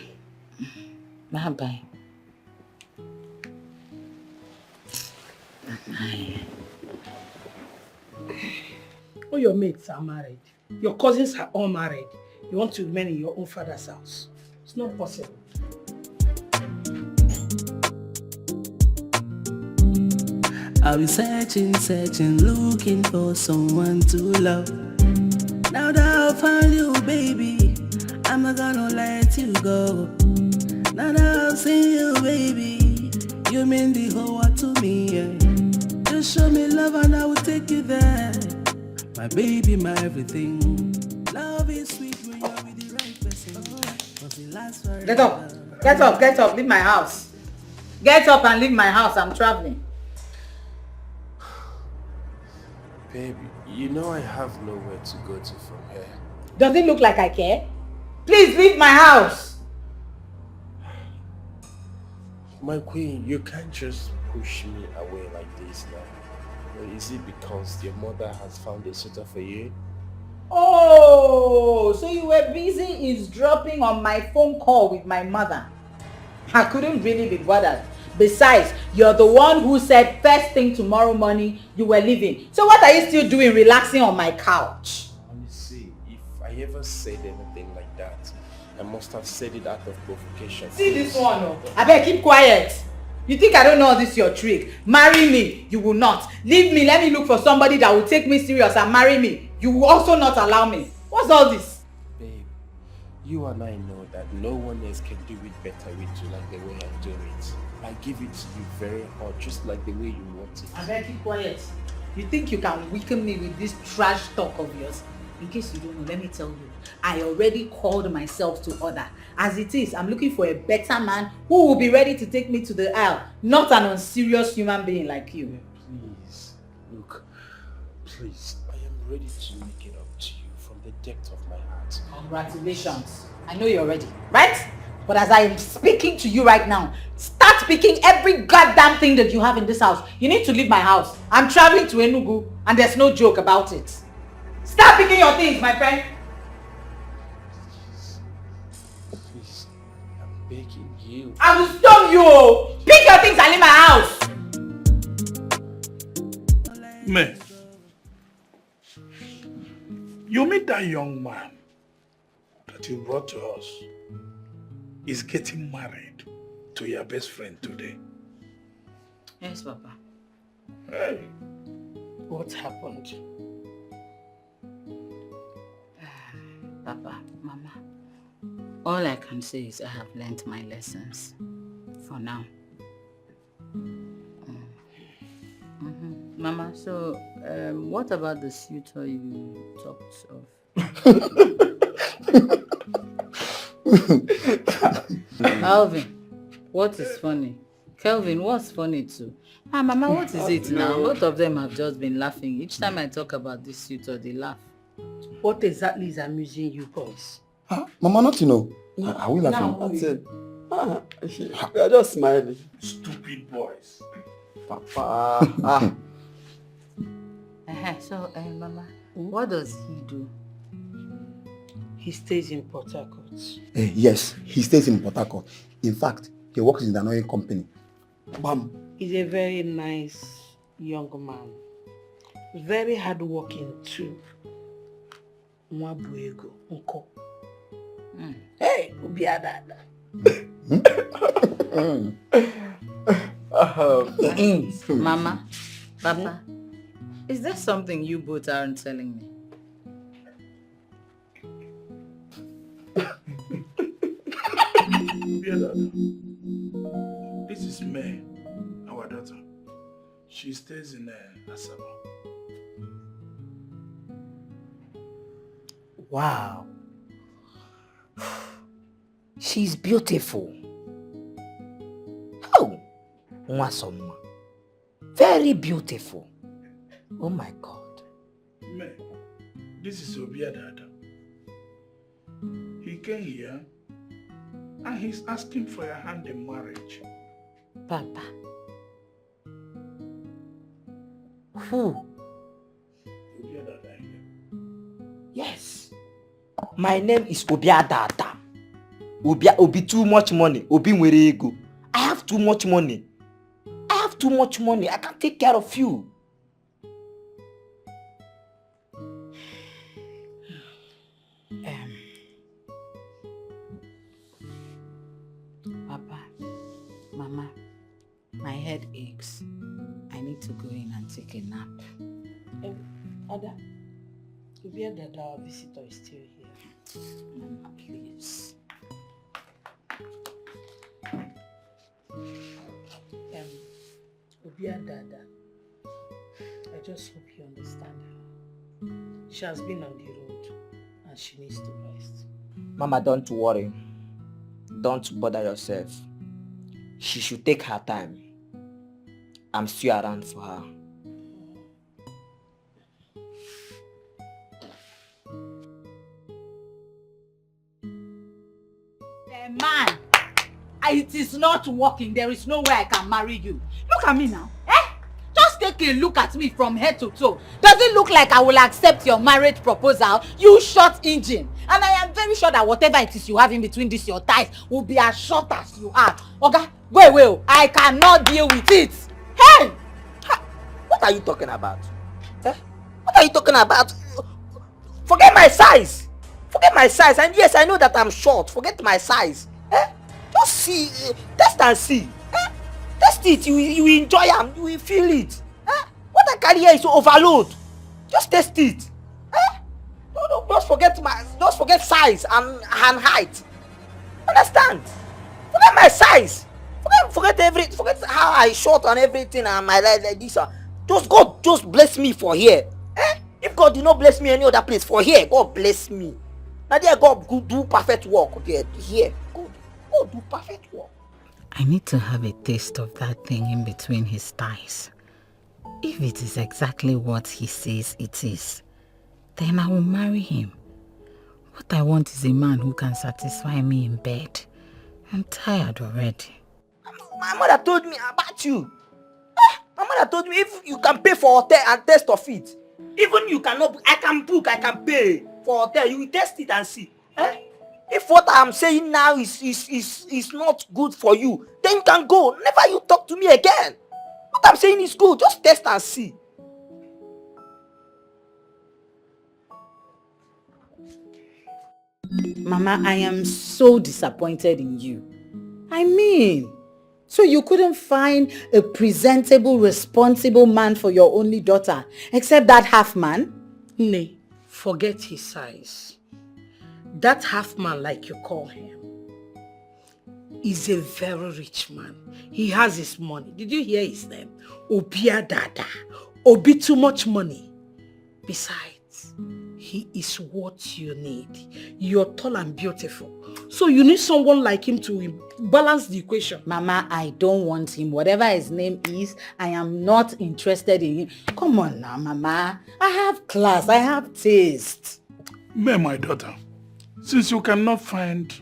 Bye-bye. Bye. All your mates are married. Your cousins are all married. You want to remain in your own father's house. It's not possible. I'll be searching, looking for someone to love. Now that I've found you, baby, I'm not gonna let you go. Now that I've seen you, baby, you mean the whole world to me, yeah. show me love and I will take you there. My baby, my everything. Love is sweet when you're with the right person. Cause it lasts forever. Get up. Get up. Get up. Leave my house. Get up and leave my house. I'm traveling. Baby, you know I have nowhere to go to from here. Does it look like I care? Please leave my house. My queen, you can't just push me away like this now. Or is it because your mother has found a suitor for you? Oh, so you were busy eavesdropping on my phone call with my mother. I couldn't really be bothered. Besides, you're the one who said first thing tomorrow morning you were leaving. So what are you still doing relaxing on my couch? Let me see, if I ever said anything like that, I must have said it out of provocation. See this one, oh. I better keep quiet. You think I don't know this is your trick? Marry me, you will not. Leave me, let me look for somebody that will take me serious and marry me. You will also not allow me. What's all this? Babe, you and I know that no one else can do it better with you like the way I do it. I give it to you very hot, just like the way you want it. I better keep quiet. You think you can weaken me with this trash talk of yours? In case you don't know, let me tell you. I already called myself to order. As it is, I'm looking for a better man who will be ready to take me to the aisle, not an unserious human being like you. Please, look, please, I am ready to make it up to you from the depth of my heart. Congratulations. I know you're ready, right? But as I am speaking to you right now, start picking every goddamn thing that you have in this house. You need to leave my house. I'm traveling to Enugu and there's no joke about it. Start picking your things, my friend. Please, I'm begging you. I will stone you. Pick your things and leave my house. Man, you meet that young man that you brought to us is getting married to your best friend today. Yes, Papa. Hey, what happened? Papa, Mama, all I can say is I have learnt my lessons. For now. Mama, so what about the suitor you talked of? Alvin, what is funny? Kelvin, what's funny too? Mama, what is it now? Both of them have just been laughing. Each time I talk about this suitor, they laugh. What exactly is amusing you boys? Mama, not to know. Are we laughing? That's it. We are just smiling. Stupid boys. Papa. So, Mama, what does he do? He stays in Port Harcourt. Yes, he stays in Port Harcourt. In fact, he works in an oil company. Bam. He's a very nice young man. Very hardworking too. Mwabuego, unko. Hey, Ubiadada. Mama, Papa, is there something you both aren't telling me? This is May, our daughter. She stays in Asaba. Wow. She's beautiful. Oh, Mwasoma. Very beautiful. Oh my God. May, this is Obiadada. He came here and he's asking for your hand in marriage. Papa. Who? Obiadada here. Yes. My name is Obiadada. Obi too much money. Obi nwere ego. I have too much money. I can't take care of you. Papa, Mama, my head aches. I need to go in and take a nap. Ada, Obiadada, our visitor, is still here. Mama, please. Obiadada, just hope you understand her. She has been on the road and she needs to rest. Mama, don't worry. Don't bother yourself. She should take her time. I'm still around for her. Man, it is not working. There is no way I can marry you. Look at me now. Just take a look at me from head to toe. Does it look like I will accept your marriage proposal? You short engine. And I am very sure that whatever it is you have in between these your thighs will be as short as you are. Oga, go away. I cannot deal with it. Hey! What are you talking about? What are you talking about? Forget my size. Forget my size. And yes, I know that I'm short. Forget my size. Just see. Test and see. Test it. You will enjoy it. You will feel it. What I carry here is overload. Just test it. No, just forget size and hand-height. Understand? Forget my size. Forget how I short and everything and my life like this. Just God just bless me for here. If God did not bless me any other place, for here, God bless me. Now there God go do perfect work there. Here, God do perfect work. I need to have a taste of that thing in between his thighs. If it is exactly what he says it is, then I will marry him. What I want is a man who can satisfy me in bed. I'm tired already. My mother told me about you. My mother told me if you can pay for hotel and test of it, even you cannot, I can pay for hotel. You will test it and see. If what I'm saying now is not good for you, then you can go. Never you talk to me again. What I'm saying is good. Just test and see. Mama, I am so disappointed in you. I mean, so you couldn't find a presentable, responsible man for your only daughter, except that half man? Nay, forget his size. That half man, like you call him, is a very rich man. He has his money. Did you hear his name? Obia Dada. Obi too much money. Besides, he is what you need. You're tall and beautiful. So you need someone like him to balance the equation. Mama, I don't want him. Whatever his name is, I am not interested in him. Come on now, Mama. I have class. I have taste. May, my daughter, since you cannot find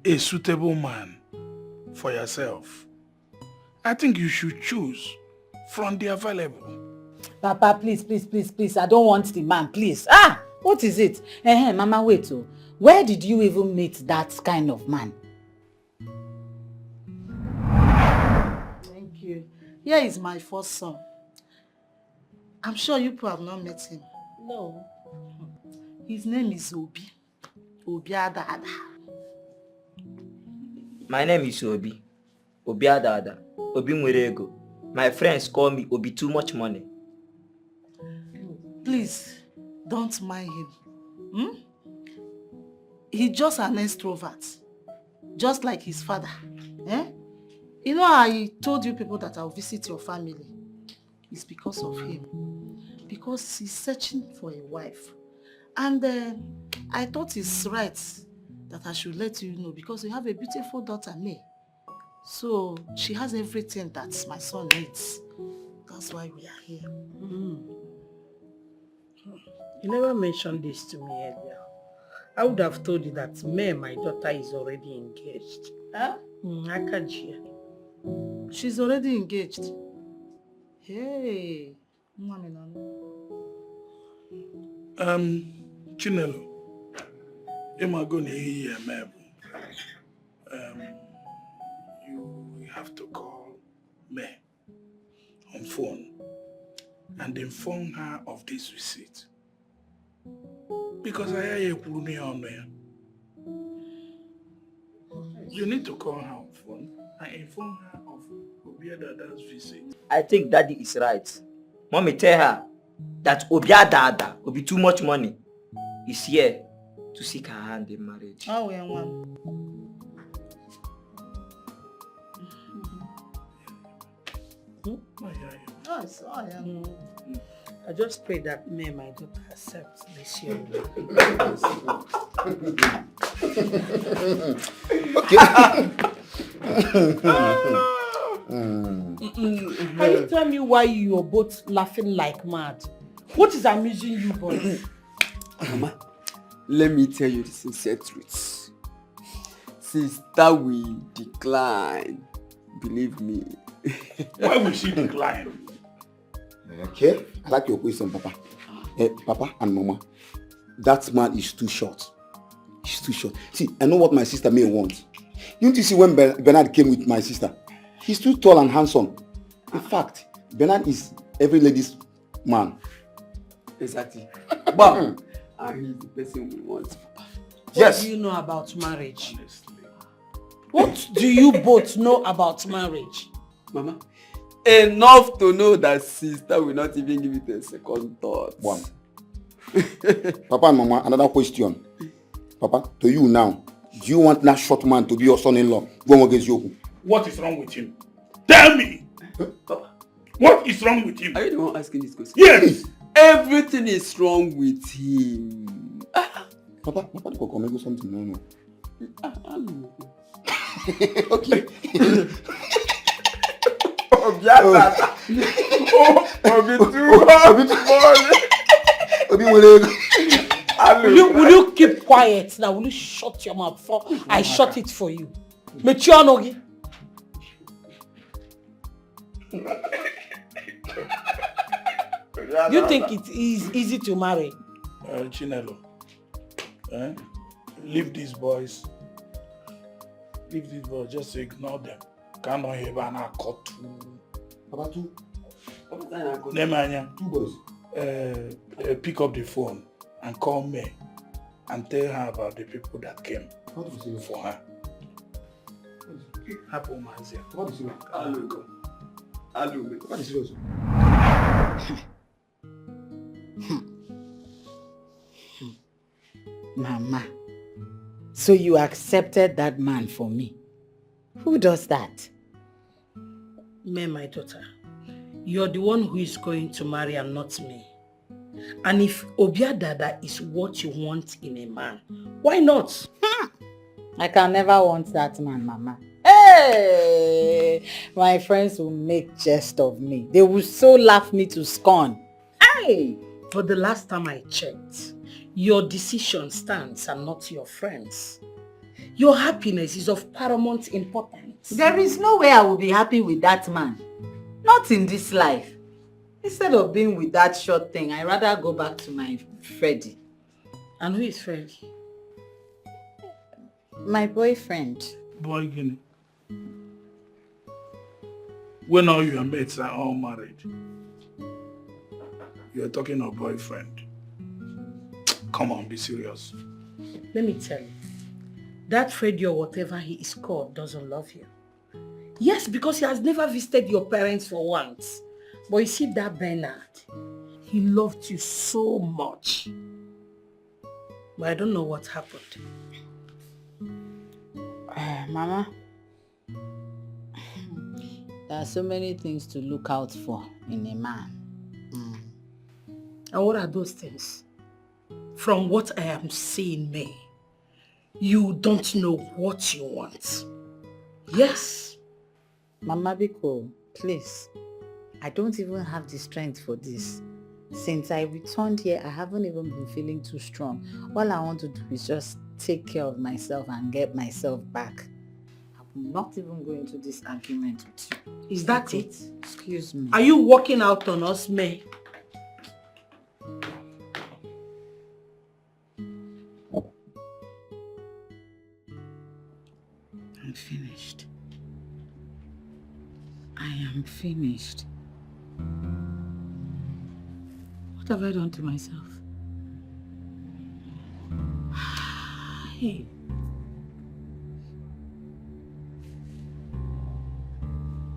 a suitable man for yourself, I think you should choose from the available. Papa, please. I don't want the man, please. What is it? Mama, wait. Where did you even meet that kind of man? Thank you. Here is my first son. I'm sure you people have not met him. No. His name is Obi. Obiadada. My name is Obi. Obiadada. Obi Mwerego. My friends call me Obi too much money. Please, don't mind him. He's just an extrovert. Just like his father. You know, I told you people that I'll visit your family. It's because of him. Because he's searching for a wife. And I thought it's right that I should let you know because you have a beautiful daughter, May. So she has everything that my son needs. That's why we are here. You never mentioned this to me earlier. I would have told you that May, my daughter, is already engaged. Akaji. She's already engaged. Hey. Chinelo, am I going to hear you have to call me on phone and inform her of this visit. Because I hear you on there. You need to call her on phone and inform her of Obiadada's visit. I think Daddy is right. Mommy, tell her that Obiadada will be too much money. Is here to seek her hand in marriage. Oh, yeah, one. Yes, I am. I just pray that me and my daughter accept this year. Can you tell me why you are both laughing like mad? What is amusing you boys? Mama, let me tell you the sincere truth. Sister will decline. Believe me. Why will she decline? Okay, I like your question, Papa. Papa and Mama, that man is too short. He's too short. See, I know what my sister may want. You need to see when Bernard came with my sister. He's too tall and handsome. In fact, Bernard is every lady's man. Exactly. But he's the person we want. What do you know about marriage? What do you both know about marriage? Mama, enough to know that sister will not even give it a second thought. One. Papa and Mama, another question. Papa, to you now, do you want that short man to be your son-in-law? Go against you. What is wrong with him? Tell me! Papa. What is wrong with him? Are you the one asking this question? Yes! Everything is wrong with him. Papa, go come something. No. Okay. Will you keep quiet now? Will you shut your mouth before I shut it for you? Mature Nogi. You think it is easy to marry? Chinelo, leave these boys. Leave these boys, just ignore them. Cannot hear Bana cut two. Papa, two? Nemanya. Two boys. Pick up the phone and call me and tell her about the people that came for her. Happy Mazia. What is it? Mama, so you accepted that man for me? Who does that? Me, my daughter, you're the one who is going to marry and not me. And if Obiadada is what you want in a man, why not? I can never want that man, Mama. Hey! My friends will make jest of me. They will so laugh me to scorn. Hey! For the last time I checked, your decision stands and not your friends. Your happiness is of paramount importance. There is no way I will be happy with that man. Not in this life. Instead of being with that short thing, I'd rather go back to my Freddie. And who is Freddie? My boyfriend. Boy, Guinea. When all your mates are all married, you're talking of boyfriend. Come on, be serious. Let me tell you, that Freddie or whatever he is called doesn't love you. Yes, because he has never visited your parents for once. But you see that Bernard, he loved you so much. But I don't know what happened. Mama, there are so many things to look out for in a man. And what are those things? From what I am seeing, May, you don't know what you want. Yes. Mama Biko, please. I don't even have the strength for this. Since I returned here, I haven't even been feeling too strong. All I want to do is just take care of myself and get myself back. I'm not even going to this argument with you. Is that it? Excuse me. Are you walking out on us, May? I'm finished. I am finished. What have I done to myself? Hey.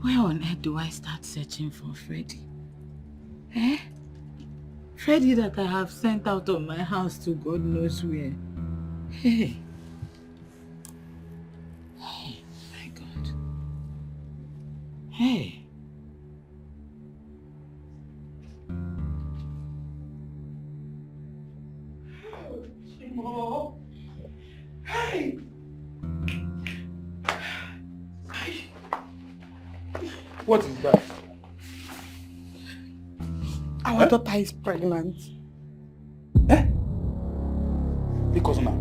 Where on earth do I start searching for Freddie? Eh? Freddie that I have sent out of my house to God knows where. Hey. Hey, my God. Hey. What is that? Our daughter is pregnant. Because now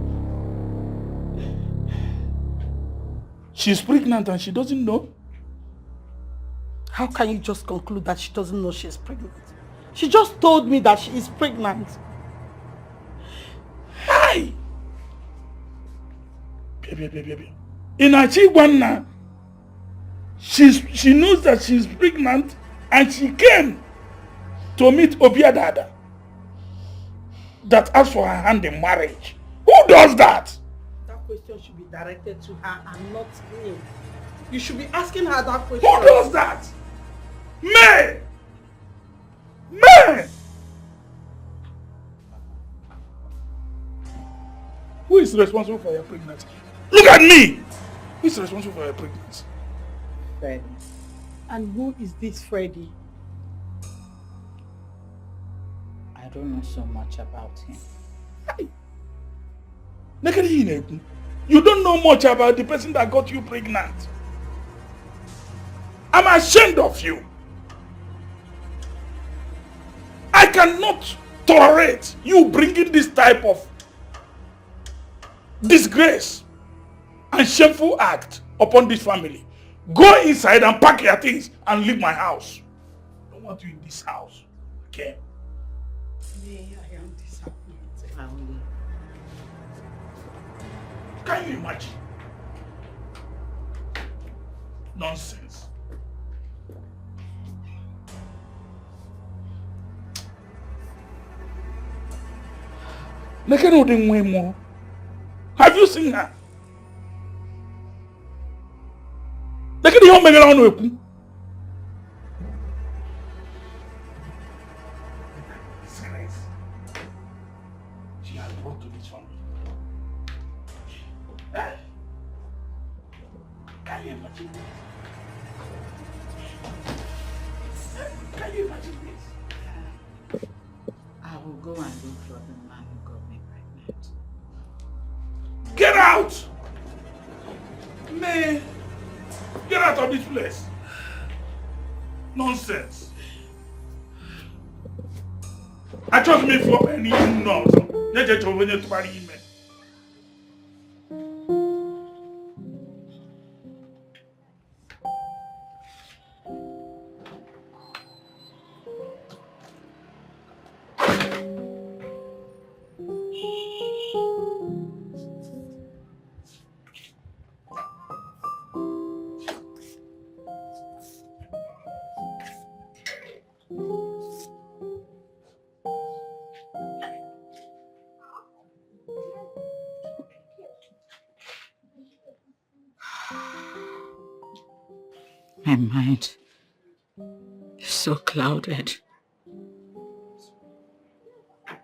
she's pregnant and she doesn't know. How can you just conclude that she doesn't know she's pregnant? She just told me that she is pregnant. Hi! Baby. In Achigwana, she knows that she's pregnant and she came to meet Obiadada that asked for her hand in marriage. Who does that? That question should be directed to her and not me. You should be asking her that question. Who does that? Me! Me! Who is responsible for your pregnancy? Look at me! Who is responsible for your pregnancy? Freddy. And who is this Freddy? I don't know so much about him. You don't know much about the person that got you pregnant. I'm ashamed of you. I cannot tolerate you bringing this type of disgrace and shameful act upon this family. Go inside and pack your things and leave my house. I don't want you in this house. Okay? I am disappointed. Can you imagine? Nonsense. Have you seen her? Look at the young man around with you. She has brought to this family. Can you imagine this? Can you imagine this? I will go and look for the man who got me pregnant. Get out! Man! Get out of this place! Nonsense! I trust me for any nonsense. Let it over to marry him. My mind is so clouded. I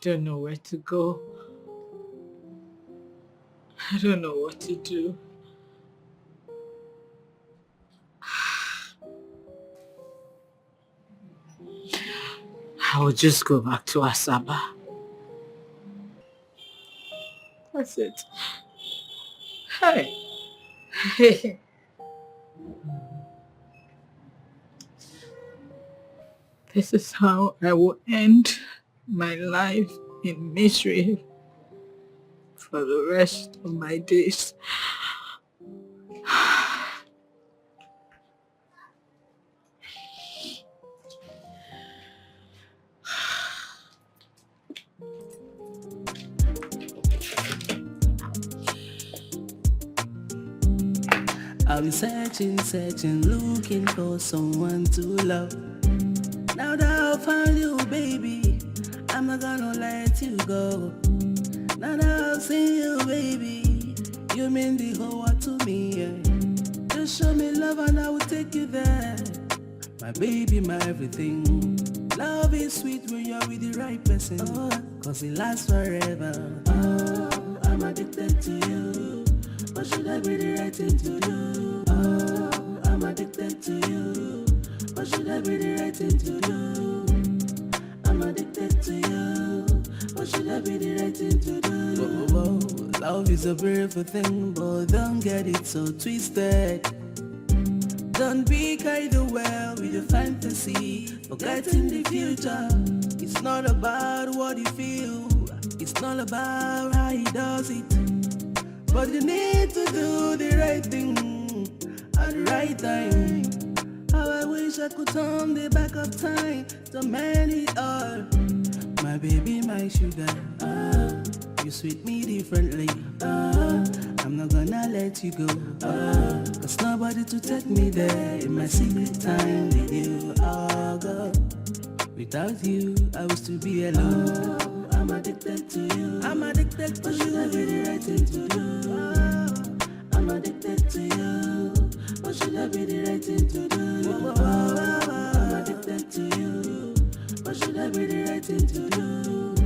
don't know where to go. I don't know what to do. I will just go back to Asaba. That's it. Hey. This is how I will end my life in misery for the rest of my days. I'll be searching, looking for someone to love. Now that I've found you, baby, I'm not gonna let you go. Now that I've seen you, baby, you mean the whole world to me, yeah. Just show me love and I will take you there. My baby, my everything. Love is sweet when you're with the right person, cause it lasts forever. Oh, I'm addicted to you. What should I be the right thing to do? Oh, I'm addicted to you. What should I be the right thing to do? I'm addicted to you. What should I be the right thing to do? Whoa, Love is a beautiful thing, but don't get it so twisted. Don't be kind of well with your fantasy, forgetting the future. It's not about what you feel, it's not about how he does it. But you need to do the right thing at the right time. How I wish I could turn the back of time to mend it all. My baby, my sugar, you sweet me differently. I'm not gonna let you go, cause nobody to take me there in my secret time with you. Oh God, without you I was to be alone. I'm addicted to you, I'm addicted to you. Should I be the right thing to do? I'm addicted to you. What should I be the right thing to do? I'm addicted to you. What should I be the right thing to do?